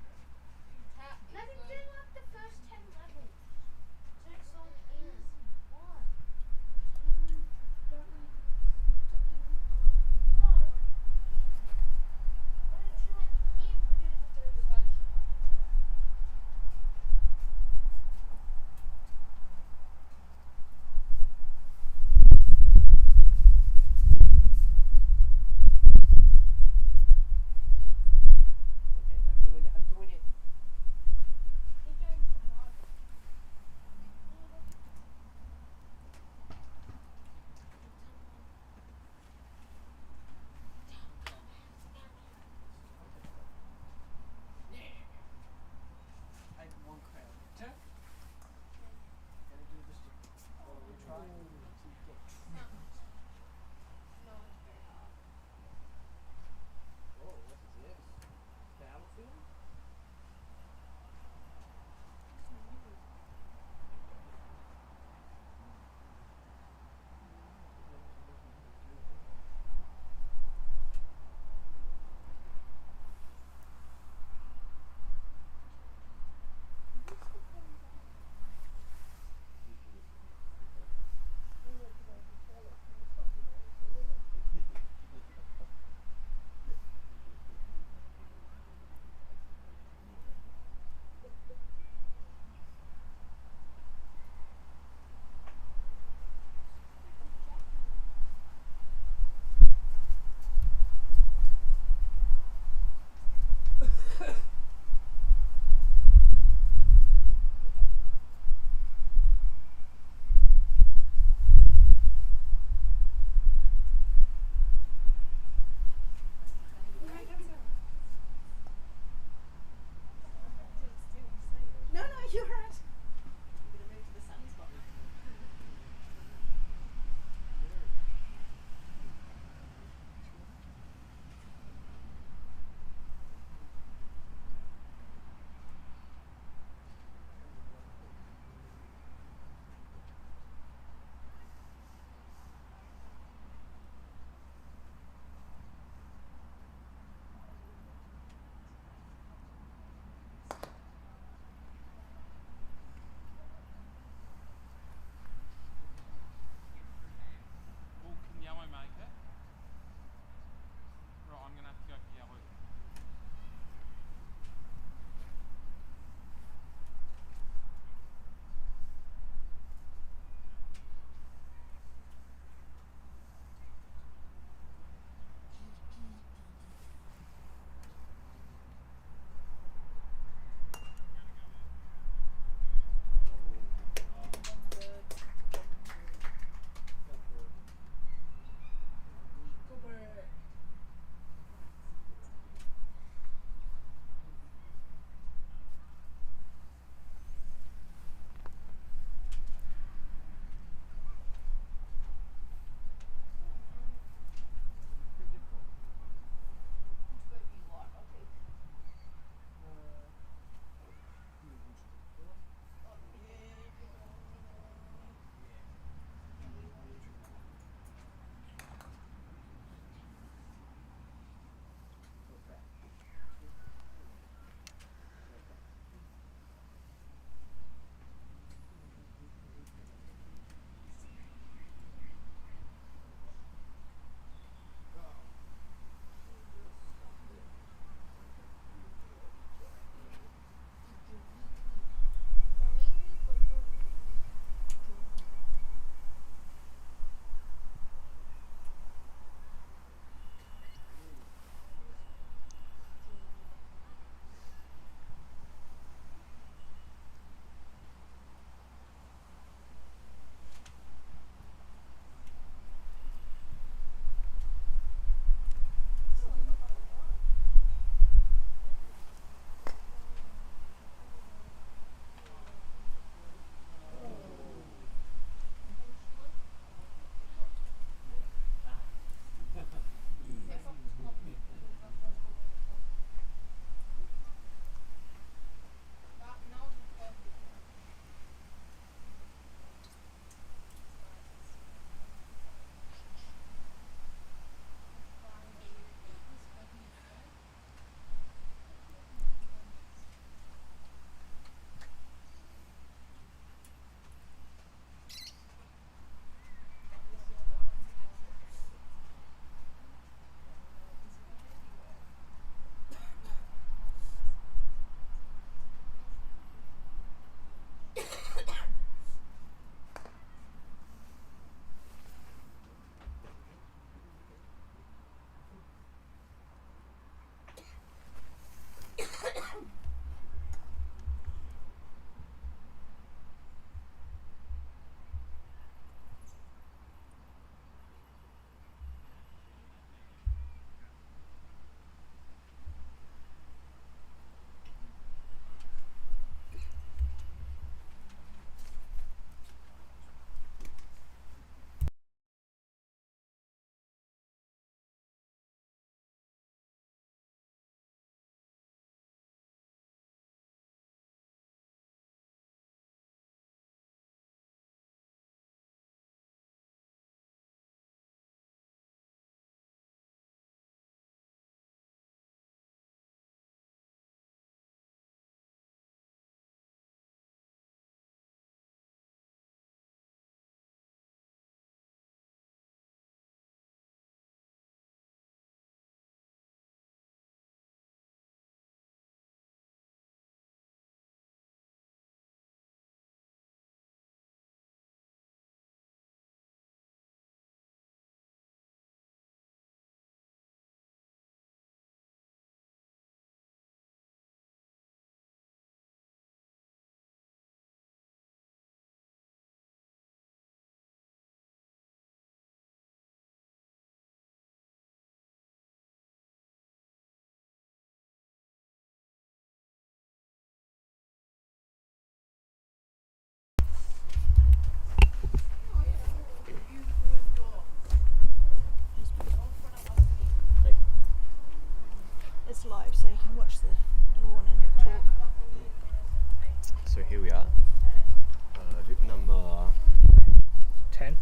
live so you can watch the lawn and talk. So here we are. Hoop number 10.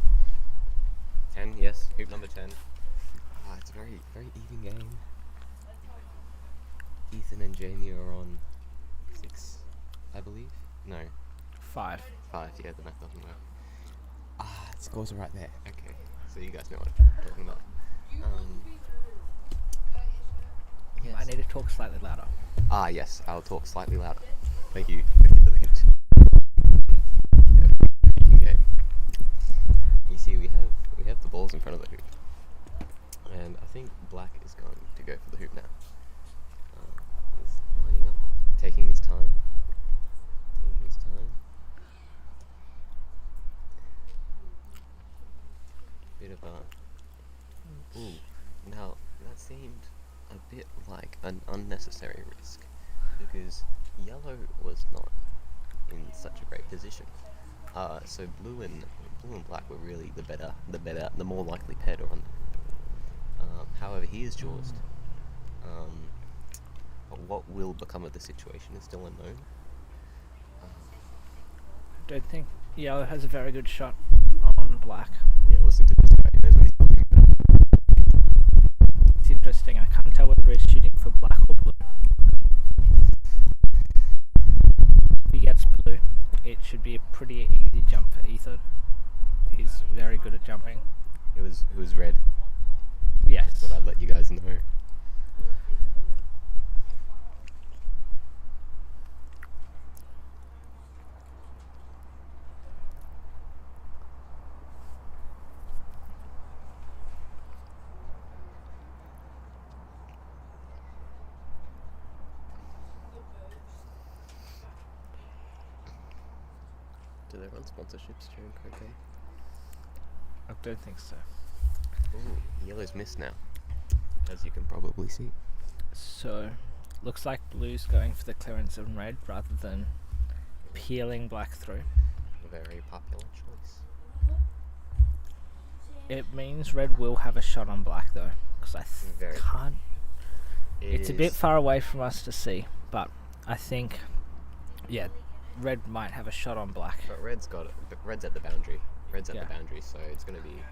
10, yes. Hoop number 10. It's a very, very even game. Ethan and Jamie are on 6, I believe. No, 5. 5. Yeah, the math doesn't work. Scores are right there. Okay, so you guys know what I'm talking about. Yes. I need to talk slightly louder. Yes, I'll talk slightly louder. Thank you for the hint. Okay. You see, we have the balls in front of the hoop, and I think Black is going to go for the hoop now. He's lining up, taking his time. Bit of a. Ooh, now that seemed a bit like an unnecessary risk, because yellow was not in such a great position. So blue and black were really the more likely pair to run. However, he is jawsed. What will become of the situation is still unknown. I don't think yellow has a very good shot on black. Yeah, listen to this guy, he knows what he's talking about. It's interesting, I can't tell whether he's shooting for black or blue. If he gets blue, it should be a pretty easy jump for Ethan. He's very good at jumping. It was red. Yes. Thought I'd let you guys know. Do they run sponsorships during croquet? I don't think so. Ooh, yellow's missed now, as you can probably see. So, looks like blue's going for the clearance of red rather than peeling black through. A very popular choice. It means red will have a shot on black though, because I Very. can't. It It's a bit is- far away from us to see, but I think, yeah, red might have a shot on black. But red's got it. But red's at the boundary. Red's at Yeah. the boundary, so it's going to be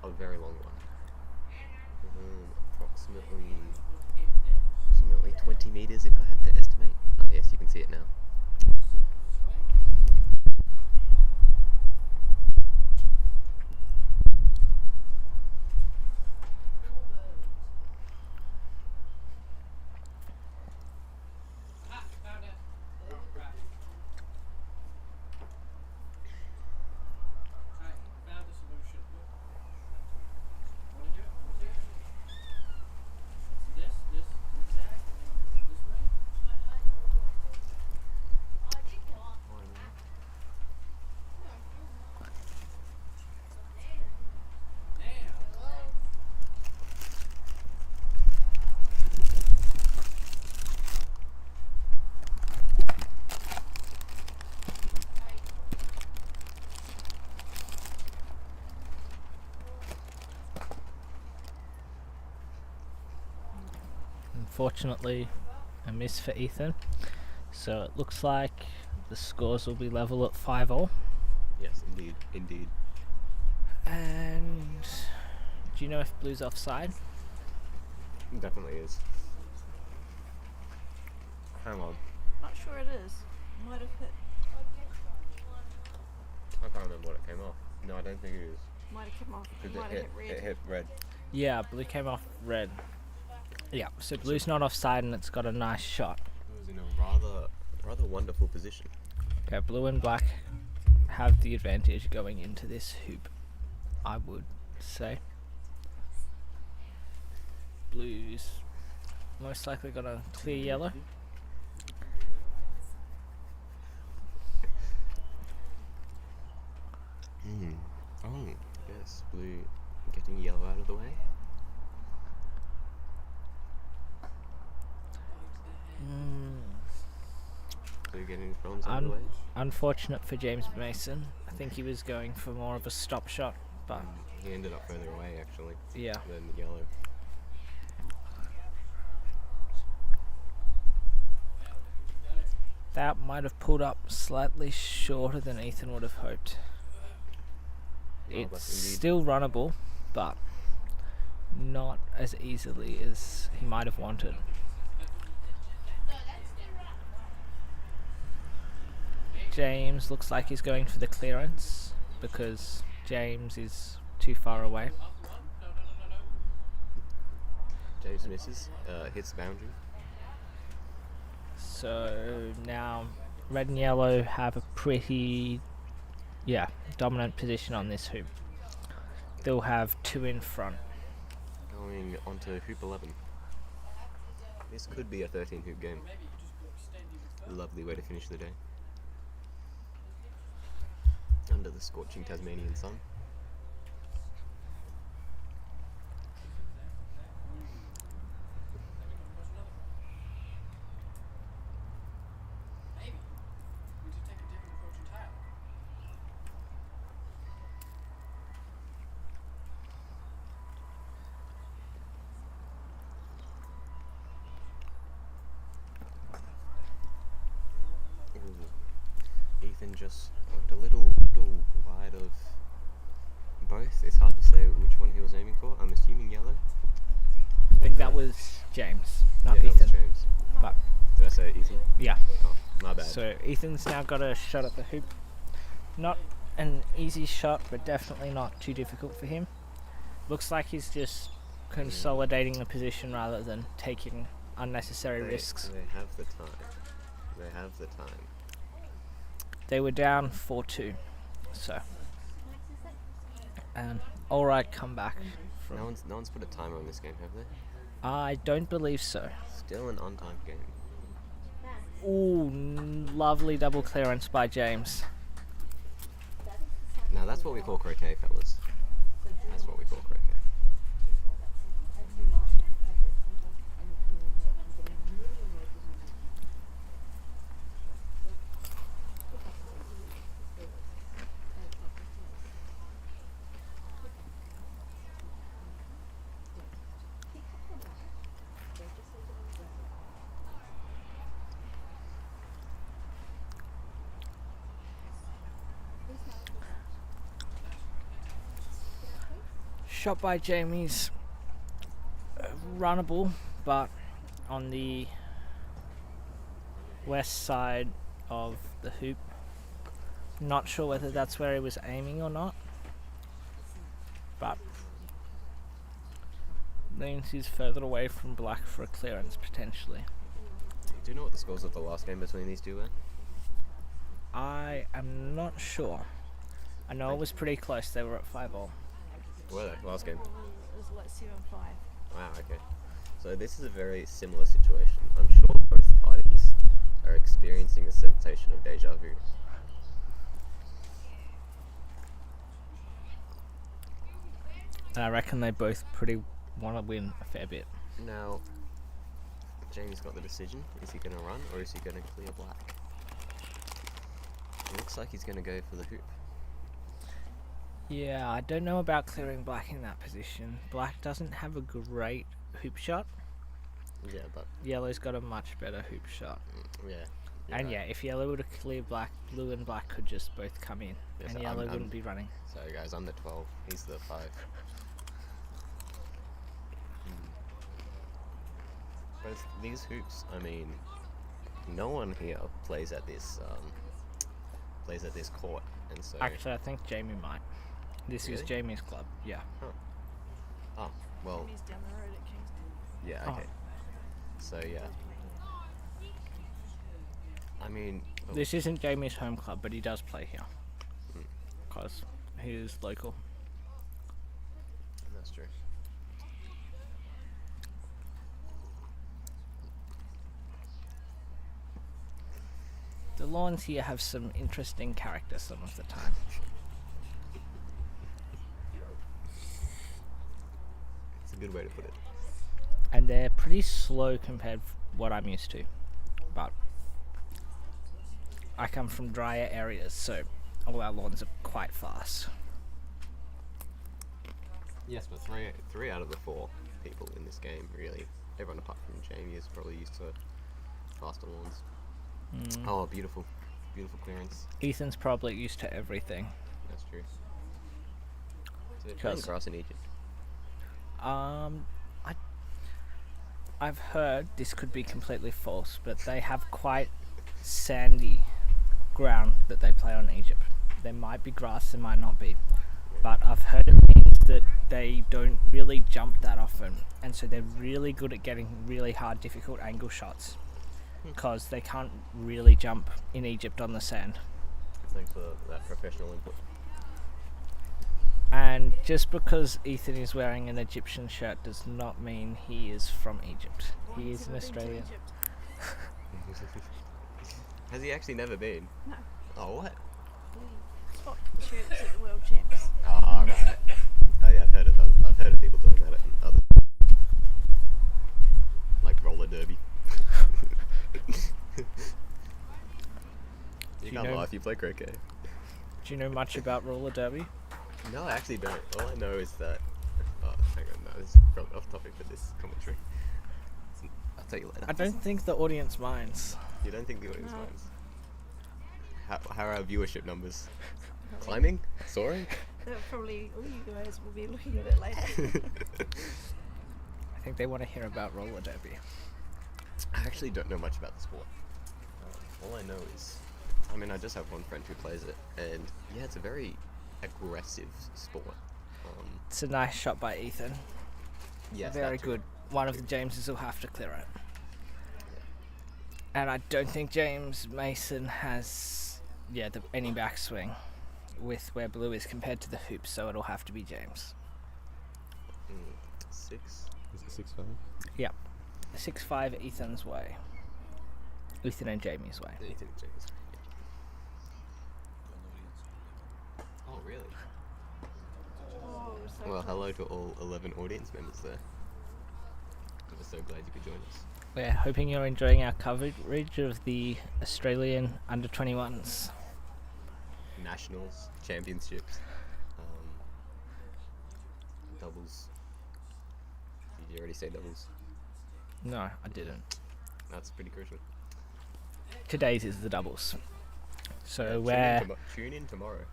a very long one. Approximately 20 meters, if I had to estimate. Yes, you can see it now. Unfortunately, a miss for Ethan. So it looks like the scores will be level at 5-all. Yes, indeed. And do you know if blue's offside? Definitely is. Hang on. Not sure it is. Might have hit. I can't remember what it came off. No, I don't think it is. Might have come off. Because Might have hit red. it hit red. Yeah, blue came off red. Yeah, so blue's not offside and it's got a nice shot. It was in a rather wonderful position. Okay, blue and black have the advantage going into this hoop, I would say. Blue's most likely gonna clear yellow. Oh, yes, blue getting yellow out of the way. Blue getting his bronze out of the way. Unfortunate for James Mason. I think he was going for more of a stop shot, but He ended up further away actually yeah. than yellow. That might have pulled up slightly shorter than Ethan would have hoped. Well, It's that's indeed. still runnable, but not as easily as he might have wanted. James looks like he's going for the clearance because James is too far away. James misses, hits the boundary. So now red and yellow have a pretty dominant position on this hoop. They'll have 2 in front. Going on to hoop 11. This could be a 13 hoop game. Lovely way to finish the day. Under the scorching Tasmanian sun. Ethan just went a little wide of both. It's hard to say which one he was aiming for. I'm assuming yellow. I think that was James, not Yeah, Ethan. that was James. But Did I say Ethan? yeah. Oh, my bad. So Ethan's now got a shot at the hoop. Not an easy shot, but definitely not too difficult for him. Looks like he's just consolidating the position rather than taking unnecessary risks. They have the time. They have the time. They were down 4-2, so an alright comeback. No one's put a timer on this game, have they? I don't believe so. Still an on-time game. Ooh, lovely double clearance by James. Now that's what we call croquet, fellas. That's what we call croquet. Shot by Jamie's runnable, but on the west side of the hoop. Not sure whether that's where he was aiming or not, but means he's further away from black for a clearance potentially. Do you know what the scores of the last game between these two were? I am not sure. I know it was pretty close. They were at 5-all. Were they? Last game? It was like 7-5. Wow, okay. So this is a very similar situation. I'm sure both parties are experiencing the sensation of deja vu. And I reckon they both pretty want to win a fair bit. Now, James got the decision. Is he going to run or is he going to clear black? It looks like he's going to go for the hoop. Yeah, I don't know about clearing black in that position. Black doesn't have a great hoop shot. Yeah, but Yellow's got a much better hoop shot. yeah. And right. yeah, if yellow were to clear black, blue and black could just both come in, Yeah, and so yellow I'm- wouldn't be running. Sorry guys, I'm the 12. He's the 5. Both these hoops, I mean, no one here plays at this court, and so. Actually, I think Jamie might. This is Really? Jamie's club. Yeah. Oh, well. He's down the road at Kingston. Yeah. Oh. Okay. So yeah. I mean. oh, This isn't Jamie's home club, but he does play here. Hmm. Because he is local. That's true. The lawns here have some interesting character some of the time. It's a good way to put it. And they're pretty slow compared to what I'm used to. But I come from drier areas, so all our lawns are quite fast. Yes, but three out of the 4 people in this game, really, everyone apart from Jamie is probably used to faster lawns. Oh, beautiful. Beautiful clearance. Ethan's probably used to everything. That's true. So they're playing grass in Egypt. I've heard, this could be completely false, but they have quite sandy ground that they play on in Egypt. There might be grass, there might not be. But I've heard it means that they don't really jump that often, and so they're really good at getting really hard, difficult angle shots, because they can't really jump in Egypt on the sand. Thanks for that professional input. And just because Ethan is wearing an Egyptian shirt does not mean he is from Egypt. He is an Australian. Has he actually never been? No. Oh, what? Spot the shirts at the World Champs. Oh, right. Oh, yeah, I've heard of people doing that in other, like roller derby. You can't lie if you play croquet. Do you know much about roller derby? No, I actually don't. All I know is that. Oh, hang on, no, this is probably off topic for this commentary. I'll tell you later. I don't think the audience minds. You don't think the audience minds? How are our viewership numbers? Climbing? Soaring? Probably all you guys will be looking at it later. I think they want to hear about roller derby. I actually don't know much about the sport. All I know is, I mean, I just have one friend who plays it, and yeah, it's a very aggressive sport. It's a nice shot by Ethan. Yes, very that's good. One of the Jameses will have to clear it. And I don't think James Mason has, any backswing with where blue is compared to the hoop, so it'll have to be James. 6? Is it 6-5? Yep. 6-5 Ethan's way. Ethan and Jamie's way. Ethan and Jamie's way. Oh, really? Well, hello to all 11 audience members there. We're so glad you could join us. We're hoping you're enjoying our coverage of the Australian under-21s. Nationals, championships, doubles. Did you already say doubles? No, I didn't. That's pretty crucial. Today's is the doubles. So yeah, tune in tomorrow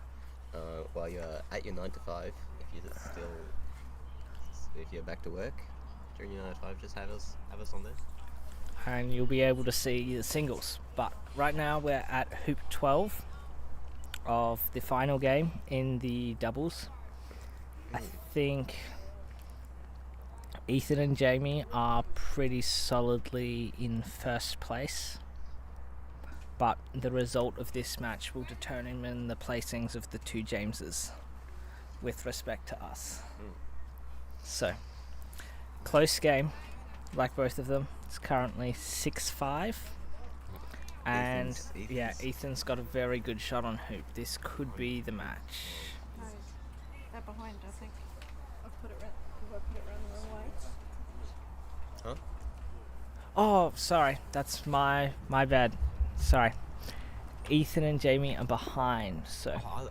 while you're at your 9 to 5. If you're back to work during your 9 to 5, just have us on there. And you'll be able to see the singles. But right now we're at hoop 12 of the final game in the doubles. I think Ethan and Jamie are pretty solidly in first place, but the result of this match will determine the placings of the two Jameses with respect to us. So, close game, like both of them. It's currently 6-5. And Ethan's got a very good shot on hoop. This could be the match. No, they're behind, I think. I've put it round the wrong way. Huh? Oh, sorry. That's my bad. Sorry. Ethan and Jamie are behind, so... Oh, are they?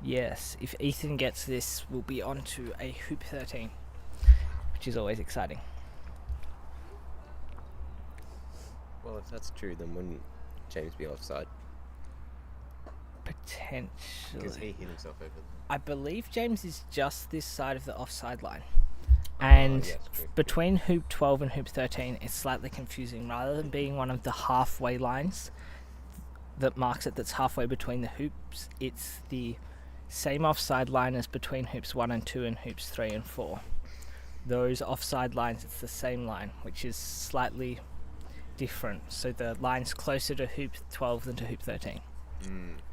Yes, if Ethan gets this, we'll be on to a hoop 13, which is always exciting. Well, if that's true, then wouldn't James be offside? Potentially. Because he hit himself over there. I believe James is just this side of the offside line. And yes, between hoop 12 and hoop 13, it's slightly confusing. Rather than being one of the halfway lines that marks it that's halfway between the hoops, it's the same offside line as between hoops 1 and 2 and hoops 3 and 4. Those offside lines, it's the same line, which is slightly different. So the line's closer to hoop 12 than to hoop 13.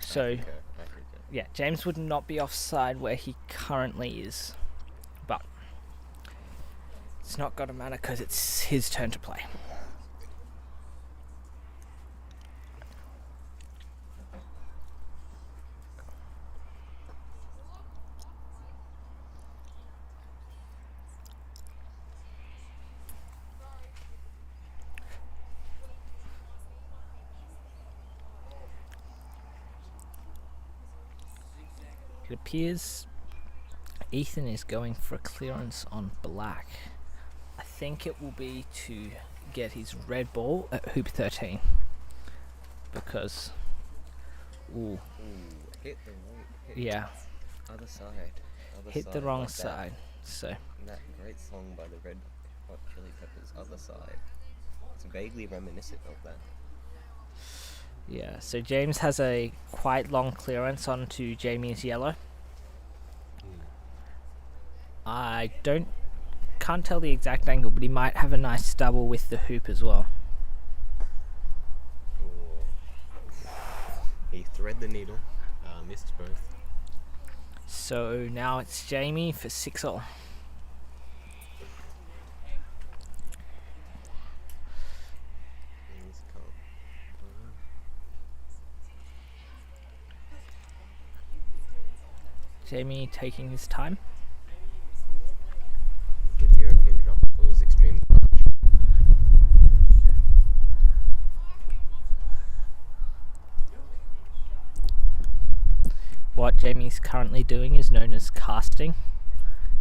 So, yeah, James would not be offside where he currently is. But it's not going to matter because it's his turn to play. It appears Ethan is going for a clearance on black. I think it will be to get his red ball at hoop 13. because. Ooh. Ooh, hit the wrong. Yeah. Other side. Hit the wrong side. So. That great song by the Red Hot Chili Peppers, Other Side. It's vaguely reminiscent of that. Yeah, so James has a quite long clearance onto Jamie's yellow. I can't tell the exact angle, but he might have a nice double with the hoop as well. He thread the needle, missed both. So now it's Jamie for 6-all. Jamie taking his time. You could hear a pin drop. It was extremely large. What Jamie's currently doing is known as casting.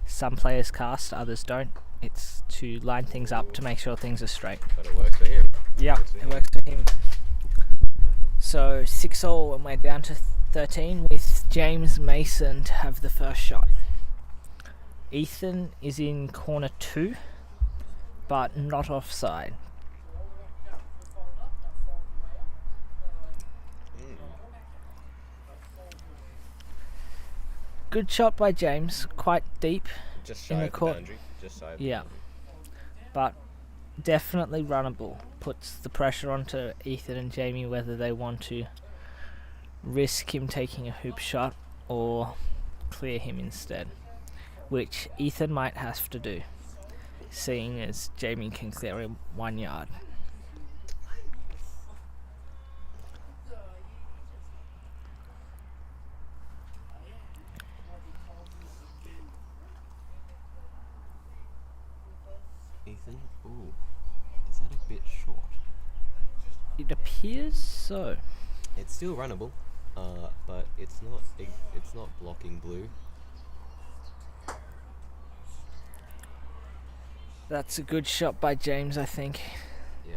Some players cast, others don't. It's to line things up to make sure things are straight. But it works for him. Yeah, it works for him. So 6-all and we're down to 13 with James Mason to have the first shot. Ethan is in corner 2, but not offside. Good shot by James, quite deep Just shy in the of the court. boundary. Just shy of the Yeah, boundary. but definitely runnable. Puts the pressure onto Ethan and Jamie whether they want to risk him taking a hoop shot or clear him instead, which Ethan might have to do, seeing as Jamie can clear him 1 yard. Ethan, ooh, is that a bit short? It appears so. It's still runnable, but it's not blocking blue. That's a good shot by James, I think. Yeah.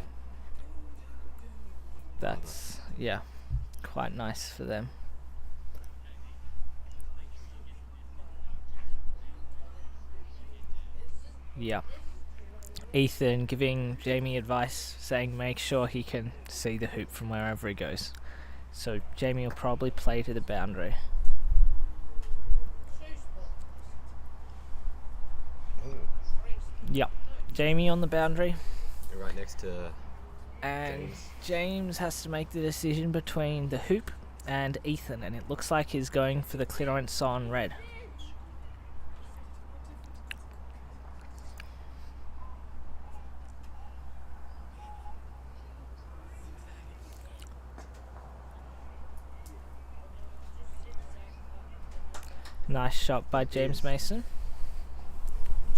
That's, yeah, quite nice for them. Yeah. Ethan giving Jamie advice, saying make sure he can see the hoop from wherever he goes. So Jamie will probably play to the boundary. Yep. Jamie on the boundary. Right next to And James. James has to make the decision between the hoop and Ethan, and it looks like he's going for the clearance on red. Nice shot by James Mason.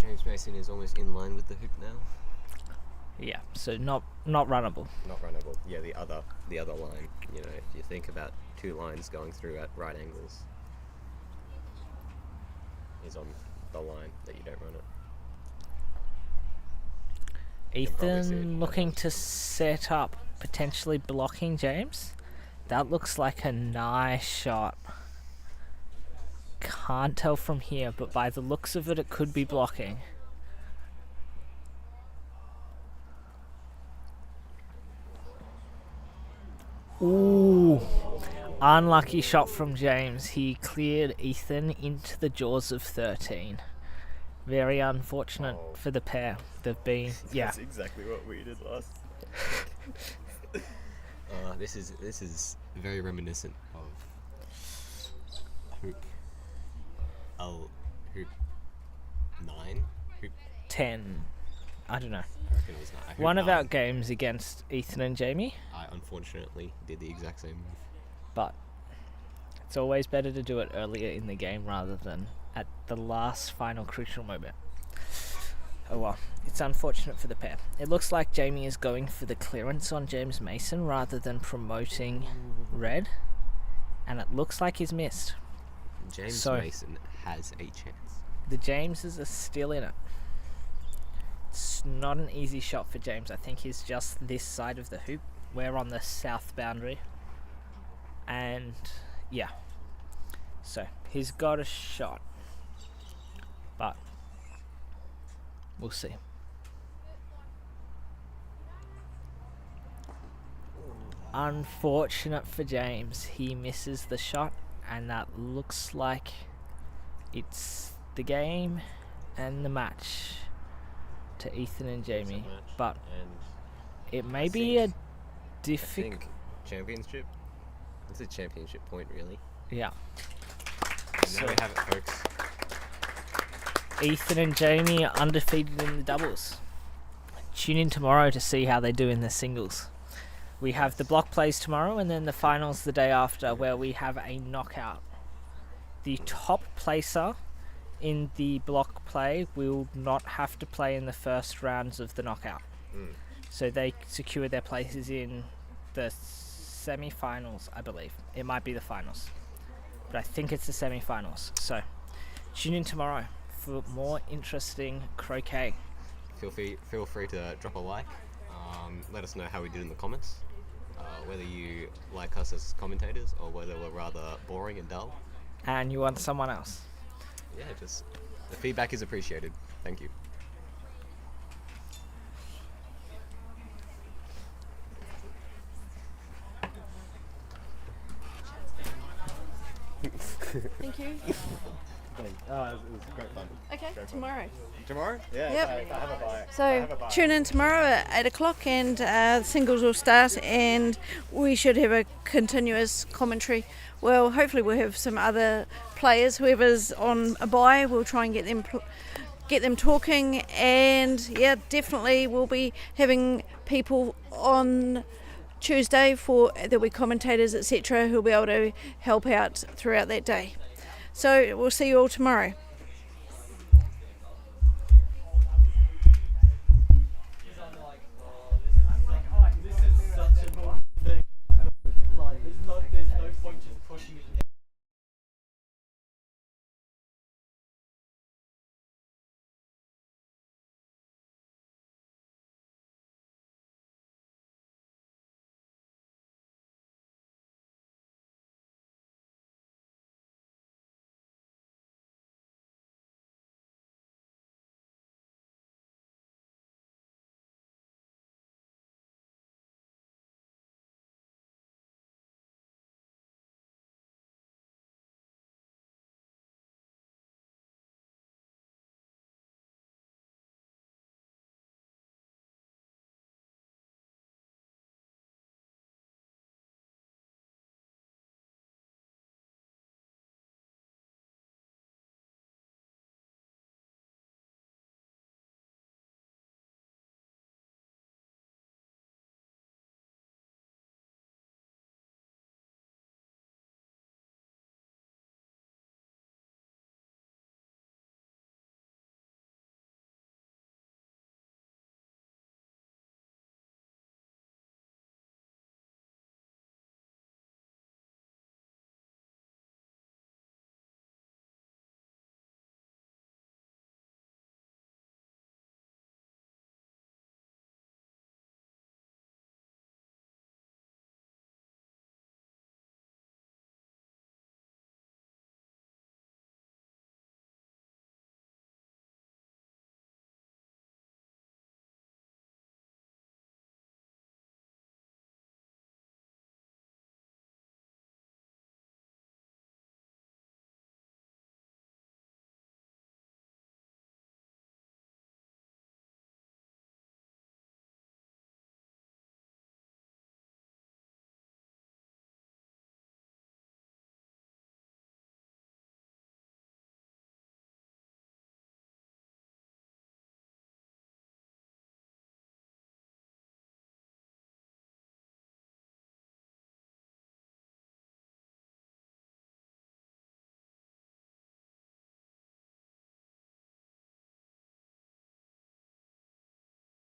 James Mason is almost in line with the hoop now. Yeah, so not runnable. Not runnable. Yeah, the other line. You know, if you think about two lines going through at right angles, is on the line that you don't run it. Ethan looking to set up, potentially blocking James. That looks like a nice shot. Can't tell from here, but by the looks of it, it could be blocking. Ooh, unlucky shot from James. He cleared Ethan into the jaws of 13. Very unfortunate for the pair. They've been, yeah. That's exactly what we did last. This is very reminiscent of hoop. Hoop 9, hoop 10. I don't know. I reckon it was 9. Hoop One of 9. our games against Ethan and Jamie, I unfortunately did the exact same move. but it's always better to do it earlier in the game rather than at the last final crucial moment. Oh well, it's unfortunate for the pair. It looks like Jamie is going for the clearance on James Mason rather than promoting red, and it looks like he's missed. James So, Mason has a chance. the Jameses are still in it. It's not an easy shot for James. I think he's just this side of the hoop. We're on the south boundary. and yeah, so he's got a shot, but we'll see. Unfortunate for James, he misses the shot, and that looks like it's the game and the match to Ethan and Jamie, but it may be a difficult championship. It's a championship point, really. Yeah. And there we have it, folks. Ethan and Jamie are undefeated in the doubles. Tune in tomorrow to see how they do in the singles. We have the block plays tomorrow, and then the finals the day after, where we have a knockout. The top placer in the block play will not have to play in the first rounds of the knockout. So they secure their places in the semi-finals, I believe. It might be the finals, but I think it's the semi-finals. So tune in tomorrow for more interesting croquet. Feel free to drop a like. Let us know how we did in the comments. Whether you like us as commentators or whether we're rather boring and dull. And you want someone else. Yeah, just the feedback is appreciated. Thank you. Thank you. It was great fun. Okay, tomorrow. Tomorrow? Yeah. Yep. I have a buy. So tune in tomorrow at 8 o'clock and the singles will start, and we should have a continuous commentary. Well, hopefully we'll have some other players. Whoever's on a bye, we'll try and get them talking, and yeah, definitely we'll be having people on Tuesday there'll be commentators, etc., who'll be able to help out throughout that day. So we'll see you all tomorrow.